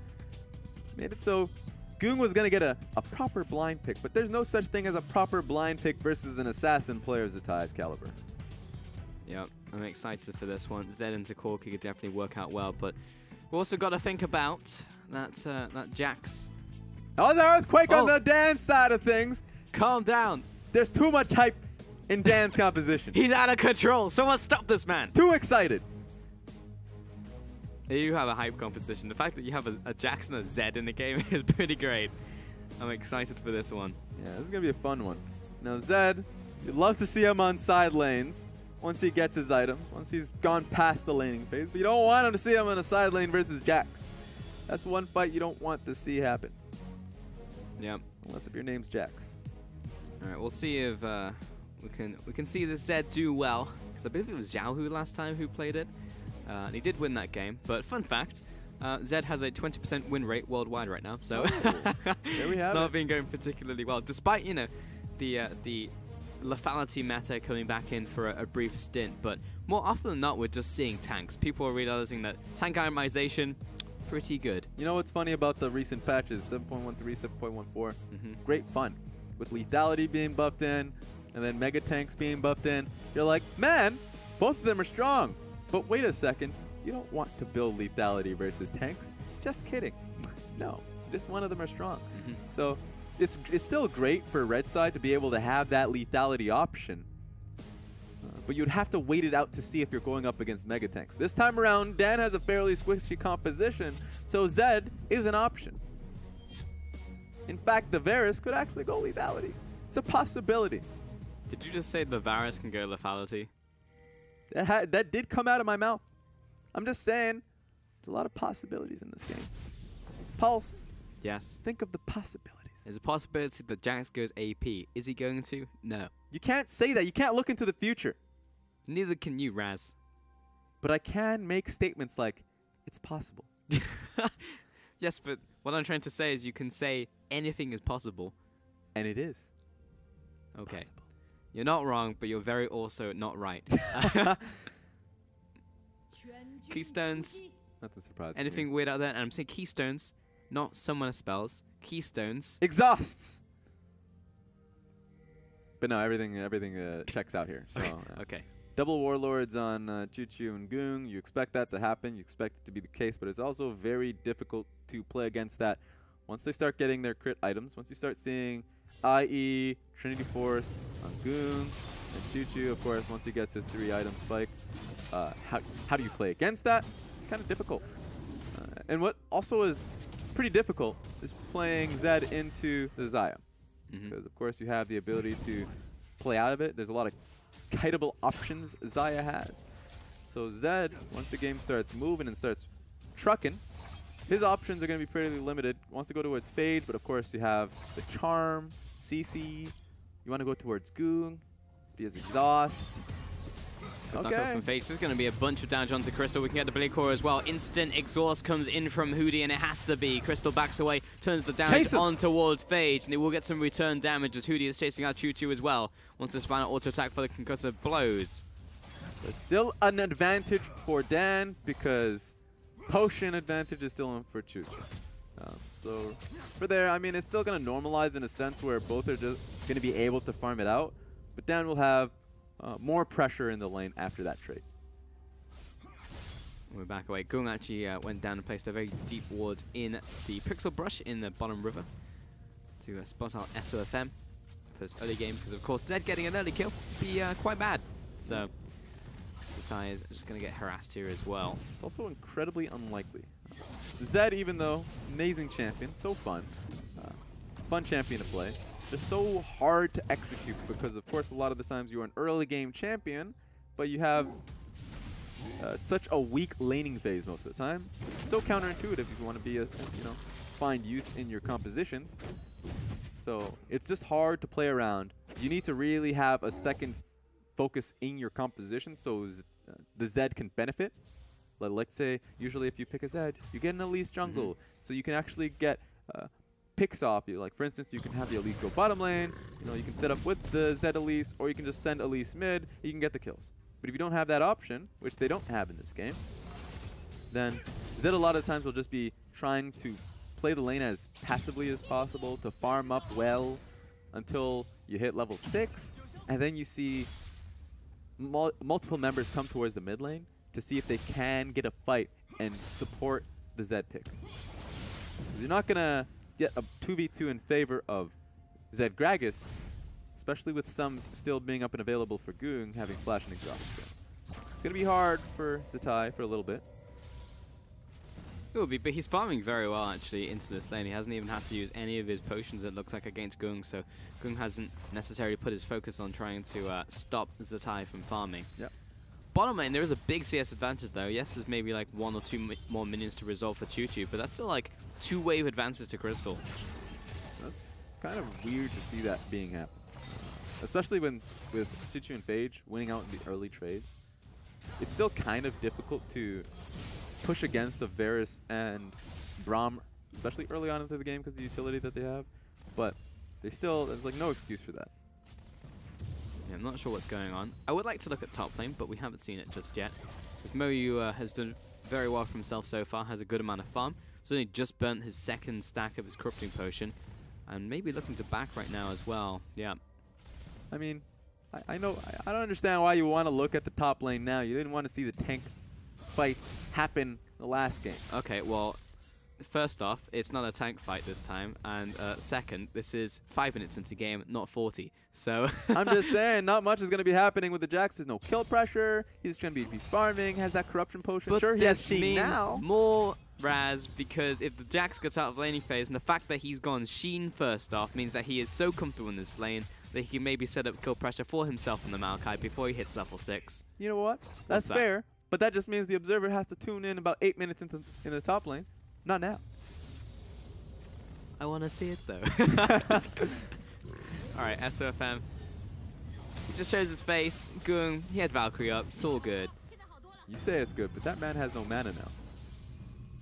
made it so Goong was going to get a proper blind pick, but there's no such thing as a proper blind pick versus an assassin player of Zatai's caliber. Yep, I'm excited for this one. Zed into Corki could definitely work out well, but we've also got to think about that Jax. That was an earthquake on the Dan side of things. Calm down. There's too much hype in Dan's composition. He's out of control. Someone stop this man. Too excited. You have a hype composition. The fact that you have a Jax and a Zed in the game is pretty great. I'm excited for this one. Yeah, this is going to be a fun one. Now, Zed, you'd love to see him on side lanes once he gets his items, once he's gone past the laning phase, but you don't want him to see him on a side lane versus Jax. That's one fight you don't want to see happen. Yep. Unless if your name's Jax. All right, we'll see if we can see the Zed do well, because I believe it was Xiaohu last time who played it, and he did win that game. But fun fact, Zed has a 20% win rate worldwide right now, so there we have it's not been going particularly well, despite the lethality meta coming back in for a brief stint. But more often than not, we're just seeing tanks. People are realizing that tank itemization, pretty good. You know what's funny about the recent patches, 7.13, 7.14? Great fun. With lethality being buffed in, and then mega tanks being buffed in, you're like, man, both of them are strong. But wait a second, you don't want to build lethality versus tanks. Just kidding. No, just one of them are strong. So it's still great for red side to be able to have that lethality option. But you'd have to wait it out to see if you're going up against mega tanks. This time around, Dan has a fairly squishy composition, so Zed is an option. In fact, the Varus could actually go lethality. It's a possibility. Did you just say the Varus can go lethality? That did come out of my mouth. I'm just saying, there's a lot of possibilities in this game. Pulse. Yes. Think of the possibilities. There's a possibility that Jax goes AP. Is he going to? No. You can't say that. You can't look into the future. Neither can you, Raz. But I can make statements like, It's possible. Yes, but what I'm trying to say is you can say anything is possible. And it is. Okay. Possible. You're not wrong, but you're very also not right. Keystones. Nothing surprising. Anything weird out there? And I'm saying keystones, not summoner spells. Keystones. Exhausts. But no, everything checks out here. So, Okay. Double Warlords on Choo-Choo and Goong. You expect that to happen. You expect it to be the case, but it's also very difficult to play against that once they start getting their crit items. Once you start seeing IE, Trinity Force on Goong, and Choo-Choo, of course, once he gets his 3-item spike. How do you play against that? Kind of difficult. And what also is pretty difficult is playing Zed into the Xayah. Because, of course, you have the ability to play out of it. There's a lot of kiteable options Xayah has. So Zed, once the game starts moving and starts trucking, his options are going to be pretty limited. Wants to go towards Phage, but of course you have the Charm, CC. You want to go towards Goong. He has Exhaust. Okay. From Phage. There's going to be a bunch of damage onto Crystal. We can get the FLICKR as well. Instant exhaust comes in from Hoodie, and it has to be. Crystal backs away, turns the damage on towards Phage, and they will get some return damage as Hoodie is chasing out Choo-Choo as well. Once this final auto attack for the concussive blows. So it's still an advantage for Dan because potion advantage is still in for Choo-Choo. So for there, I mean, it's still going to normalize in a sense where both are just going to be able to farm it out, but Dan will have more pressure in the lane after that trade. We're back away. Goong actually went down and placed a very deep ward in the Pixel Brush in the bottom river to spot out SOFM for this early game, because of course Zed getting an early kill would be quite bad. So Decisive is just going to get harassed here as well. It's also incredibly unlikely. Zed, even though amazing champion, so fun, fun champion to play, just so hard to execute because, of course, a lot of the times you're an early game champion, but you have such a weak laning phase most of the time. It's so counterintuitive if you want to be find use in your compositions. So it's just hard to play around. You need to really have a second focus in your composition so the Zed can benefit. Let's say usually if you pick a Zed, you get an Elise jungle, so you can actually get picks off you. Like for instance, you can have the Elise go bottom lane. You can set up with the Zed Elise, or you can just send Elise mid. You can get the kills. But if you don't have that option, which they don't have in this game, then Zed a lot of times will just be trying to play the lane as passively as possible to farm up well until you hit level 6, and then you see multiple members come towards the mid lane to see if they can get a fight and support the Zed pick. You're not gonna get a 2v2 in favor of Zed Gragas, especially with Sums still being up and available for Goong, having flash and exhaust. It's going to be hard for Zatai for a little bit. It will be, but he's farming very well actually into this lane. He hasn't even had to use any of his potions, it looks like, against Goong, so Goong hasn't necessarily put his focus on trying to stop Zatai from farming. Yep. Bottom lane, there is a big CS advantage though. Yes, there's maybe like 1 or 2 more minions to resolve for Choo-Choo, but that's still like 2-wave advantage to Crystal. That's kind of weird to see that being happen. Especially with Choo-Choo and Phage winning out in the early trades. It's still kind of difficult to push against the Varus and Braum, especially early on into the game because of the utility that they have. But there's like no excuse for that. Yeah, I'm not sure what's going on. I would like to look at top lane, but we haven't seen it just yet. Because Moyu has done very well for himself so far, has a good amount of farm. So he just burnt his second stack of his corrupting potion, and maybe looking to back right now as well. Yeah. I mean, I don't understand why you want to look at the top lane now. You didn't want to see the tank fights happen the last game. Okay, well, first off, it's not a tank fight this time, and second, this is 5 minutes into the game, not 40. So I'm just saying, not much is going to be happening with the Jax. There's no kill pressure. He's going to be farming. Has that corruption potion? But sure, he has Sheen now. More Raz, because if the Jax gets out of laning phase, and the fact that he's gone Sheen first off means that he is so comfortable in this lane that he can maybe set up kill pressure for himself on the Maokai before he hits level 6. You know what? That's fair, but that just means the Observer has to tune in about 8 minutes in the top lane. Not now. I want to see it though. Alright, SOFM. He just shows his face. Goong, he had Valkyrie up. It's all good. You say it's good, but that man has no mana now.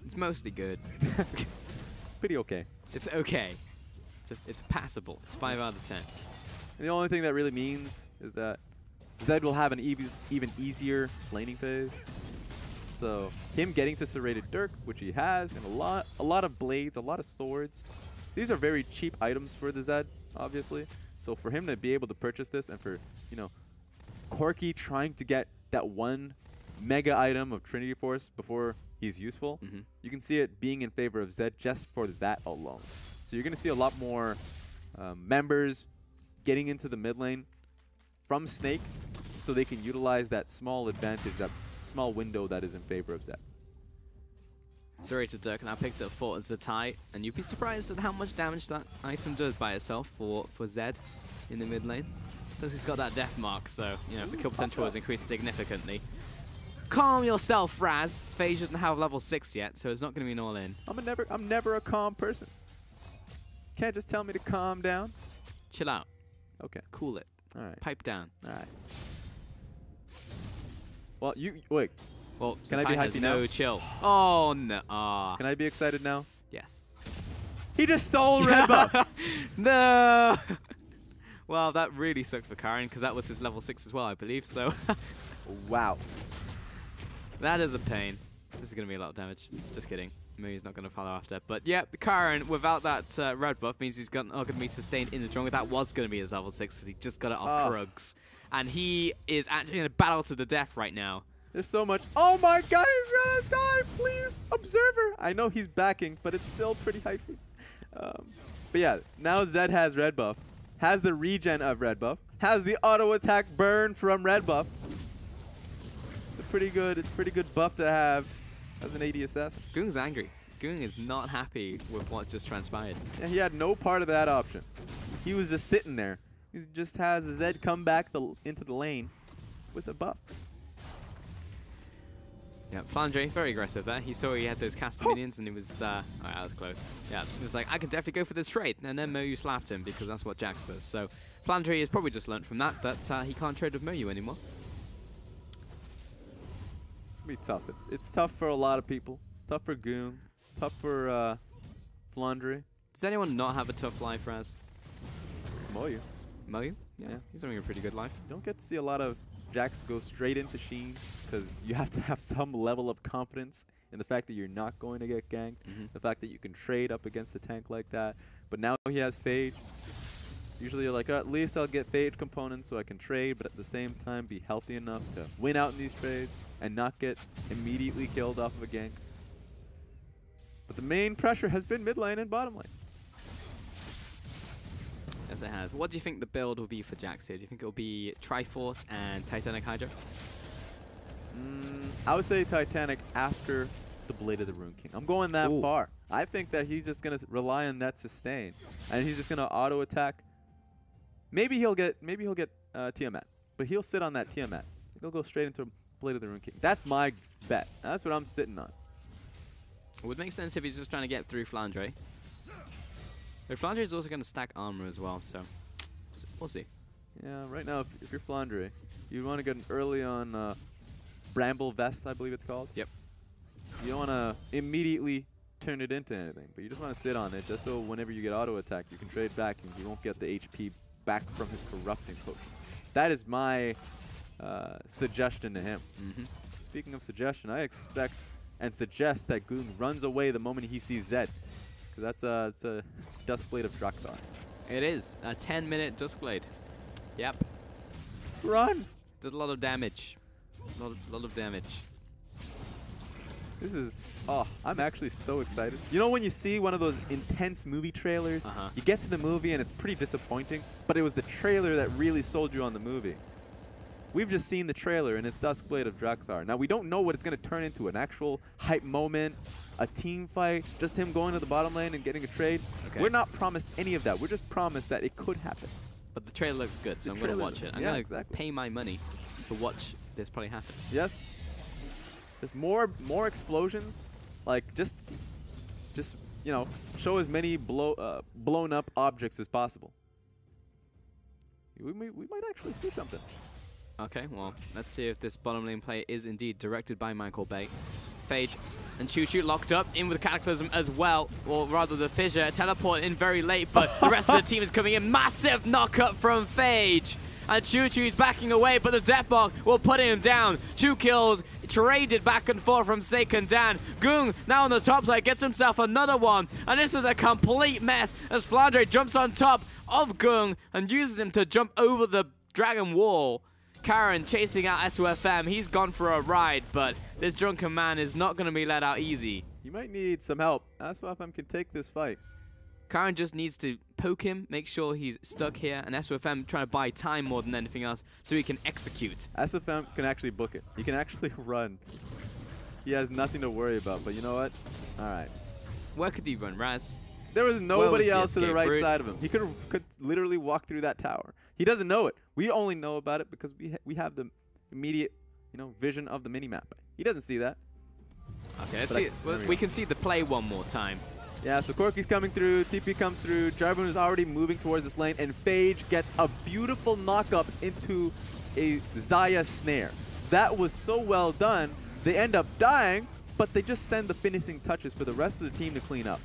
It's mostly good. It's pretty okay. It's okay. It's passable. It's 5 out of 10. And the only thing that really means is that Zed will have an even easier laning phase. So him getting to Serrated Dirk, which he has, and a lot of blades, a lot of swords. These are very cheap items for the Zed, obviously. So for him to be able to purchase this, and for, you know, Corki trying to get that one mega item of Trinity Force before he's useful, you can see it being in favor of Zed just for that alone. So you're going to see a lot more members getting into the mid lane from Snake so they can utilize that small advantage, that small window that is in favor of Zed. Serrated Dirk now picked up Fort as the tie, and you'd be surprised at how much damage that item does by itself for Zed in the mid lane. Plus he's got that death mark, so you know the kill potential has increased significantly. Calm yourself, Raz. FaZe doesn't have level 6 yet, so it's not going to be an all-in. I'm never a calm person. Can't just tell me to calm down. Chill out. Okay. Cool it. All right. Pipe down. All right. Well, wait. Well, can I be hypey now? No chill. Oh no. Can I be excited now? Yes. He just stole red buff. No. Well, that really sucks for Karen because that was his level 6 as well, I believe. So. Wow. That is a pain. This is going to be a lot of damage. Just kidding. He's not going to follow after. But yeah, Karen, without that red buff, means he's not going to be sustained in the jungle. That was going to be his level 6 because he just got it off Krugs. And he is actually in a battle to the death right now. There's so much. Oh my god, he's gonna die! Please, Observer! I know he's backing, but it's still pretty hypey. But yeah, now Zed has red buff, has the regen of red buff, has the auto attack burn from red buff. It's pretty good buff to have as an AD assassin. Goong's angry. Goong is not happy with what just transpired. Yeah, he had no part of that option. He was just sitting there. He just has Zed come back into the lane with a buff. Yeah, FLICKR, very aggressive there. He saw he had those caster minions and he was, alright, that was close. Yeah, he was like, I can definitely go for this trade. And then Moyu slapped him because that's what Jax does. So FLICKR has probably just learned from that he can't trade with Moyu anymore. It's going to be tough. It's tough for a lot of people. It's tough for Goon. It's tough for FLICKR. Does anyone not have a tough life, Raz? It's Moyu. Moyu? Yeah, he's having a pretty good life. You don't get to see a lot of Jax go straight into Sheen because you have to have some level of confidence in the fact that you're not going to get ganked, the fact that you can trade up against a tank like that. But now he has Phage. Usually you're like, at least I'll get Phage components so I can trade, but at the same time be healthy enough to win out in these trades and not get immediately killed off of a gank. But the main pressure has been mid lane and bottom lane. Yes, it has. What do you think the build will be for Jax here? Do you think it will be Triforce and Titanic Hydra? I would say Titanic after the Blade of the Rune King. I'm going that far. I think that he's just going to rely on that sustain, and he's just going to auto attack. Maybe he'll get Tiamat, but he'll sit on that Tiamat. He'll go straight into Blade of the Rune King. That's my bet. That's what I'm sitting on. It would make sense if he's just trying to get through FLICKR. But FLICKR is also going to stack armor as well, so we'll see. Yeah, right now, if you're FLICKR, you want to get an early on Bramble Vest, I believe it's called. Yep. You don't want to immediately turn it into anything, but you just want to sit on it just so whenever you get auto attack, you can trade back and you won't get the HP back from his corrupting potion. That is my suggestion to him. Speaking of suggestion, I expect and suggest that Goon runs away the moment he sees Zed. Because it's a Duskblade of Drakthar. It is. A 10-minute Duskblade. Yep. Run! Does a lot of damage. Lot of damage. This is... Oh, I'm actually so excited. You know when you see one of those intense movie trailers? You get to the movie and it's pretty disappointing, but it was the trailer that really sold you on the movie. We've just seen the trailer and it's Duskblade of Drakthar. Now we don't know what it's going to turn into, an actual hype moment, a team fight, just him going to the bottom lane and getting a trade. Okay. We're not promised any of that. We're just promised that it could happen. But the trailer looks good, so I'm going to watch it. I'm going to pay my money to watch this probably happen. Yes. There's more explosions. Like just you know, show as many blown up objects as possible. We might actually see something. Okay, well, let's see if this bottom lane play is indeed directed by Michael Bay. FaZe And Choo locked up in with Cataclysm as well, or rather the Fissure, teleport in very late, but the rest of the team is coming in. Massive knock-up from Phage. And Choo-Choo's backing away, but the Deathmark will put him down. 2 kills, traded back and forth from Snake and Dan. Gung, now on the top side, gets himself another one. And this is a complete mess as FLICKR jumps on top of Gung and uses him to jump over the Dragon Wall. Karen chasing out SOFM. He's gone for a ride, but this drunken man is not going to be let out easy. You might need some help. SOFM can take this fight. Karen just needs to poke him, make sure he's stuck here, and SOFM trying to buy time more than anything else so he can execute. SOFM can actually book it. He can actually run. He has nothing to worry about, but you know what? All right. Where could he run, Raz? There was nobody the else to the escape right route? side of him. He could literally walk through that tower. He doesn't know it. We only know about it because we have the immediate, vision of the minimap. He doesn't see that. Okay, let's see. We can see the play one more time. Yeah, so Corky's coming through, TP comes through, Jarvan is already moving towards this lane, and Phage gets a beautiful knock-up into a Xayah snare. That was so well done. They end up dying, but they just send the finishing touches for the rest of the team to clean up.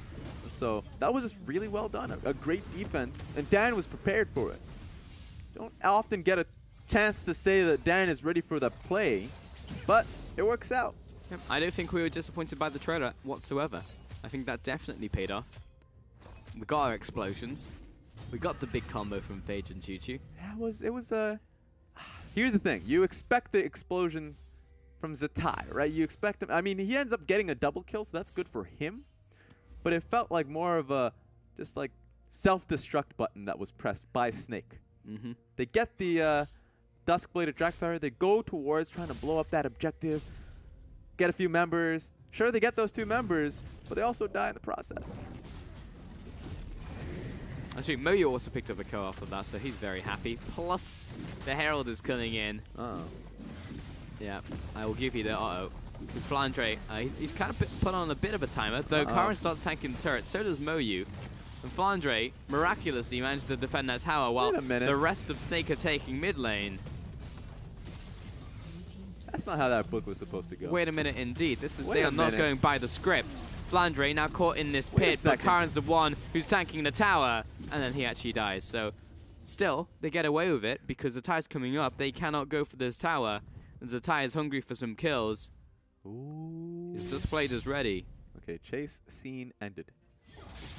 So that was just really well done. A great defense, and Dan was prepared for it. Don't often get a chance to say that Dan is ready for the play, but it works out. Yep. I don't think we were disappointed by the trailer whatsoever. I think that definitely paid off. We got our explosions. We got the big combo from Phage and Choo-Choo. Yeah, it was here's the thing. You expect the explosions from Zatai, right? You expect him. I mean, he ends up getting a double kill, so that's good for him. But it felt like more of a just like self-destruct button that was pressed by Snake. Mm-hmm. They get the Duskblade Attractor. They go towards trying to blow up that objective, get a few members. Sure, they get those 2 members, but they also die in the process. Actually, Moyo also picked up a kill off of that, so he's very happy. Plus, the Herald is coming in. Uh-oh. Yeah, I will give you the uh-oh. Because FLICKR, he's kind of put on a bit of a timer, though Karen starts tanking the turret, so does Moyu. And FLICKR miraculously managed to defend that tower while the rest of Snake are taking mid lane. That's not how that book was supposed to go. Wait a minute, indeed. They are not going by the script. FLICKR now caught in this pit, but Karen's the one who's tanking the tower, and then he actually dies. So, still, they get away with it because the tire's coming up. They cannot go for this tower, and Zatai is hungry for some kills. Ooh. His Duskblade is ready. Okay, chase scene ended.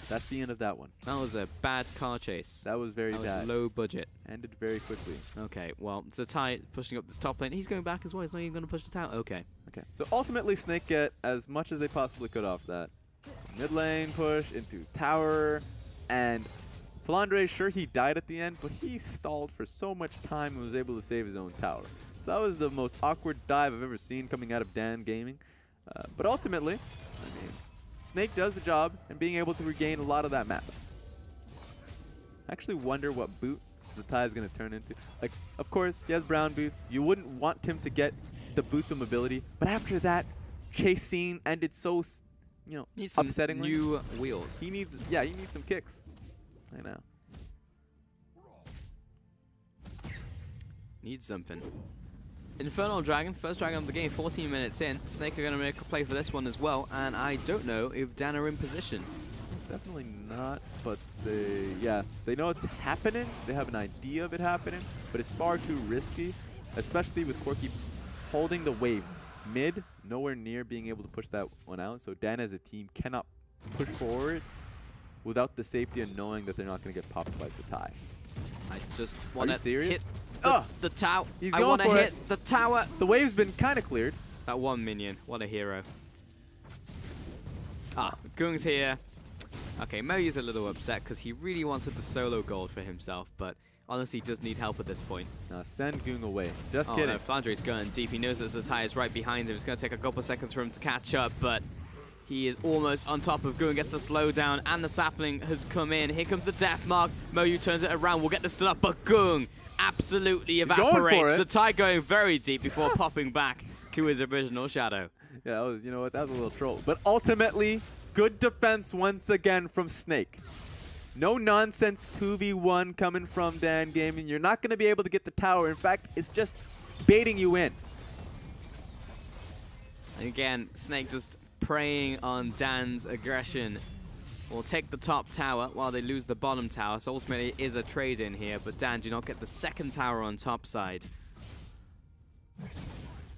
That's the end of that one. That was a bad car chase. That was very bad. That was low budget. Ended very quickly. Okay, well, Zatai pushing up this top lane. He's going back as well. He's not even going to push the tower. Okay. Okay, so ultimately Snake get as much as they possibly could off that. Mid lane push into tower, and FLICKR, sure, he died at the end, but he stalled for so much time and was able to save his own tower. So that was the most awkward dive I've ever seen coming out of Dan Gaming. But ultimately, I mean, Snake does the job and being able to regain a lot of that map. I actually wonder what boot Zatai is going to turn into. Like, of course, he has brown boots. You wouldn't want him to get the boots of mobility. But after that chase scene ended so, needs some upsettingly. New wheels. He needs some kicks. I know. Needs something. Infernal Dragon, first dragon of the game, 14 minutes in. Snake are going to make a play for this one as well, and I don't know if Dan are in position. Definitely not, but they know it's happening. They have an idea of it happening, but it's far too risky, especially with Corky holding the wave mid, nowhere near being able to push that one out. So Dan as a team cannot push forward without the safety and knowing that they're not going to get popped by Zatai. I just want to hit the tower. I want to hit the tower. The wave's been kind of cleared. That one minion. What a hero. Gung's here. Okay, Moyu's a little upset because he really wanted the solo gold for himself, but honestly does need help at this point. Now send Gung away. Just kidding. No, FLICKR's going deep. He knows that Zatai is right behind him. It's going to take a couple seconds for him to catch up, but he is almost on top of Gung, gets the slowdown, and the sapling has come in. Here comes the death mark. Moyu turns it around. We'll get the stun up, but Gung absolutely evaporates. Zatai going very deep before popping back to his original shadow. Yeah, that was, that was a little troll. But ultimately, good defense once again from Snake. No nonsense 2v1 coming from Dan Gaming. You're not going to be able to get the tower. In fact, it's just baiting you in. And again, Snake just preying on Dan's aggression. Will take the top tower while they lose the bottom tower. So ultimately it is a trade in here, but Dan do not get the second tower on top side.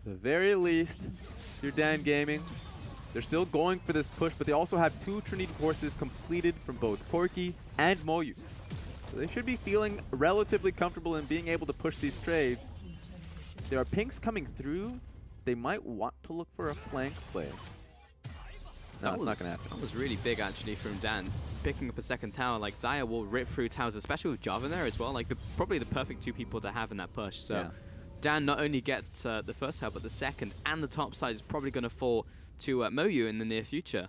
The very least, if you're Dan Gaming, they're still going for this push, but they also have 2 Trinity courses completed from both Corki and Moyu. So they should be feeling relatively comfortable in being able to push these trades. There are pinks coming through. They might want to look for a flank play. No, it's not going to happen. That was really big, actually, from Dan. Picking up a second tower, like Xayah will rip through towers, especially with Jarvan there as well. Like, probably the perfect 2 people to have in that push. So Yeah. Dan not only gets the first tower, but the second and the top side is probably going to fall to Moyu in the near future.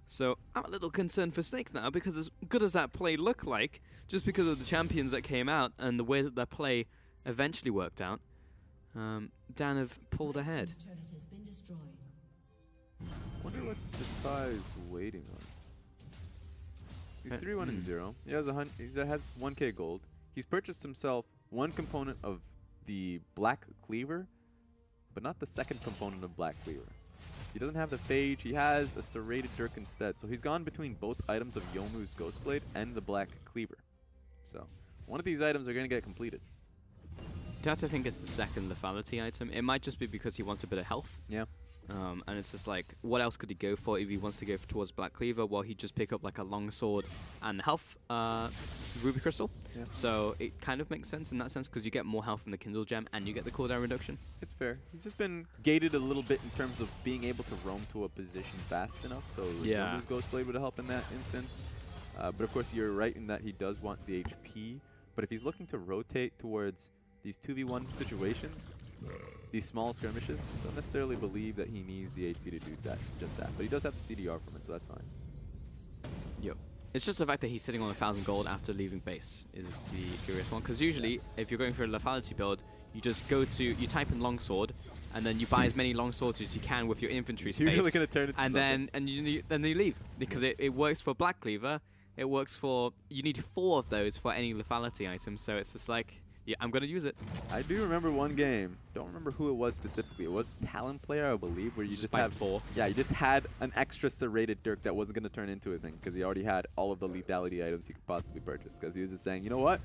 So I'm a little concerned for Snake now, because as good as that play looked like, just because of the champions that came out and the way that their play eventually worked out, Dan have pulled ahead. Wonder what Satai is waiting on. He's 3-1-0. He has he has 1k gold. He's purchased himself 1 component of the Black Cleaver, but not the second component of Black Cleaver. He doesn't have the Phage. He has a Serrated Dirk instead. So he's gone between both items of Youmuu's Ghostblade and the Black Cleaver. So one of these items are going to get completed. Do have to think it's the second lethality item. It might just be because he wants a bit of health. Yeah. And it's just like, what else could he go for if he wants to go towards Black Cleaver? Well, he'd just pick up like a longsword and health Ruby Crystal. Yeah. So it kind of makes sense in that sense, because you get more health from the Kindle Gem and you get the cooldown reduction. It's fair. He's just been gated a little bit in terms of being able to roam to a position fast enough. So Yeah. Youmuu's Ghostblade would help in that instance. But of course, you're right in that he does want the HP. But if he's looking to rotate towards these 2v1 situations, these small skirmishes, I don't necessarily believe that he needs the HP to do that, just that. But he does have the CDR from it, so that's fine. Yep. It's just the fact that he's sitting on 1,000 gold after leaving base is the curious one. Because usually, if you're going for a lethality build, you just go to, you type in longsword, and then you buy as many longswords as you can with your infantry space. You're really going to turn it to and something. then you leave, because it works for Black Cleaver. It works for, you need 4 of those for any lethality item. So it's just like, yeah, I'm going to use it. I do remember one game. Don't remember who it was specifically. It was a Talon player, I believe, where you just had 4. Yeah, you just had an extra serrated Dirk that wasn't going to turn into a thing because he already had all of the lethality items he could possibly purchase. Because he was just saying, you know what?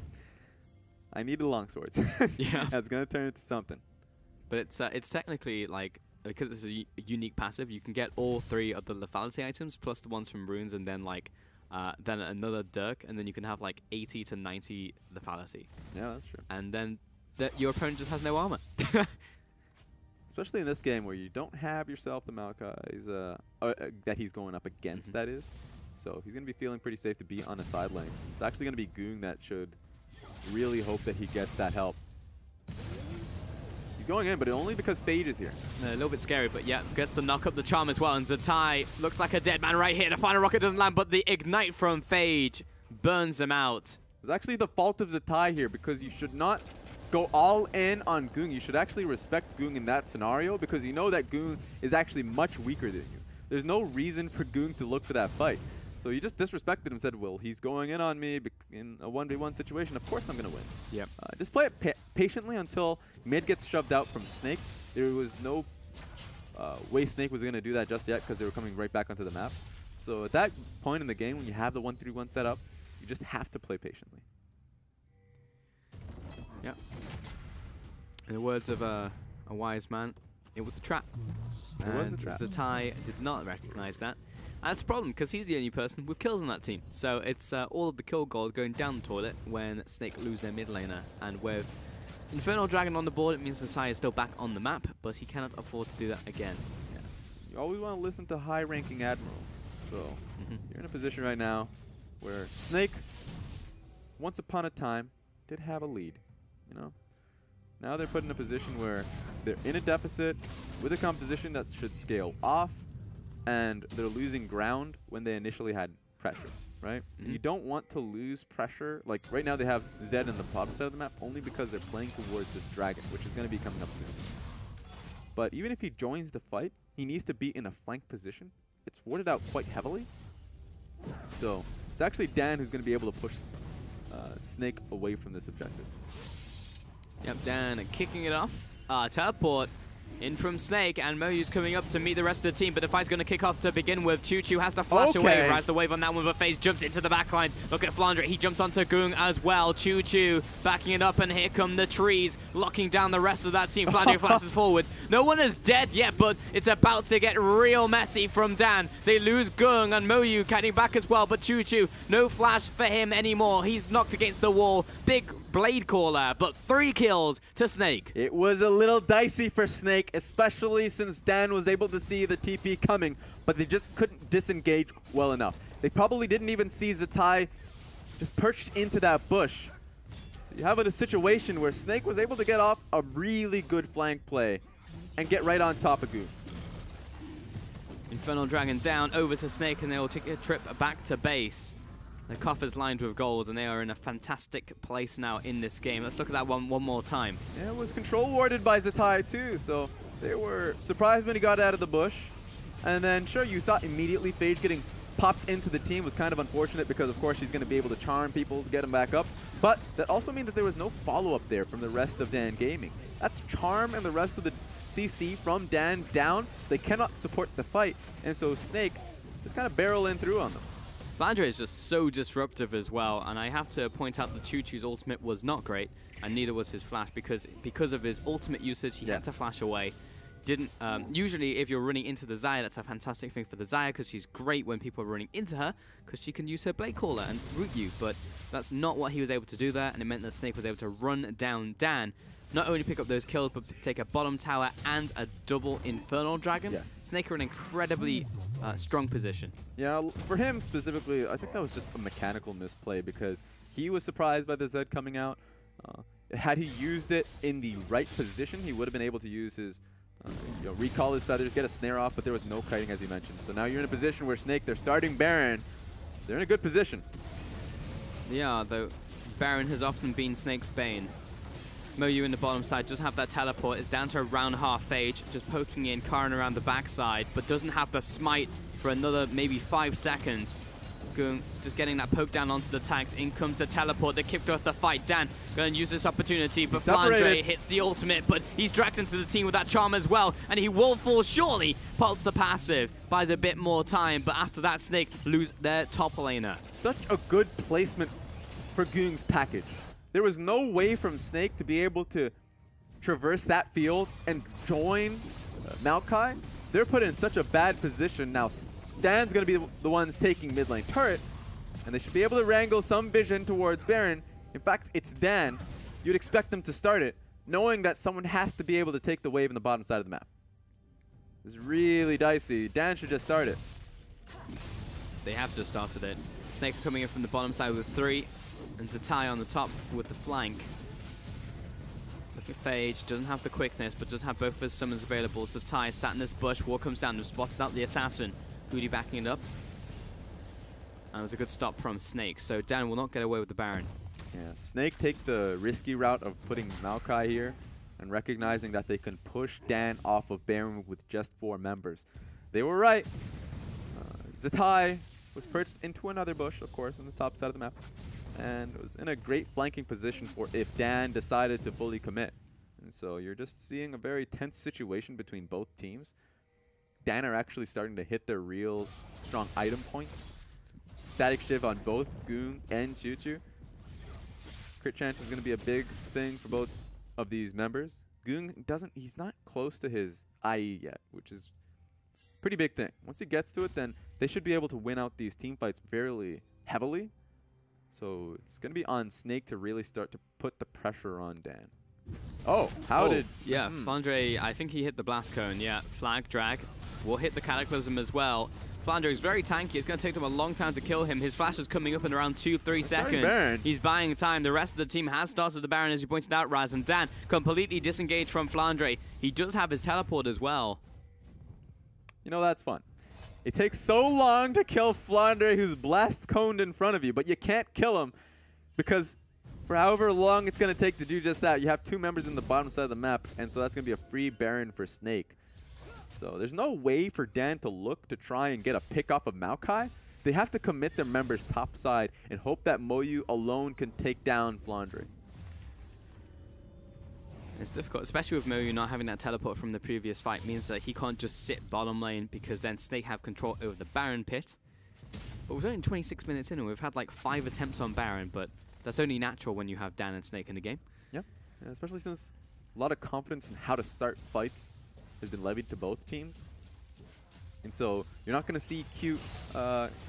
I need the longswords. Yeah. That's going to turn into something. But it's technically like, because it's a unique passive, you can get all 3 of the lethality items plus the ones from runes, and then like then another Dirk, and then you can have like 80 to 90 lethality. Yeah, that's true. And then your opponent just has no armor. Especially in this game where you don't have yourself the Maokai's that he's going up against, that is. So he's going to be feeling pretty safe to be on a side lane. It's actually going to be Goong that should really hope that he gets that help. He's going in, but only because Phage is here. A little bit scary, but yeah, gets the knock up the charm as well. And Zatai looks like a dead man right here. The final rocket doesn't land, but the ignite from Phage burns him out. It's actually the fault of Zatai here, because you should not go all in on Goong. You should actually respect Goong in that scenario, because you know that Goong is actually much weaker than you. There's no reason for Goong to look for that fight. So you just disrespected him and said, well, he's going in on me in a 1v1 situation. Of course I'm going to win. Yep. Just play it patiently until mid gets shoved out from Snake. There was no way Snake was going to do that just yet, because they were coming right back onto the map. So at that point in the game, when you have the 1-3-1 set up, you just have to play patiently. Yeah. In the words of a wise man, it was a trap. It was a trap. Zatai did not recognize that. That's a problem, because he's the only person with kills on that team. So it's all of the kill gold going down the toilet when Snake lose their mid laner. And with Infernal Dragon on the board, it means Zatai is still back on the map, but he cannot afford to do that again. Yeah. You always want to listen to high-ranking Admiral. So you're in a position right now where Snake, once upon a time, did have a lead. You know, now they're put in a position where they're in a deficit with a composition that should scale off, and they're losing ground when they initially had pressure, right? And you don't want to lose pressure. Like right now they have Zed in the bottom side of the map only because they're playing towards this dragon, which is going to be coming up soon. But even if he joins the fight, he needs to be in a flank position. It's warded out quite heavily. So it's actually Dan who's going to be able to push Snake away from this objective. Yep, Dan kicking it off. Teleport In from Snake, and Moyu's coming up to meet the rest of the team, but the fight's going to kick off to begin with. Choo Choo has to flash away, rides the wave on that one, but FaZe jumps into the backlines. Look at Flandre, he jumps onto Goong as well. Choo Choo backing it up, and here come the trees, locking down the rest of that team. Flandre flashes forwards. No one is dead yet, but it's about to get real messy from Dan. They lose Goong, and Moyu getting back as well, but Choo Choo, no flash for him anymore. He's knocked against the wall. Big blade caller, but 3 kills to Snake. It was a little dicey for Snake, especially since Dan was able to see the TP coming, but they just couldn't disengage well enough. They probably didn't even see Zatai just perched into that bush. So you have a situation where Snake was able to get off a really good flank play and get right on top of Goon. Infernal Dragon down, over to Snake, and they will take a trip back to base. The coffers lined with gold, and they are in a fantastic place now in this game. Let's look at that one more time. Yeah, it was control warded by Zatai too, so they were surprised when he got out of the bush. And then, sure, you thought immediately FaZe getting popped into the team was kind of unfortunate because, of course, she's going to be able to charm people to get them back up. But that also means that there was no follow-up there from the rest of Dan Gaming. That's charm and the rest of the CC from Dan down. They cannot support the fight, and so Snake just kind of barrel in through on them. Flandre is just so disruptive as well, and I have to point out that Choo Choo's ultimate was not great, and neither was his flash, because of his ultimate usage, he had to flash away. Didn't usually, if you're running into the Xayah, that's a fantastic thing for the Xayah, because she's great when people are running into her, because she can use her blade caller and root you, but that's not what he was able to do there, and it meant that Snake was able to run down Dan, not only pick up those kills, but take a bottom tower and a double Infernal Dragon. Yes. Snake are in an incredibly strong position. Yeah, for him specifically, I think that was just a mechanical misplay because he was surprised by the Zed coming out. Had he used it in the right position, he would have been able to use his, recall his feathers, get a snare off, but there was no kiting as he mentioned. So now you're in a position where Snake, they're starting Baron. They're in a good position. Yeah, though Baron has often been Snake's bane. Moyu in the bottom side does have that teleport. It's down to around half Phage, just poking in Karin around the backside, but doesn't have the smite for another maybe 5 seconds. Goong just getting that poke down onto the tanks. In comes the teleport that kicked off the fight. Dan going to use this opportunity, but Flandre hits the ultimate, but he's dragged into the team with that charm as well, and he will fall surely. Pulse the passive, buys a bit more time, but after that, Snake lose their top laner. Such a good placement for Goong's package. There was no way from Snake to be able to traverse that field and join Maokai. They're put in such a bad position. Now, Dan's going to be the ones taking mid lane turret, and they should be able to wrangle some vision towards Baron. In fact, it's Dan. You'd expect them to start it, knowing that someone has to be able to take the wave in the bottom side of the map. It's really dicey. Dan should just start it. They have just started it. Snake coming in from the bottom side with 3. And Zatai on the top with the flank. Look at Phage, doesn't have the quickness, but does have both of his summons available. Zatai sat in this bush, war comes down, and spotted out the assassin. Hootie backing it up. And it was a good stop from Snake, so Dan will not get away with the Baron. Yeah, Snake take the risky route of putting Maokai here and recognizing that they can push Dan off of Baron with just 4 members. They were right. Zatai was perched into another bush, of course, on the top side of the map. And it was in a great flanking position for if Dan decided to fully commit. And so you're just seeing a very tense situation between both teams. Dan are actually starting to hit their real strong item points. Static Shiv on both Goong and Choo Choo. Crit chance is going to be a big thing for both of these members. Goong he's not close to his IE yet, which is a pretty big thing. Once he gets to it, then they should be able to win out these team fights fairly heavily. So it's going to be on Snake to really start to put the pressure on Dan. Oh, Yeah, Flandre, I think he hit the blast cone. Yeah, flag, drag. Will hit the Cataclysm as well. Flandre is very tanky. It's going to take them a long time to kill him. His flash is coming up in around 2-3 seconds. He's buying time. The rest of the team has started the Baron, as you pointed out, Raz. And Dan completely disengaged from Flandre. He does have his teleport as well. You know, that's fun. It takes so long to kill Flandre, who's blast coned in front of you, but you can't kill him because for however long it's going to take to do just that, you have 2 members in the bottom side of the map, and so that's going to be a free Baron for Snake. So there's no way for Dan to look to try and get a pick off of Maokai. They have to commit their members top side and hope that Moyu alone can take down Flandre. It's difficult, especially with Moyu not having that teleport from the previous fight. Means that he can't just sit bottom lane because then Snake have control over the Baron pit. But we're only 26 minutes in and we've had like 5 attempts on Baron, but that's only natural when you have Dan and Snake in the game. Yeah, especially since a lot of confidence in how to start fights has been levied to both teams. And so you're not going to see cute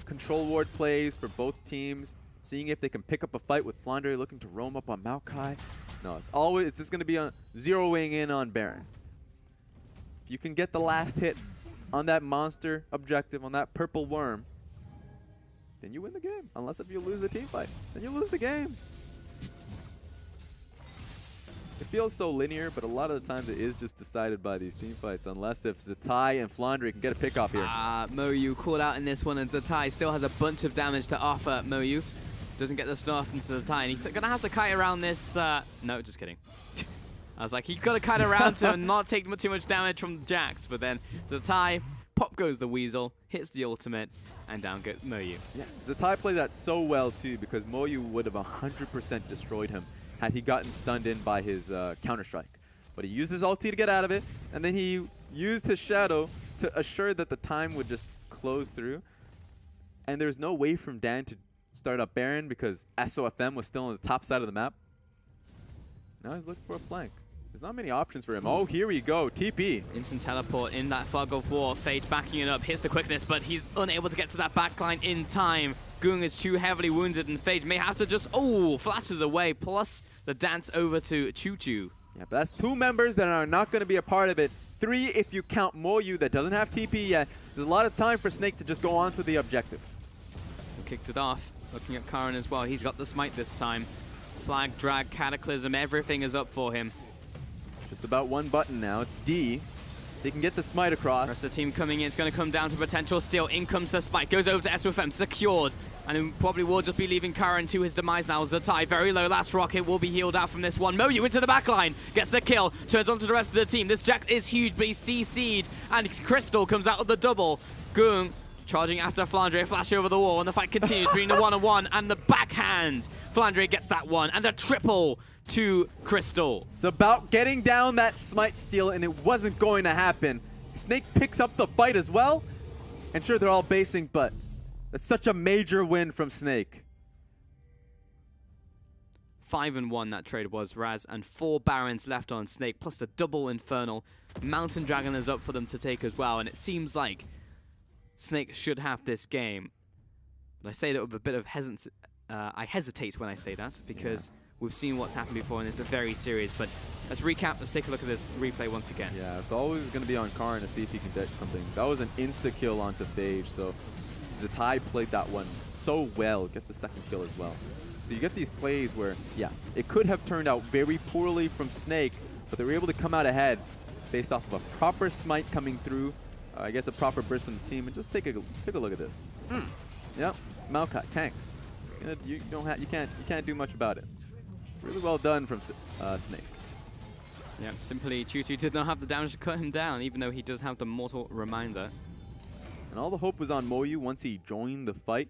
control ward plays for both teams, seeing if they can pick up a fight with Flandre looking to roam up on Maokai. No, it's just going to be on zeroing in on Baron. If you can get the last hit on that monster objective, on that purple worm, then you win the game. Unless if you lose the team fight, then you lose the game. It feels so linear, but a lot of the times it is just decided by these team fights, unless if Zatai and Flandre can get a pick off here. Moyu caught out in this one, and Zatai still has a bunch of damage to offer. Moyu doesn't get the stuff into Zatai, and he's going to have to kite around this. No, just kidding. I was like, he's got to kite around to not take too much damage from Jax, but then Zatai, pop goes the Weasel, hits the ultimate, and down goes Moyu. Yeah, Zatai played that so well, too, because Moyu would have 100% destroyed him had he gotten stunned in by his Counter-Strike. But he used his ulti to get out of it, and then he used his Shadow to assure that the time would just close through. And there's no way from Dan to start up Baron because SOFM was still on the top side of the map. Now he's looking for a flank. There's not many options for him. Oh, here we go. TP. Instant teleport in that fog of war. Fate backing it up. Hits the quickness, but he's unable to get to that backline in time. Goong is too heavily wounded, and Fate may have to just, flashes away. Plus the dance over to Choo Choo. Yeah, but that's 2 members that are not going to be a part of it. 3 if you count Moyu that doesn't have TP yet. There's a lot of time for Snake to just go on to the objective. Kicked it off. Looking at Karin as well. He's got the smite this time. Flag, drag, cataclysm, everything is up for him. Just about one button now. It's D. They can get the smite across. Rest of the team coming in. It's going to come down to potential steal. In comes the spike. Goes over to SOFM. Secured. And then probably will just be leaving Karin to his demise now. Zatai very low. Last rocket will be healed out from this one. Moyu into the backline. Gets the kill. Turns on to the rest of the team. This Jax is huge, but he's CC'd. And Crystal comes out of the double. Goong charging after Flandre. Flash over the wall. And the fight continues between the one-on-one and the backhand. Flandre gets that one. And a triple to Crystal. It's about getting down that smite steal, and it wasn't going to happen. Snake picks up the fight as well. And sure, they're all basing, but that's such a major win from Snake. 5-1 that trade was, Raz, and 4 Barons left on Snake, plus the double Infernal. Mountain Dragon is up for them to take as well, and it seems like Snake should have this game. But I say that with a bit of hesitancy. I hesitate when I say that, because we've seen what's happened before, and it's a very serious. But let's recap. Let's take a look at this replay once again. Yeah, it's always going to be on Karin to see if he can get something. That was an insta-kill onto Phage, so Zatai played that one so well. Gets the second kill as well. So you get these plays where, yeah, it could have turned out very poorly from Snake, but they were able to come out ahead based off of a proper smite coming through. I guess a proper burst from the team, and just take a look at this. Yep, Maokai tanks. You can't do much about it. Really well done from Snake. Yeah, simply Choo Choo did not have the damage to cut him down, even though he does have the mortal reminder. And all the hope was on Moyu once he joined the fight,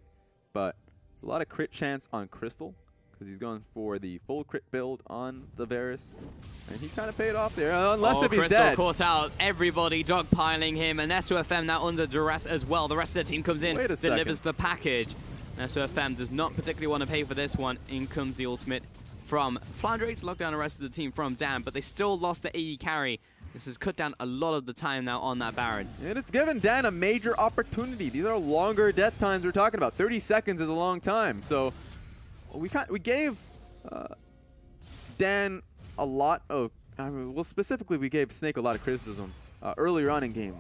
but a lot of crit chance on Crystal because he's going for the full crit build on the Varus, and he kind of paid off there, unless if he's Crystal dead. Caught out, everybody dogpiling him, and SOFM now under duress as well. The rest of the team comes in, delivers the package. SOFM does not particularly want to pay for this one. In comes the ultimate from Flandre to lock down the rest of the team from Dan, but they still lost the AD carry. This has cut down a lot of the time now on that Baron. And it's given Dan a major opportunity. These are longer death times we're talking about. 30 seconds is a long time. So we gave Dan a lot of, well, specifically we gave Snake a lot of criticism earlier on in game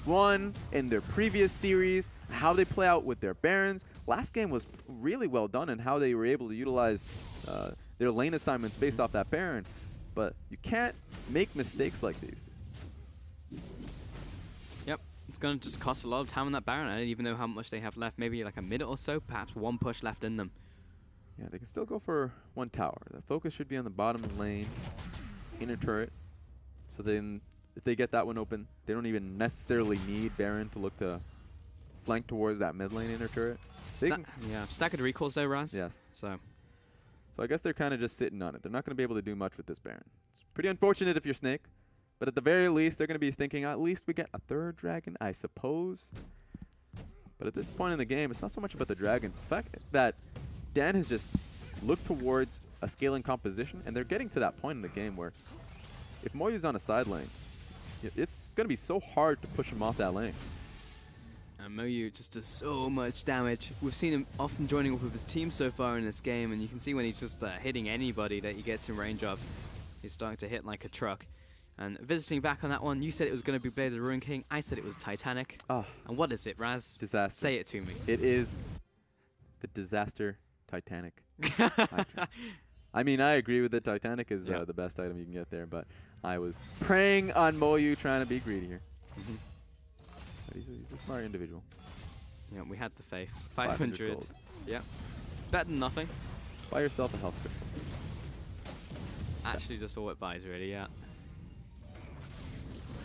1, in their previous series, how they play out with their Barons. Last game was really well done in how they were able to utilize their lane assignments based off that Baron. But you can't make mistakes like these. Yep, it's going to just cost a lot of time on that Baron. I don't even know how much they have left. Maybe like a minute or so, perhaps one push left in them. Yeah, they can still go for one tower. The focus should be on the bottom lane, inner turret. So then if they get that one open, they don't even necessarily need Baron to look to flank towards that mid lane inner turret. Yeah, staggered recalls though, Raz. Yes. So I guess they're kind of just sitting on it. They're not going to be able to do much with this Baron. It's Pretty unfortunate if you're Snake. But at the very least, they're going to be thinking, at least we get a third dragon, I suppose. But at this point in the game, it's not so much about the dragons. The fact that Dan has just looked towards a scaling composition, and they're getting to that point in the game where if Moyu's on a side lane, it's going to be so hard to push him off that lane. And Moyu just does so much damage. We've seen him often joining up with his team so far in this game, and you can see when he's just hitting anybody that he gets in range of, he's starting to hit like a truck. And visiting back on that one, you said it was going to be Blade of the Ruin King. I said it was Titanic. Oh. And what is it, Raz? Disaster. Say it to me. It is the Disaster Titanic. I mean, I agree with it. Titanic is the best item you can get there, but I was preying on Moyu trying to be greedy here. But he's a smart individual. Yeah, we had the faith. 500. gold. Yeah. Better than nothing. Buy yourself a health crystal. Actually, just all it buys, really, yeah.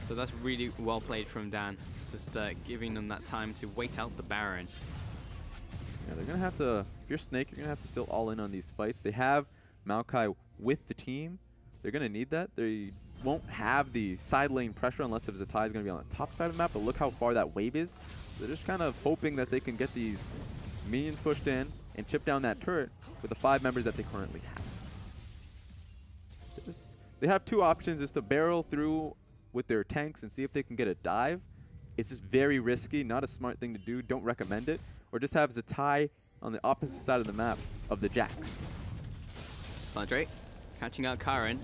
So that's really well played from Dan. Just giving them that time to wait out the Baron. Yeah, they're going to have to, if you're Snake, you're going to have to still all in on these fights. They have Maokai with the team. They're going to need that. They won't have the side lane pressure unless if Zatai is going to be on the top side of the map, but look how far that wave is. They're just kind of hoping that they can get these minions pushed in and chip down that turret with the 5 members that they currently have. They have 2 options, is to barrel through with their tanks and see if they can get a dive. It's just very risky, not a smart thing to do, don't recommend it. Or just have Zatai on the opposite side of the map of the Jax. Flandre catching out Karen.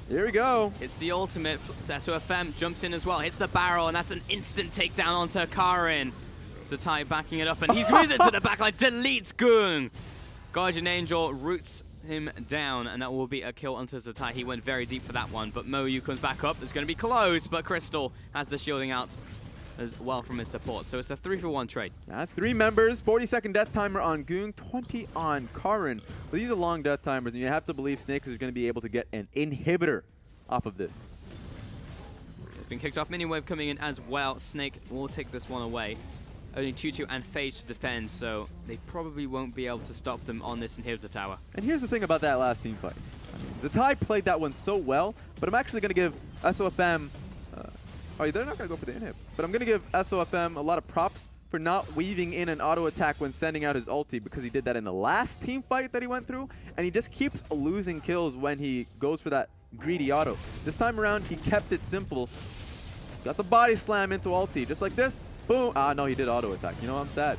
Here we go. It's the ultimate. SOFM jumps in as well, hits the barrel, and that's an instant takedown onto Karen. Zatai backing it up, and he's whizzed to the backline, deletes Gung. Guardian Angel roots him down, and that will be a kill onto Zatai. He went very deep for that one, but Moyu comes back up. It's going to be close, but Crystal has the shielding out as well from his support. So it's a 3-for-1 trade. Yeah, 3 members, 40-second death timer on Goong, 20 on Karin. But these are long death timers, and you have to believe Snake is going to be able to get an inhibitor off of this. It's been kicked off. Miniwave coming in as well. Snake will take this one away. Only Tutu and Phage to defend, so they probably won't be able to stop them on this inhibitor tower. And here's the thing about that last team fight. Zatai played that one so well, but I'm actually going to give SOFM... they're not going to go for the inhib. But I'm going to give SOFM a lot of props for not weaving in an auto attack when sending out his ulti, because he did that in the last team fight that he went through, and he just keeps losing kills when he goes for that greedy auto. This time around, he kept it simple. Got the body slam into ulti, just like this. Boom. Ah, no, he did auto attack. You know what? I'm sad.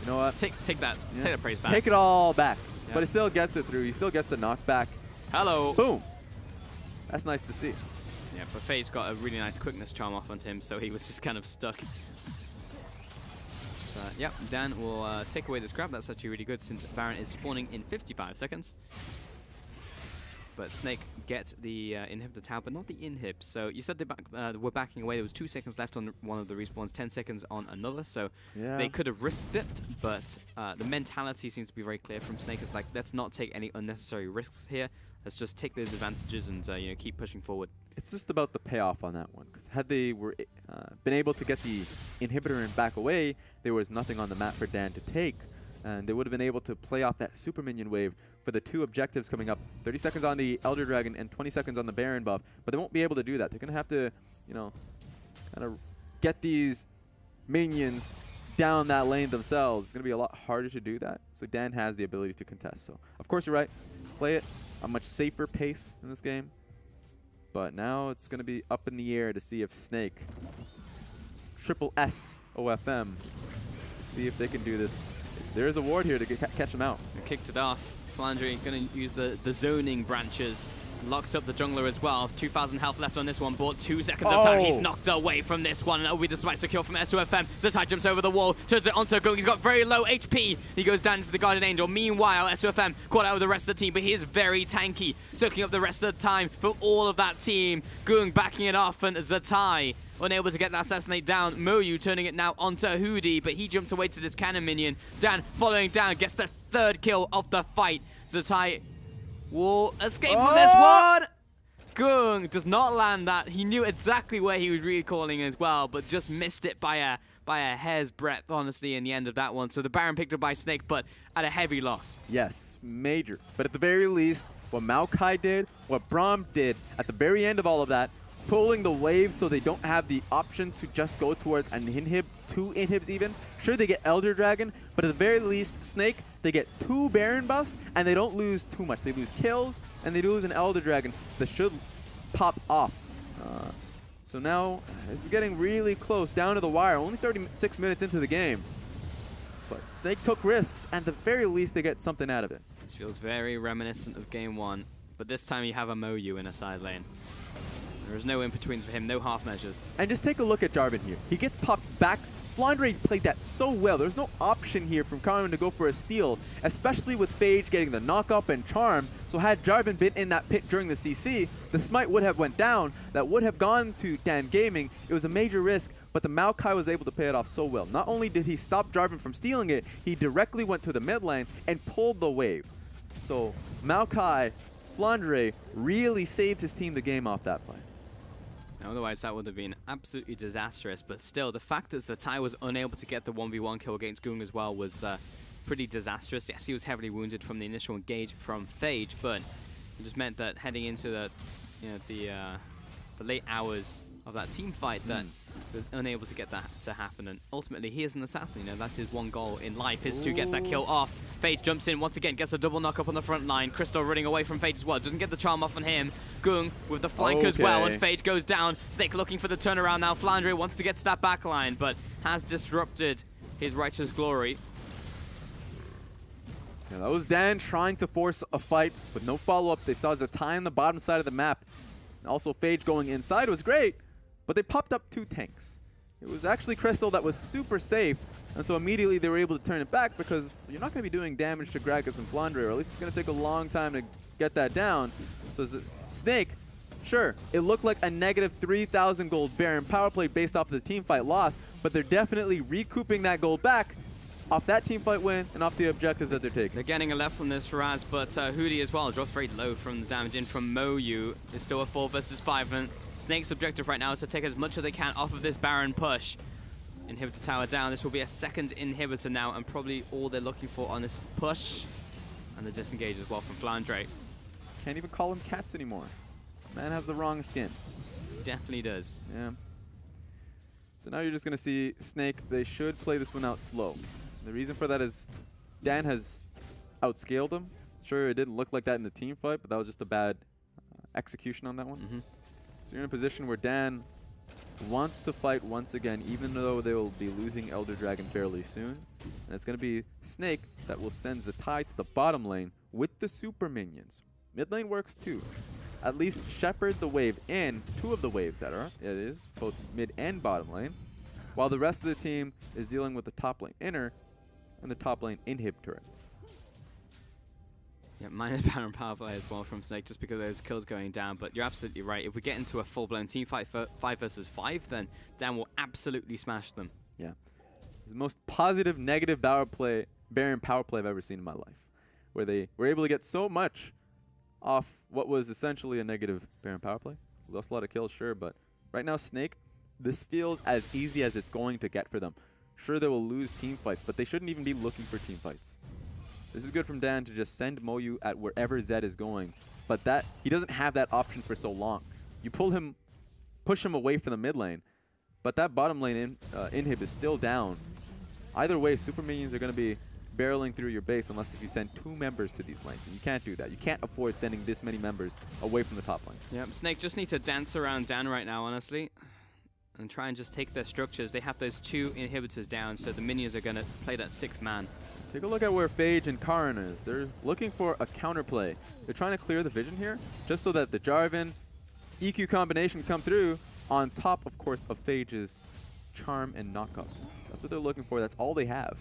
You know what? Take that. Yeah. Take that praise back. Take it all back. Yeah. But he still gets it through. He still gets the knockback. Hello. Boom. That's nice to see. Yeah, but Phage got a really nice quickness charm off onto him, so he was just kind of stuck. So, yeah, Dan will take away this grab. That's actually really good since Baron is spawning in 55 seconds. But Snake gets the inhibitor tower, but not the inhib. So you said they were backing away. There was 2 seconds left on one of the respawns, 10 seconds on another. So they could have risked it, but the mentality seems to be very clear from Snake. It's like, let's not take any unnecessary risks here. Let's just take those advantages and you know, keep pushing forward. It's just about the payoff on that one. Because had they were been able to get the inhibitor and back away, there was nothing on the map for Dan to take. And they would have been able to play off that super minion wave for the 2 objectives coming up. 30 seconds on the Elder Dragon and 20 seconds on the Baron buff. But they won't be able to do that. They're going to have to, you know, kind of get these minions down that lane themselves. It's going to be a lot harder to do that. So Dan has the ability to contest. So, of course, you're right. Play it a much safer pace in this game. But now it's going to be up in the air to see if Snake, triple S OFM, see if they can do this. There is a ward here to catch him out. They kicked it off. Flandre going to use the zoning branches. Locks up the jungler as well. 2,000 health left on this one. Bought 2 seconds of time. He's knocked away from this one. And that will be the spice kill from SOFM. Zatai jumps over the wall. Turns it onto Gung. He's got very low HP. He goes down to the Guardian Angel. Meanwhile, SOFM caught out with the rest of the team. But he is very tanky. Soaking up the rest of the time for all of that team. Gung backing it off. And Zatai unable to get that assassinate down. Moyu turning it now onto Hoodie. But he jumps away to this cannon minion. Dan following down. Gets the 3rd kill of the fight. Zatai will escape from this one. Gung does not land that. He knew exactly where he was recalling as well, but just missed it by by a hair's breadth, honestly, in the end of that one. So the Baron picked up by Snake, but at a heavy loss. Yes, major. But at the very least, what Maokai did, what Braum did at the very end of all of that, pulling the wave so they don't have the option to just go towards an inhib, 2 inhibs even. Sure, they get Elder Dragon, but at the very least, Snake, they get 2 Baron buffs, and they don't lose too much. They lose kills, and they lose an Elder Dragon that should pop off. So now, it's getting really close, down to the wire. Only 36 minutes into the game. But Snake took risks, and at the very least, they get something out of it. This feels very reminiscent of game 1, but this time you have a Moyu in a side lane. There is no in-betweens for him, no half measures. And just take a look at Jarvan here. He gets popped back. Flandre played that so well. There's no option here from Carmen to go for a steal, especially with Phage getting the knock-up and charm. So had Jarvan been in that pit during the CC, the smite would have went down. That would have gone to Dan Gaming. It was a major risk, but the Maokai was able to pay it off so well. Not only did he stop Jarvan from stealing it, he directly went to the mid lane and pulled the wave. So Maokai, Flandre really saved his team the game off that play. Otherwise, that would have been absolutely disastrous. But still, the fact that Zatai was unable to get the 1v1 kill against Gung as well was pretty disastrous. Yes, he was heavily wounded from the initial engage from Phage, but it just meant that heading into the, the late hours of that team fight, that was unable to get that to happen. And ultimately, he is an assassin. That's his one goal in life, is to get that kill off. Phage jumps in once again, gets a double knock up on the front line. Crystal running away from Phage as well. Doesn't get the charm off on him. Gung with the flank as well, and Phage goes down. Snake looking for the turnaround now. Flandre wants to get to that back line, but has disrupted his righteous glory. Yeah, that was Dan trying to force a fight with no follow-up. They saw Zatai on the bottom side of the map. And also, Phage going inside was great, but they popped up 2 tanks. It was actually Crystal that was super safe, and so immediately they were able to turn it back because you're not going to be doing damage to Gragas and Flandre, or at least it's going to take a long time to get that down. So Snake, sure, it looked like a negative 3,000 gold Baron power play based off of the team fight loss, but they're definitely recouping that gold back off that team fight win and off the objectives that they're taking. They're getting a left from this Raz, but Hootie as well drops very low from the damage in from Moyu. It's still a 4 versus 5, and Snake's objective right now is to take as much as they can off of this Baron push. Inhibitor tower down. This will be a second inhibitor now, and probably all they're looking for on this push. And the disengage as well from Flandre. Can't even call him cats anymore. Man has the wrong skin. Definitely does. Yeah. So now you're just going to see Snake. They should play this one out slow. The reason for that is Dan has outscaled them. Sure, it didn't look like that in the team fight, but that was just a bad execution on that one. So you're in a position where Dan wants to fight once again, even though they will be losing Elder Dragon fairly soon. And it's going to be Snake that will send Zatai to the bottom lane with the super minions. Mid lane works too. At least shepherd the wave in, 2 of the waves that are, it is, both mid and bottom lane, while the rest of the team is dealing with the top lane inner and the top lane inhib turret. Yeah, minus Baron power play as well from Snake, just because those kills going down. But you're absolutely right. If we get into a full-blown team fight for 5 versus 5, then Dan will absolutely smash them. Yeah. It's the most positive negative Baron power play I've ever seen in my life, where they were able to get so much off what was essentially a negative Baron power play. We lost a lot of kills, sure, but right now Snake, this feels as easy as it's going to get for them. Sure, they will lose team fights, but they shouldn't even be looking for team fights. This is good from Dan to just send Moyu at wherever Zed is going, but that he doesn't have that option for so long. You pull him, push him away from the mid lane, but that bottom lane inhib is still down. Either way, super minions are going to be barreling through your base unless if you send 2 members to these lanes, and you can't do that. You can't afford sending this many members away from the top lane. Yep, Snake just need to dance around Dan right now, honestly, and try and just take their structures. They have those 2 inhibitors down, so the minions are going to play that 6th man. Take a look at where Phage and Karin is. They're looking for a counterplay. They're trying to clear the vision here, just so that the Jarvan EQ combination come through on top, of course, of Phage's charm and knockup. That's what they're looking for. That's all they have.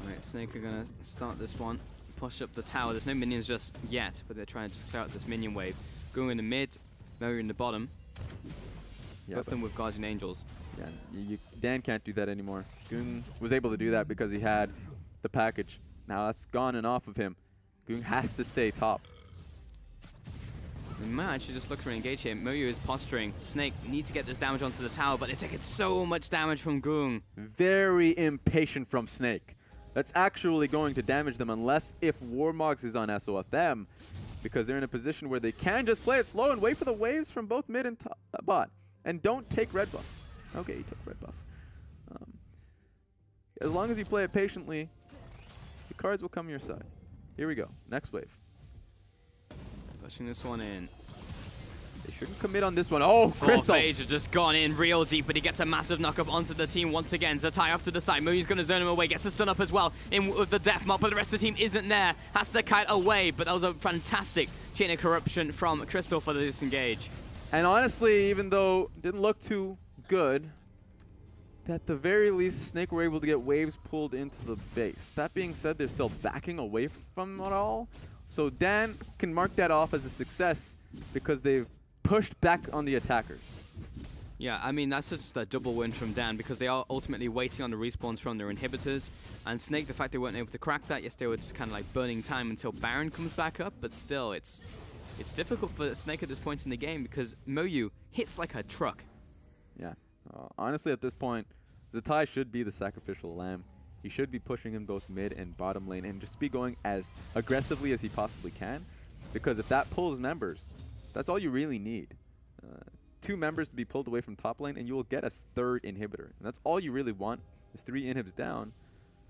Alright, Snake are going to start this one. Push up the tower. There's no minions just yet, but they're trying to just clear out this minion wave. Going in the mid, Moyu in the bottom. Yeah, Both of them with Guardian Angels. Yeah, Dan can't do that anymore. Gung was able to do that because he had the package. Now that's gone and off of him. Gung has to stay top. We might actually just look for an engage here. Moyu is posturing. Snake need to get this damage onto the tower, but they're taking so much damage from Goong. Very impatient from Snake. That's actually going to damage them unless if Warmogs is on SOFM, because they're in a position where they can just play it slow and wait for the waves from both mid and bot. And don't take red buff. Okay, you took red buff. As long as you play it patiently, the cards will come your side. Here we go. Next wave. Pushing this one in. They shouldn't commit on this one. Oh, Crystal! Phage has just gone in real deep, but he gets a massive knock-up onto the team once again. Zatai off to the side. Moyu's going to zone him away. Gets the stun up as well in with the death mop, but the rest of the team isn't there. Has to kite away, but that was a fantastic chain of corruption from Crystal for the disengage. And honestly, even though it didn't look too good, at the very least, Snake were able to get waves pulled into the base. That being said, they're still backing away from it all. So Dan can mark that off as a success because they've pushed back on the attackers. Yeah, I mean, that's just a double win from Dan because they are ultimately waiting on the respawns from their inhibitors. And Snake, the fact they weren't able to crack that, yes, they were just kind of like burning time until Baron comes back up. But still, it's difficult for Snake at this point in the game because Moyu hits like a truck. Yeah. Honestly, at this point, Zatai should be the sacrificial lamb. He should be pushing in both mid and bottom lane and just be going as aggressively as he possibly can. Because if that pulls members, that's all you really need. 2 members to be pulled away from top lane and you will get a 3rd inhibitor. And that's all you really want is 3 inhibs down.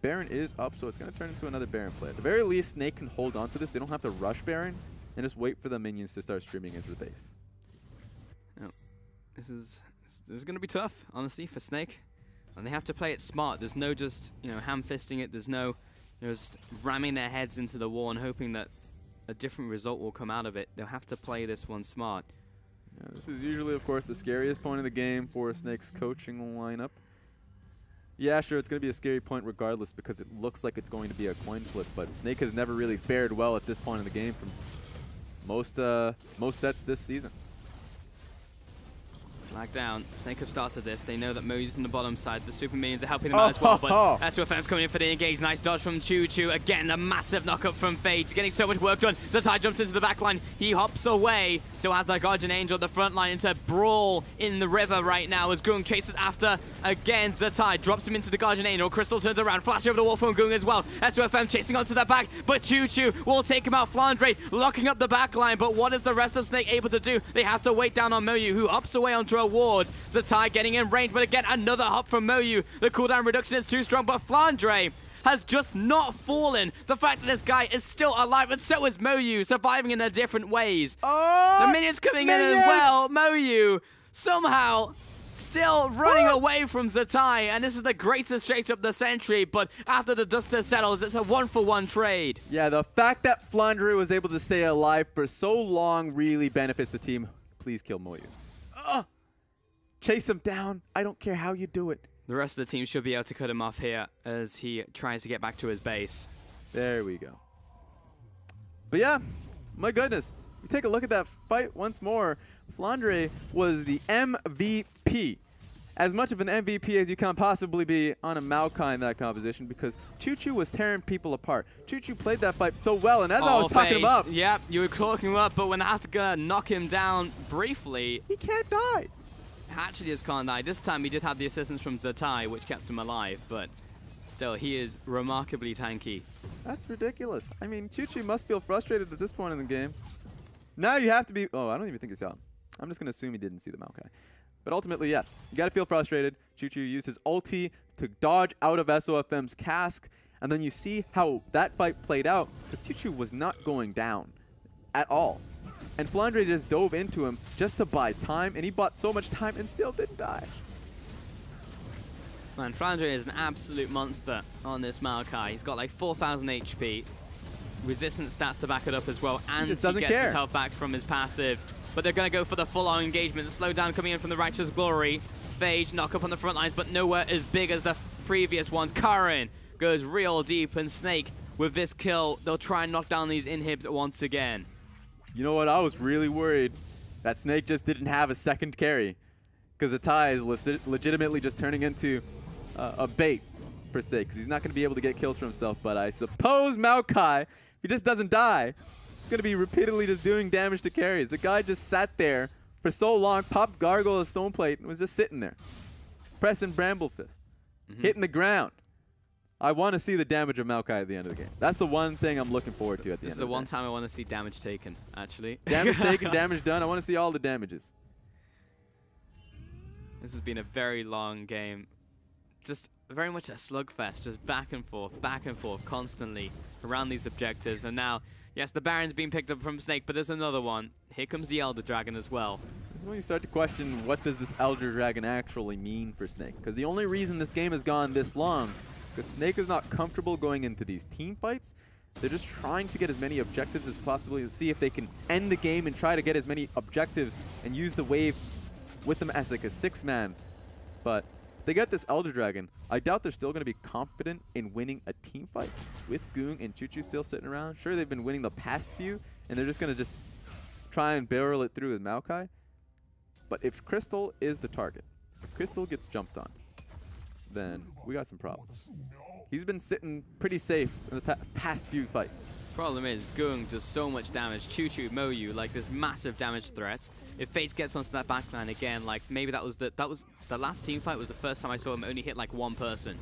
Baron is up, so it's going to turn into another Baron play. At the very least, Snake can hold on to this. They don't have to rush Baron and just wait for the minions to start streaming into the base. Oh, this is going to be tough, honestly, for Snake. And they have to play it smart. There's no just, ham-fisting it. There's no, just ramming their heads into the wall and hoping that a different result will come out of it. They'll have to play this one smart. Yeah, this is usually, of course, the scariest point of the game for Snake's coaching lineup. Yeah, sure, it's going to be a scary point regardless because it looks like it's going to be a coin flip, but Snake has never really fared well at this point in the game from most sets this season. Flag down. Snake have started this. They know that Mo's on the bottom side. The super minions are helping them out as well. But that's where fans coming in for the engage. Nice dodge from Choo Choo. Again, a massive knock-up from Phage. Getting so much work done. Zatai jumps into the back line. He hops away. Still has the Guardian Angel at the front line. It's a brawl in the river right now as Goong chases after again. Zatai drops him into the Guardian Angel. Crystal turns around. Flash over the wall from Goong as well. S2FM chasing onto the back. But Choo Choo will take him out. Flandre locking up the back line. But what is the rest of Snake able to do? They have to wait down on Moyu, who hops away onto a ward. Zatai getting in range, but again, another hop from Moyu. The cooldown reduction is too strong, but Flandre has just not fallen. The fact that this guy is still alive, and so is Moyu, surviving in a different ways. Oh, the minions coming in as well. Moyu somehow still running away from Zatai, and this is the greatest chase of the century, but after the dust settles, it's a 1-for-1 trade. Yeah, the fact that Flandre was able to stay alive for so long really benefits the team. Please kill Moyu. Chase him down. I don't care how you do it. The rest of the team should be able to cut him off here as he tries to get back to his base. There we go. But yeah, my goodness. You take a look at that fight once more. Flandre was the MVP. As much of an MVP as you can possibly be on a Maokai in that composition because Choo Choo was tearing people apart. Choo Choo played that fight so well, and as I was talking him up. Yep, you were talking him up, but when I have to knock him down briefly. He can't die. Actually just can't die. This time he did have the assistance from Zatai, which kept him alive, but still, he is remarkably tanky. That's ridiculous. I mean, Choo Choo must feel frustrated at this point in the game. Now you have to be... Oh, I don't even think it's out. I'm just going to assume he didn't see the Maokai. But ultimately, yes, you got to feel frustrated. Choo Choo used his ulti to dodge out of SOFM's cask, and then you see how that fight played out, because Choo Choo was not going down at all. And Flandre just dove into him just to buy time, and he bought so much time and still didn't die. Man, Flandre is an absolute monster on this Maokai. He's got like 4,000 HP, resistance stats to back it up as well, and he gets his health back from his passive. But they're going to go for the full-on engagement. The slowdown coming in from the Righteous Glory. Phage knock up on the front lines, but nowhere as big as the previous ones. Karin goes real deep, and Snake, with this kill, they'll try and knock down these inhibs once again. You know what? I was really worried that Snake just didn't have a second carry because Zatai is legitimately just turning into a bait, per se, because he's not going to be able to get kills for himself. But I suppose Maokai, if he just doesn't die, He's going to be repeatedly just doing damage to carries. The guy just sat there for so long, popped Gargoyle of Stone Plate, and was just sitting there. Pressing Bramble Fist. Hitting the ground. I want to see the damage of Maokai at the end of the game. That's the one thing I'm looking forward to at the end of the game. This is the one time I want to see damage taken, actually. Damage taken, damage done. I want to see all the damages. This has been a very long game. Just very much a slugfest, just back and forth, constantly around these objectives. And now, yes, the Baron's been picked up from Snake, but there's another one. Here comes the Elder Dragon as well. This is when you start to question, what does this Elder Dragon actually mean for Snake? Because the only reason this game has gone this long, because Snake is not comfortable going into these team fights. They're just trying to get as many objectives as possible to see if they can end the game and try to get as many objectives and use the wave with them as like a 6-man. But they get this Elder Dragon. I doubt they're still going to be confident in winning a team fight with Goong and Choo Choo still sitting around. Sure, they've been winning the past few, and they're just going to just try and barrel it through with Maokai. But if Crystal is the target, if Crystal gets jumped on, then we got some problems. He's been sitting pretty safe in the past few fights. Problem is, Goong does so much damage. Choo Choo, Moyu, like this massive damage threat. If Fates gets onto that backline again, like maybe that was the last team fight was the first time I saw him only hit like one person.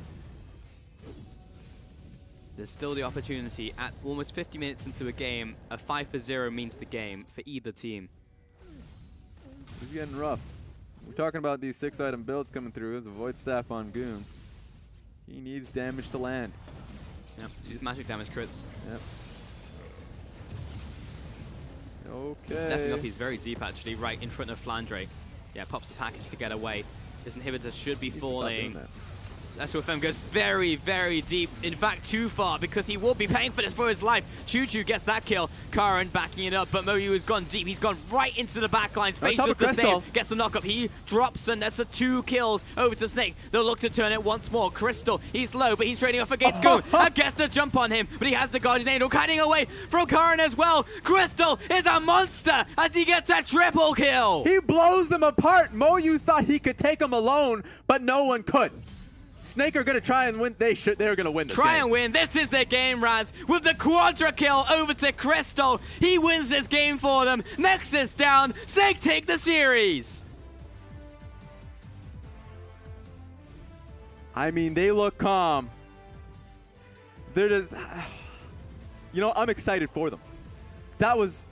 There's still the opportunity at almost 50 minutes into a game. A 5-0 means the game for either team. It's getting rough. We're talking about these 6-item builds coming through. There's a Void Staff on Goong. He needs damage to land. Yep, these magic damage crits. Yep. Okay. Stepping up, he's very deep actually, right in front of Flandre. Yeah, pops the package to get away. This inhibitor should be falling. SOFM goes very, very deep. In fact, too far, because he will be paying for this for his life. Choo Choo gets that kill. Karan backing it up, but Moyu has gone deep. He's gone right into the backlines. Face just the same. Gets the knock-up. He drops, and that's a 2 kills over to Snake. They'll look to turn it once more. Crystal, he's low, but he's trading off against Goong. And gets the jump on him, but he has the Guardian Angel cutting away from Karan as well. Crystal is a monster as he gets a triple kill. He blows them apart. Moyu thought he could take them alone, but no one could. Snake are going to try and win. They're going to win this game. Try and win. This is their game, Raz. With the quadra kill over to Crystal. He wins this game for them. Nexus down. Snake take the series. I mean, they look calm. They're just... You know, I'm excited for them. That was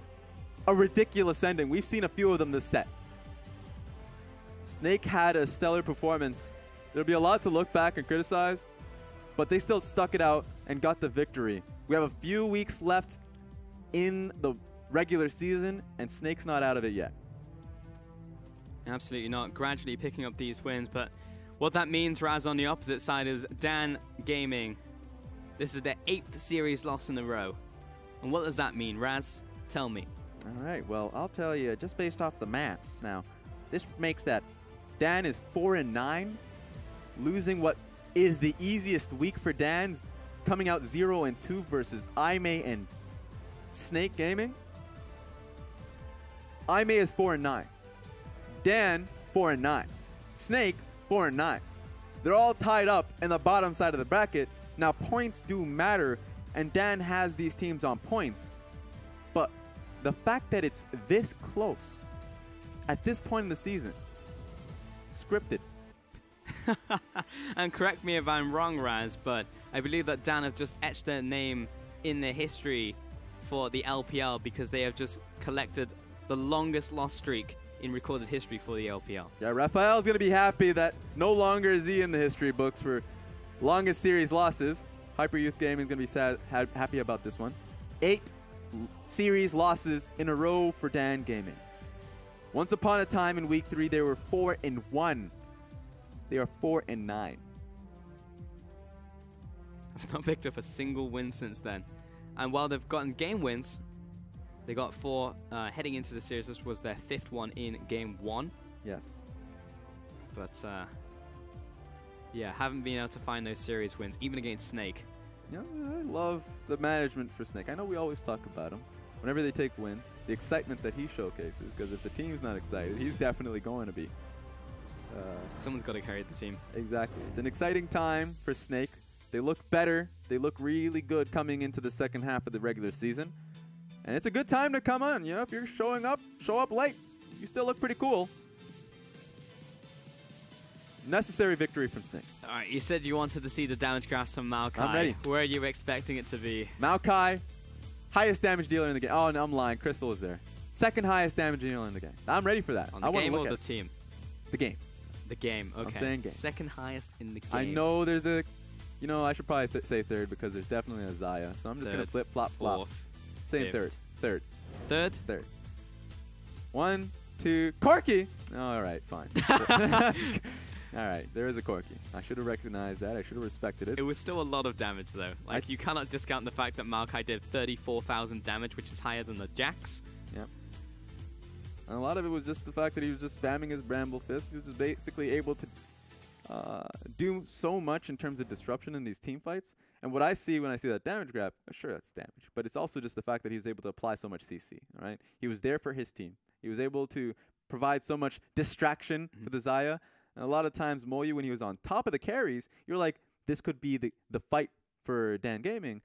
a ridiculous ending. We've seen a few of them this set. Snake had a stellar performance. There'll be a lot to look back and criticize, but they still stuck it out and got the victory. We have a few weeks left in the regular season, and Snake's not out of it yet. Absolutely not. Gradually picking up these wins, but what that means, Raz, on the opposite side is Dan Gaming. This is their 8th series loss in a row. And what does that mean, Raz? Tell me. All right, well, I'll tell you, just based off the maths. Now, this makes that Dan is 4-9. Losing what is the easiest week for Dan's, coming out 0-2 versus Aimee and Snake Gaming. Aimee is 4-9. Dan 4-9. Snake 4-9. They're all tied up in the bottom side of the bracket. Now points do matter, and Dan has these teams on points. But the fact that it's this close at this point in the season, scripted. And correct me if I'm wrong, Raz, but I believe that Dan have just etched their name in the history for the LPL because they have just collected the longest loss streak in recorded history for the LPL. Yeah, Raphael's going to be happy that no longer is he in the history books for longest series losses. Hyper Youth Gaming is going to be happy about this one. 8 series losses in a row for Dan Gaming. Once upon a time in week 3, they were 4-1. They are 4-9. I've not picked up a single win since then. And while they've gotten game wins, they got 4 heading into the series. This was their 5th one in game 1. Yes. But, yeah, haven't been able to find those series wins, even against Snake. Yeah, I love the management for Snake. I know we always talk about him. Whenever they take wins, the excitement that he showcases, because if the team's not excited, he's definitely going to be. Someone's got to carry the team. Exactly. It's an exciting time for Snake. They look better. They look really good coming into the second half of the regular season. And it's a good time to come on. You know, if you're showing up, show up late. You still look pretty cool. Necessary victory from Snake. All right, you said you wanted to see the damage graphs from Maokai. I'm ready. Where are you expecting it to be? Maokai, highest damage dealer in the game. Oh, no, I'm lying. Crystal is there. Second highest damage dealer in the game. I'm ready for that. On the I want game to or look the at team? the game. The game, okay. I'm saying game. Second highest in the game. I know there's a, you know, I should probably say third because there's definitely a Zaya. So I'm just going to flip, flop, flop. Fourth. Saying fifth. third. Third? Third. 1, 2, Corki! All right, fine. All right, there is a Corki. I should have recognized that. I should have respected it. It was still a lot of damage, though. Like, you cannot discount the fact that Maokai did 34,000 damage, which is higher than the Jax. Yep. And a lot of it was just the fact that he was just spamming his Bramble Fist. He was just basically able to do so much in terms of disruption in these team fights. And what I see when I see that damage grab, sure, that's damage. But it's also just the fact that he was able to apply so much CC, all right? He was there for his team. He was able to provide so much distraction for the Zaya. And a lot of times, Moyu, when he was on top of the carries, you're like, this could be the fight for Dan Gaming.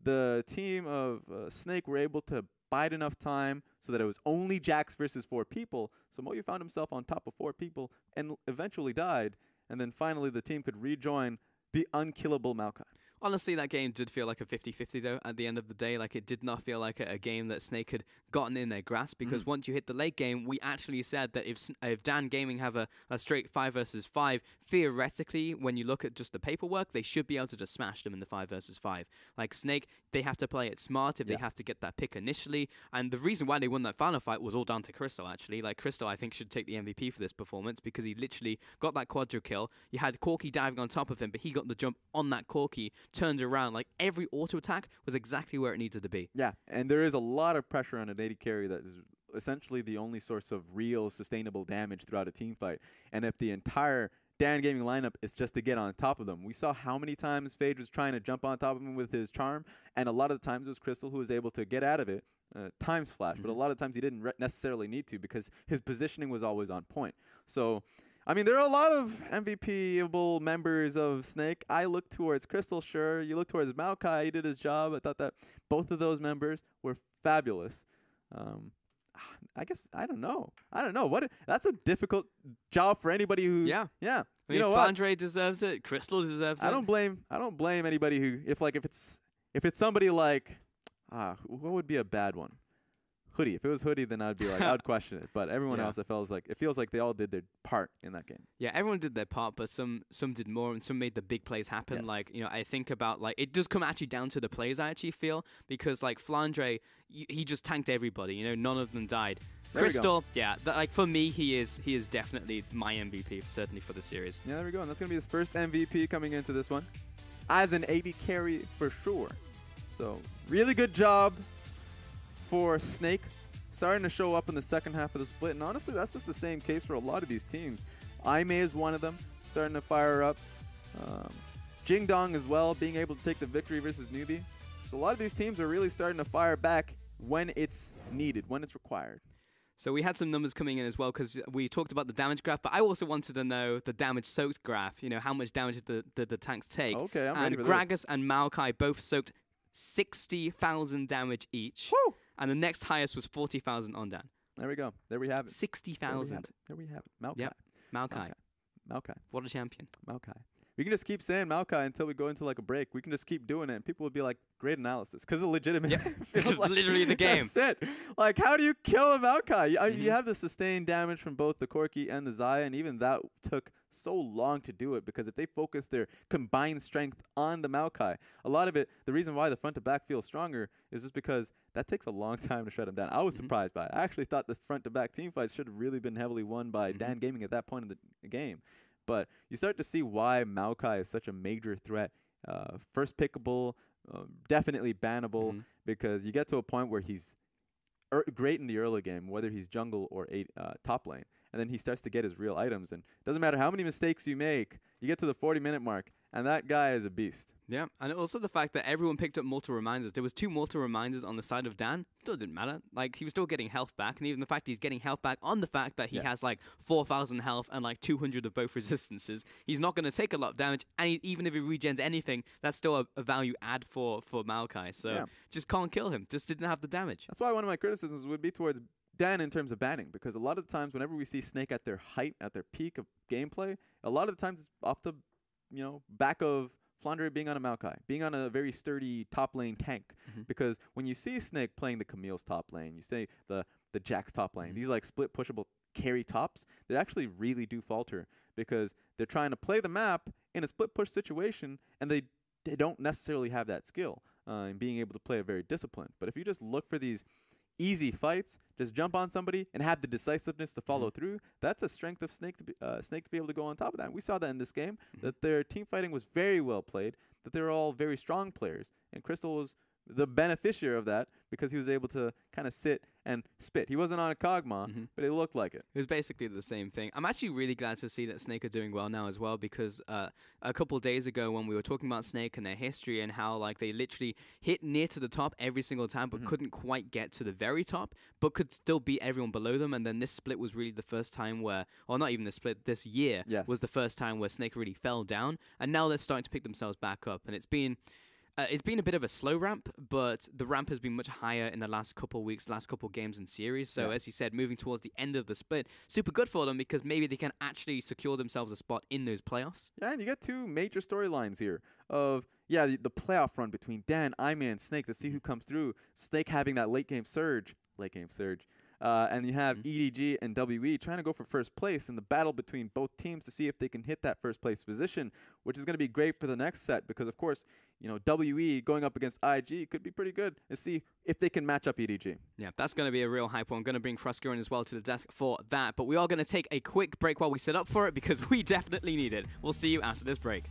The team of Snake were able to bide enough time so that it was only Jax versus 4 people. So Moyu found himself on top of 4 people and eventually died. And then finally, the team could rejoin the unkillable Maokai. Honestly, that game did feel like a 50-50, though, at the end of the day. Like, it did not feel like a game that Snake had gotten in their grasp, because once you hit the late game, we actually said that if Dan Gaming have a straight 5 versus 5, theoretically, when you look at just the paperwork, they should be able to just smash them in the 5 versus 5. Like, Snake, they have to play it smart if they have to get that pick initially. And the reason why they won that final fight was all down to Crystal, actually. Like, Crystal, I think, should take the MVP for this performance, because he literally got that quadra kill. You had Corki diving on top of him, but he got the jump on that Corki, turned around. Like, every auto attack was exactly where it needed to be. Yeah, and there is a lot of pressure on an AD carry that is essentially the only source of real sustainable damage throughout a team fight. And if the entire Dan Gaming lineup is just to get on top of them, we saw how many times Phage was trying to jump on top of him with his charm, and a lot of the times it was Crystal who was able to get out of it. Times flash, but a lot of times he didn't necessarily need to, because his positioning was always on point. So, I mean, there are a lot of MVP-able members of Snake. I look towards Crystal, sure. You look towards Maokai. He did his job. I thought that both of those members were fabulous. I guess, I don't know. That's a difficult job for anybody who... Yeah. I mean, You know what? Flandre deserves it. Crystal deserves it. I don't blame anybody who... If it's somebody like... what would be a bad one? Hoodie. If it was Hoodie, then I'd be like, I'd question it. But everyone else, it feels like they all did their part in that game. Yeah, everyone did their part, but some did more, and some made the big plays happen. Yes. Like, you know, I think about, like, it does come actually down to the plays, I actually feel, because, like, Flandre, he just tanked everybody. You know, none of them died. There we Crystal, yeah, like, for me, he is definitely my MVP, certainly for the series. Yeah, there we go. And that's going to be his first MVP coming into this one, as an AD carry for sure. So, really good job for Snake, starting to show up in the second half of the split. And honestly, that's just the same case for a lot of these teams. Aimee is one of them, starting to fire up. Jingdong as well, being able to take the victory versus Newbie. So a lot of these teams are really starting to fire back when it's needed, when it's required. So we had some numbers coming in as well, because we talked about the damage graph, but I also wanted to know the damage soaked graph. You know, how much damage did the tanks take. Okay, I'm and ready for Gragas and Maokai both soaked 60,000 damage each. Woo! And the next highest was 40,000 on Dan. There we go. There we have it. 60,000. There we have it. Maokai. Yep. Maokai. What a champion. Maokai. We can just keep saying Maokai until we go into like a break. We can just keep doing it, and people will be like, great analysis. Because it legitimately feels like literally the game. That's it. Like, how do you kill a Maokai? You have the sustained damage from both the Corki and the Zaya, and even that took so long to do it, because if they focus their combined strength on the Maokai, a lot of it, the reason why the front to back feels stronger is just because that takes a long time to shut him down. I was surprised by it. I actually thought the front to back team fights should have really been heavily won by Dan Gaming at that point in the game. But you start to see why Maokai is such a major threat. First pickable, definitely bannable, because you get to a point where he's great in the early game, whether he's jungle or top lane. And then he starts to get his real items. And it doesn't matter how many mistakes you make, you get to the 40-minute mark, and that guy is a beast. Yeah, and also the fact that everyone picked up mortal reminders. There was 2 mortal reminders on the side of Dan. Still didn't matter. Like, he was still getting health back, and even the fact he's getting health back on the fact that he has like 4,000 health and like 200 of both resistances. He's not going to take a lot of damage, and even if he regens anything, that's still a value add for Maokai. So just can't kill him. Just didn't have the damage. That's why one of my criticisms would be towards Dan in terms of banning, because a lot of the times whenever we see Snake at their height, at their peak of gameplay, a lot of the times it's off the back of Flandre being on a Maokai, being on a very sturdy top lane tank. Because when you see Snake playing the Camille's top lane, you say the Jack's top lane, these like split pushable carry tops, they actually really do falter because they're trying to play the map in a split push situation, and they don't necessarily have that skill in being able to play it very disciplined. But if you just look for these easy fights, just jump on somebody and have the decisiveness to follow through, that's a strength of Snake to be able to go on top of that. And we saw that in this game, that their team fighting was very well played, that they were all very strong players, and Crystal was the beneficiary of that because he was able to kind of sit and spit. He wasn't on a Kog'Maw, but it looked like it. It was basically the same thing. I'm actually really glad to see that Snake are doing well now as well, because a couple of days ago when we were talking about Snake and their history and how like they literally hit near to the top every single time but couldn't quite get to the very top, but could still beat everyone below them, and then this split was really the first time where, or not even the split, this year was the first time where Snake really fell down, and now they're starting to pick themselves back up, and it's been a bit of a slow ramp, but the ramp has been much higher in the last couple of weeks, last couple of games and series. So as you said, moving towards the end of the split, super good for them because maybe they can actually secure themselves a spot in those playoffs. Yeah, and you get 2 major storylines here of, the playoff run between Dan, Iman, Snake to see who comes through. Snake having that late game surge. And you have EDG and WE trying to go for first place in the battle between both teams to see if they can hit that first place position, which is going to be great for the next set because, of course, WE going up against IG could be pretty good and see if they can match up EDG. Yeah, that's going to be a real hype one. I'm going to bring FLICKR in as well to the desk for that, but we are going to take a quick break while we set up for it because we definitely need it. We'll see you after this break.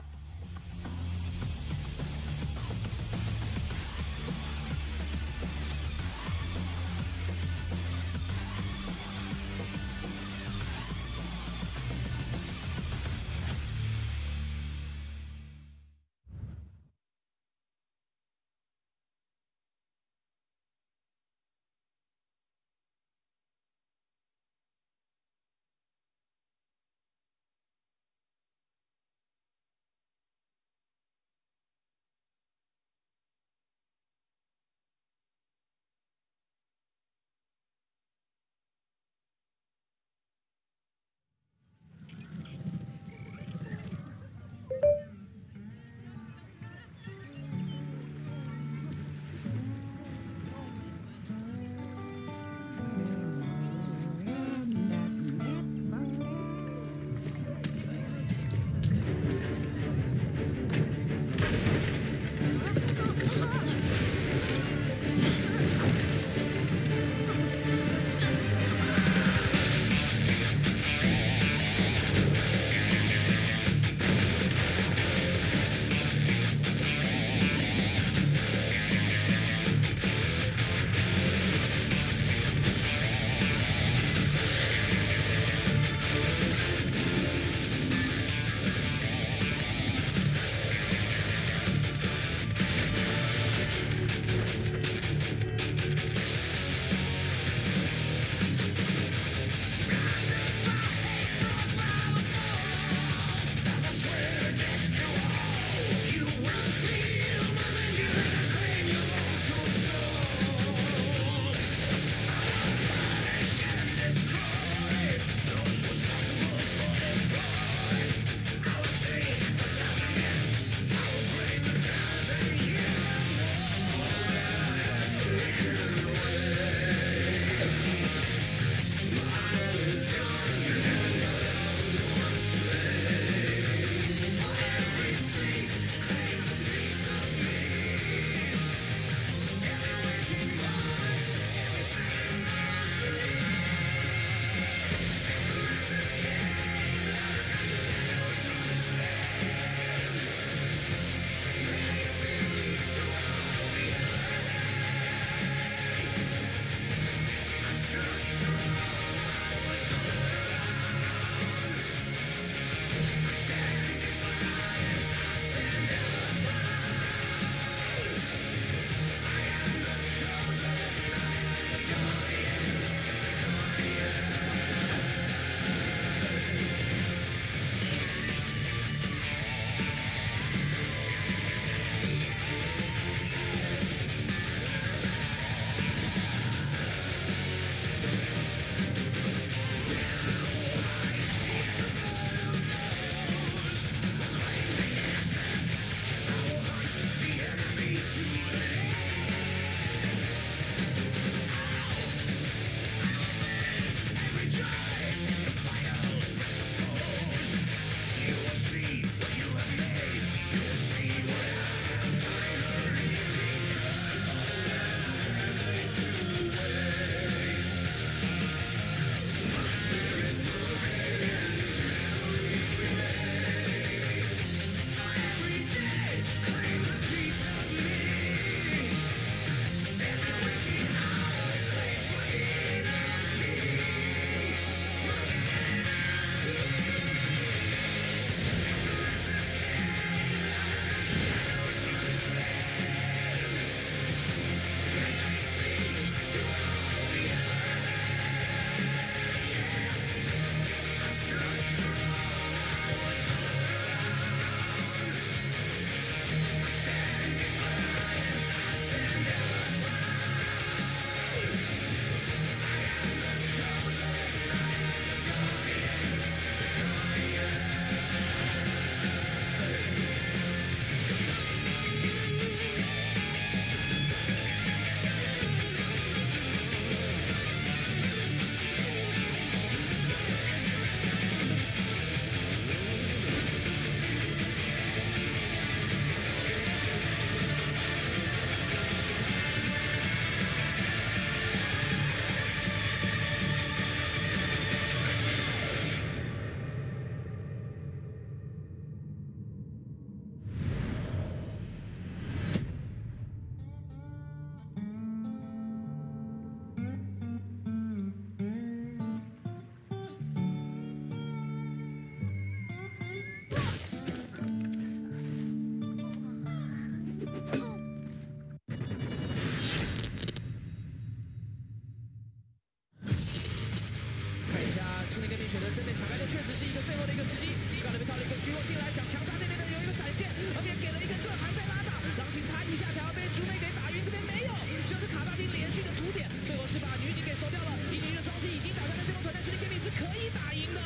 身边抢开，这确实是一个最后的一个时机。石膏那边靠了一个虚弱进来，想强杀这边的有一个闪现，而且给了一个盾，还在拉大，狼行插一下，想要被猪妹给打晕，这边没有，只有是卡大丁连续的图点，最后是把女警给收掉了。EDG的双击已经打下来，这波团战实力 gaming 是可以打赢的，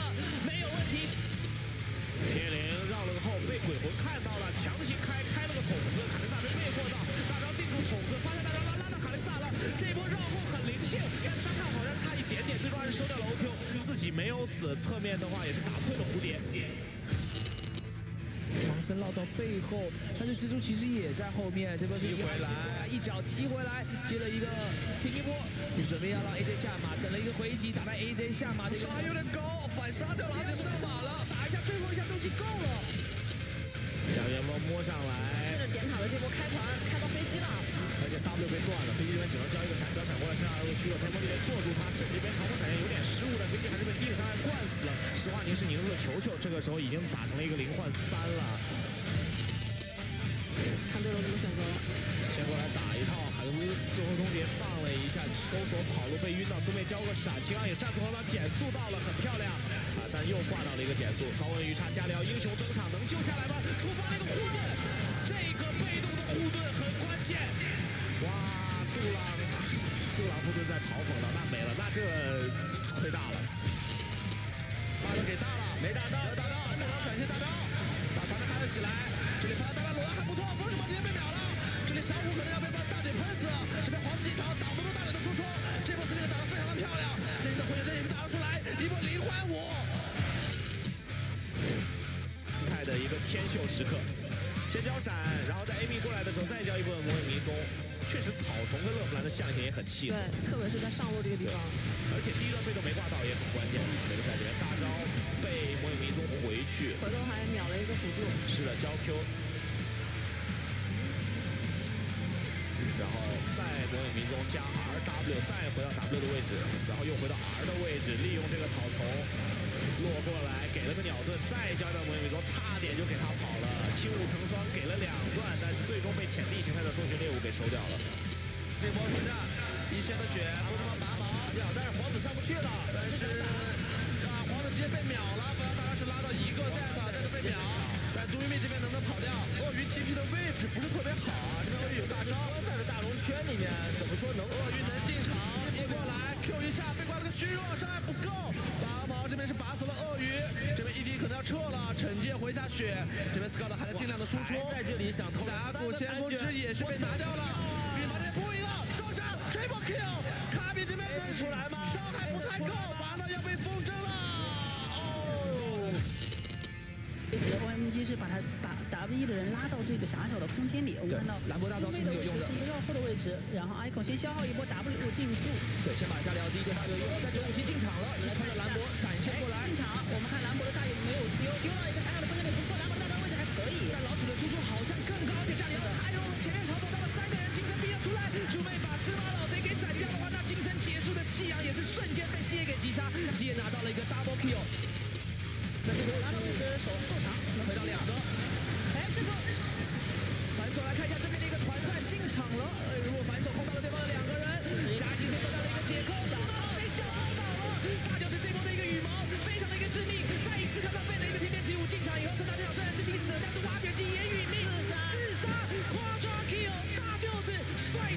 没有问题。天灵绕了个后，被鬼魂看到了，强行开了个筒子，卡雷萨没越过到，大招定住筒子，发现大招拉到卡雷萨了，这一波绕后很灵性，但伤害好像差一点点，最终还是收掉了 OQ， 自己没有死，侧面的话也是打退了蝴蝶。盲身绕到背后，但是蜘蛛其实也在后面，这波是回来，一脚踢回来，接了一个停一波，准备要让 AJ 下马，等了一个回击，打败 AJ 下马，伤害有点高，反杀掉了，而且上马了，打一下最后一下东西够了。小圆梦摸上来，这点塔的这波开团开到飞机了，而且 W 被断了，飞机这边只能交一个闪交闪过来，身上还有个虚弱天魔这边坐住他，甚至这边长风闪现有点失误的飞机还是被硬伤害灌死了。石化凝是凝住了球球，这个时候已经打成了一个0换3了。看对了怎么选择。先过来打一套，海乌最后终结放了一下，钩索跑路被晕到，猪妹交个闪，秦朗也战术后方减速到了，很漂亮啊，但又挂到了一个减速。高温鱼叉加疗，英雄登场，能救下来吗？触发了一个护盾，这个被动的护盾很关键。哇，杜朗护盾在嘲讽到，那没了，那这亏大了。大招给大了，没打到，大招，没打闪现大招，把团战开了起来，这里发大招裸男还不错，风什么直接被秒了。这里小虎可能要被大嘴喷死，这边黄金场挡不住大嘴的输出，这波司令打得非常的漂亮，真的回旋阵也是打了出来，一波0换5，姿态的一个天秀时刻，先交闪，然后在 A B 过来的时候再交一波魔影迷踪，确实草丛跟乐芙兰的象限也很气，对，特别是在上路这个地方，而且第一段被动没挂到也很关键，这个在这边大招被魔影迷踪回去，回头还秒了一个辅助，是的，交 Q。然后再魔影迷踪加 RW， 再回到 W 的位置，然后又回到 R 的位置，利用这个草丛落过来，给了个鸟盾，再交到魔影迷踪，差点就给他跑了。轻舞成双给了2段，但是最终被潜力形态的搜寻猎物给收掉了。这波团战一线的血，不他妈拔毛，但是皇子上不去了，但是皇子直接被秒了，反正大概是拉到一个再被秒。但杜玉蜜这边能跑掉，鳄鱼 TP 的位置不是特别好啊，这边鳄鱼有大招，在这大龙圈里面，怎么说能？鳄鱼能进场，一过来 Q 一下，被挂了个虚弱，伤害不够。拔毛这边是拔死了鳄鱼，这边 ED 可能要撤了，惩戒回下血，这边 Scout 还在尽量的输出，在这里想偷峡谷先锋之也是被拿掉了，羽毛这边扑一个双杀 Triple Kill， 卡比这边出来吗？伤害不太够，完了要被风筝了。OMG 是把W 的人拉到这个狭小的空间里，我们看到兰博大招是没有用的，是一个绕后的位置，然后 Icon 先消耗一波 W 定住，对，先把加疗第一个大有用，但957进场了，来看到兰博闪现过来进场，我们看兰博的大有没有丢到一个狭小的空间里，不错，兰博的大招位置还可以，但老鼠的输出好像更高，而且加疗还有前面嘲讽到了3个人，精神必要出来，猪妹把司马老贼给斩掉的话，那精神结束的夕阳也是瞬间被西野给击杀，西野拿到了一个 double kill。那这个拿到5个人手够长，能回到2个。哎，这个反手来看一下这边的一个团战进场了。如果反手碰到了对方的2个人，下一次得到了一个解扣，小刀被小刀倒了。大舅子这波的一个羽毛非常的一个致命，再一次看到贝的一个翩翩起舞进场以后，趁大这场虽然自己死了，但是挖掘机也殒命，自杀，夸张 kill， 大舅子帅。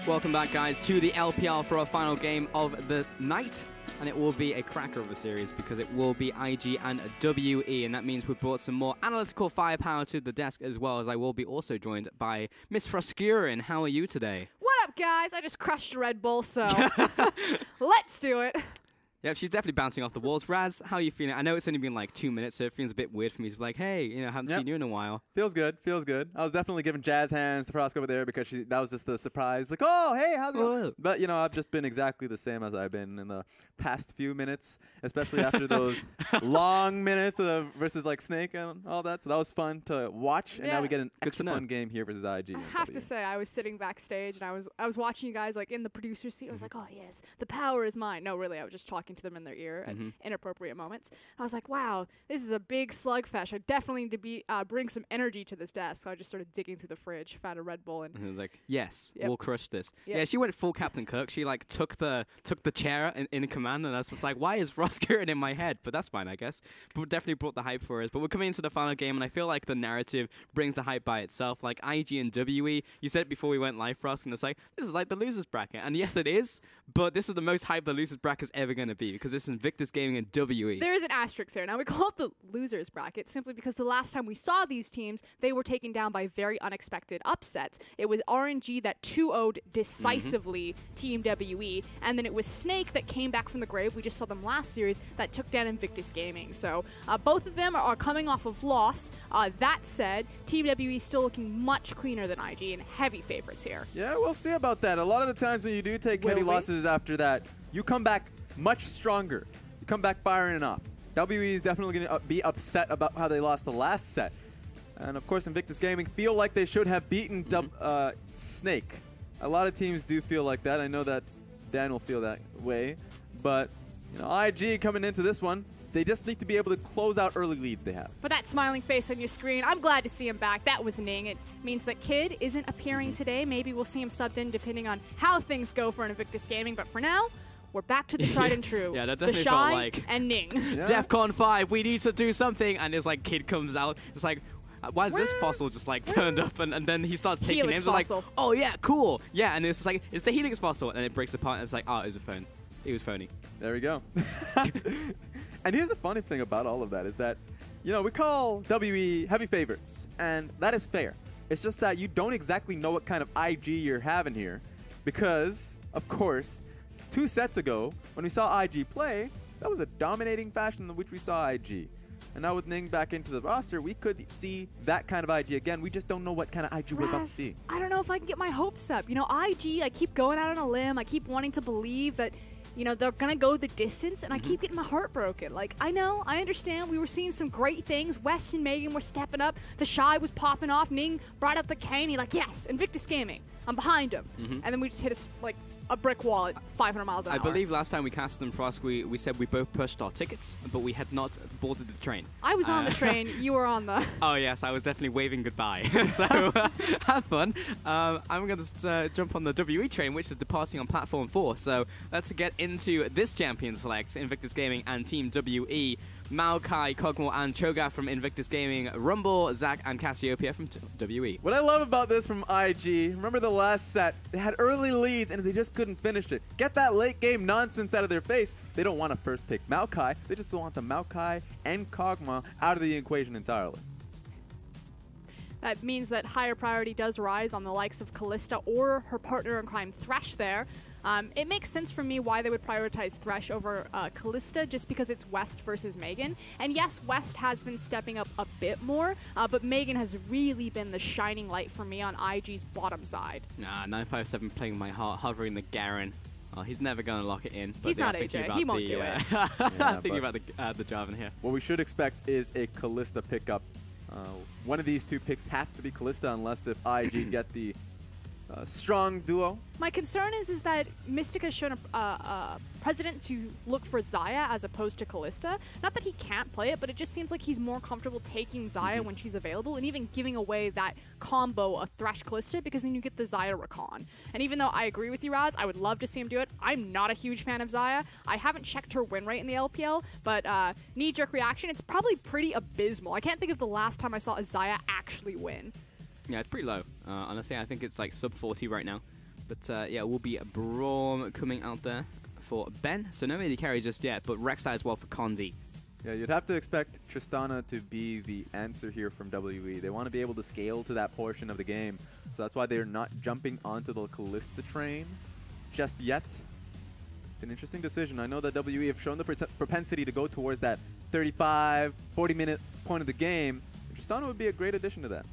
Welcome back, guys, to the LPL for our final game of the night. And it will be a cracker of a series because it will be IG and WE. And that means we've brought some more analytical firepower to the desk, as well as I will be also joined by Miss FLICKR. How are you today? What up, guys? I just crushed a Red Bull, so let's do it. Yep, she's definitely bouncing off the walls. Raz, how are you feeling? I know it's only been like 2 minutes, so it feels a bit weird for me to be like, hey, haven't seen you in a while. Feels good. I was definitely giving jazz hands to Frosk over there because that was just the surprise. Like, oh, hey, how's it going? But, I've just been exactly the same as I've been in the past few minutes, especially after those long minutes versus like Snake and all that. So that was fun to watch, and now we get an extra fun game here versus IG. I have to say, I was sitting backstage, and I was watching you guys like in the producer's seat. I was like, oh, yes, the power is mine. No, really, I was just talking to them in their ear at inappropriate moments. I was like, wow, this is a big slugfest. I definitely need to bring some energy to this desk. So I just started digging through the fridge, found a Red Bull, and I was like, yes, Yep. we'll crush this. Yep. Yeah, she went full Captain Kirk. She like took the chair in command, and I was just like, why is Ross getting in my head? But that's fine, I guess. But definitely brought the hype for us. But we're coming into the final game, and I feel like the narrative brings the hype by itself. Like IG and WE, you said it before we went live, Ross, and it's like, this is like the losers bracket. And yes, it is, but this is the most hype the losers bracket is ever going to be, because this is Invictus Gaming and WE. there is an asterisk here. Now, we call it the losers bracket simply because the last time we saw these teams, they were taken down by very unexpected upsets. It was RNG that 2-0'd decisively Team WE, and then it was Snake that came back from the grave. We just saw them last series that took down Invictus Gaming. So both of them are coming off of loss. That said, Team WE still looking much cleaner than IG and heavy favorites here. Yeah, we'll see about that. A lot of the times when you do take heavy losses after that, you come back much stronger. You come back firing off. WE is definitely going to be upset about how they lost the last set. And of course, Invictus Gaming feel like they should have beaten Snake. A lot of teams do feel like that. I know that Dan will feel that way. But you know, IG coming into this one, they just need to be able to close out early leads they have. But that smiling face on your screen, I'm glad to see him back. That was Ning. It means that Kid isn't appearing today. Maybe we'll see him subbed in depending on how things go for Invictus Gaming. But for now, we're back to the tried and true. Yeah, that the definitely Shy felt like and Ning. Yeah. DEFCON 5, we need to do something. And it's like, Kid comes out. It's like, why is this fossil just like turned up? And then he starts taking Helix names. Like, fossil. oh yeah, cool. Yeah, and it's just like, it's the Helix fossil. And it breaks apart and it's like, oh, it was a phone. It was phony. There we go. And here's the funny thing about all of that is that, you know, we call WE heavy favorites, and that is fair. It's just that you don't exactly know what kind of IG you're having here because, of course, 2 sets ago, when we saw IG play, that was a dominating fashion in which we saw IG. And now with Ning back into the roster, we could see that kind of IG again. We just don't know what kind of IG we're about to see. I don't know if I can get my hopes up. You know, IG, I keep going out on a limb. I keep wanting to believe that, you know, they're going to go the distance, and I keep getting my heart broken. Like, I know, I understand. We were seeing some great things. West and Megan were stepping up. The Shy was popping off. Ning brought up the cane. He's like, yes, Invictus Gaming. I'm behind him. And then we just hit a brick wall at 500 miles an hour. I believe last time we cast them for us, we said we both pushed our tickets, but we had not boarded the train. I was on the train. You were on the... Oh, yes, I was definitely waving goodbye. So have fun. I'm going to jump on the WE train, which is departing on platform 4. So let's get into this champion select, Invictus Gaming and Team WE. Maokai, Kog'Maw, and Cho'Gath from Invictus Gaming, Rumble, Zach, and Cassiopeia from WE. What I love about this from IG, remember the last set, they had early leads and they just couldn't finish it. Get that late game nonsense out of their face. They don't want to first pick Maokai, they just want the Maokai and Kog'Maw out of the equation entirely. That means that higher priority does rise on the likes of Kalista or her partner in crime, Thresh there. It makes sense for me why they would prioritize Thresh over Kalista, just because it's West versus Megan. And yes, West has been stepping up a bit more, but Megan has really been the shining light for me on IG's bottom side. Nah, 957 playing my heart, hovering the Garen. Oh, he's never going to lock it in. But He's not AJ. He won't do it. Thinking about the Jarvan here. What we should expect is a Kalista pickup. One of these two picks have to be Kalista unless if IG get the strong duo. My concern is that Mystic has shown a precedent to look for Xayah as opposed to Kalista. Not that he can't play it, but it just seems like he's more comfortable taking Xayah when she's available and even giving away that combo of Thresh Kalista, because then you get the Xayah Rakan. And even though I agree with you, Raz, I would love to see him do it, I'm not a huge fan of Xayah. I haven't checked her win rate in the LPL, but knee-jerk reaction, it's probably pretty abysmal. I can't think of the last time I saw a Xayah actually win. Yeah, it's pretty low. Honestly, I think it's like sub 40 right now. But yeah, it will be Braum coming out there for Ben. So no AD carry just yet, but Rek'Sai as well for Condi. Yeah, you'd have to expect Tristana to be the answer here from WE. They want to be able to scale to that portion of the game. So that's why they're not jumping onto the Kalista train just yet. It's an interesting decision. I know that WE have shown the propensity to go towards that 35, 40-minute point of the game. Tristana would be a great addition to that.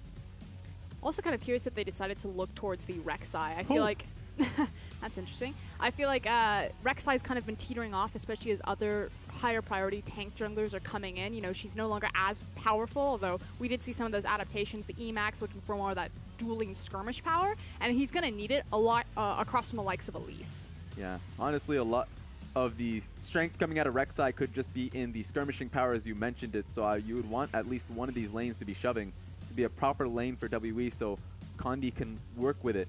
Also kind of curious that they decided to look towards the Rek'Sai. I feel like... That's interesting. I feel like Rek'Sai's kind of been teetering off, especially as other higher priority tank junglers are coming in. You know, she's no longer as powerful, although we did see some of those adaptations, the Emax looking for more of that dueling skirmish power, and he's going to need it a lot across from the likes of Elise. Yeah, honestly, a lot of the strength coming out of Rek'Sai could just be in the skirmishing power, as you mentioned it. So you would want at least one of these lanes to be shoving, to be a proper lane for WE, so Condi can work with it.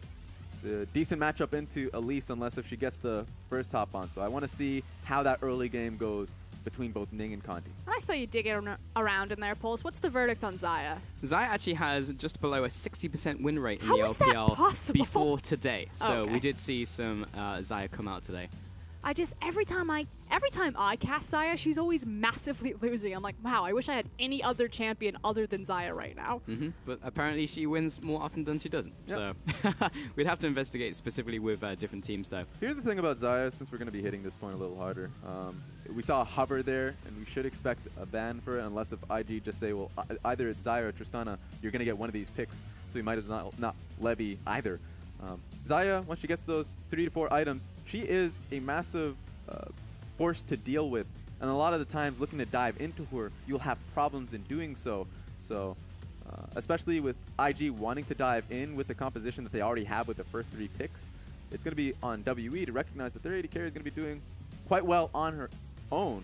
It's a decent matchup into Elise, unless if she gets the first top on. So I want to see how that early game goes between both Ning and Condi. I saw you digging around in there, Pulse. What's the verdict on Xayah? Xayah actually has just below a 60% win rate in How the is that LPL possible? before today. So Okay. we did see some Xayah come out today. I just every time I cast Xayah, she's always massively losing. I'm like, wow, I wish I had any other champion other than Xayah right now. But apparently she wins more often than she doesn't. Yep. So we'd have to investigate specifically with different teams, though. Here's the thing about Xayah, since we're going to be hitting this point a little harder. We saw a hover there, and we should expect a ban for it, unless if IG just say, well, either it's Xayah or Tristana, you're going to get one of these picks, so you might as well not levy either. Xayah, once she gets those 3 to 4 items, she is a massive force to deal with. And a lot of the times, looking to dive into her, you'll have problems in doing so. So, especially with IG wanting to dive in with the composition that they already have with the first 3 picks, it's going to be on WE to recognize that their AD carry is going to be doing quite well on her own.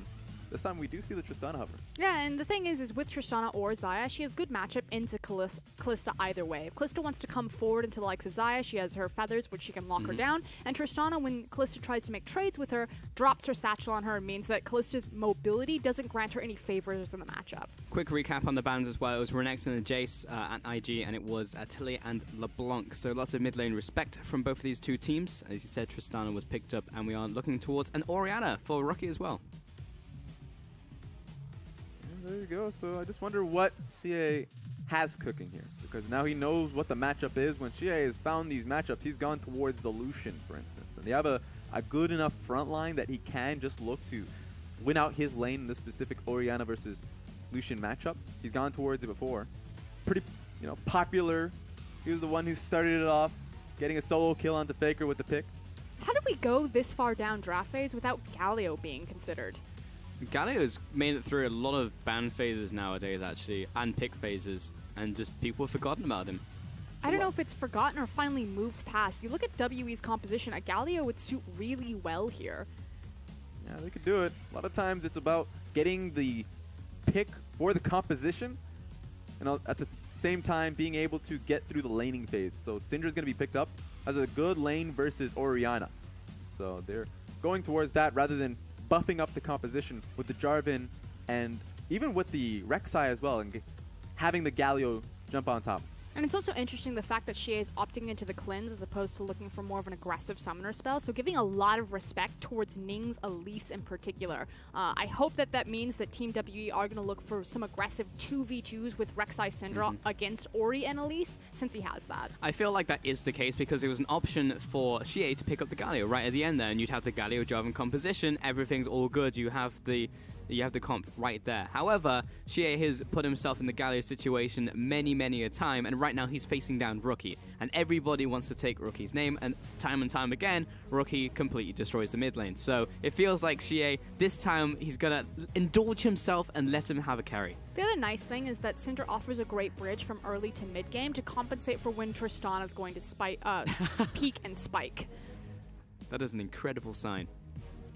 This time we do see the Tristana hover. Yeah, and the thing is with Tristana or Xayah, she has good matchup into Kalista either way. If Kalista wants to come forward into the likes of Xayah, she has her feathers, which she can lock her down. And Tristana, when Kalista tries to make trades with her, drops her satchel on her and means that Kalista's mobility doesn't grant her any favors in the matchup. Quick recap on the bans as well. It was Renex and Jace at IG, and it was Atelier and LeBlanc. So lots of mid lane respect from both of these two teams. As you said, Tristana was picked up, and we are looking towards an Orianna for Rocky as well. There you go. So I just wonder what CA has cooking here, because now he knows what the matchup is. When CA has found these matchups, he's gone towards the Lucian, for instance. And they have a good enough front line that he can just look to win out his lane in this specific Orianna versus Lucian matchup. He's gone towards it before. Pretty, popular. He was the one who started it off, getting a solo kill onto FLICKR with the pick. How did we go this far down draft phase without Galio being considered? Galio's made it through a lot of ban phases nowadays, actually, and pick phases, and just people have forgotten about him. I don't know if it's forgotten or finally moved past. You look at WE's composition, a Galio would suit really well here. Yeah, they could do it. A lot of times it's about getting the pick for the composition, and at the same time being able to get through the laning phase. So Syndra's going to be picked up as a good lane versus Orianna. So they're going towards that rather than buffing up the composition with the Jarvan and even with the Rek'Sai as well, and having the Galio jump on top. And it's also interesting the fact that Xie is opting into the cleanse as opposed to looking for more of an aggressive summoner spell, so giving a lot of respect towards Ning's Elise in particular. I hope that means that Team WE are going to look for some aggressive 2v2s with Rek'Sai Syndra against Ori and Elise, since he has that. I feel like that is the case because it was an option for Xie to pick up the Galio right at the end there, and you'd have the Galio Jarvan composition, everything's all good, you have the comp right there. However, Xie has put himself in the Galio situation many a time, and right now he's facing down Rookie. And everybody wants to take Rookie's name, and time again, Rookie completely destroys the mid lane. So it feels like Xie, this time he's gonna indulge himself and let him have a carry. The other nice thing is that Syndra offers a great bridge from early to mid game to compensate for when Tristana is going to peak and spike. That is an incredible sign.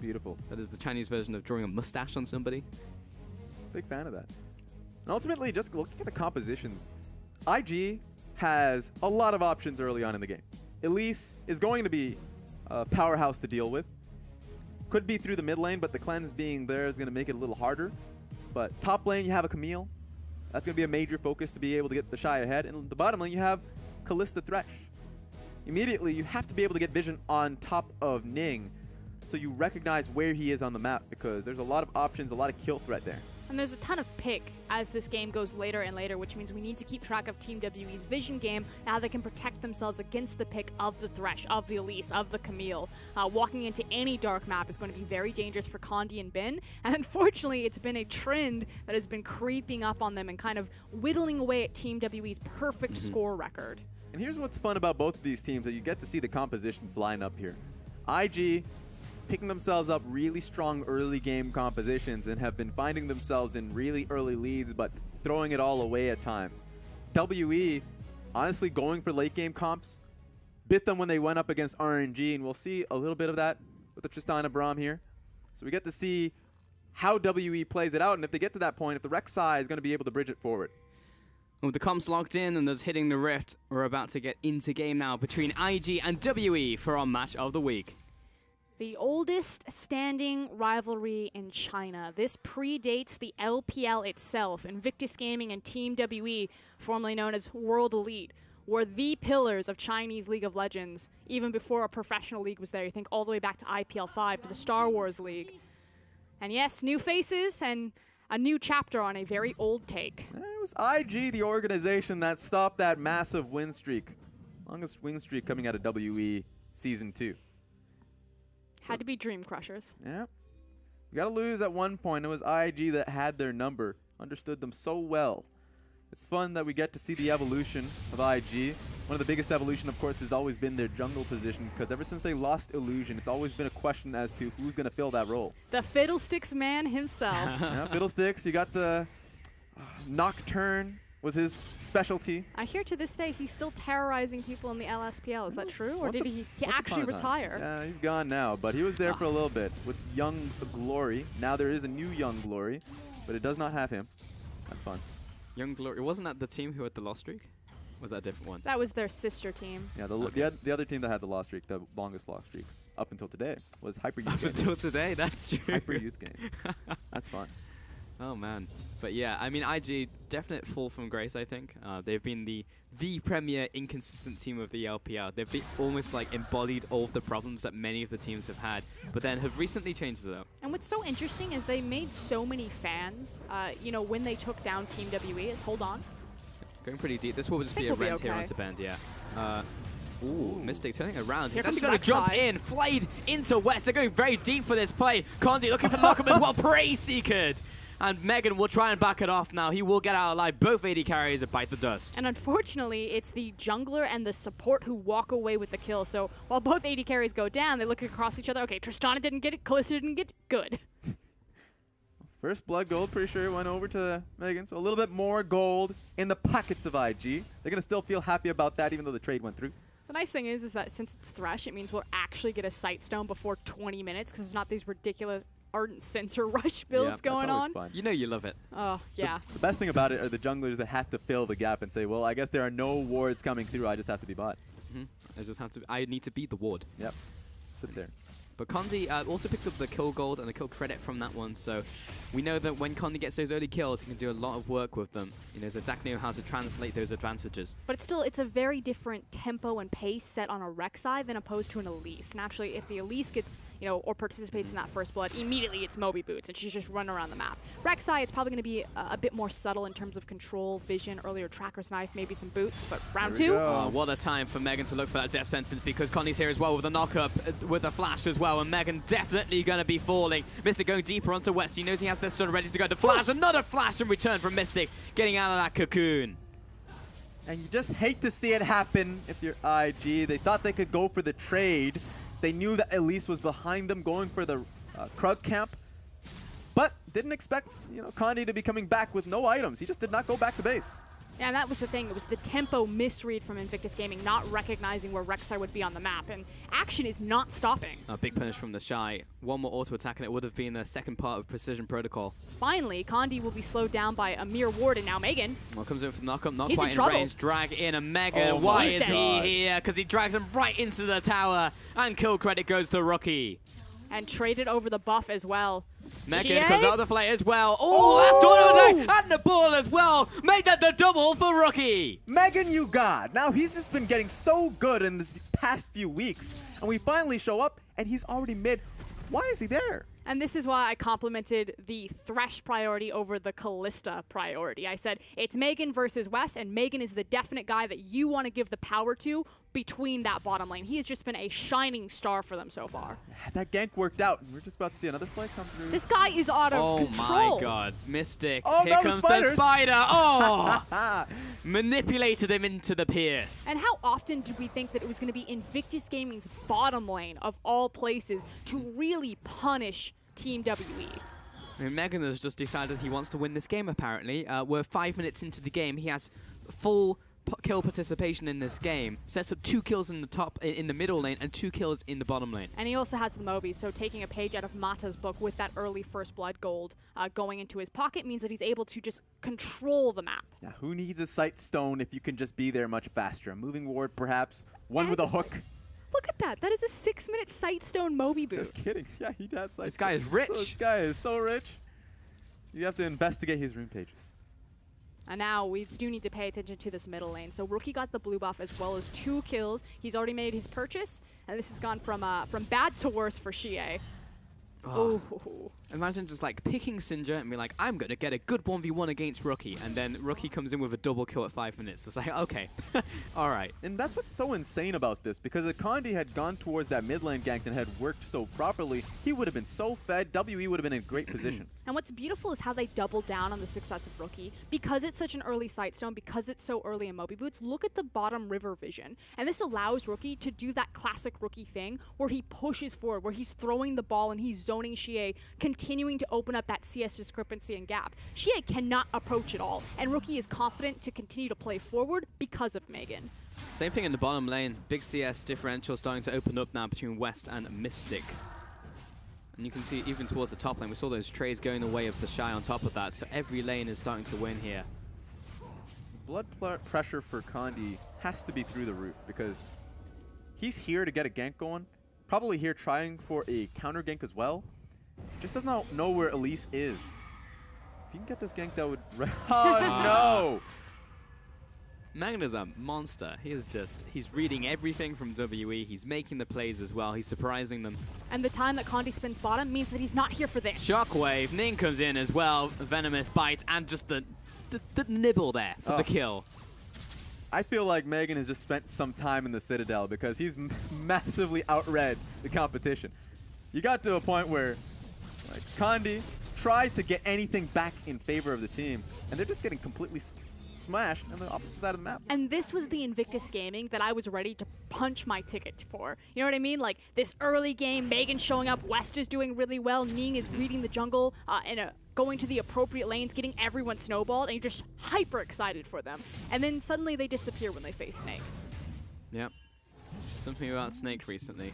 Beautiful. That is the Chinese version of drawing a mustache on somebody. Big fan of that. And ultimately, just looking at the compositions, IG has a lot of options early on in the game. Elise is going to be a powerhouse to deal with. Could be through the mid lane, but the cleanse being there is going to make it a little harder. But top lane, you have a Camille. That's going to be a major focus to be able to get the Shy ahead. And the bottom lane, you have Kalista Thresh. Immediately, you have to be able to get vision on top of Ning, so you recognize where he is on the map, because there's a lot of options, a lot of kill threat there. And there's a ton of pick as this game goes later and later, which means we need to keep track of Team WE's vision game, how they can protect themselves against the pick of the Thresh, of the Elise, of the Camille. Walking into any dark map is going to be very dangerous for Condi and Bin, and unfortunately it's been a trend that has been creeping up on them and kind of whittling away at Team WE's perfect score record. And here's what's fun about both of these teams, that you get to see the compositions line up here. IG picking themselves up really strong early game compositions and have been finding themselves in really early leads, but throwing it all away at times. WE, honestly, going for late game comps, bit them when they went up against RNG, and we'll see a little bit of that with the Tristana Braum here. So we get to see how WE plays it out, and if they get to that point, if the Rek'Sai is going to be able to bridge it forward. With the comms locked in and there's hitting the rift, we're about to get into game now between IG and WE for our match of the week. The oldest standing rivalry in China. This predates the LPL itself. Invictus Gaming and Team WE, formerly known as World Elite, were the pillars of Chinese League of Legends, even before a professional league was there. You think all the way back to IPL 5, to the Star Wars League. And yes, new faces and a new chapter on a very old take. It was IG, the organization that stopped that massive win streak. Longest win streak coming out of WE Season 2. Had to be Dream Crushers. Yeah. You got to lose at one point. It was IG that had their number, understood them so well. It's fun that we get to see the evolution of IG. One of the biggest evolution, of course, has always been their jungle position, because ever since they lost Illusion, it's always been a question as to who's going to fill that role. The Fiddlesticks man himself. Yeah, Fiddlesticks, you got the Nocturne was his specialty. I hear to this day he's still terrorizing people in the LSPL. Is that true? Or did he actually upon a time. retire? Yeah, he's gone now, but he was there for a little bit with Young Glory. Now there is a new Young Glory, but it does not have him. That's fun. Young Glory, wasn't that the team who had the loss streak? Was that a different one? That was their sister team. Yeah, the other team that had the loss streak, the longest loss streak, up until today, was Hyper Youth Game. Up until today, that's true. Hyper Youth Game. That's fun. Oh, man. But yeah, I mean, IG, definite fall from grace, I think. They've been the premier inconsistent team of the LPL. They've almost like embodied all of the problems that many of the teams have had, but then have recently changed it up. And what's so interesting is they made so many fans, you know, when they took down Team WE. Hold on. Going pretty deep. This will just be a rent here onto Bend, yeah. Ooh, Mystic turning around. He's actually going to jump in. Flayed into West. They're going very deep for this play. Condi looking for knock-up as well. Prey Seekered. And Megan will try and back it off now. He will get out alive. Both AD carries bite the dust. And unfortunately, it's the jungler and the support who walk away with the kill. So while both AD carries go down, they look across each other. Okay, Tristana didn't get it. Kalista didn't get it. Good. First blood gold, pretty sure it went over to Megan. So a little bit more gold in the pockets of IG. They're going to still feel happy about that, even though the trade went through. The nice thing is that since it's Thresh, it means we'll actually get a Sight Stone before 20 minutes, because there's not these ridiculous Ardent Sensor Rush builds going on. Fun. You know you love it. Oh, yeah. The best thing about it are the junglers that have to fill the gap and say, well, I guess there are no wards coming through. I just have to be bot. I need to beat the ward. Yep. Sit there. But Condi also picked up the kill gold and the kill credit from that one, so we know that when Condi gets those early kills, he can do a lot of work with them. He knows exactly how to translate those advantages. But it's a very different tempo and pace set on a Rek'Sai than opposed to an Elise. And actually, if the Elise gets, you know, or participates in that first blood, immediately it's Moby Boots, and she's just running around the map. Rek'Sai, it's probably going to be a bit more subtle in terms of control, vision, earlier Tracker's Knife, maybe some boots, but round two. Oh, what a time for Megan to look for that death sentence, because Condi's here as well with a knock-up, with a flash as well, and Megan definitely going to be falling. Mystic going deeper onto West. He knows he has their stun ready to go. The flash, another flash in return from Mystic, getting out of that cocoon. And you just hate to see it happen if you're IG. They thought they could go for the trade. They knew that Elise was behind them going for the Krug camp, but didn't expect, you know, Condi to be coming back with no items. He just did not go back to base. Yeah, and that was the thing. It was the tempo misread from Invictus Gaming, not recognizing where Rek'Sai would be on the map. And action is not stopping. A big punish from the Shy. One more auto attack, and it would have been the second part of Precision Protocol. Finally, Condi will be slowed down by a mere ward, and now Megan. Well, comes in from knock-up, not He's quite in range. Drag in a Megan. Why is he here? Because he drags him right into the tower. And kill credit goes to Rookie. And traded over the buff as well. Megan comes out of the flight as well. Oh, that's attack and the ball as well. Made that the double for Rookie. Megan, you god. Now he's just been getting so good in this past few weeks. And we finally show up, and he's already mid. Why is he there? And this is why I complimented the Thresh priority over the Kalista priority. I said, it's Megan versus West, and Megan is the definite guy that you want to give the power to between that bottom lane. He has just been a shining star for them so far. That gank worked out. We're just about to see another play come through. This guy is out of control. Oh my god. Mystic. Oh, Here no, comes the spider. Oh! Manipulated him into the pierce. And how often did we think that it was going to be Invictus Gaming's bottom lane, of all places, to really punish Team WE? I mean, Megan has just decided he wants to win this game, apparently. We're 5 minutes into the game. He has full kill participation in this game. Sets up 2 kills in the middle lane and 2 kills in the bottom lane. And he also has the Moby, so taking a page out of Mata's book with that early first blood gold going into his pocket means that he's able to just control the map. Yeah, who needs a sight stone if you can just be there much faster? A moving ward, perhaps. One with a hook. Look at that. That is a 6-minute Sightstone Moby boot. Just kidding. Yeah, he does sight This guy is stone. rich. So this guy is so rich. You have to investigate his rune pages. And now we do need to pay attention to this middle lane. So Rookie got the blue buff as well as 2 kills. He's already made his purchase, and this has gone from bad to worse for Xie. Oh. Imagine just like picking Sinja and be like, I'm going to get a good 1v1 against Rookie. And then Rookie comes in with a double kill at 5 minutes. It's like, okay, all right. And that's what's so insane about this, because if Condi had gone towards that mid lane gank and had worked so properly, he would have been so fed. WE would have been in a great position. And what's beautiful is how they doubled down on the success of Rookie. Because it's such an early Sightstone, because it's so early in Moby Boots, look at the bottom river vision. And this allows Rookie to do that classic Rookie thing where he pushes forward, where he's throwing the ball and he's zoning Xie, continuing to open up that CS discrepancy and gap. Xie cannot approach it all, and Rookie is confident to continue to play forward because of Megan. Same thing in the bottom lane. Big CS differential starting to open up now between West and Mystic. And you can see even towards the top lane, we saw those trades going the way of the Shy on top of that, so every lane is starting to win here. Blood pressure for Condi has to be through the roof, because he's here to get a gank going, probably here trying for a counter gank as well. Just does not know where Elise is. If you can get this gank, that would... Oh, no! Megan is a monster. He's reading everything from WE. He's making the plays as well. He's surprising them. And the time that Condi spins bottom means that he's not here for this. Shockwave. Ning comes in as well. Venomous bite and just the nibble there for the kill. I feel like Megan has just spent some time in the Citadel, because he's massively outread the competition. You got to a point where like, Condi tried to get anything back in favor of the team, and they're just getting completely smashed on the opposite side of the map. And this was the Invictus Gaming that I was ready to punch my ticket for. You know what I mean? Like, this early game, Megan showing up, West is doing really well, Ning is reading the jungle, and going to the appropriate lanes, getting everyone snowballed, and you're just hyper excited for them. And then suddenly they disappear when they face Snake. Yep. Something about Snake recently.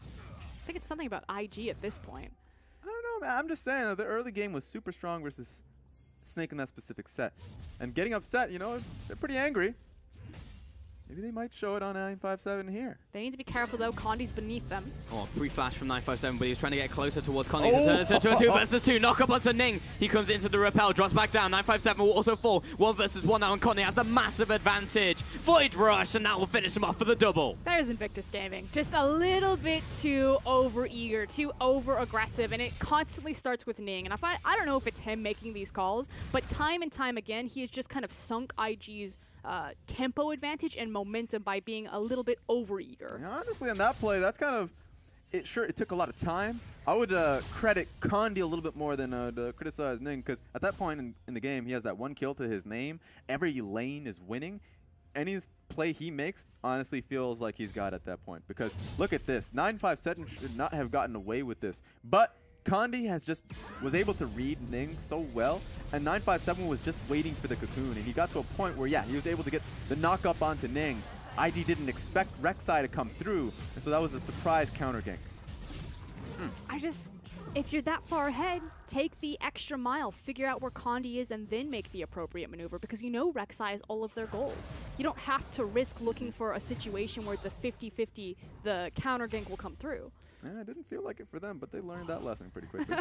I think it's something about IG at this point. I don't know, man. I'm just saying that the early game was super strong versus Snake in that specific set. And getting upset, you know, they're pretty angry. Maybe they might show it on 957 here. They need to be careful, though. Condi's beneath them. Oh, free flash from 957, but he's trying to get closer towards Condi to turn this into a 2 versus 2. Knock up onto Ning. He comes into the rappel, drops back down. 957 will also fall. 1 versus 1 now, and Condi has the massive advantage. Void Rush, and that will finish him off for the double. There's Invictus Gaming. Just a little bit too over-eager, too over-aggressive, and it constantly starts with Ning. And I don't know if it's him making these calls, but time and time again, he has just kind of sunk IG's tempo advantage and momentum by being a little bit over-eager. Yeah, honestly, on that play, that's kind of... It took a lot of time. I would credit Condi a little bit more than to criticize Ning, because at that point in the game, he has that 1 kill to his name. Every lane is winning. Any play he makes honestly feels like he's got at that point, because look at this. 957 should not have gotten away with this, but Condi was able to read Ning so well, and 957 was just waiting for the cocoon, and he got to a point where, yeah, he was able to get the knock up onto Ning. IG didn't expect Rek'Sai to come through, and so that was a surprise counter gank. If you're that far ahead, take the extra mile, figure out where Condi is, and then make the appropriate maneuver, because you know Rek'Sai is all of their gold. You don't have to risk looking for a situation where it's a 50-50, the counter gank will come through. Yeah, it didn't feel like it for them, but they learned that lesson pretty quickly.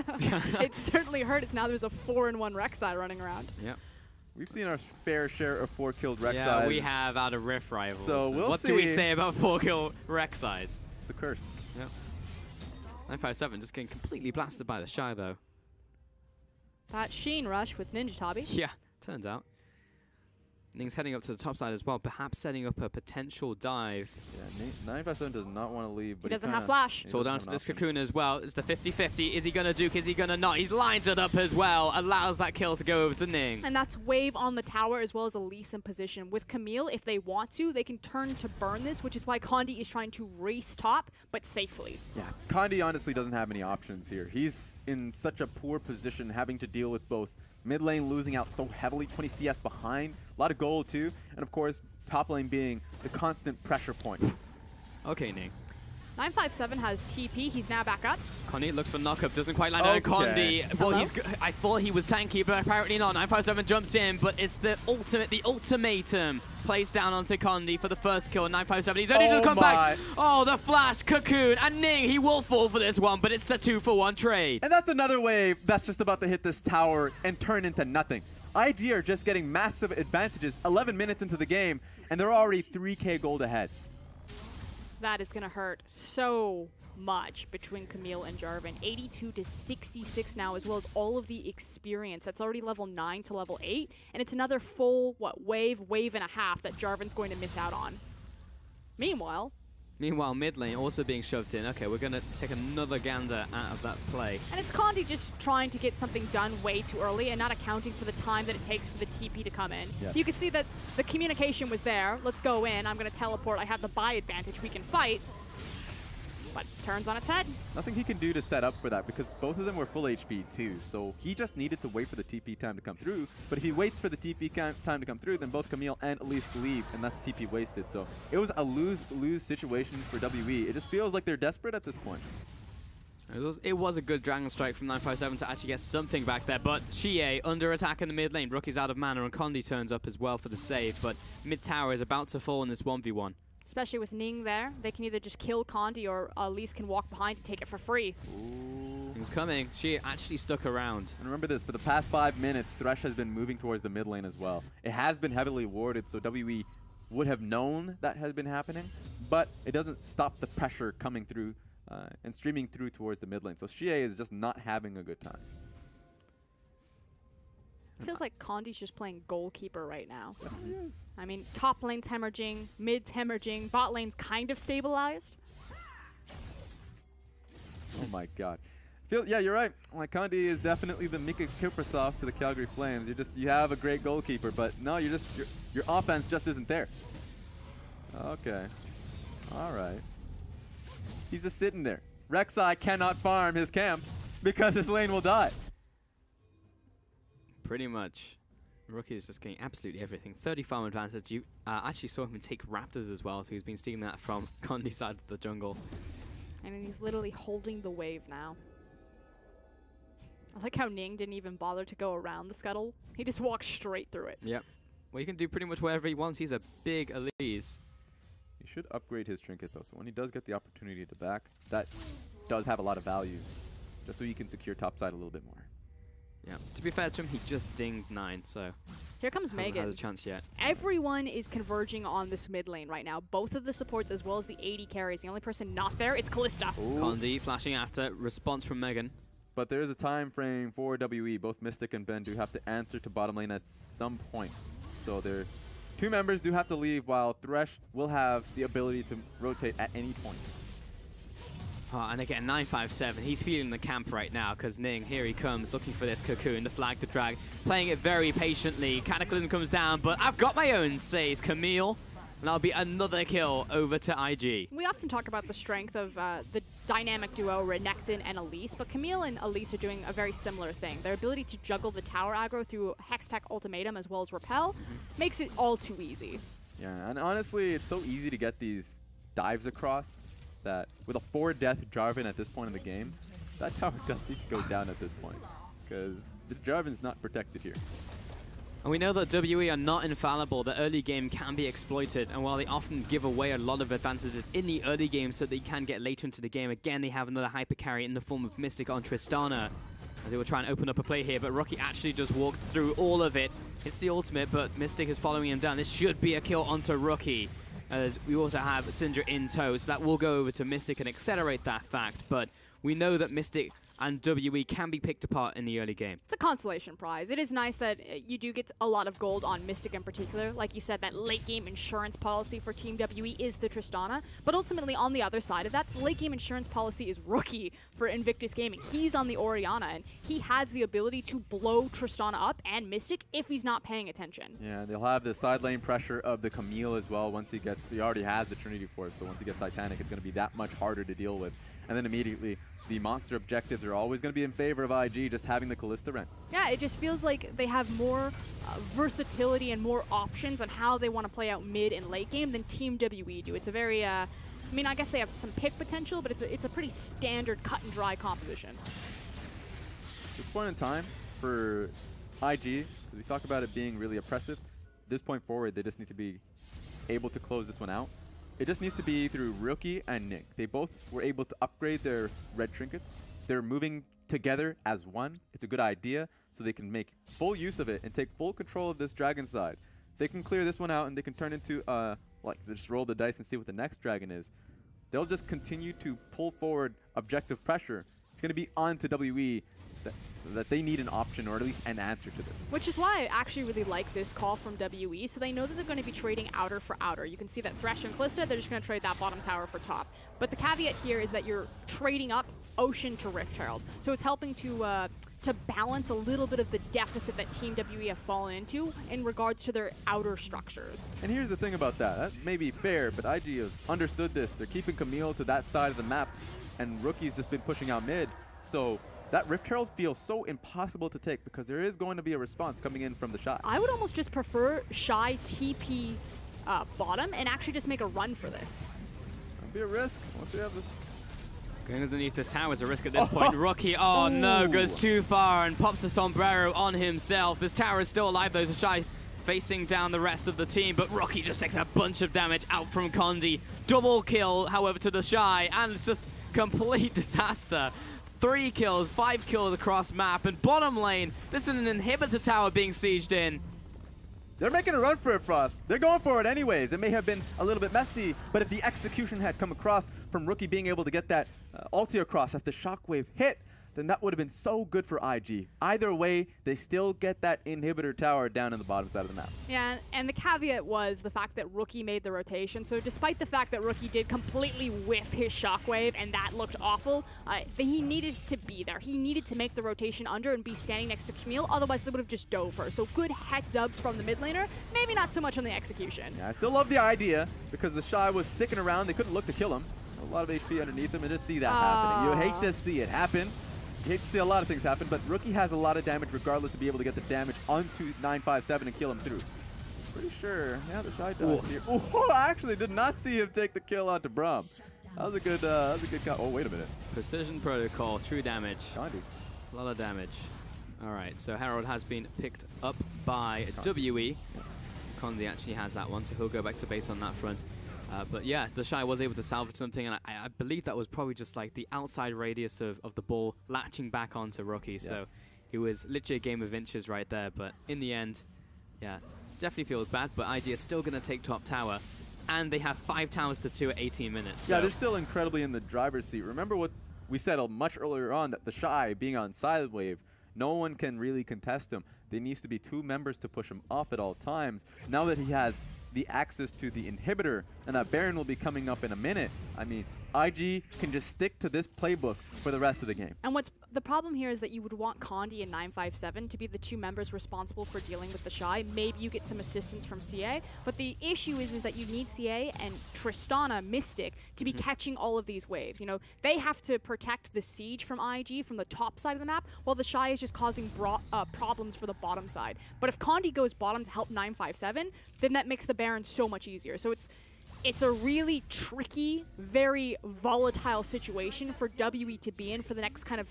It certainly hurt. It's now there's a 4-in-1 Rek'Sai running around. Yep. We've seen our fair share of 4-killed Rek'Sais. Yeah, we have out of Rift Rivals. So we'll what see. do we say about 4-kill Rek'Sais? It's a curse. Yep. 957 just getting completely blasted by the Shy, though. That Sheen rush with Ninja Tabi. Yeah, turns out. Ning's heading up to the top side as well, perhaps setting up a potential dive. Yeah, 957 does not want to leave. But he doesn't have flash. It's all down to this cocoon as well. It's the 50-50. Is he going to duke? Is he going to not? He's lined it up as well. Allows that kill to go over to Ning. And that's Wave on the tower as well as Elise in position. With Camille, if they want to, they can turn to burn this, which is why Condi is trying to race top, but safely. Yeah, Condi honestly doesn't have any options here. He's in such a poor position, having to deal with both Mid lane losing out so heavily, 20 CS behind, a lot of gold too, and of course top lane being the constant pressure point. Okay, Nick. 957 has TP. He's now back up. Condi looks for knockup, doesn't quite land on Condi. Well, I thought he was tanky, but apparently not. 957 jumps in, but it's the ultimatum plays down onto Condi for the first kill. 957, he's only just come back. Oh, the flash, Cocoon, and Ning, he will fall for this one, but it's the 2-for-1 trade. And that's another wave that's just about to hit this tower and turn into nothing. ID are just getting massive advantages 11 minutes into the game, and they're already 3K gold ahead. That is going to hurt so much between Camille and Jarvan. 82 to 66 now, as well as all of the experience. That's already level 9 to level 8. And it's another full, wave and a half that Jarvan's going to miss out on. Meanwhile, mid lane also being shoved in. Okay, we're going to take another gander out of that play. And it's Condi just trying to get something done way too early and not accounting for the time that it takes for the TP to come in. Yes. You could see that the communication was there. Let's go in. I'm going to teleport. I have the buy advantage. We can fight. But turns on its head. Nothing he can do to set up for that because both of them were full HP too. So he just needed to wait for the TP time to come through. But if he waits for the TP time to come through, then both Camille and Elise leave, and that's TP wasted. So it was a lose-lose situation for WE. It just feels like they're desperate at this point. It was a good Dragon Strike from 957 to actually get something back there, but Chie under attack in the mid lane. Rookie's out of mana, and Condi turns up as well for the save, but mid tower is about to fall in this 1v1. Especially with Ning there. They can either just kill Condi or Elise can walk behind and take it for free. Ooh. He's coming. She actually stuck around. And remember this, for the past 5 minutes, Thresh has been moving towards the mid lane as well. It has been heavily warded, so WE would have known that has been happening, but it doesn't stop the pressure coming through and streaming through towards the mid lane. So Chie is just not having a good time. Feels like Condi's just playing goalkeeper right now. Yes. I mean, top lane's hemorrhaging, mid's hemorrhaging, bot lane's kind of stabilized. Oh my god. Yeah, you're right. Like Condi is definitely the Mika Kiprasov to the Calgary Flames. You have a great goalkeeper, but no, your offense just isn't there. Okay. All right. He's just sitting there. Rek'Sai cannot farm his camps because his lane will die. Pretty much. Rookie is just getting absolutely everything. 30 farm advantage. You actually saw him take Raptors as well, so he's been stealing that from Condi's side of the jungle. And he's literally holding the wave now. I like how Ning didn't even bother to go around the scuttle. He just walked straight through it. Yep. Well, he can do pretty much whatever he wants. He's a big Elise. He should upgrade his trinket though, so when he does get the opportunity to back, that does have a lot of value, just so you can secure topside a little bit more. Yeah. To be fair to him, he just dinged 9, so here comes Megan. Hasn't had a chance yet. Everyone is converging on this mid lane right now. Both of the supports as well as the AD carries. The only person not there is Kalista. Condi flashing after. Response from Megan. But there is a time frame for WE. Both Mystic and Ben do have to answer to bottom lane at some point. So their 2 members do have to leave, while Thresh will have the ability to rotate at any point. Oh, and again, 957. He's feeling the camp right now because Ning, here he comes, looking for this cocoon, the flag, the drag, playing it very patiently. Cataclysm comes down, but I've got my own, says Camille. And that'll be another kill over to IG. We often talk about the strength of the dynamic duo Renekton and Elise, but Camille and Elise are doing a very similar thing. Their ability to juggle the tower aggro through Hextech Ultimatum as well as Repel makes it all too easy. Yeah, and honestly, it's so easy to get these dives across that with a 4-death Jarvan at this point in the game, that tower does need to go down at this point, because the Jarvan's not protected here. And we know that WE are not infallible. The early game can be exploited, and while they often give away a lot of advantages in the early game so they can get later into the game, again they have another hyper carry in the form of Mystic on Tristana. As they will try and open up a play here, but Rocky actually just walks through all of it. Hits the ultimate, but Mystic is following him down. This should be a kill onto Rocky, as we also have Syndra in tow, so that will go over to Mystic and accelerate that fact. But we know that Mystic and WE can be picked apart in the early game. It's a consolation prize. It is nice that you do get a lot of gold on Mystic in particular. Like you said, that late game insurance policy for Team WE is the Tristana. But ultimately, on the other side of that, the late game insurance policy is Rookie for Invictus Gaming. He's on the Orianna, and he has the ability to blow Tristana up and Mystic if he's not paying attention. Yeah, they'll have the side lane pressure of the Camille as well once he already has the Trinity Force, so once he gets Titanic, it's going to be that much harder to deal with. and then immediately the monster objectives are always going to be in favor of IG just having the Kalista Rent. Yeah, it just feels like they have more versatility and more options on how they want to play out mid and late game than Team WE do. It's a very, I mean, I guess they have some pick potential, but it's a pretty standard cut and dry composition. At this point in time for IG, we talk about it being really oppressive. At this point forward, they just need to be able to close this one out. It just needs to be through Rookie and Nick. They both were able to upgrade their red trinkets. They're moving together as one. It's a good idea, so they can make full use of it and take full control of this dragon side. They can clear this one out, and they can turn into, like, just roll the dice and see what the next dragon is. They'll just continue to pull forward objective pressure. It's going to be on to WE that they need an option or at least an answer to this. Which is why I actually really like this call from WE, so they know that they're going to be trading outer for outer. You can see that Thresh and Kalista, they're just going to trade that bottom tower for top. But the caveat here is that you're trading up Ocean to Rift Herald, so it's helping to balance a little bit of the deficit that Team WE have fallen into in regards to their outer structures. And here's the thing about that. That may be fair, but IG has understood this. They're keeping Camille to that side of the map, and Rookie's just been pushing out mid. So that Rift Herald feels so impossible to take because there is going to be a response coming in from the Shy. I would almost just prefer Shy TP bottom and actually just make a run for this. It'll be a risk once we have this. Going underneath this tower is a risk at this point. Rookie, oh no, goes too far and pops the sombrero on himself. This tower is still alive though, so Shy facing down the rest of the team, but Rookie just takes a bunch of damage out from Condi. Double kill, however, to the Shy, and it's just complete disaster. 3 kills, 5 kills across map, and bottom lane, this is an inhibitor tower being sieged in. They're making a run for it, Frost. They're going for it anyways. It may have been a little bit messy, but if the execution had come across from Rookie being able to get that ulti across after Shockwave hit, then that would have been so good for IG. Either way, they still get that inhibitor tower down in the bottom side of the map. Yeah, and the caveat was the fact that Rookie made the rotation. So despite the fact that Rookie did completely whiff his Shockwave and that looked awful, he needed to be there. He needed to make the rotation under and be standing next to Camille, otherwise they would have just dove her. So good heads up from the mid laner, maybe not so much on the execution. Yeah, I still love the idea because the Shy was sticking around. They couldn't look to kill him. A lot of HP underneath him and just see that happening. You hate to see it happen. You hate to see a lot of things happen, but Rookie has a lot of damage regardless to be able to get the damage onto 957 and kill him through. Pretty sure. Yeah, the Shy does here. Oh, I actually did not see him take the kill onto Braum. That was a good count. Oh, wait a minute. Precision protocol, true damage. Gandhi. A lot of damage. All right, so Herald has been picked up by WE. Condi actually has that one, so he'll go back to base on that front. But yeah, the Shy was able to salvage something, and I believe that was probably just like the outside radius of the ball latching back onto Rookie. Yes. So it was literally a game of inches right there. But in the end, yeah, definitely feels bad. But IG is still going to take top tower, and they have 5 towers to 2 at 18 minutes. Yeah, they're still incredibly in the driver's seat. Remember what we said much earlier on, that the Shy being on side wave, no one can really contest him. There needs to be 2 members to push him off at all times. Now that he has the access to the inhibitor, and that Baron will be coming up in a minute. I mean, IG can just stick to this playbook for the rest of the game. And what's the problem here is that you would want Condi and 957 to be the 2 members responsible for dealing with the Shy. Maybe you get some assistance from CA, but the issue is that you need CA and Tristana, Mystic, to be catching all of these waves. You know, they have to protect the siege from IG from the top side of the map, while the Shy is just causing problems for the bottom side. But if Condi goes bottom to help 957, then that makes the Baron so much easier. So it's a really tricky, very volatile situation for WE to be in for the next kind of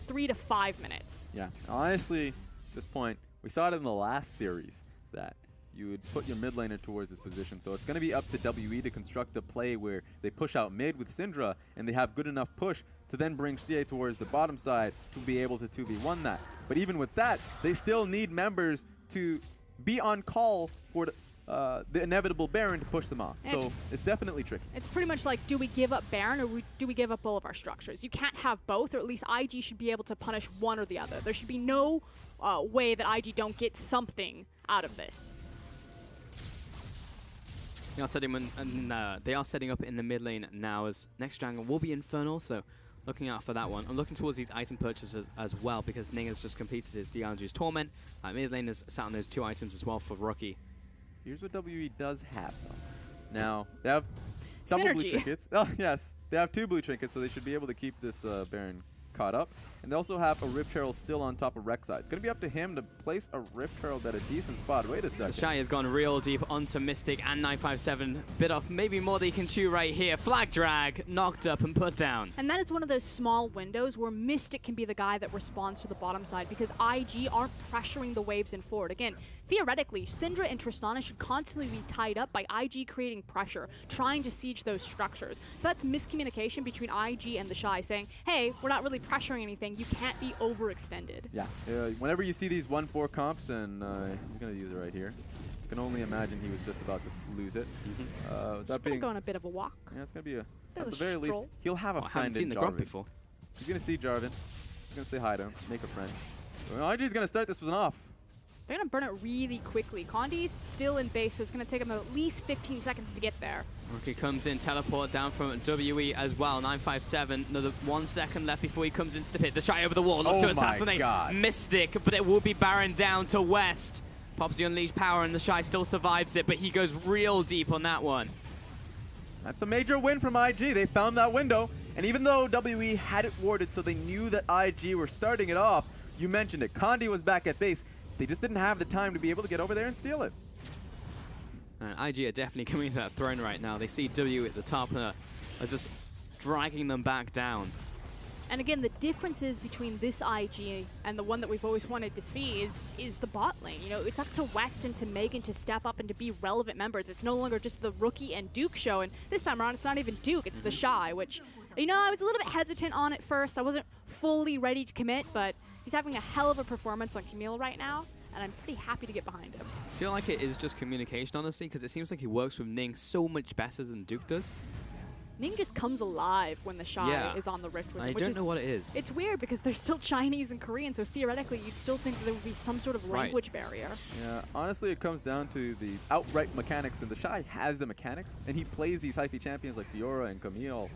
3 to 5 minutes. Yeah, honestly, at this point, we saw it in the last series that you would put your mid laner towards this position. So it's going to be up to WE to construct a play where they push out mid with Syndra, and they have good enough push to then bring CA towards the bottom side to be able to 2v1 that. But even with that, they still need members to be on call for the inevitable Baron to push them off. So it's definitely tricky. It's pretty much like, do we give up Baron or do we give up all of our structures? You can't have both, or at least IG should be able to punish one or the other. There should be no way that IG don't get something out of this. They are setting up in the mid lane now, as next jungle will be Infernal, so looking out for that one. I'm looking towards these item purchases as well, because Ning has just completed his DRG's Torment. Mid lane has sat on those 2 items as well for Rookie. Here's what WE does have, though. Now, they have double blue Synergy. trinkets. Oh, yes. They have 2 blue trinkets, so they should be able to keep this Baron caught up. And they also have a Rift Herald still on top of Rek'Sai. It's going to be up to him to place a Rift Herald at a decent spot. Wait a second. Shy has gone real deep onto Mystic and 957. Bit off maybe more than he can chew right here. Flag drag, knocked up and put down. And that is one of those small windows where Mystic can be the guy that responds to the bottom side because IG aren't pressuring the waves in forward. Again, theoretically, Syndra and Tristana should constantly be tied up by IG creating pressure, trying to siege those structures. So that's miscommunication between IG and the Shy saying, hey, we're not really pressuring anything. You can't be overextended. Yeah. Whenever you see these 1-4 comps, and he's going to use it right here. I can only imagine he was just about to lose it. That being go on a bit of a walk. Yeah, it's going to be at the a very least, he'll have a friend I haven't seen in the Jarvan. grub before. He's going to see Jarvan. He's going to say hi to him, make a friend. IG's going to start this one off. They're going to burn it really quickly. Condi's still in base, so it's going to take him at least 15 seconds to get there. Rookie comes in, teleport down from WE as well. 957, another 1 second left before he comes into the pit. The Shy over the wall, look to assassinate Mystic, but it will be Baron down to West. Pops the Unleashed Power, and the Shy still survives it, but he goes real deep on that one. That's a major win from IG. They found that window, and even though WE had it warded so they knew that IG were starting it off, you mentioned it, Condi was back at base. They just didn't have the time to be able to get over there and steal it. IG are definitely coming to that throne right now. They see W at the top and are just dragging them back down. And again, the differences between this IG and the one that we've always wanted to see is the bot lane. You know, it's up to West and to Megan to step up and to be relevant members. It's no longer just the Rookie and Duke show. And this time around, it's not even Duke, it's the Shy, which, you know, I was a little bit hesitant on at first. I wasn't fully ready to commit, but he's having a hell of a performance on Camille right now, and I'm pretty happy to get behind him. I feel like it is just communication, honestly, because it seems like he works with Ning so much better than Duke does. Ning just comes alive when the Shy is on the Rift with him. I don't know what it is. It's weird because they're still Chinese and Korean, so theoretically you'd still think that there would be some sort of language barrier. Yeah, honestly, it comes down to the outright mechanics, and the Shy has the mechanics, and he plays these Hyphy champions like Fiora and Camille.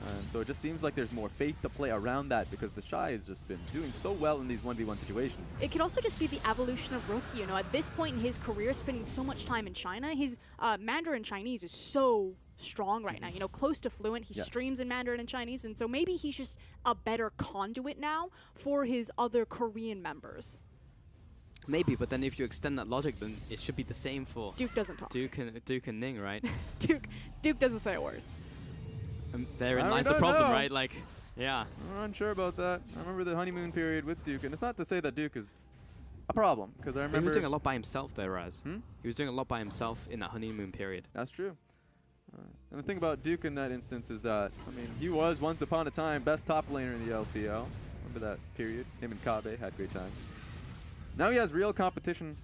And so it just seems like there's more faith to play around that because the Shy has just been doing so well in these 1v1 situations. It could also just be the evolution of Rookie. You know, at this point in his career, spending so much time in China, his Mandarin Chinese is so strong right now. You know, close to fluent. He streams in Mandarin and Chinese, and so maybe he's just a better conduit now for his other Korean members. Maybe, but then if you extend that logic, then it should be the same for Duke doesn't talk. Duke and Ning, right? Duke doesn't say a word. Therein lies the problem, right? Like, yeah. I'm unsure about that. I remember the honeymoon period with Duke, and it's not to say that Duke is a problem, because I remember... He was doing a lot by himself there, Raz. He was doing a lot by himself in that honeymoon period. That's true. And the thing about Duke in that instance is that, I mean, he was once upon a time best top laner in the LPL. Remember that period? Him and Kabe had great times. Now he has real competition,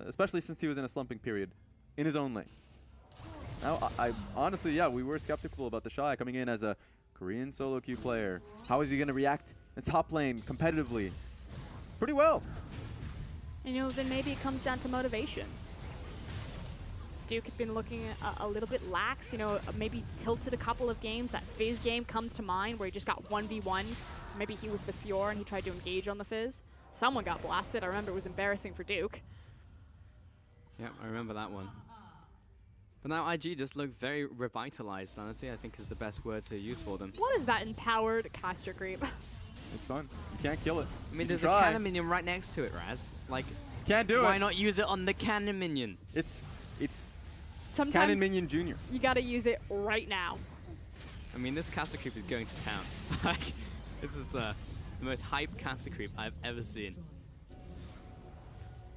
especially since he was in a slumping period, in his own lane. Now, I honestly, yeah, we were skeptical about the Shy coming in as a Korean solo queue player. How is he going to react in top lane competitively? Pretty well. And, you know, then maybe it comes down to motivation. Duke had been looking a little bit lax, you know, maybe tilted a couple of games. That Fizz game comes to mind where he just got 1v1'd. Maybe he was the Fiora and he tried to engage on the Fizz. Someone got blasted. I remember it was embarrassing for Duke. Yeah, I remember that one. But now IG just look very revitalized, honestly, I think is the best word to use for them. What is that empowered caster creep? It's fun. You can't kill it. I mean, there's a cannon minion right next to it, Raz. Like, can't do it. Why not use it on the cannon minion? It's sometimes Cannon Minion Jr. You gotta use it right now. I mean, this caster creep is going to town. Like, this is the most hype caster creep I've ever seen.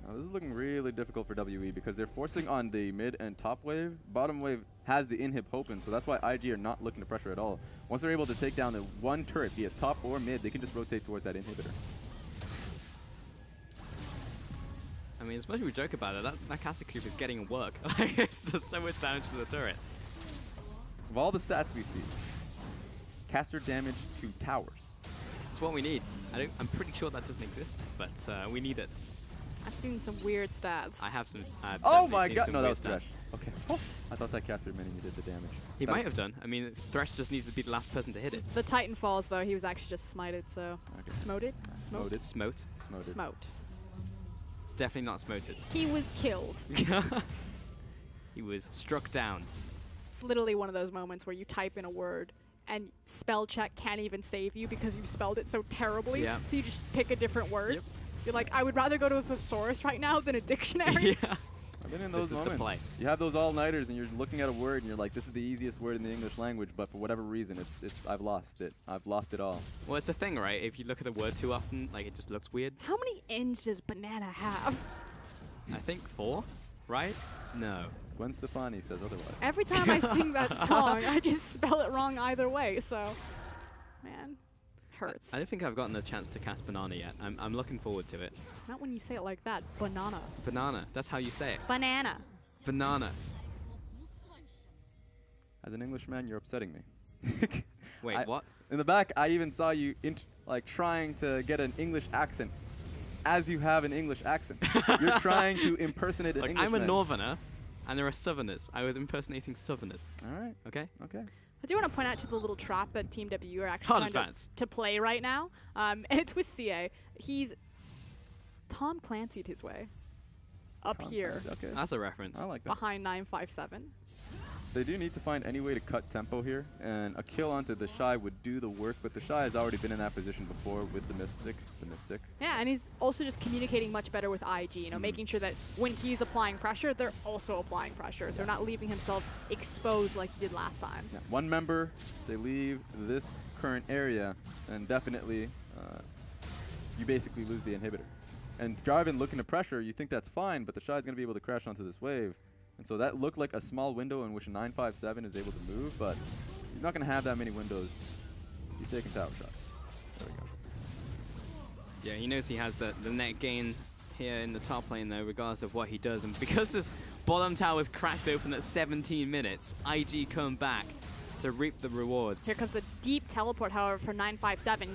Now, this is looking really difficult for WE because they're forcing on the mid and top wave. Bottom wave has the inhib open, so that's why IG are not looking to pressure at all. Once they're able to take down the one turret, be it top or mid, they can just rotate towards that inhibitor. I mean, as much as we joke about it, that caster creep is getting work. Like, it's just so much damage to the turret. Of all the stats we see, caster damage to towers. It's what we need. I'm pretty sure that doesn't exist, but we need it. I've seen some weird stats. I have some. Oh my god! No, that was Thresh. Okay. Oh, I thought that caster minion did the damage. He might have done. I mean, Thresh just needs to be the last person to hit it. The Titan falls though. He was actually just smited. So smoted. Smoted. Smote. Smote. It's definitely not smoted. He was killed. He was struck down. It's literally one of those moments where you type in a word and spell check can't even save you because you've spelled it so terribly. Yeah. So you just pick a different word. Yep. You're like, I would rather go to a thesaurus right now than a dictionary. Yeah. I've been in those This is the moments. play. You have those all-nighters and you're looking at a word and you're like, this is the easiest word in the English language, but for whatever reason, I've lost it. I've lost it all. Well, it's a thing, right? If you look at a word too often, like it just looks weird. How many ends does banana have? I think 4, right? No. Gwen Stefani says otherwise. Every time I sing that song, I just spell it wrong either way. So, man, hurts. I don't think I've gotten the chance to cast banana yet. I'm looking forward to it. Not when you say it like that. Banana. Banana. That's how you say it. Banana. Banana. As an Englishman, you're upsetting me. Wait, what? In the back, I even saw you like trying to get an English accent as you have an English accent. You're trying to impersonate an Look, Englishman. I'm a northerner, and there are southerners. I was impersonating southerners. All right. Okay? Okay. I do want to point out to the little trap that Team W are actually Hard trying advance. to play right now. And it's with CA. He's Tom Clancy'd his way up here Okay. That's a reference. I like that. behind 957. They do need to find any way to cut tempo here, and a kill onto the Shy would do the work, but the Shy has already been in that position before with the Mystic. Yeah, and he's also just communicating much better with IG, you know, making sure that when he's applying pressure, they're also applying pressure, so not leaving himself exposed like he did last time. Yeah. One member, they leave this current area, and definitely you basically lose the inhibitor. And Jarvan looking to pressure, you think that's fine, but the Shy is going to be able to crash onto this wave. And so that looked like a small window in which 957 is able to move, but he's not going to have that many windows. He's taking tower shots. There we go. Yeah, he knows he has the net gain here in the top lane, though, regardless of what he does. And because this bottom tower is cracked open at 17 minutes, IG come back to reap the rewards. Here comes a deep teleport, however, for 957.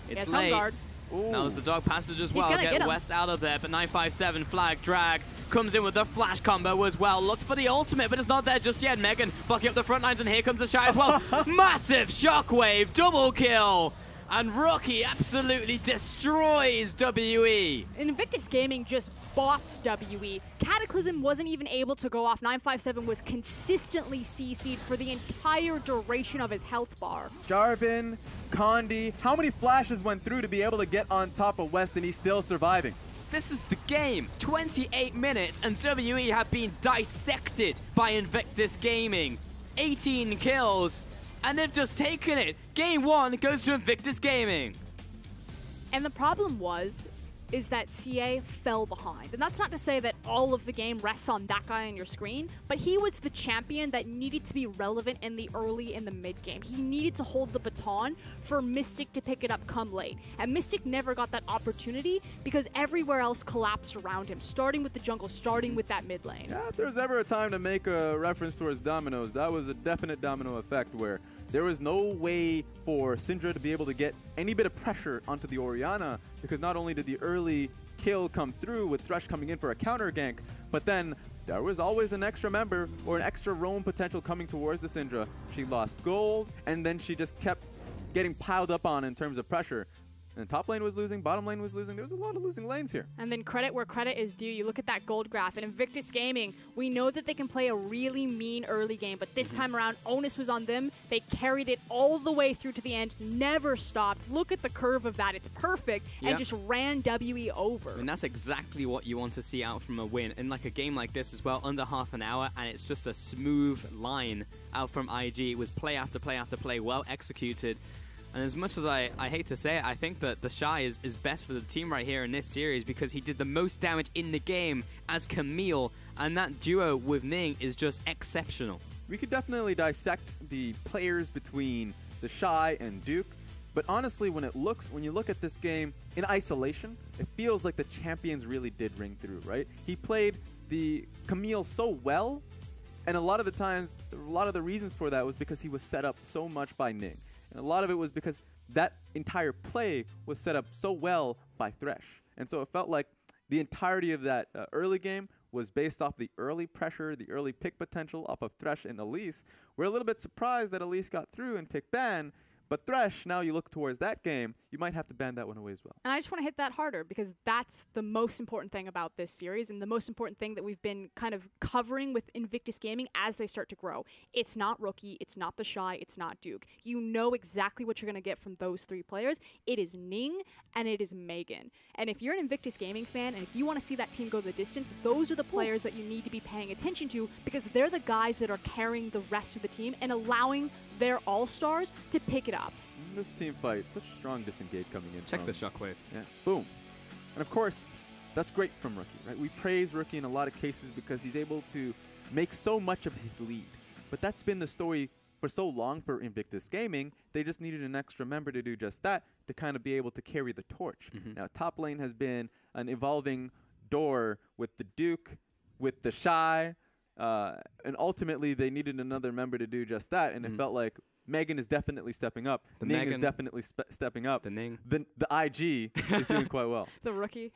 It's Yes, late. home guard. Now it's the dog passage as He's well. gonna Get get him. West out of there, but 957 flag drag comes in with the flash combo as well. Looked for the ultimate, but it's not there just yet. Megan blocking up the front lines, and here comes the Shy as well. Massive shockwave, double kill. And Rocky absolutely destroys WE. Invictus Gaming just bought WE. Cataclysm wasn't even able to go off. 957 was consistently CC'd for the entire duration of his health bar. Jarvan, Condi, how many flashes went through to be able to get on top of West and he's still surviving? This is the game. 28 minutes and WE have been dissected by Invictus Gaming. 18 kills. And they've just taken it. Game 1 goes to Invictus Gaming. And the problem is that CA fell behind. And that's not to say that all of the game rests on that guy on your screen, but he was the champion that needed to be relevant in the early and the mid game. He needed to hold the baton for Mystic to pick it up come late. And Mystic never got that opportunity because everywhere else collapsed around him, starting with the jungle, starting with that mid lane. Yeah, if there was ever a time to make a reference towards dominoes, that was a definite domino effect where there was no way for Syndra to be able to get any bit of pressure onto the Orianna because not only did the early kill come through with Thresh coming in for a counter gank, but then there was always an extra member or an extra roam potential coming towards the Syndra. She lost gold, and then she just kept getting piled up on in terms of pressure. And top lane was losing, bottom lane was losing. There was a lot of losing lanes here. And then credit where credit is due. You look at that gold graph, and Invictus Gaming, we know that they can play a really mean early game, but this time around, onus was on them. They carried it all the way through to the end, never stopped. Look at the curve of that. It's perfect, and just ran WE over. And that's exactly what you want to see out from a win. In like a game like this as well, under half an hour, and it's just a smooth line out from IG. It was play after play after play, well executed. And as much as I hate to say it, I think that the Shy is best for the team right here in this series because he did the most damage in the game as Camille, and that duo with Ning is just exceptional. We could definitely dissect the players between the Shy and Duke, but honestly, when you look at this game in isolation, it feels like the champions really did ring through, right? He played the Camille so well, and a lot of the times, a lot of the reasons for that was because he was set up so much by Ning. And a lot of it was because that entire play was set up so well by Thresh. And so it felt like the entirety of that early game was based off the early pressure, the early pick potential off of Thresh and Elise. We're a little bit surprised that Elise got through and picked Ban, But Thresh, now you look towards that game, you might have to ban that one away as well. And I just want to hit that harder because that's the most important thing about this series and the most important thing that we've been kind of covering with Invictus Gaming as they start to grow. It's not Rookie, it's not the Shy, it's not Duke. You know exactly what you're going to get from those three players. It is Ning and it is Megan. And if you're an Invictus Gaming fan and if you want to see that team go the distance, those are the players that you need to be paying attention to because they're the guys that are carrying the rest of the team and allowing their all-stars to pick it up. This team fight, such strong disengage coming in. Check the shockwave. Yeah, boom. And of course, that's great from Rookie, right? We praise Rookie in a lot of cases because he's able to make so much of his lead. But that's been the story for so long for Invictus Gaming. They just needed an extra member to do just that, to kind of be able to carry the torch. Now, top lane has been an evolving door with the Duke, with the Shy, and ultimately they needed another member to do just that, and it felt like Megan is definitely stepping up. Ning is definitely stepping up. The Ning. The IG is doing quite well. The Rookie.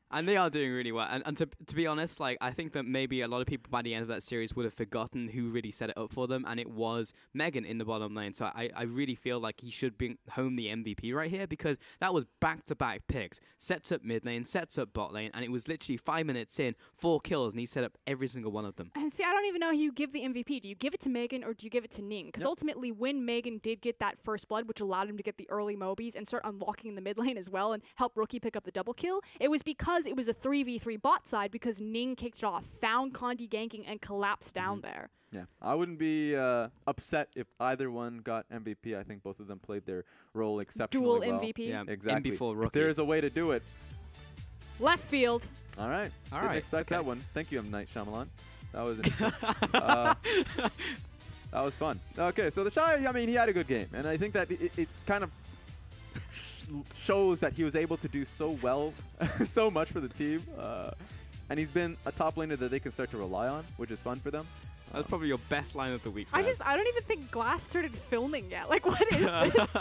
And they are doing really well. And to be honest, like, I think that maybe a lot of people by the end of that series would have forgotten who really set it up for them, and it was Megan in the bottom lane. So I really feel like he should bring home the MVP right here because that was back-to-back picks. Sets up mid lane, sets up bot lane, and it was literally 5 minutes in, 4 kills, and he set up every single one of them. And see, I don't even know who you give the MVP. Do you give it to Megan or do you give it to Ning? Because ultimately, when Megan did get that first blood, which allowed him to get the early Mobies and start unlocking the mid lane as well and help Rookie pick up the double kill, it was because it was a 3v3 bot side because Ning kicked it off, found Condi ganking, and collapsed down there. Yeah, I wouldn't be upset if either one got MVP. I think both of them played their role exceptionally Dual well. MVP. Yeah, Exactly. MVP for Rookie. If there is a way to do it. Left field. All right. All Didn't right, expect okay. that one. Thank you, M. Night Shyamalan. That was interesting. That was fun. Okay, so the Shy, I mean, he had a good game. And I think that it kind of shows that he was able to do so well, so much for the team. And he's been a top laner that they can start to rely on, which is fun for them. That's probably your best line of the week. I don't even think Glass started filming yet. Like, what is this?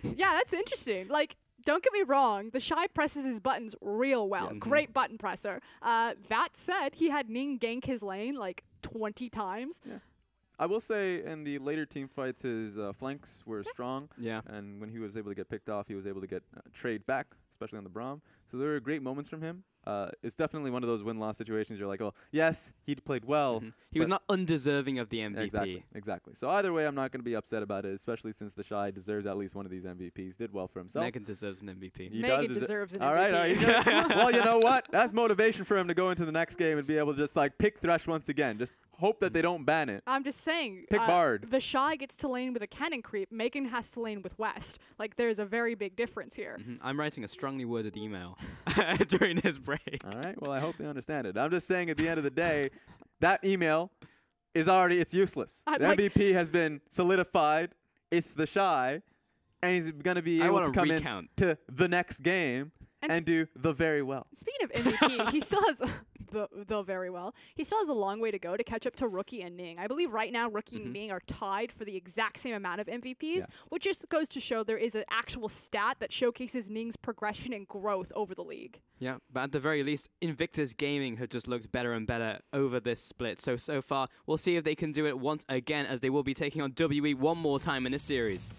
Yeah, that's interesting. Like, don't get me wrong, the Shy presses his buttons real well. Yes. Great button presser. That said, he had Ning gank his lane like 20 times. Yeah. I will say in the later team fights, his flanks were strong. Yeah. And when he was able to get picked off, he was able to get trade back, especially on the Braum. So there were great moments from him. It's definitely one of those win-loss situations. You're like, oh, yes, he played well. He was not undeserving of the MVP. Exactly, exactly. So either way, I'm not going to be upset about it, especially since the Shy deserves at least one of these MVPs. Did well for himself. Megan deserves an MVP. He Megan does deserves an all right, MVP. all right. Well, you know what? That's motivation for him to go into the next game and be able to just like pick Thresh once again. Just hope that they don't ban it. I'm just saying. Pick Bard. The Shy gets to lane with a cannon creep. Megan has to lane with West. Like, there's a very big difference here. I'm writing a strongly worded email during this break. All right. Well, I hope they understand it. I'm just saying at the end of the day, that email is already, it's useless. I'd The like- MVP has been solidified. It's the Shy. And he's going to be I able wanna to come recount. in to the next game And and do the very well. Speaking of MVP, he still has the very well. He still has a long way to go to catch up to Rookie and Ning. I believe right now Rookie and Ning are tied for the exact same amount of MVPs, which just goes to show there is an actual stat that showcases Ning's progression and growth over the league. Yeah, but at the very least, Invictus Gaming have just looked better and better over this split. So far, we'll see if they can do it once again, as they will be taking on WE one more time in this series.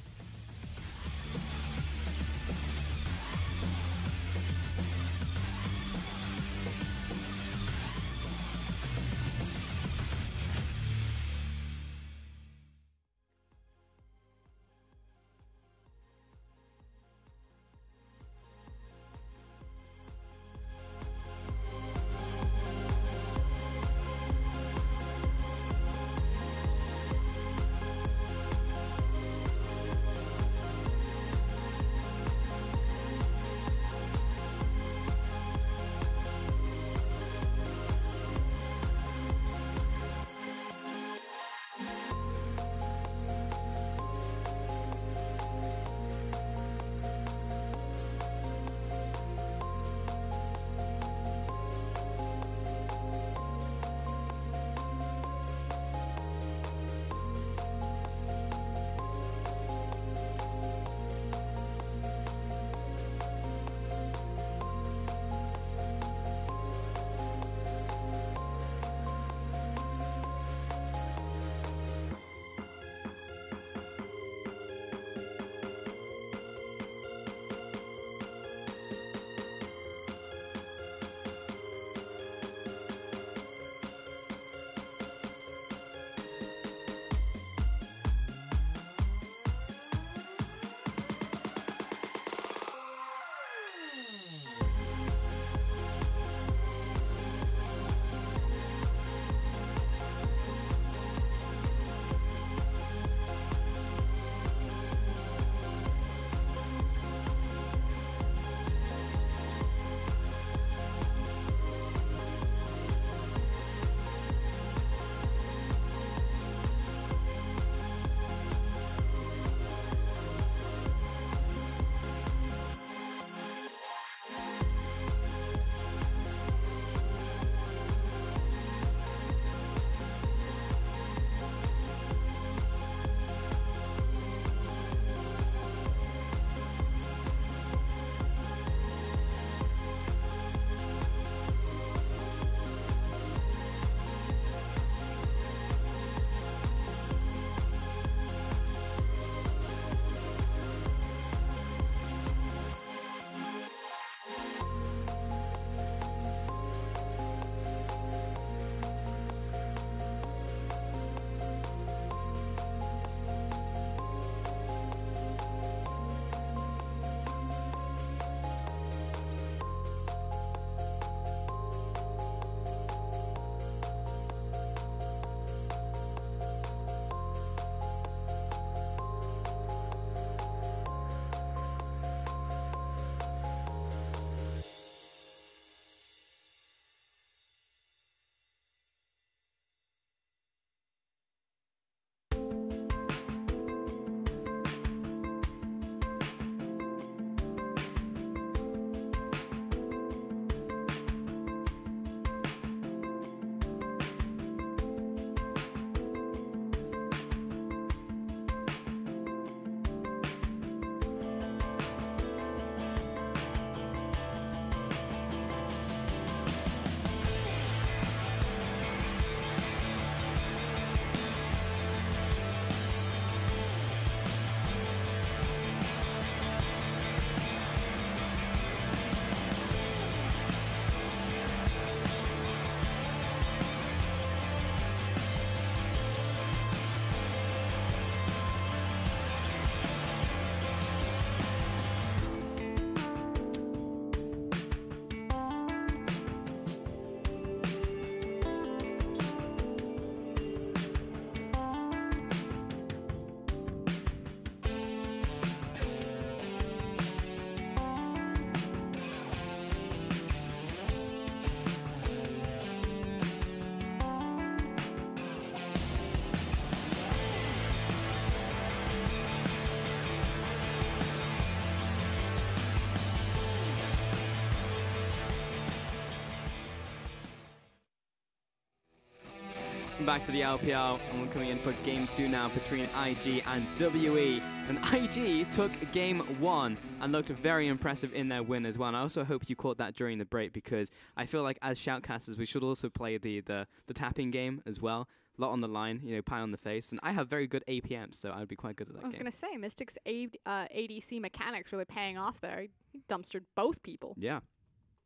Welcome back to the LPL, and we're coming in for Game 2 now between IG and WE. And IG took Game 1 and looked very impressive in their win as well. And I also hope you caught that during the break, because I feel like as shoutcasters we should also play the tapping game as well. A lot on the line, you know, pie on the face. And I have very good APMs, so I'd be quite good at that game. I was going to say, Mystic's ADC mechanics really paying off there. He dumpstered both people. Yeah.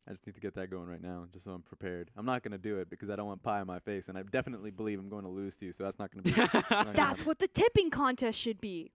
I just need to get that going right now, just so I'm prepared. I'm not going to do it because I don't want pie on my face, and I definitely believe I'm going to lose to you, so that's not going to be That's what the tipping contest should be.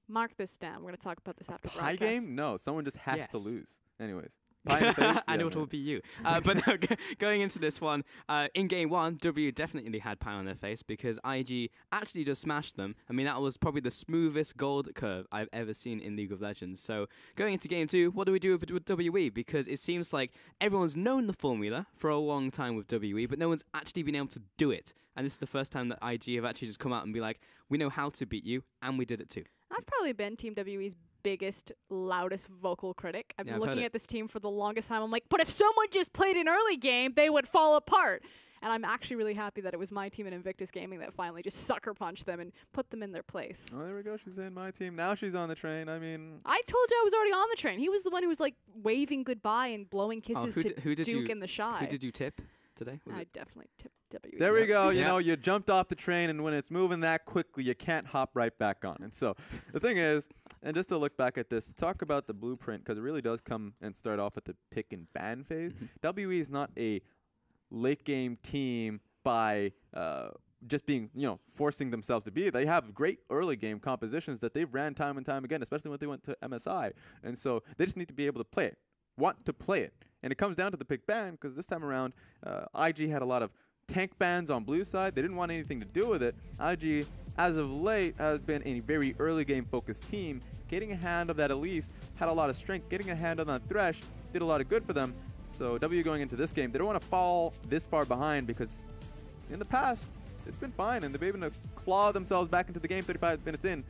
Mark this down. We're going to talk about this after pie broadcast. game? No, someone just has to lose. Anyways. Pie in the face? I know Yeah, it will be you. But no, going into this one, in Game 1, W definitely had pie on their face because IG actually just smashed them. I mean, that was probably the smoothest gold curve I've ever seen in League of Legends. So going into Game 2, what do we do with WE? Because it seems like everyone's known the formula for a long time with WE, but no one's actually been able to do it. And this is the first time that IG have actually just come out and be like, we know how to beat you, and we did it too. I've probably been Team WE's biggest, loudest vocal critic. I've been looking at this team for the longest time. I'm like, but if someone just played an early game, they would fall apart. And I'm actually really happy that it was my team in Invictus Gaming that finally just sucker punched them and put them in their place. Oh, there we go. She's in my team. Now she's on the train. I mean... I told you I was already on the train. He was the one who was, like, waving goodbye and blowing kisses to Duke and the Shy. Who did you tip today? I definitely tipped WE. There we go. You know, you jumped off the train, and when it's moving that quickly, you can't hop right back on. And so the thing is, and just to look back at this, talk about the blueprint, because it really does come and start off at the pick and ban phase. WE is not a late game team by just being, you know, forcing themselves to be. They have great early game compositions that they've ran time and time again, especially when they went to MSI. And so they just need to be able to play it, want to play it. And it comes down to the pick ban, because this time around, IG had a lot of tank bans on blue side. They didn't want anything to do with it. IG, as of late, has been a very early game focused team. Getting a hand of that Elise had a lot of strength. Getting a hand on that Thresh did a lot of good for them. So W going into this game, they don't want to fall this far behind, because in the past, it's been fine, and they've been able to claw themselves back into the game 35 minutes in.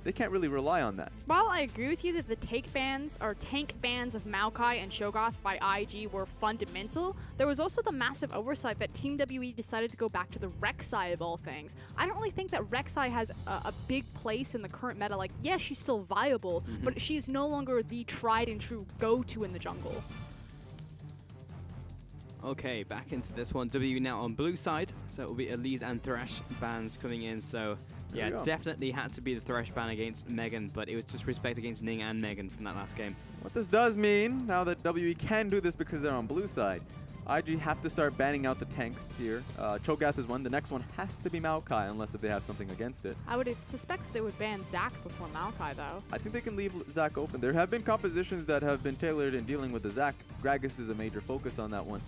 They can't really rely on that. While I agree with you that the tank bans of Maokai and Shogoth by IG were fundamental, there was also the massive oversight that Team WE decided to go back to the Rek'Sai of all things. I don't really think that Rek'Sai has a big place in the current meta. Like, yes, she's still viable, but she's no longer the tried and true go-to in the jungle. Okay, back into this one. W now on blue side, so it will be Elise and Thresh bans coming in. So yeah, definitely had to be the Thresh ban against Megan, but it was just respect against Ning and Megan from that last game. What this does mean, now that WE can do this because they're on blue side, IG have to start banning out the tanks here. Cho'Gath is one. The next one has to be Maokai, unless if they have something against it. I would suspect that they would ban Zac before Maokai, though. I think they can leave Zac open. There have been compositions that have been tailored in dealing with the Zac. Gragas is a major focus on that one.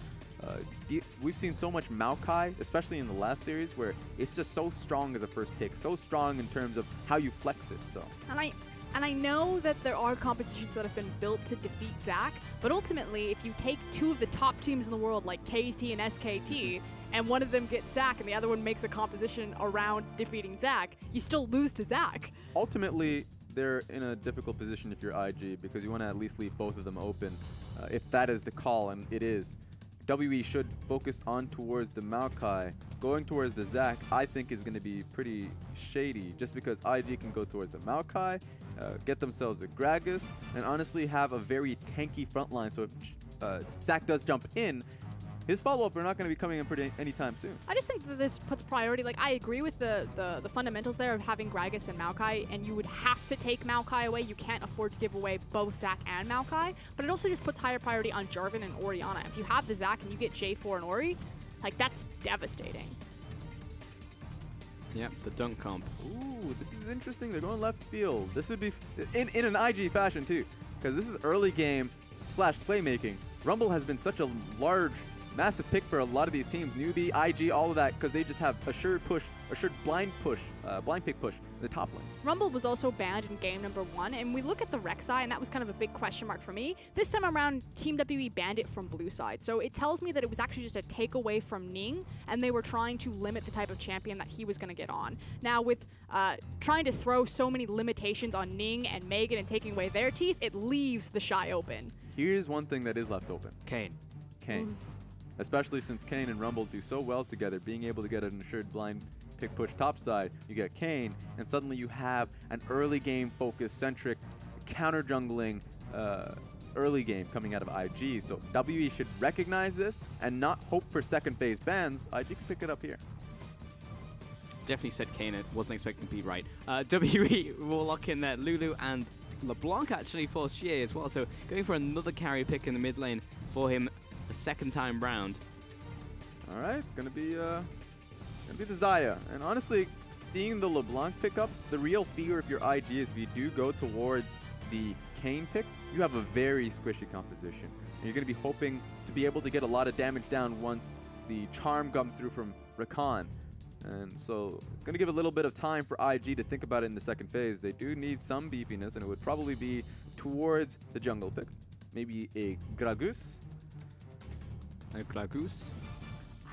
We've seen so much Maokai, especially in the last series, where it's just so strong as a first pick, so strong in terms of how you flex it. So. And I know that there are compositions that have been built to defeat Zac, but ultimately, if you take two of the top teams in the world, like KT and SKT, and one of them gets Zac and the other one makes a composition around defeating Zac, you still lose to Zac. Ultimately, they're in a difficult position if you're IG, because you want to at least leave both of them open. If that is the call, and it is. WE should focus on towards the Maokai. Going towards the Zac, I think, is going to be pretty shady, just because IG can go towards the Maokai, get themselves a Gragas, and honestly have a very tanky front line. So if Zac does jump in, his follow-up are not going to be coming in anytime soon. I just think that this puts priority. Like, I agree with the fundamentals there of having Gragas and Maokai, and you would have to take Maokai away. You can't afford to give away both Zac and Maokai, but it also just puts higher priority on Jarvan and Orianna. If you have the Zac and you get J4 and Ori, like, that's devastating. Yep, the dunk comp. Ooh, this is interesting. They're going left field. This would be in an IG fashion, too, because this is early game / playmaking. Rumble has been such a large, massive pick for a lot of these teams. Newbie, IG, all of that, because they just have assured blind pick push in the top lane. Rumble was also banned in game number 1, and we look at the Rek'Sai, and that was kind of a big question mark for me. This time around, Team WE banned it from blue side, so it tells me that it was actually just a takeaway from Ning, and they were trying to limit the type of champion that he was going to get on. Now, with trying to throw so many limitations on Ning and Megan and taking away their teeth, it leaves the Shy open. Here's one thing that is left open. Kayn. especially since Kane and Rumble do so well together, being able to get an assured blind pick push topside, you get Kane, and suddenly you have an early game focus centric counter jungling early game coming out of IG. So WE should recognize this and not hope for second phase bans. IG can pick it up here. Definitely said Kane. I wasn't expecting to be right. WE will lock in there. Lulu and LeBlanc actually for Xie as well. So going for another carry pick in the mid lane for him the second time round. All right, it's gonna be the Xayah. And honestly, seeing the LeBlanc pick up, the real fear of your IG is if you do go towards the Kane pick, you have a very squishy composition. And you're going to be hoping to be able to get a lot of damage down once the charm comes through from Rakan. And so it's going to give a little bit of time for IG to think about it in the second phase. They do need some beefiness, and it would probably be towards the jungle pick. Maybe a Gragas. A Gragas?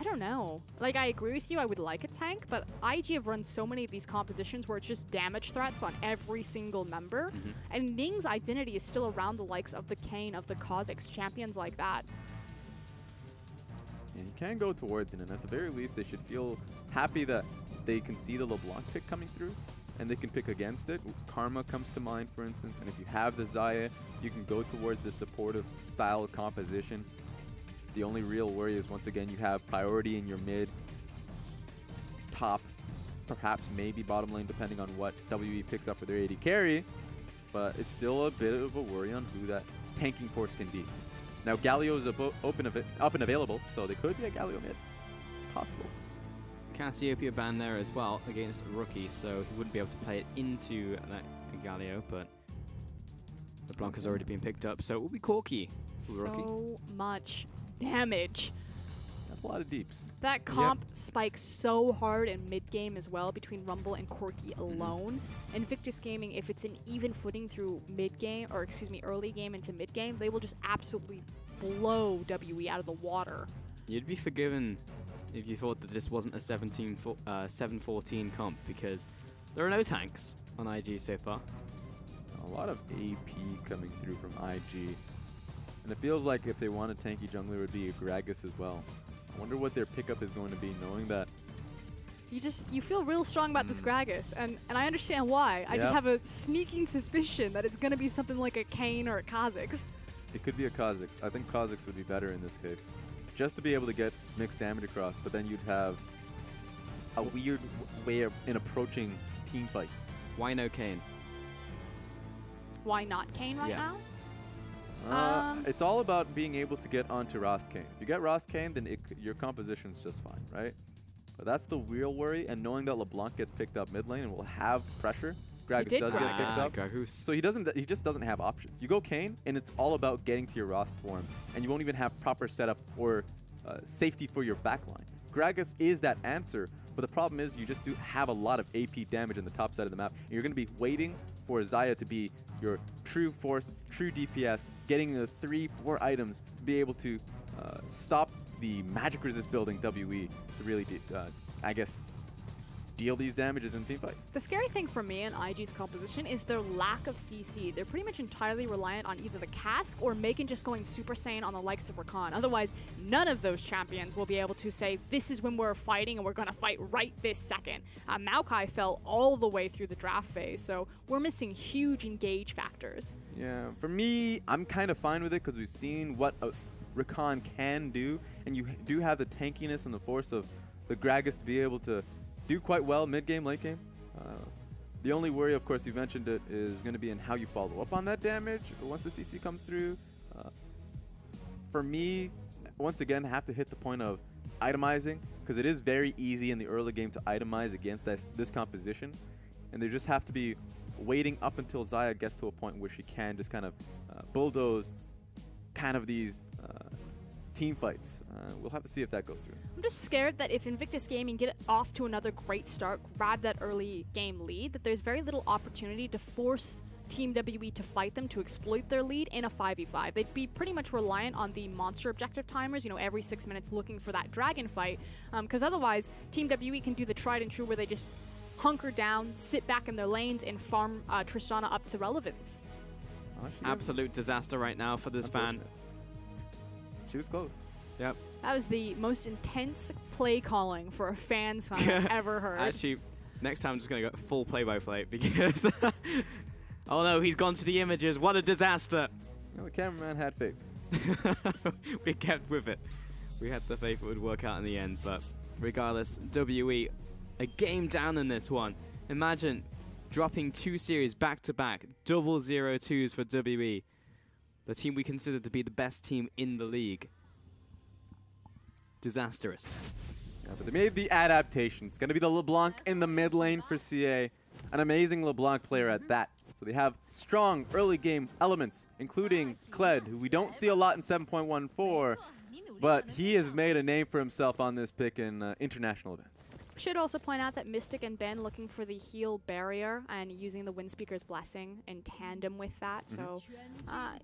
I don't know. Like, I agree with you, I would like a tank, but IG have run so many of these compositions where it's just damage threats on every single member, and Ning's identity is still around the likes of the Kane, of the Kha'Zix, champions like that. And you can go towards it, and at the very least, they should feel happy that they can see the LeBlanc pick coming through, and they can pick against it. Karma comes to mind, for instance, and if you have the Xayah, you can go towards the supportive style of composition. The only real worry is, once again, you have priority in your mid, top, perhaps maybe bottom lane, depending on what WE picks up for their AD carry. But it's still a bit of a worry on who that tanking force can be. Now, Galio is up and available, so they could be a Galio mid. It's possible. Cassiopeia ban there as well against a rookie, so he wouldn't be able to play it into that Galio, but LeBlanc has already been picked up, so it will be Corki. So much damage. That's a lot of deeps. That comp spikes so hard in mid-game as well between Rumble and Corki alone. Invictus Gaming, if it's an even footing through mid-game, or excuse me, early game into mid-game, they will just absolutely blow WE out of the water. You'd be forgiven if you thought that this wasn't a 7-14 comp, because there are no tanks on IG so far. A lot of AP coming through from IG. And it feels like if they want a tanky jungler, it would be a Gragas as well. I wonder what their pickup is going to be, knowing that you feel real strong about this Gragas, and I understand why. I just have a sneaking suspicion that it's going to be something like a Kane or a Kha'Zix. It could be a Kha'Zix. I think Kha'Zix would be better in this case, just to be able to get mixed damage across, but then you'd have a weird way in approaching team fights. Why no Kane? Why not Kane right now? It's all about being able to get onto Rost Kane. If you get Rost Kane, then your composition's just fine, right? But that's the real worry, and knowing that LeBlanc gets picked up mid lane and will have pressure. Gragas does get picked up. So he just doesn't have options. You go Kane, and it's all about getting to your Rost form, and you won't even have proper setup or safety for your backline. Gragas is that answer, but the problem is you just do have a lot of AP damage in the top side of the map, and you're going to be waiting for Xayah to be your true force, true DPS, getting the 3-4 items to be able to stop the magic resist building WE to really, I guess, deal these damages in teamfights. The scary thing for me in IG's composition is their lack of CC. They're pretty much entirely reliant on either the cask or Megan just going Super Saiyan on the likes of Rakan. Otherwise, none of those champions will be able to say, this is when we're fighting and we're going to fight right this second. Maokai fell all the way through the draft phase, so we're missing huge engage factors. Yeah, for me, I'm kind of fine with it because we've seen what Rakan can do, and you do have the tankiness and the force of the Gragas to be able to do quite well mid-game, late-game. The only worry, of course, you mentioned it, is going to be in how you follow up on that damage once the CC comes through. For me, once again, have to hit the point of itemizing, because it is very easy in the early game to itemize against this composition, and they just have to be waiting up until Xayah gets to a point where she can just kind of bulldoze kind of these team fights. We'll have to see if that goes through. I'm just scared that if Invictus Gaming get off to another great start, grab that early game lead, that there's very little opportunity to force Team WE to fight them, to exploit their lead in a 5v5. They'd be pretty much reliant on the monster objective timers, you know, every 6 minutes looking for that dragon fight, because otherwise Team WE can do the tried and true where they just hunker down, sit back in their lanes, and farm Tristana up to relevance. Absolute disaster right now for this fan. She was close. Yep. That was the most intense play calling for a fan song I've ever heard. Actually, next time I'm just going to go full play-by-play because... oh no, he's gone to the images. What a disaster. You know, the cameraman had faith. We kept with it. We had the faith it would work out in the end, but regardless, WE, a game down in this one. Imagine dropping 2 series back-to-back, double 0-2s for WE, the team we consider to be the best team in the league. Disastrous. Yeah, but they made the adaptation. It's going to be the LeBlanc in the mid lane for CA. An amazing LeBlanc player at that. So they have strong early game elements, including Kled, who we don't see a lot in 7.14, but he has made a name for himself on this pick in international events. Should also point out that Mystic and Ben looking for the heal barrier and using the Windspeaker's Blessing in tandem with that. So,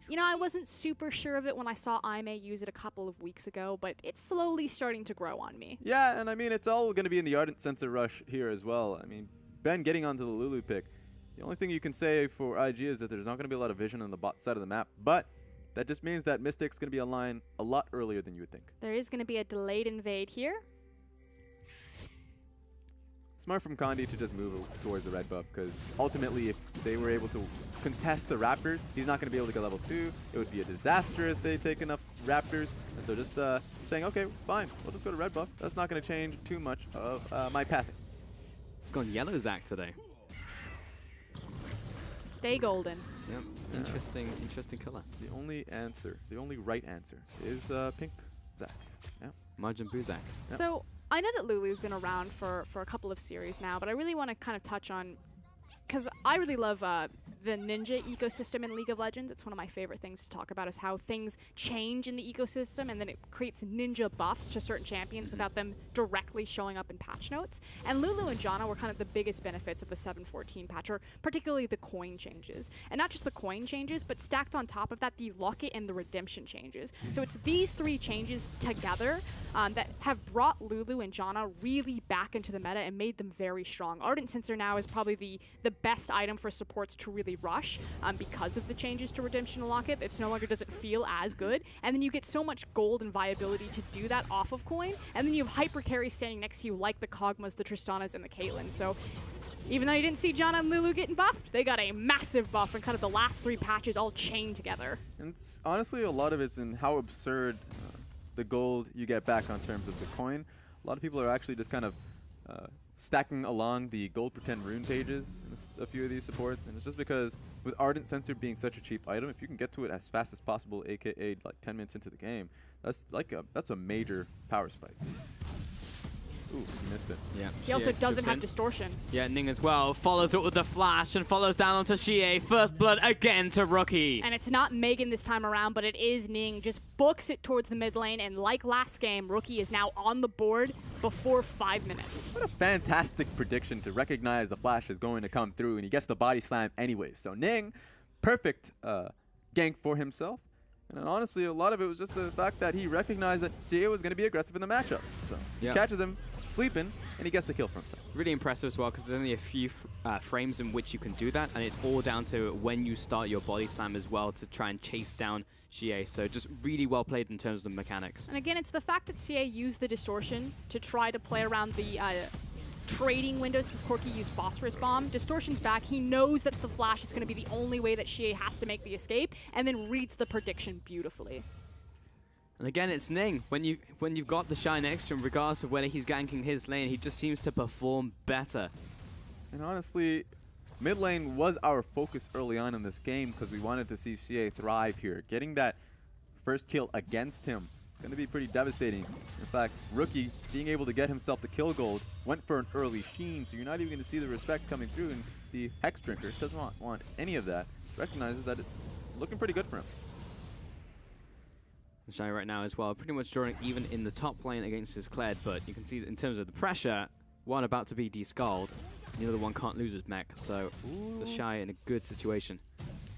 you know, I wasn't super sure of it when I saw Aime use it a couple of weeks ago, but it's slowly starting to grow on me. Yeah, and I mean, it's all going to be in the Ardent Sensor rush here as well. I mean, Ben getting onto the Lulu pick. The only thing you can say for IG is that there's not going to be a lot of vision on the bot side of the map, but that just means that Mystic's going to be online a lot earlier than you would think. There is going to be a delayed invade here. Smart from Condi to just move towards the red buff, because ultimately if they were able to contest the Raptors, he's not going to be able to get level 2. It would be a disaster if they take enough Raptors. And so just saying, okay, fine, we'll just go to red buff. That's not going to change too much of my pathing. It's gone yellow Zach today. Stay golden. Yep, interesting color. The only answer, the only right answer is pink Zach. Yeah. Majin Buu Zach. Yep. So I know that Lulu's been around for a couple of series now, but I really want to kind of touch on, because I really love the ninja ecosystem in League of Legends. It's one of my favorite things to talk about, is how things change in the ecosystem and then it creates ninja buffs to certain champions without them directly showing up in patch notes. And Lulu and Janna were kind of the biggest benefits of the 7.14 patch, or particularly the coin changes. And not just the coin changes, but stacked on top of that, the locket and the redemption changes. So it's these 3 changes together that have brought Lulu and Janna really back into the meta and made them very strong. Ardent Sensor now is probably the best item for supports to really rush because of the changes to Redemption and Locket. It no longer doesn't feel as good, and then you get so much gold and viability to do that off of coin, and then you have hyper carries standing next to you like the Kog'Maws, the Tristanas, and the Caitlyn. So even though you didn't see Janna and Lulu getting buffed, they got a massive buff, and kind of the last 3 patches all chained together. And it's, honestly, a lot of it's in how absurd the gold you get back on terms of the coin. A lot of people are actually just kind of stacking along the gold pretend rune pages in a few of these supports, and it's just because with Ardent Sensor being such a cheap item, if you can get to it as fast as possible, aka like 10 minutes into the game, that's a major power spike. Ooh, he missed it. Yeah. He also doesn't have distortion. Yeah, Ning as well follows up with the flash and follows down onto Xie. First blood again to Rookie. And it's not Megan this time around, but it is Ning. Just books it towards the mid lane, and like last game, Rookie is now on the board before 5 minutes. What a fantastic prediction to recognize the flash is going to come through, and he gets the body slam anyways. So Ning, perfect gank for himself. And then honestly, a lot of it was just the fact that he recognized that Xie was going to be aggressive in the matchup. So he catches him sleeping, and he gets the kill for himself. Really impressive as well, because there's only a few frames in which you can do that, and it's all down to when you start your body slam as well to try and chase down Xie. So just really well played in terms of the mechanics. And again, it's the fact that Xie used the distortion to try to play around the trading window since Corki used Phosphorus Bomb. Distortion's back. He knows that the flash is going to be the only way that Xie has to make the escape, and then reads the prediction beautifully. And again, it's Ning. When you've got the Shy next to him, regardless of whether he's ganking his lane, he just seems to perform better. And honestly, mid lane was our focus early on in this game because we wanted to see Xie thrive here. Getting that first kill against him going to be pretty devastating. In fact, Rookie being able to get himself the kill gold went for an early Sheen, so you're not even going to see the respect coming through, and the Hex Drinker doesn't want any of that. Recognizes that it's looking pretty good for him. Shy right now as well, pretty much drawing even in the top lane against his Kled, but you can see that in terms of the pressure, one about to be descald, the other one can't lose his mech, so the Shy in a good situation.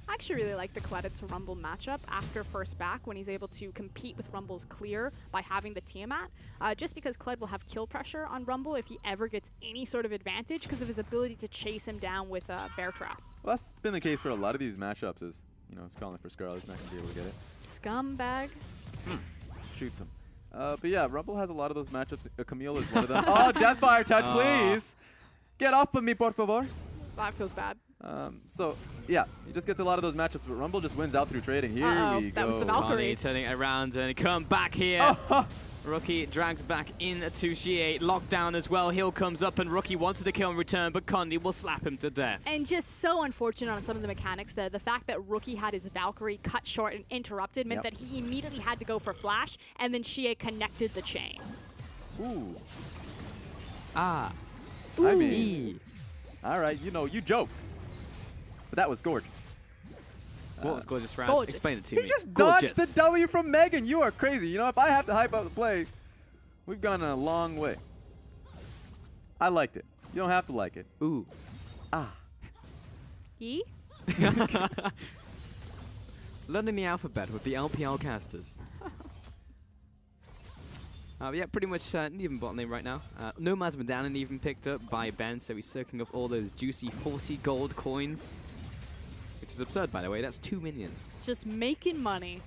I actually really like the Kled to Rumble matchup after first back when he's able to compete with Rumble's clear by having the Tiamat, just because Kled will have kill pressure on Rumble if he ever gets any sort of advantage because of his ability to chase him down with Bear Trap. Well, that's been the case for a lot of these matchups is, you know, it's calling for Scarlet's not going to be able to get it. Scumbag. Shoots him. But yeah, Rumble has a lot of those matchups. Camille is one of them. Oh, Deathfire touch, please! Get off of me, por favor. That feels bad. So, yeah, he just gets a lot of those matchups, but Rumble just wins out through trading. Here we go. That was the Valkyrie. Connie turning it around and come back here. Oh. Rookie drags back into Xie. Lockdown as well. Heal comes up and Rookie wanted to kill in return, but Condi will slap him to death. And just so unfortunate on some of the mechanics there. The fact that Rookie had his Valkyrie cut short and interrupted meant that he immediately had to go for Flash, and then Xie connected the chain. Ooh. Ah. I mean, all right, you know, you joke. But that was gorgeous. What was gorgeous, Raz? Gorgeous. Explain it to He me. just Gorgeous. dodged the W from Megan. You are crazy. You know, if I have to hype up the play, we've gone a long way. I liked it. You don't have to like it. Ooh. Ah. E? Learning the alphabet with the LPL casters. Yeah, pretty much even bot lane right now. Nomad's medallion even picked up by Ben, so he's soaking up all those juicy 40 gold coins. Which is absurd, by the way. That's 2 minions. Just making money.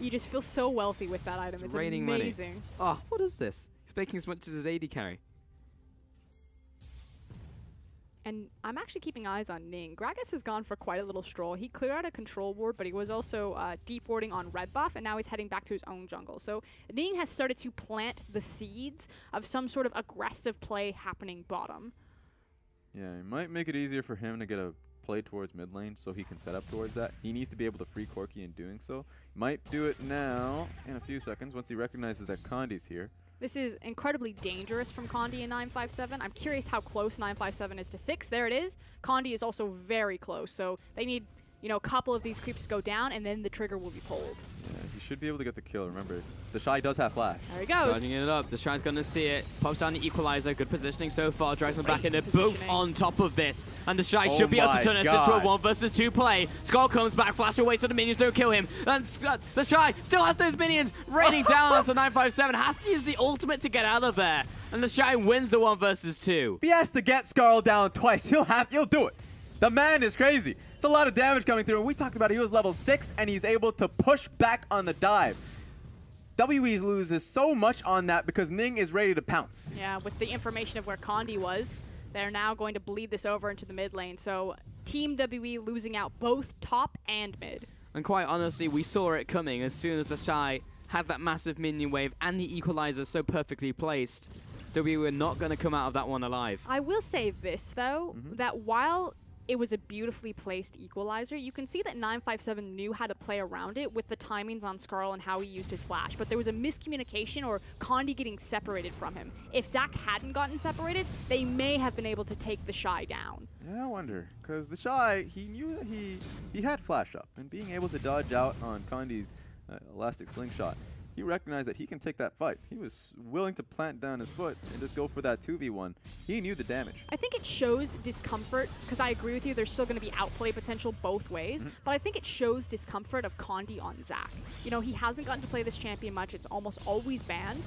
You just feel so wealthy with that item. It's raining amazing. money. Oh, what is this? He's making as much as his AD carry. And I'm actually keeping eyes on Ning. Gragas has gone for quite a little stroll. He cleared out a control ward, but he was also deep warding on red buff, and now he's heading back to his own jungle. So Ning has started to plant the seeds of some sort of aggressive play happening bottom. Yeah, it might make it easier for him to get a play towards mid lane so he can set up towards that. He needs to be able to free Corki in doing so. Might do it now in a few seconds once he recognizes that Condi's here. This is incredibly dangerous from Condi in 957. I'm curious how close 957 is to 6. There it is. Condi is also very close, so they need, you know, a couple of these creeps to go down, and then the trigger will be pulled. Yeah, he should be able to get the kill. Remember, the Shy does have flash. There he goes. Charging it up. The Shy's going to see it. Pops down the equalizer. Good positioning so far. Drags them back in. They're both on top of this. And the Shy should be able to turn this into a 1 versus 2 play. Skull comes back. Flash away so the minions don't kill him. And the Shy still has those minions raining down onto 957. Has to use the ultimate to get out of there. And the Shy wins the 1 versus 2. If he has to get Skarl down twice, he'll do it. The man is crazy. It's a lot of damage coming through. And we talked about it. He was level 6, and he's able to push back on the dive. WE loses so much on that because Ning is ready to pounce. Yeah, with the information of where Condi was, they're now going to bleed this over into the mid lane. So Team WE losing out both top and mid. And quite honestly, we saw it coming as soon as the Shy had that massive minion wave and the equalizer so perfectly placed. WE were not going to come out of that one alive. I will say this, though, that while it was a beautifully placed equalizer, you can see that 957 knew how to play around it with the timings on Skarl and how he used his flash. But there was a miscommunication or Condi getting separated from him. If Zach hadn't gotten separated, they may have been able to take the Shy down. Yeah, I wonder. Because the Shy, he knew that he had flash up. And being able to dodge out on Condi's elastic slingshot, he recognized that he can take that fight. He was willing to plant down his foot and just go for that 2v1. He knew the damage. I think it shows discomfort, because I agree with you, there's still going to be outplay potential both ways, but I think it shows discomfort of Condi on Zach. You know, he hasn't gotten to play this champion much. It's almost always banned.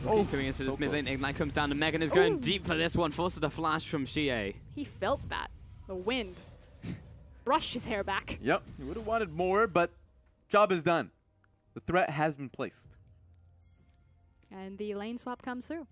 Oh, coming into this mid lane, Ignite comes down, and Megan is going deep for this one, forces the flash from Xie. He felt that. The wind. Brushed his hair back. Yep, he would have wanted more, but job is done. The threat has been placed. And the lane swap comes through.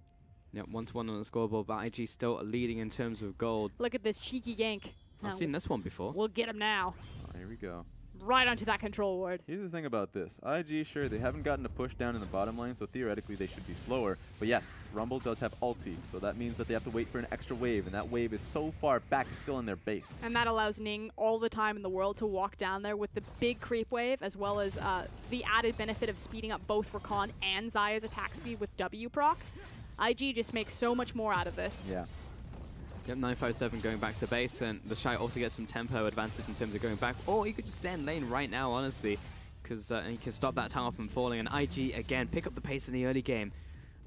Yep, 1-1 on the scoreboard, but IG still leading in terms of gold. Look at this cheeky gank. I've seen this one before. We'll get him now. Oh, here we go. Right onto that control ward. Here's the thing about this. IG, sure, they haven't gotten a push down in the bottom lane, so theoretically they should be slower. But yes, Rumble does have ulti, so that means that they have to wait for an extra wave, and that wave is so far back, it's still in their base. And that allows Ning all the time in the world to walk down there with the big creep wave, as well as the added benefit of speeding up both Rakan and Xayah's attack speed with W proc. IG just makes so much more out of this. Yeah. Yep, 957 going back to base, and the Shy also gets some tempo advantage in terms of going back. Or he could just stay in lane right now, honestly, because he can stop that tower from falling. And IG, again, pick up the pace in the early game.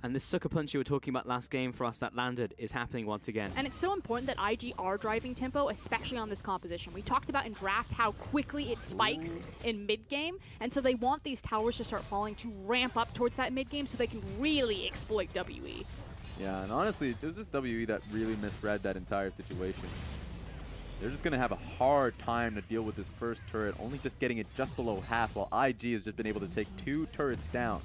And this sucker punch you were talking about last game for us that landed is happening once again. And it's so important that IG are driving tempo, especially on this composition. We talked about in draft how quickly it spikes in mid-game, and so they want these towers to start falling to ramp up towards that mid-game so they can really exploit WE. Yeah, and honestly, it was just WE that really misread that entire situation. They're just going to have a hard time to deal with this first turret, only just getting it just below half, while IG has just been able to take 2 turrets down.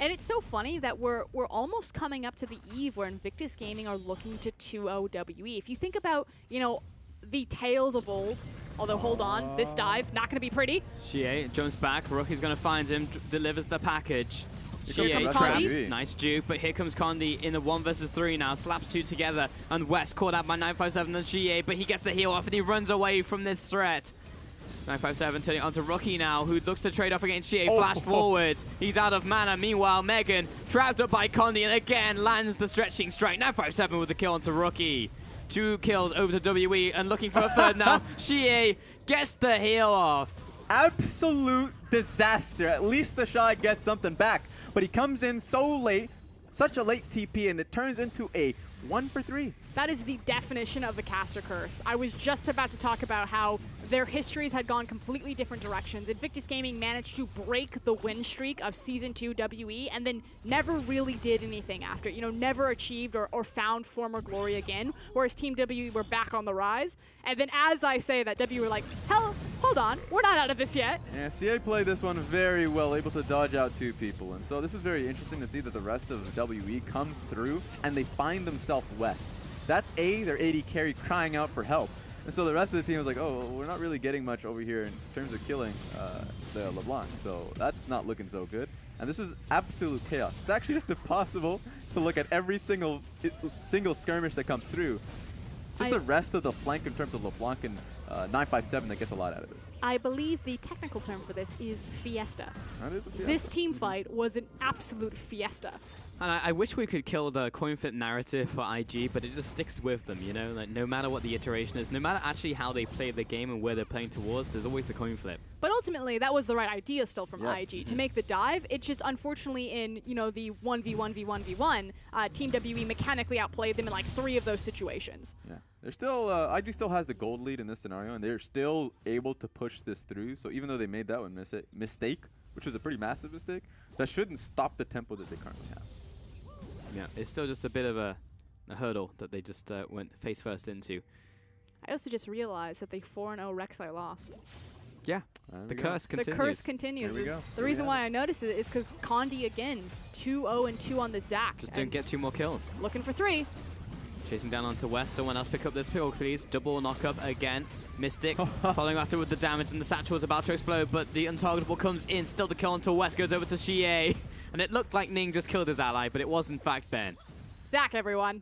And it's so funny that we're almost coming up to the eve where Invictus Gaming are looking to 2-0 WE. If you think about, you know, the tales of old, although hold on, this dive, not going to be pretty. Xie jumps back, Rookie's going to find him, delivers the package. Here comes trapped. Condi. Nice juke, but here comes Condi in the 1 versus 3 now. Slaps 2 together, and West caught out by 957 and Xie, but he gets the heal off and he runs away from this threat. 957 turning onto Rookie now, who looks to trade off against Xie. Flash forward. He's out of mana. Meanwhile, Megan trapped up by Condi and again lands the stretching strike. 957 with the kill onto Rookie. 2 kills over to WE and looking for a third now. Xie gets the heal off. Absolute disaster. At least the shot gets something back. But he comes in so late, such a late TP, and it turns into a 1 for 3. That is the definition of the caster curse. I was just about to talk about how their histories had gone completely different directions. Invictus Gaming managed to break the win streak of Season 2 WE and then never really did anything after. You know, never achieved or found former glory again, whereas Team WE were back on the rise. And then as I say that, WE were like, hell, hold on, we're not out of this yet. Yeah, CA played this one very well, able to dodge out 2 people. And so this is very interesting to see that the rest of WE comes through and they find themselves West. That's their AD carry crying out for help. And so the rest of the team was like, oh, well, we're not really getting much over here in terms of killing the LeBlanc. So that's not looking so good. And this is absolute chaos. It's actually just impossible to look at every single skirmish that comes through. It's just the rest of the flank in terms of LeBlanc and 957 that gets a lot out of this. I believe the technical term for this is fiesta. That is a fiesta. This team fight was an absolute fiesta. And I wish we could kill the coin flip narrative for IG, but it just sticks with them, you know? Like, no matter what the iteration is, no matter actually how they play the game and where they're playing towards, there's always the coin flip. But ultimately, that was the right idea still from IG, to make the dive. It just, unfortunately, in, you know, the 1v1v1v1, Team WE mechanically outplayed them in like 3 of those situations. Yeah. They're still, IG still has the gold lead in this scenario, and they're still able to push this through. So even though they made that one mistake, which was a pretty massive mistake, that shouldn't stop the tempo that they currently have. Yeah, it's still just a bit of a hurdle that they just went face first into. I also just realized that the 4-0 Rek'Sai lost. Yeah, the curse continues. The curse continues. There we go. The reason why I noticed it is because Condi again, 2-0-2 on the Zac. Just don't get 2 more kills. Looking for 3. Chasing down onto West. Someone else pick up this pill, please. Double knock-up again. Mystic following after with the damage, and the satchel is about to explode, but the untargetable comes in. Still the kill until West goes over to Xie. And it looked like Ning just killed his ally, but it was in fact Ben. Zac, everyone.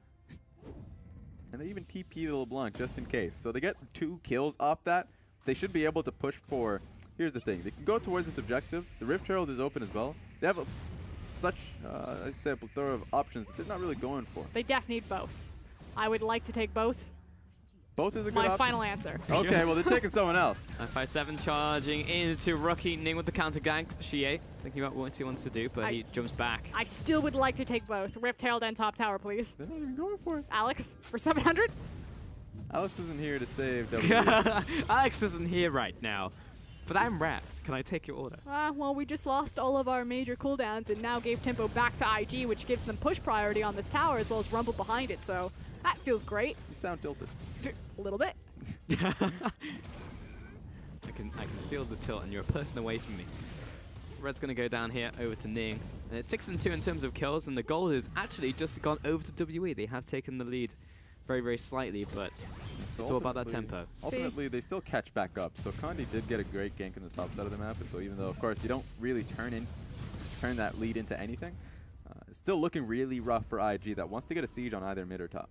And they even TP the LeBlanc just in case. So they get 2 kills off that. They should be able to push for... Here's the thing. They can go towards this objective. The Rift Herald is open as well. They have such, I'd say, a plethora of options that they're not really going for. They def need both. I would like to take both. Both is a good My option? final answer. Okay, well, they're taking someone else. 957 charging into Rookie. Ning with the counter gank. Xie thinking about what he wants to do, but he jumps back. I still would like to take both. Rift Herald and top tower, please. They're not even going for it. Alex, for 700? Alex isn't here to save W. Alex isn't here right now, but I'm Rats. Can I take your order? Well, we just lost all of our major cooldowns and now gave tempo back to IG, which gives them push priority on this tower as well as rumble behind it, so that feels great. You sound tilted. A little bit. I can feel the tilt, and you're a person away from me. Red's going to go down here over to Ning. And it's 6-2 in terms of kills, and the goal is actually just gone over to WE. They have taken the lead very, very slightly, but So it's all about that tempo. Ultimately, they still catch back up. So Condi did get a great gank in the top side of the map, and so even though, of course, you don't really turn that lead into anything, it's still looking really rough for IG that wants to get a siege on either mid or top.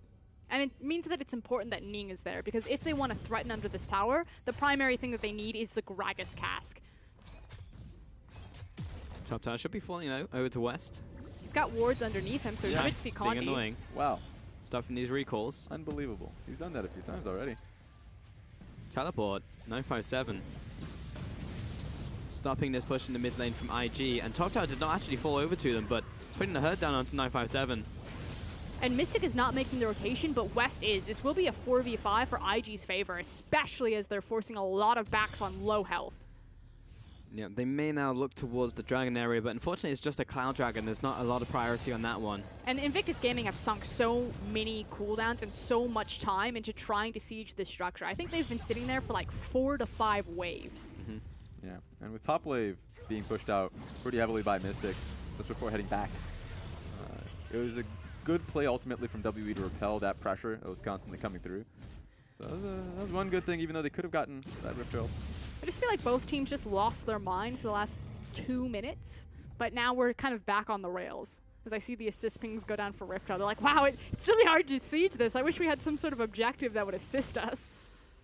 And it means that it's important that Ning is there, because if they want to threaten under this tower, the primary thing that they need is the Gragas cask. Top tower should be falling over to West. He's got wards underneath him, so he should see It's being Condi. annoying. Wow. Stopping these recalls. Unbelievable. He's done that a few times already. Teleport, 957. Stopping this push in the mid lane from IG, and top tower did not actually fall over to them, but putting the hurt down onto 957. And Mystic is not making the rotation, but West is. This will be a 4v5 for IG's favor, especially as they're forcing a lot of backs on low health. Yeah, they may now look towards the dragon area, but unfortunately it's just a cloud dragon. There's not a lot of priority on that one. And Invictus Gaming have sunk so many cooldowns and so much time into trying to siege this structure. I think they've been sitting there for like 4 to 5 waves. Yeah, and with top wave being pushed out pretty heavily by Mystic, just before heading back. It was a good play ultimately from WE to repel that pressure that was constantly coming through. So that was one good thing, even though they could have gotten that Rift Trail. I just feel like both teams just lost their mind for the last 2 minutes, but now we're kind of back on the rails. As I see the assist pings go down for Rift Trail, they're like, wow, it's really hard to siege this. I wish we had some sort of objective that would assist us.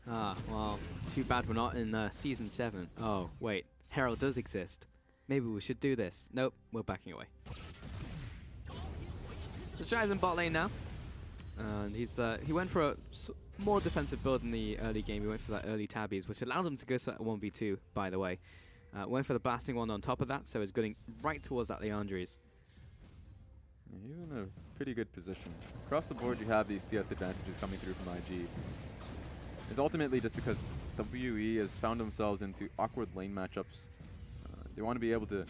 Ah, well, too bad we're not in Season 7. Oh, wait, Herald does exist. Maybe we should do this. Nope, we're backing away. The Shy's in bot lane now. And he went for a more defensive build in the early game. He went for that early tabbies, which allows him to go to that 1v2, by the way. Went for the blasting one on top of that, so he's going right towards that Leandri's. Yeah, he's in a pretty good position. Across the board, you have these CS advantages coming through from IG. It's ultimately just because WE has found themselves into awkward lane matchups. They want to be able to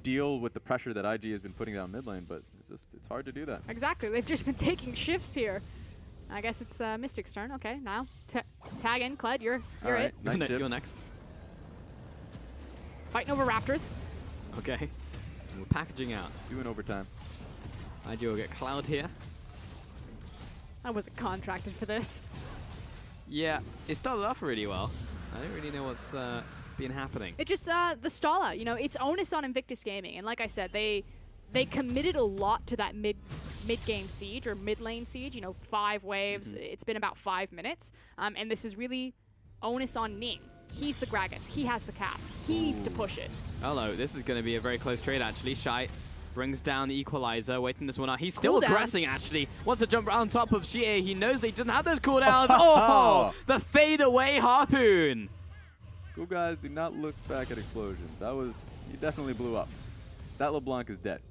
deal with the pressure that IG has been putting down mid lane, but it's hard to do that. Exactly. They've just been taking shifts here. I guess it's Mystic's turn. Okay, now tag in, Kled. You're it. You're next. Fighting over Raptors. Okay. And we're packaging out. Doing overtime. IG will get Cloud here. I wasn't contracted for this. Yeah, it started off really well. I don't really know what's been happening. It just the stall out. You know, it's onus on Invictus Gaming, and like I said, they committed a lot to that mid game siege or mid lane siege. You know, 5 waves. It's been about 5 minutes, and this is really onus on Ning. He's the Gragas. He has the cast. He needs to push it. Hello, this is going to be a very close trade actually. Shy brings down the equalizer, waiting this one out. He's still aggressing actually. Wants to jump on top of Shie. He knows they doesn't have those cooldowns. Oh, the fade away harpoon. Cool guys, do not look back at explosions. He definitely blew up. That LeBlanc is dead.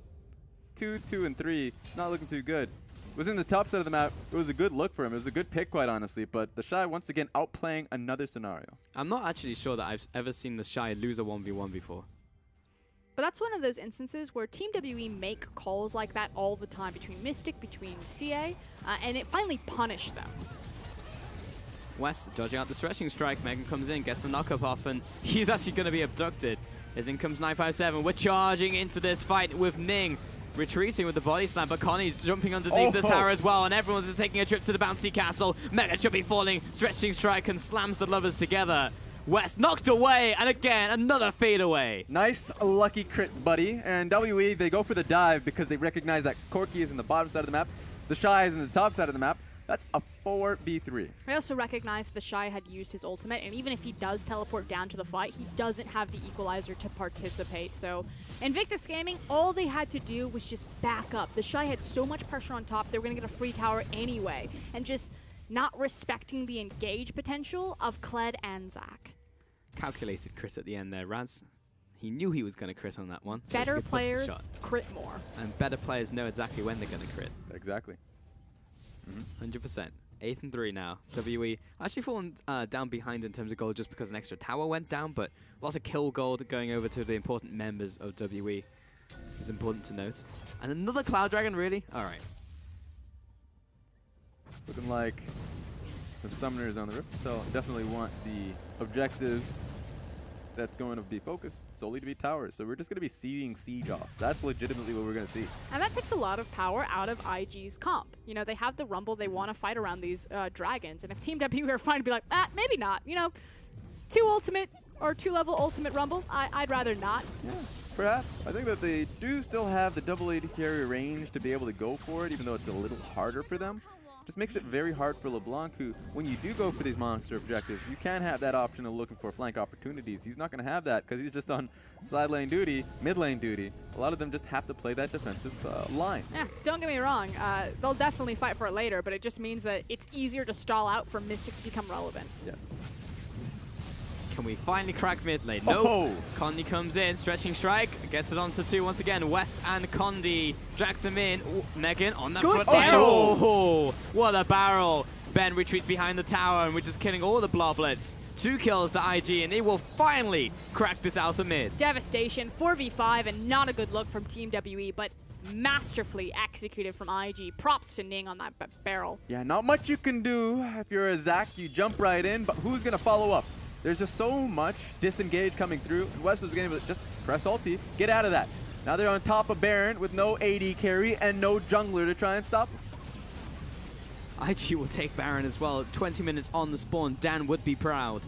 2, 2, and 3, not looking too good. Was in the top side of the map. It was a good look for him. It was a good pick, quite honestly. But the Shy once again outplaying another scenario. I'm not actually sure that I've ever seen the Shy lose a 1v1 before. But that's one of those instances where Team WE make calls like that all the time between Mystic, between CA, and it finally punished them. West dodging out the stretching strike. Megan comes in, gets the knock-up off, and he's actually going to be abducted. As in comes 957. We're charging into this fight with Ning. Retreating with the body slam, but Connie's jumping underneath the tower as well, and everyone's just taking a trip to the bouncy castle. Mega should be falling, stretching strike, and slams the lovers together. West knocked away, and again, another fade away. Nice lucky crit, buddy. And WE, they go for the dive because they recognize that Corki is in the bottom side of the map. The Shy is in the top side of the map. That's a 4v3. I also recognize the Shy had used his ultimate, and even if he does teleport down to the fight, he doesn't have the equalizer to participate. So Invictus Gaming, all they had to do was just back up. The Shy had so much pressure on top, they were going to get a free tower anyway, and just not respecting the engage potential of Kled and Zach. Calculated crit at the end there, Raz. He knew he was going to crit on that one. Better players crit more. And better players know exactly when they're going to crit. Exactly. 100%. 8th and 3 now. WE actually fallen down behind in terms of gold just because an extra tower went down, but lots of kill gold going over to the important members of WE. It's important to note. And another Cloud Dragon, really? All right. It's looking like the summoners on the Rift definitely want the objectives that's going to be focused solely to be towers. So we're just going to be seeing siege offs. That's legitimately what we're going to see. And that takes a lot of power out of IG's comp. You know, they have the Rumble. They want to fight around these dragons. And if Team W are fine to be like, maybe not. You know, 2 ultimate or 2-level ultimate Rumble, I'd rather not. Yeah, perhaps. I think that they do still have the double AD carry range to be able to go for it, even though it's a little harder for them. Just makes it very hard for LeBlanc, who, when you do go for these monster objectives, you can have that option of looking for flank opportunities. He's not going to have that because he's just on side lane duty, mid lane duty. A lot of them just have to play that defensive line. Yeah, don't get me wrong. They'll definitely fight for it later, but it just means that it's easier to stall out for Mystic to become relevant. Yes. Can we finally crack mid lane? Nope. Oh. Condi comes in, stretching strike, gets it onto 2 once again. West and Condi drags him in. Ooh, Megan on the front line. Oh, what a barrel. Ben retreats behind the tower, and we're just killing all the bloblets. 2 kills to IG, and they will finally crack this outer mid. Devastation, 4v5, and not a good look from Team WE, but masterfully executed from IG. Props to Ning on that barrel. Yeah, not much you can do if you're a Zach. You jump right in, but who's going to follow up? There's just so much disengage coming through. And West was going to just press ulti, get out of that. Now they're on top of Baron with no AD carry and no jungler to try and stop him. IG will take Baron as well. 20 minutes on the spawn. Dan would be proud.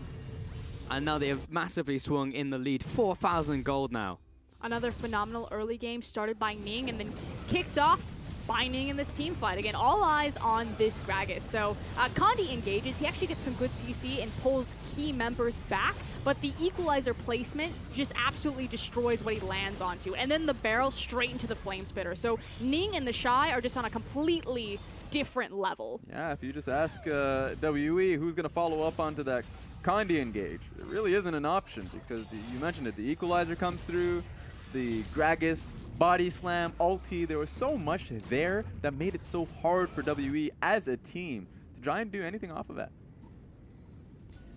And now they have massively swung in the lead. 4,000 gold now. Another phenomenal early game started by Ning and then kicked off by Ning in this team fight. Again, all eyes on this Gragas. So Condi engages. He actually gets some good CC and pulls key members back, but the equalizer placement just absolutely destroys what he lands onto. And then the barrel straight into the Flame Spitter. So Ning and the Shy are just on a completely different level. Yeah, if you just ask WE who's going to follow up onto that Condi engage, it really isn't an option because you mentioned it. The equalizer comes through, the Gragas body slam, ulti. There was so much there that made it so hard for WE as a team to try and do anything off of that.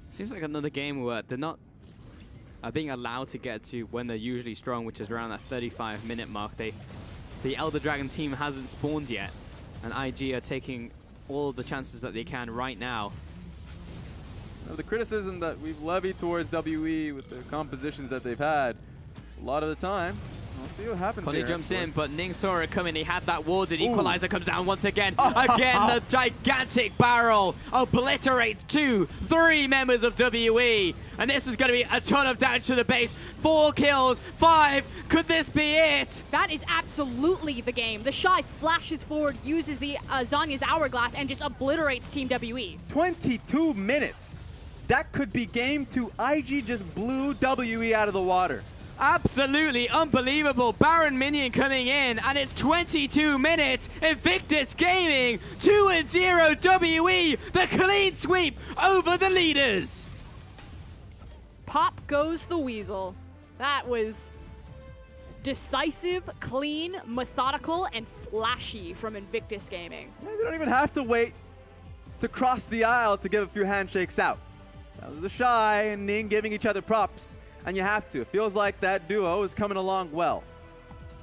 Seems like another game where they're not being allowed to get to when they're usually strong, which is around that 35-minute mark. The Elder Dragon team hasn't spawned yet, and IG are taking all the chances that they can right now. The criticism that we've levied towards WE with the compositions that they've had, a lot of the time, we'll see what happens Connie here. jumps in, but Ning saw it coming. He had that warded. Equalizer comes down once again. Again, the gigantic barrel obliterates 2, 3 members of WE. And this is going to be a ton of damage to the base. 4 kills, 5. Could this be it? That is absolutely the game. The Shy flashes forward, uses the Zanya's Hourglass, and just obliterates Team WE. 22 minutes. That could be game 2. IG just blew WE out of the water. Absolutely unbelievable. Baron minion coming in, and it's 22 minutes. Invictus Gaming, 2-0 WE. The clean sweep over the leaders. Pop goes the Weasel. That was decisive, clean, methodical, and flashy from Invictus Gaming. Yeah, they don't even have to wait to cross the aisle to give a few handshakes out. That was the Shy and Ning giving each other props. And you have to. It feels like that duo is coming along well.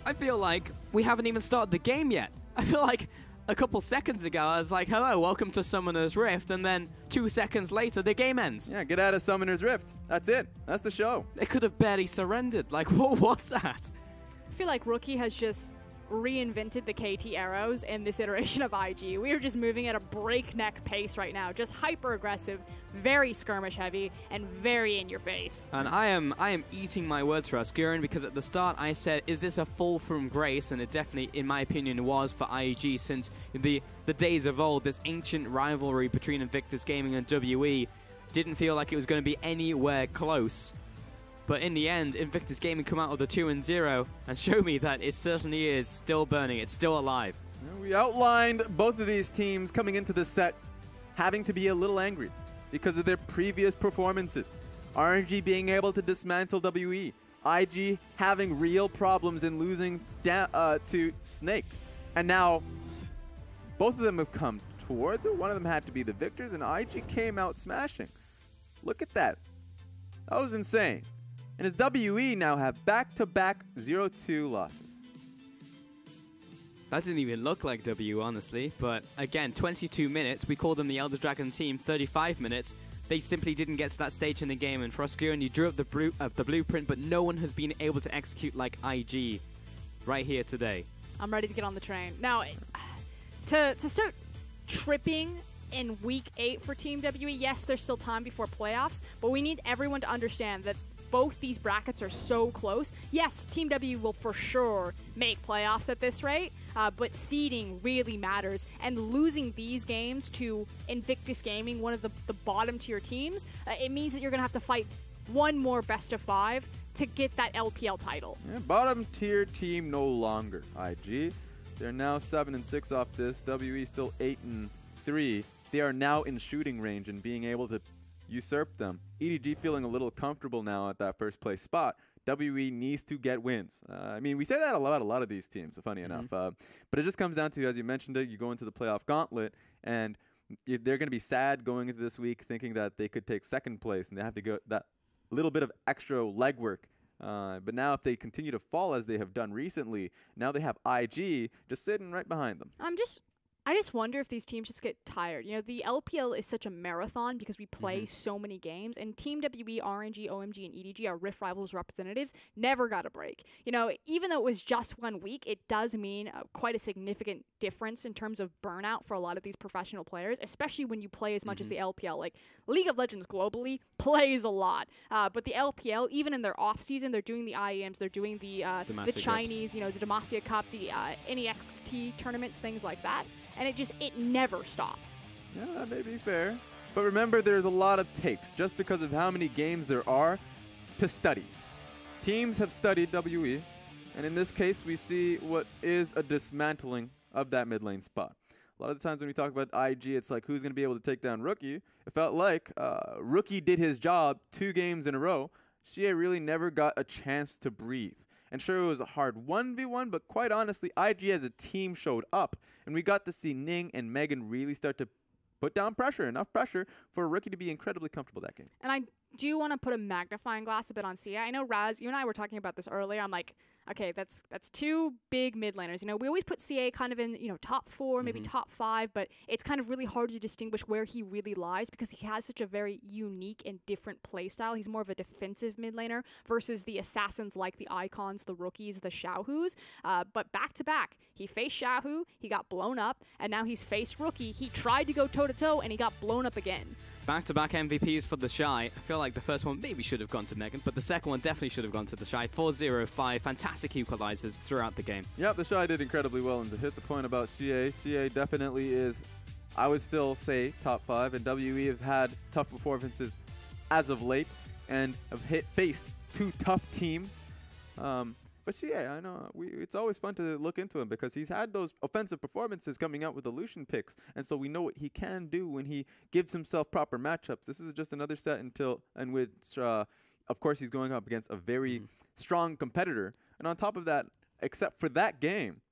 I feel like we haven't even started the game yet. I feel like a couple seconds ago, I was like, hello, welcome to Summoner's Rift. And then 2 seconds later, the game ends. Yeah, get out of Summoner's Rift. That's it. That's the show. They could have barely surrendered. Like, what was that? I feel like Rookie has just reinvented the KT arrows in this iteration of IG. We are just moving at a breakneck pace right now, just hyper aggressive, very skirmish heavy, and very in your face. And I am eating my words for Ascurin, because at the start I said, is this a fall from grace? And it definitely, in my opinion, was for IG, since the days of old, this ancient rivalry between Invictus Gaming and WE didn't feel like it was going to be anywhere close. But in the end, Invictus Gaming come out of the 2-0 and show me that it certainly is still burning. It's still alive. We outlined both of these teams coming into this set having to be a little angry because of their previous performances. RNG being able to dismantle WE. IG having real problems in losing to Snake. And now, both of them have come towards it. One of them had to be the victors, and IG came out smashing. Look at that. That was insane. And his WE now have back-to-back 0-2 losses. That didn't even look like W, honestly. But again, 22 minutes. We call them the Elder Dragon team. 35 minutes. They simply didn't get to that stage in the game. And for Oscurin, you drew up the blueprint, but no one has been able to execute like IG right here today. I'm ready to get on the train. Now, to start tripping in Week 8 for Team WE, yes, there's still time before playoffs, but we need everyone to understand that both these brackets are so close. Yes, Team W will for sure make playoffs at this rate, but seeding really matters. And losing these games to Invictus Gaming, one of the bottom tier teams, it means that you're going to have to fight one more best of 5 to get that LPL title. Yeah, bottom tier team no longer, IG. They're now 7-6 off this. WE still 8-3. They are now in shooting range and being able to usurp them. EDG feeling a little comfortable now at that first place spot. WE needs to get wins. I mean, we say that a lot of these teams, funny enough. But it just comes down to, as you mentioned it, you go into the playoff gauntlet, and they're going to be sad going into this week thinking that they could take second place, and they have to go that little bit of extra legwork. But now if they continue to fall as they have done recently, now they have IG just sitting right behind them. I just wonder if these teams just get tired. You know, the LPL is such a marathon because we play so many games, and Team WE, RNG, OMG, and EDG, our Rift Rivals representatives, never got a break. You know, even though it was just 1 week, it does mean quite a significant difference in terms of burnout for a lot of these professional players, especially when you play as much as the LPL. Like, League of Legends globally plays a lot, but the LPL, even in their off season, they're doing the IEMs, they're doing the Chinese, you know, the Demacia Cup, the NEXT tournaments, things like that. And it never stops. Yeah, that may be fair. But remember, there's a lot of tapes just because of how many games there are to study. Teams have studied WE, and in this case, we see what is a dismantling of that mid lane spot. A lot of the times when we talk about IG, it's like, who's going to be able to take down Rookie? It felt like Rookie did his job 2 games in a row. Xie really never got a chance to breathe. And sure, it was a hard 1v1, but quite honestly, IG as a team showed up, and we got to see Ning and Megan really start to put down pressure, enough pressure for a Rookie to be incredibly comfortable that game. And I do want to put a magnifying glass a bit on Sia. I know, Raz, you and I were talking about this earlier. I'm like, okay, that's 2 big mid laners. You know, we always put CA kind of in, you know, top 4, maybe top 5, but it's kind of really hard to distinguish where he really lies because he has such a very unique and different play style. He's more of a defensive mid laner versus the assassins like the Icons, the Rookies, the Xiaohus. But back to back, he faced Xiaohu, he got blown up, and now he's faced Rookie. He tried to go toe-to-toe, and he got blown up again. Back-to-back MVPs for the Shy. I feel like the first one maybe should have gone to Megan, but the second one definitely should have gone to the Shy. 4-0-5, fantastic equalizers throughout the game. Yep, the Shy did incredibly well, and to hit the point about Xie definitely is, I would still say, top 5, and WE have had tough performances as of late, and have faced 2 tough teams. But Xie, I know, it's always fun to look into him because he's had those offensive performances coming out with Illusion picks, and so we know what he can do when he gives himself proper matchups. This is just another set in which, of course, he's going up against a very strong competitor. And on top of that, except for that game,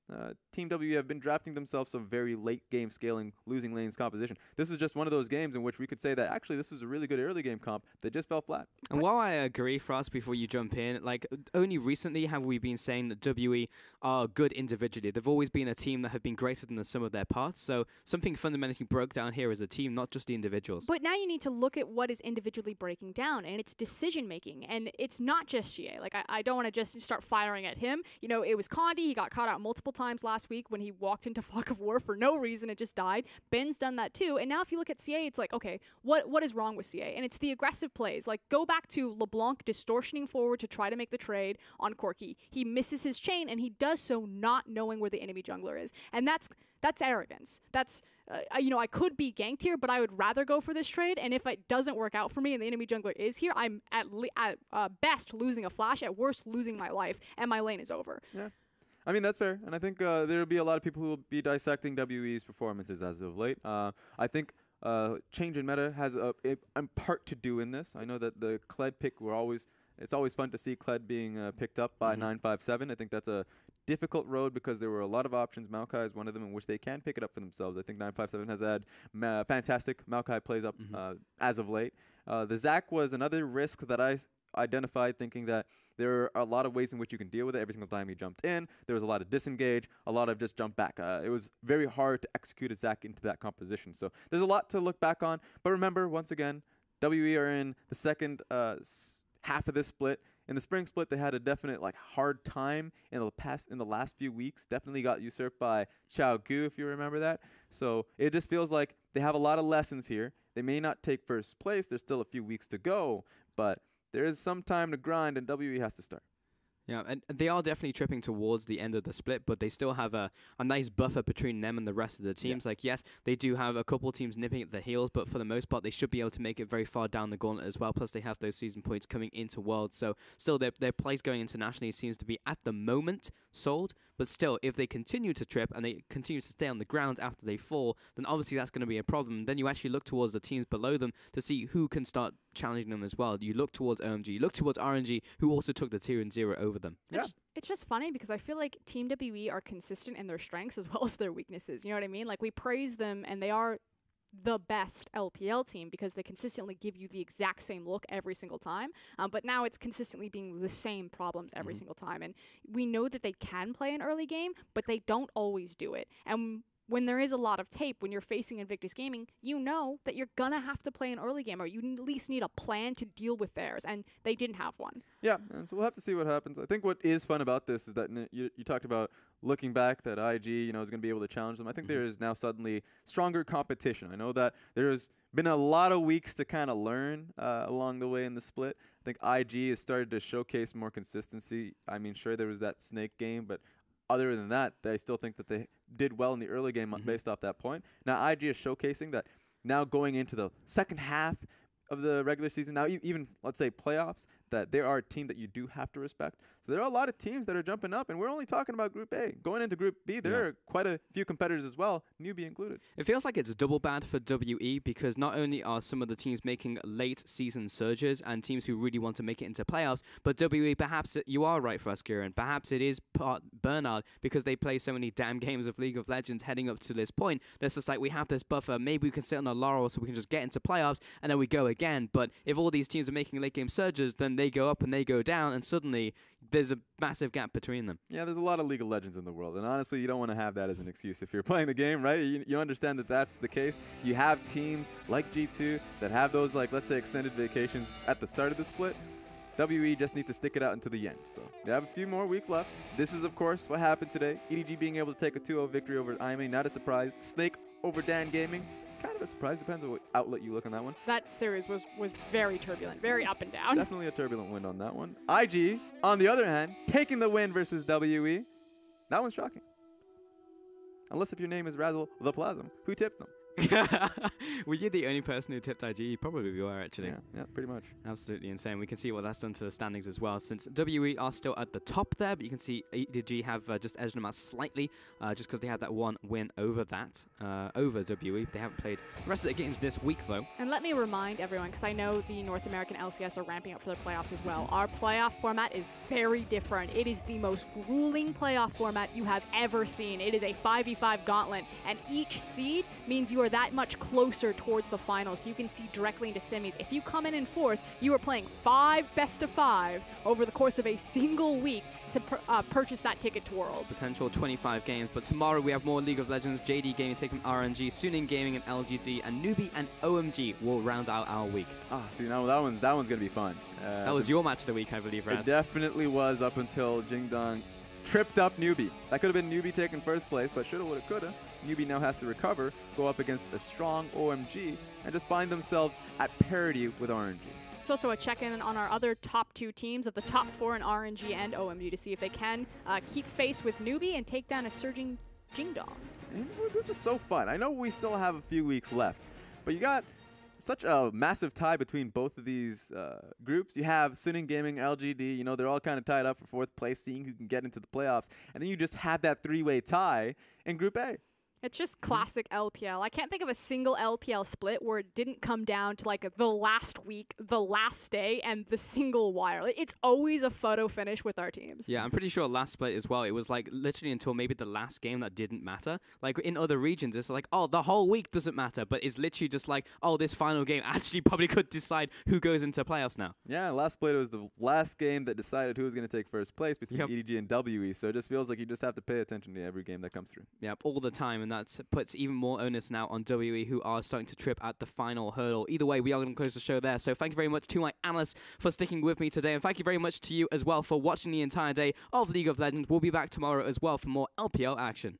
Team W have been drafting themselves some very late game scaling losing lanes composition. This is just one of those games in which we could say that actually this was a really good early game comp that just fell flat. And while I agree, Frost, before you jump in, like only recently have we been saying that WE are good individually. They've always been a team that have been greater than the sum of their parts. So something fundamentally broke down here as a team, not just the individuals. But now you need to look at what is individually breaking down, and it's decision making, and it's not just Xie. Like I don't want to just start firing at him. You know, it was Condi. He got caught out multiple times last week when he walked into Fog of War for no reason. It just died. Ben's done that too. And now if you look at CA, it's like, okay, what is wrong with CA? And it's the aggressive plays. Like, go back to LeBlanc distortioning forward to try to make the trade on Corki. He misses his chain, and he does so not knowing where the enemy jungler is. And that's arrogance. That's, you know, I could be ganked here, but I would rather go for this trade. And if it doesn't work out for me and the enemy jungler is here, I'm at best losing a flash, at worst losing my life, and my lane is over. Yeah. I mean, that's fair, and I think there'll be a lot of people who will be dissecting WE's performances as of late. I think change in meta has a part to do in this. I know that the Kled pick it's always fun to see Kled being picked up by 957. I think that's a difficult road because there were a lot of options. Maokai is one of them in which they can pick it up for themselves. I think 957 has had fantastic Maokai plays up as of late. The Zac was another risk that I identified, thinking that there are a lot of ways in which you can deal with it. Every single time he jumped in, there was a lot of disengage, a lot of just jump back. It was very hard to execute a Zac into that composition. So there's a lot to look back on. But remember, once again, WE are in the second half of this split. In the spring split, they had a definite hard time in the last few weeks. Definitely got usurped by Chao Gu, if you remember that. So it just feels like they have a lot of lessons here. They may not take first place. There's still a few weeks to go, but there is some time to grind, and WE has to start. Yeah, and they are definitely tripping towards the end of the split, but they still have a nice buffer between them and the rest of the teams. Yes. Like, yes, they do have a couple teams nipping at the heels, but for the most part, they should be able to make it very far down the gauntlet as well. Plus, they have those season points coming into Worlds. So, still, their place going internationally seems to be, at the moment, sold. But still, if they continue to trip and they continue to stay on the ground after they fall, then obviously that's going to be a problem. Then you actually look towards the teams below them to see who can start challenging them as well. You look towards OMG, you look towards RNG, who also took the 2-0 over them. Yeah. It's just funny because I feel like Team WE are consistent in their strengths as well as their weaknesses. You know what I mean? Like, we praise them, and they are the best LPL team because they consistently give you the exact same look every single time. But now it's consistently being the same problems every single time. And we know that they can play an early game, but they don't always do it. And when there is a lot of tape, when you're facing Invictus Gaming, you know that you're going to have to play an early game, or you at least need a plan to deal with theirs, and they didn't have one. Yeah, and so we'll have to see what happens. I think what is fun about this is that you talked about looking back that IG, is going to be able to challenge them. I think there is now suddenly stronger competition. I know that there's been a lot of weeks to kind of learn along the way in the split. I think IG has started to showcase more consistency. I mean, sure, there was that Snake game, but other than that, I still think that they did well in the early game based off that point. Now, IG is showcasing that now going into the second half of the regular season, now even, let's say, playoffs, that they are a team that you do have to respect. So there are a lot of teams that are jumping up, and we're only talking about Group A. Going into Group B, there are quite a few competitors as well, newbie included. It feels like it's double bad for WE because not only are some of the teams making late season surges and teams who really want to make it into playoffs, but WE, perhaps you are right for us, Kieran. Perhaps it is part burnout because they play so many damn games of League of Legends heading up to this point. It's just like we have this buffer. Maybe we can sit on our laurels so we can just get into playoffs and then we go again. But if all these teams are making late game surges, then they go up and they go down, and suddenly there's a massive gap between them. Yeah, there's a lot of League of Legends in the world, and honestly, you don't want to have that as an excuse if you're playing the game, right? You understand that that's the case. You have teams like G2 that have those, like, let's say, extended vacations at the start of the split. WE just need to stick it out until the end. So we have a few more weeks left. This is, of course, what happened today. EDG being able to take a 2-0 victory over IMA, not a surprise. Snake over Dan Gaming. Kind of a surprise. Depends on what outlet you look on that one. That series was very turbulent, very up and down. Definitely a turbulent win on that one. IG, on the other hand, taking the win versus WE. That one's shocking. Unless if your name is Razzle the Plasm. Who tipped them? Were you the only person who tipped IG? You probably were, actually. Yeah, pretty much. Absolutely insane. We can see what that's done to the standings as well, since WE are still at the top there, but you can see EDG have just edged them out slightly, just because they had that one win over WE. They haven't played the rest of the games this week, though. And let me remind everyone, because I know the North American LCS are ramping up for their playoffs as well. Our playoff format is very different. It is the most grueling playoff format you have ever seen. It is a 5v5 gauntlet, and each seed means you are that much closer towards the finals, so you can see directly into semis. If you come in fourth, you are playing 5 best-of-5s over the course of a single week to purchase that ticket to Worlds. Potential 25 games, but tomorrow we have more League of Legends. JD Gaming taking RNG, Suning Gaming and LGD, and Newbie and OMG will round out our week. See, now that one's going to be fun. That was your match of the week, I believe, Raz. It definitely was up until Jingdong tripped up Newbie. That could have been Newbie taking first place, but shoulda, woulda, coulda. Newbie now has to recover, go up against a strong OMG, and just find themselves at parity with RNG. It's also a check-in on our other top 2 teams of the top 4 in RNG and OMG to see if they can keep face with Newbie and take down a surging Jingdong. This is so fun. I know we still have a few weeks left, but you got such a massive tie between both of these groups. You have Suning Gaming, LGD, they're all kind of tied up for 4th place, seeing who can get into the playoffs. And then you just have that 3-way tie in Group A. It's just classic LPL. I can't think of a single LPL split where it didn't come down to like the last week, the last day, and the single wire. It's always a photo finish with our teams. Yeah, I'm pretty sure last split as well, it was like literally until maybe the last game that didn't matter. Like in other regions, it's like, oh, the whole week doesn't matter, but it's literally just like, oh, this final game actually probably could decide who goes into playoffs now. Yeah, last split was the last game that decided who was going to take first place between EDG and WE, so it just feels like you just have to pay attention to every game that comes through. Yep, all the time, and that puts even more onus now on WE, who are starting to trip at the final hurdle. Either way, we are going to close the show there. So thank you very much to my analysts for sticking with me today, and thank you very much to you as well for watching the entire day of League of Legends. We'll be back tomorrow as well for more LPL action.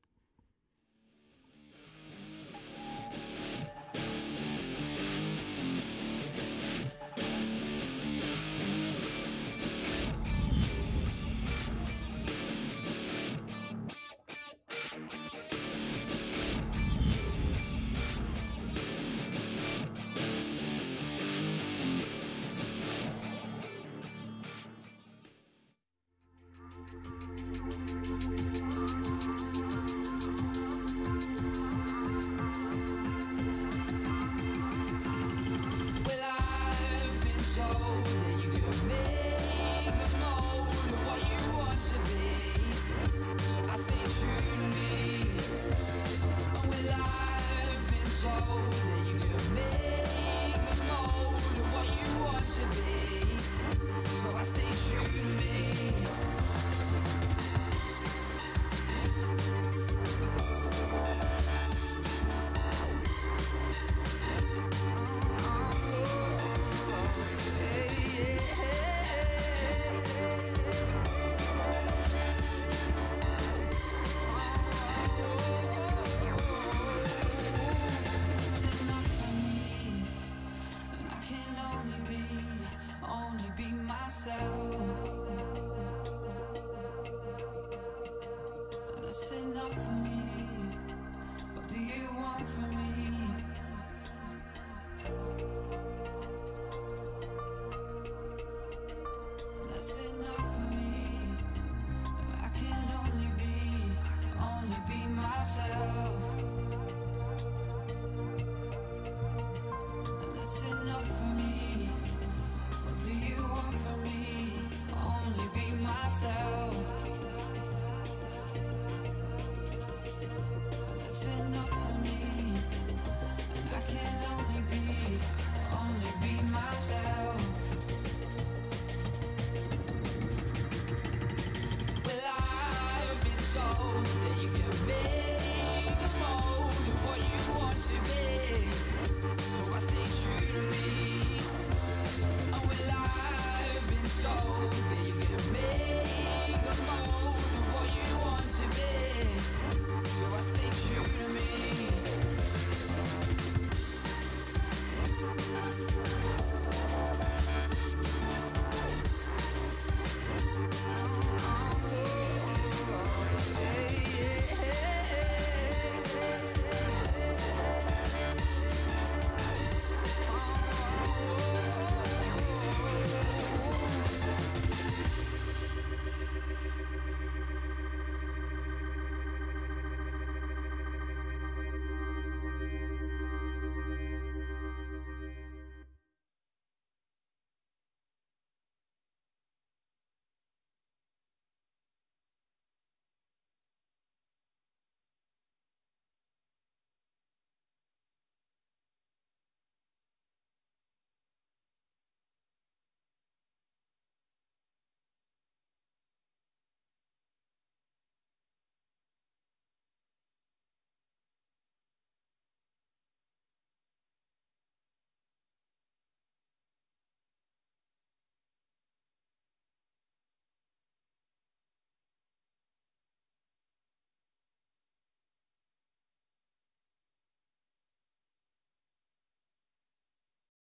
for me.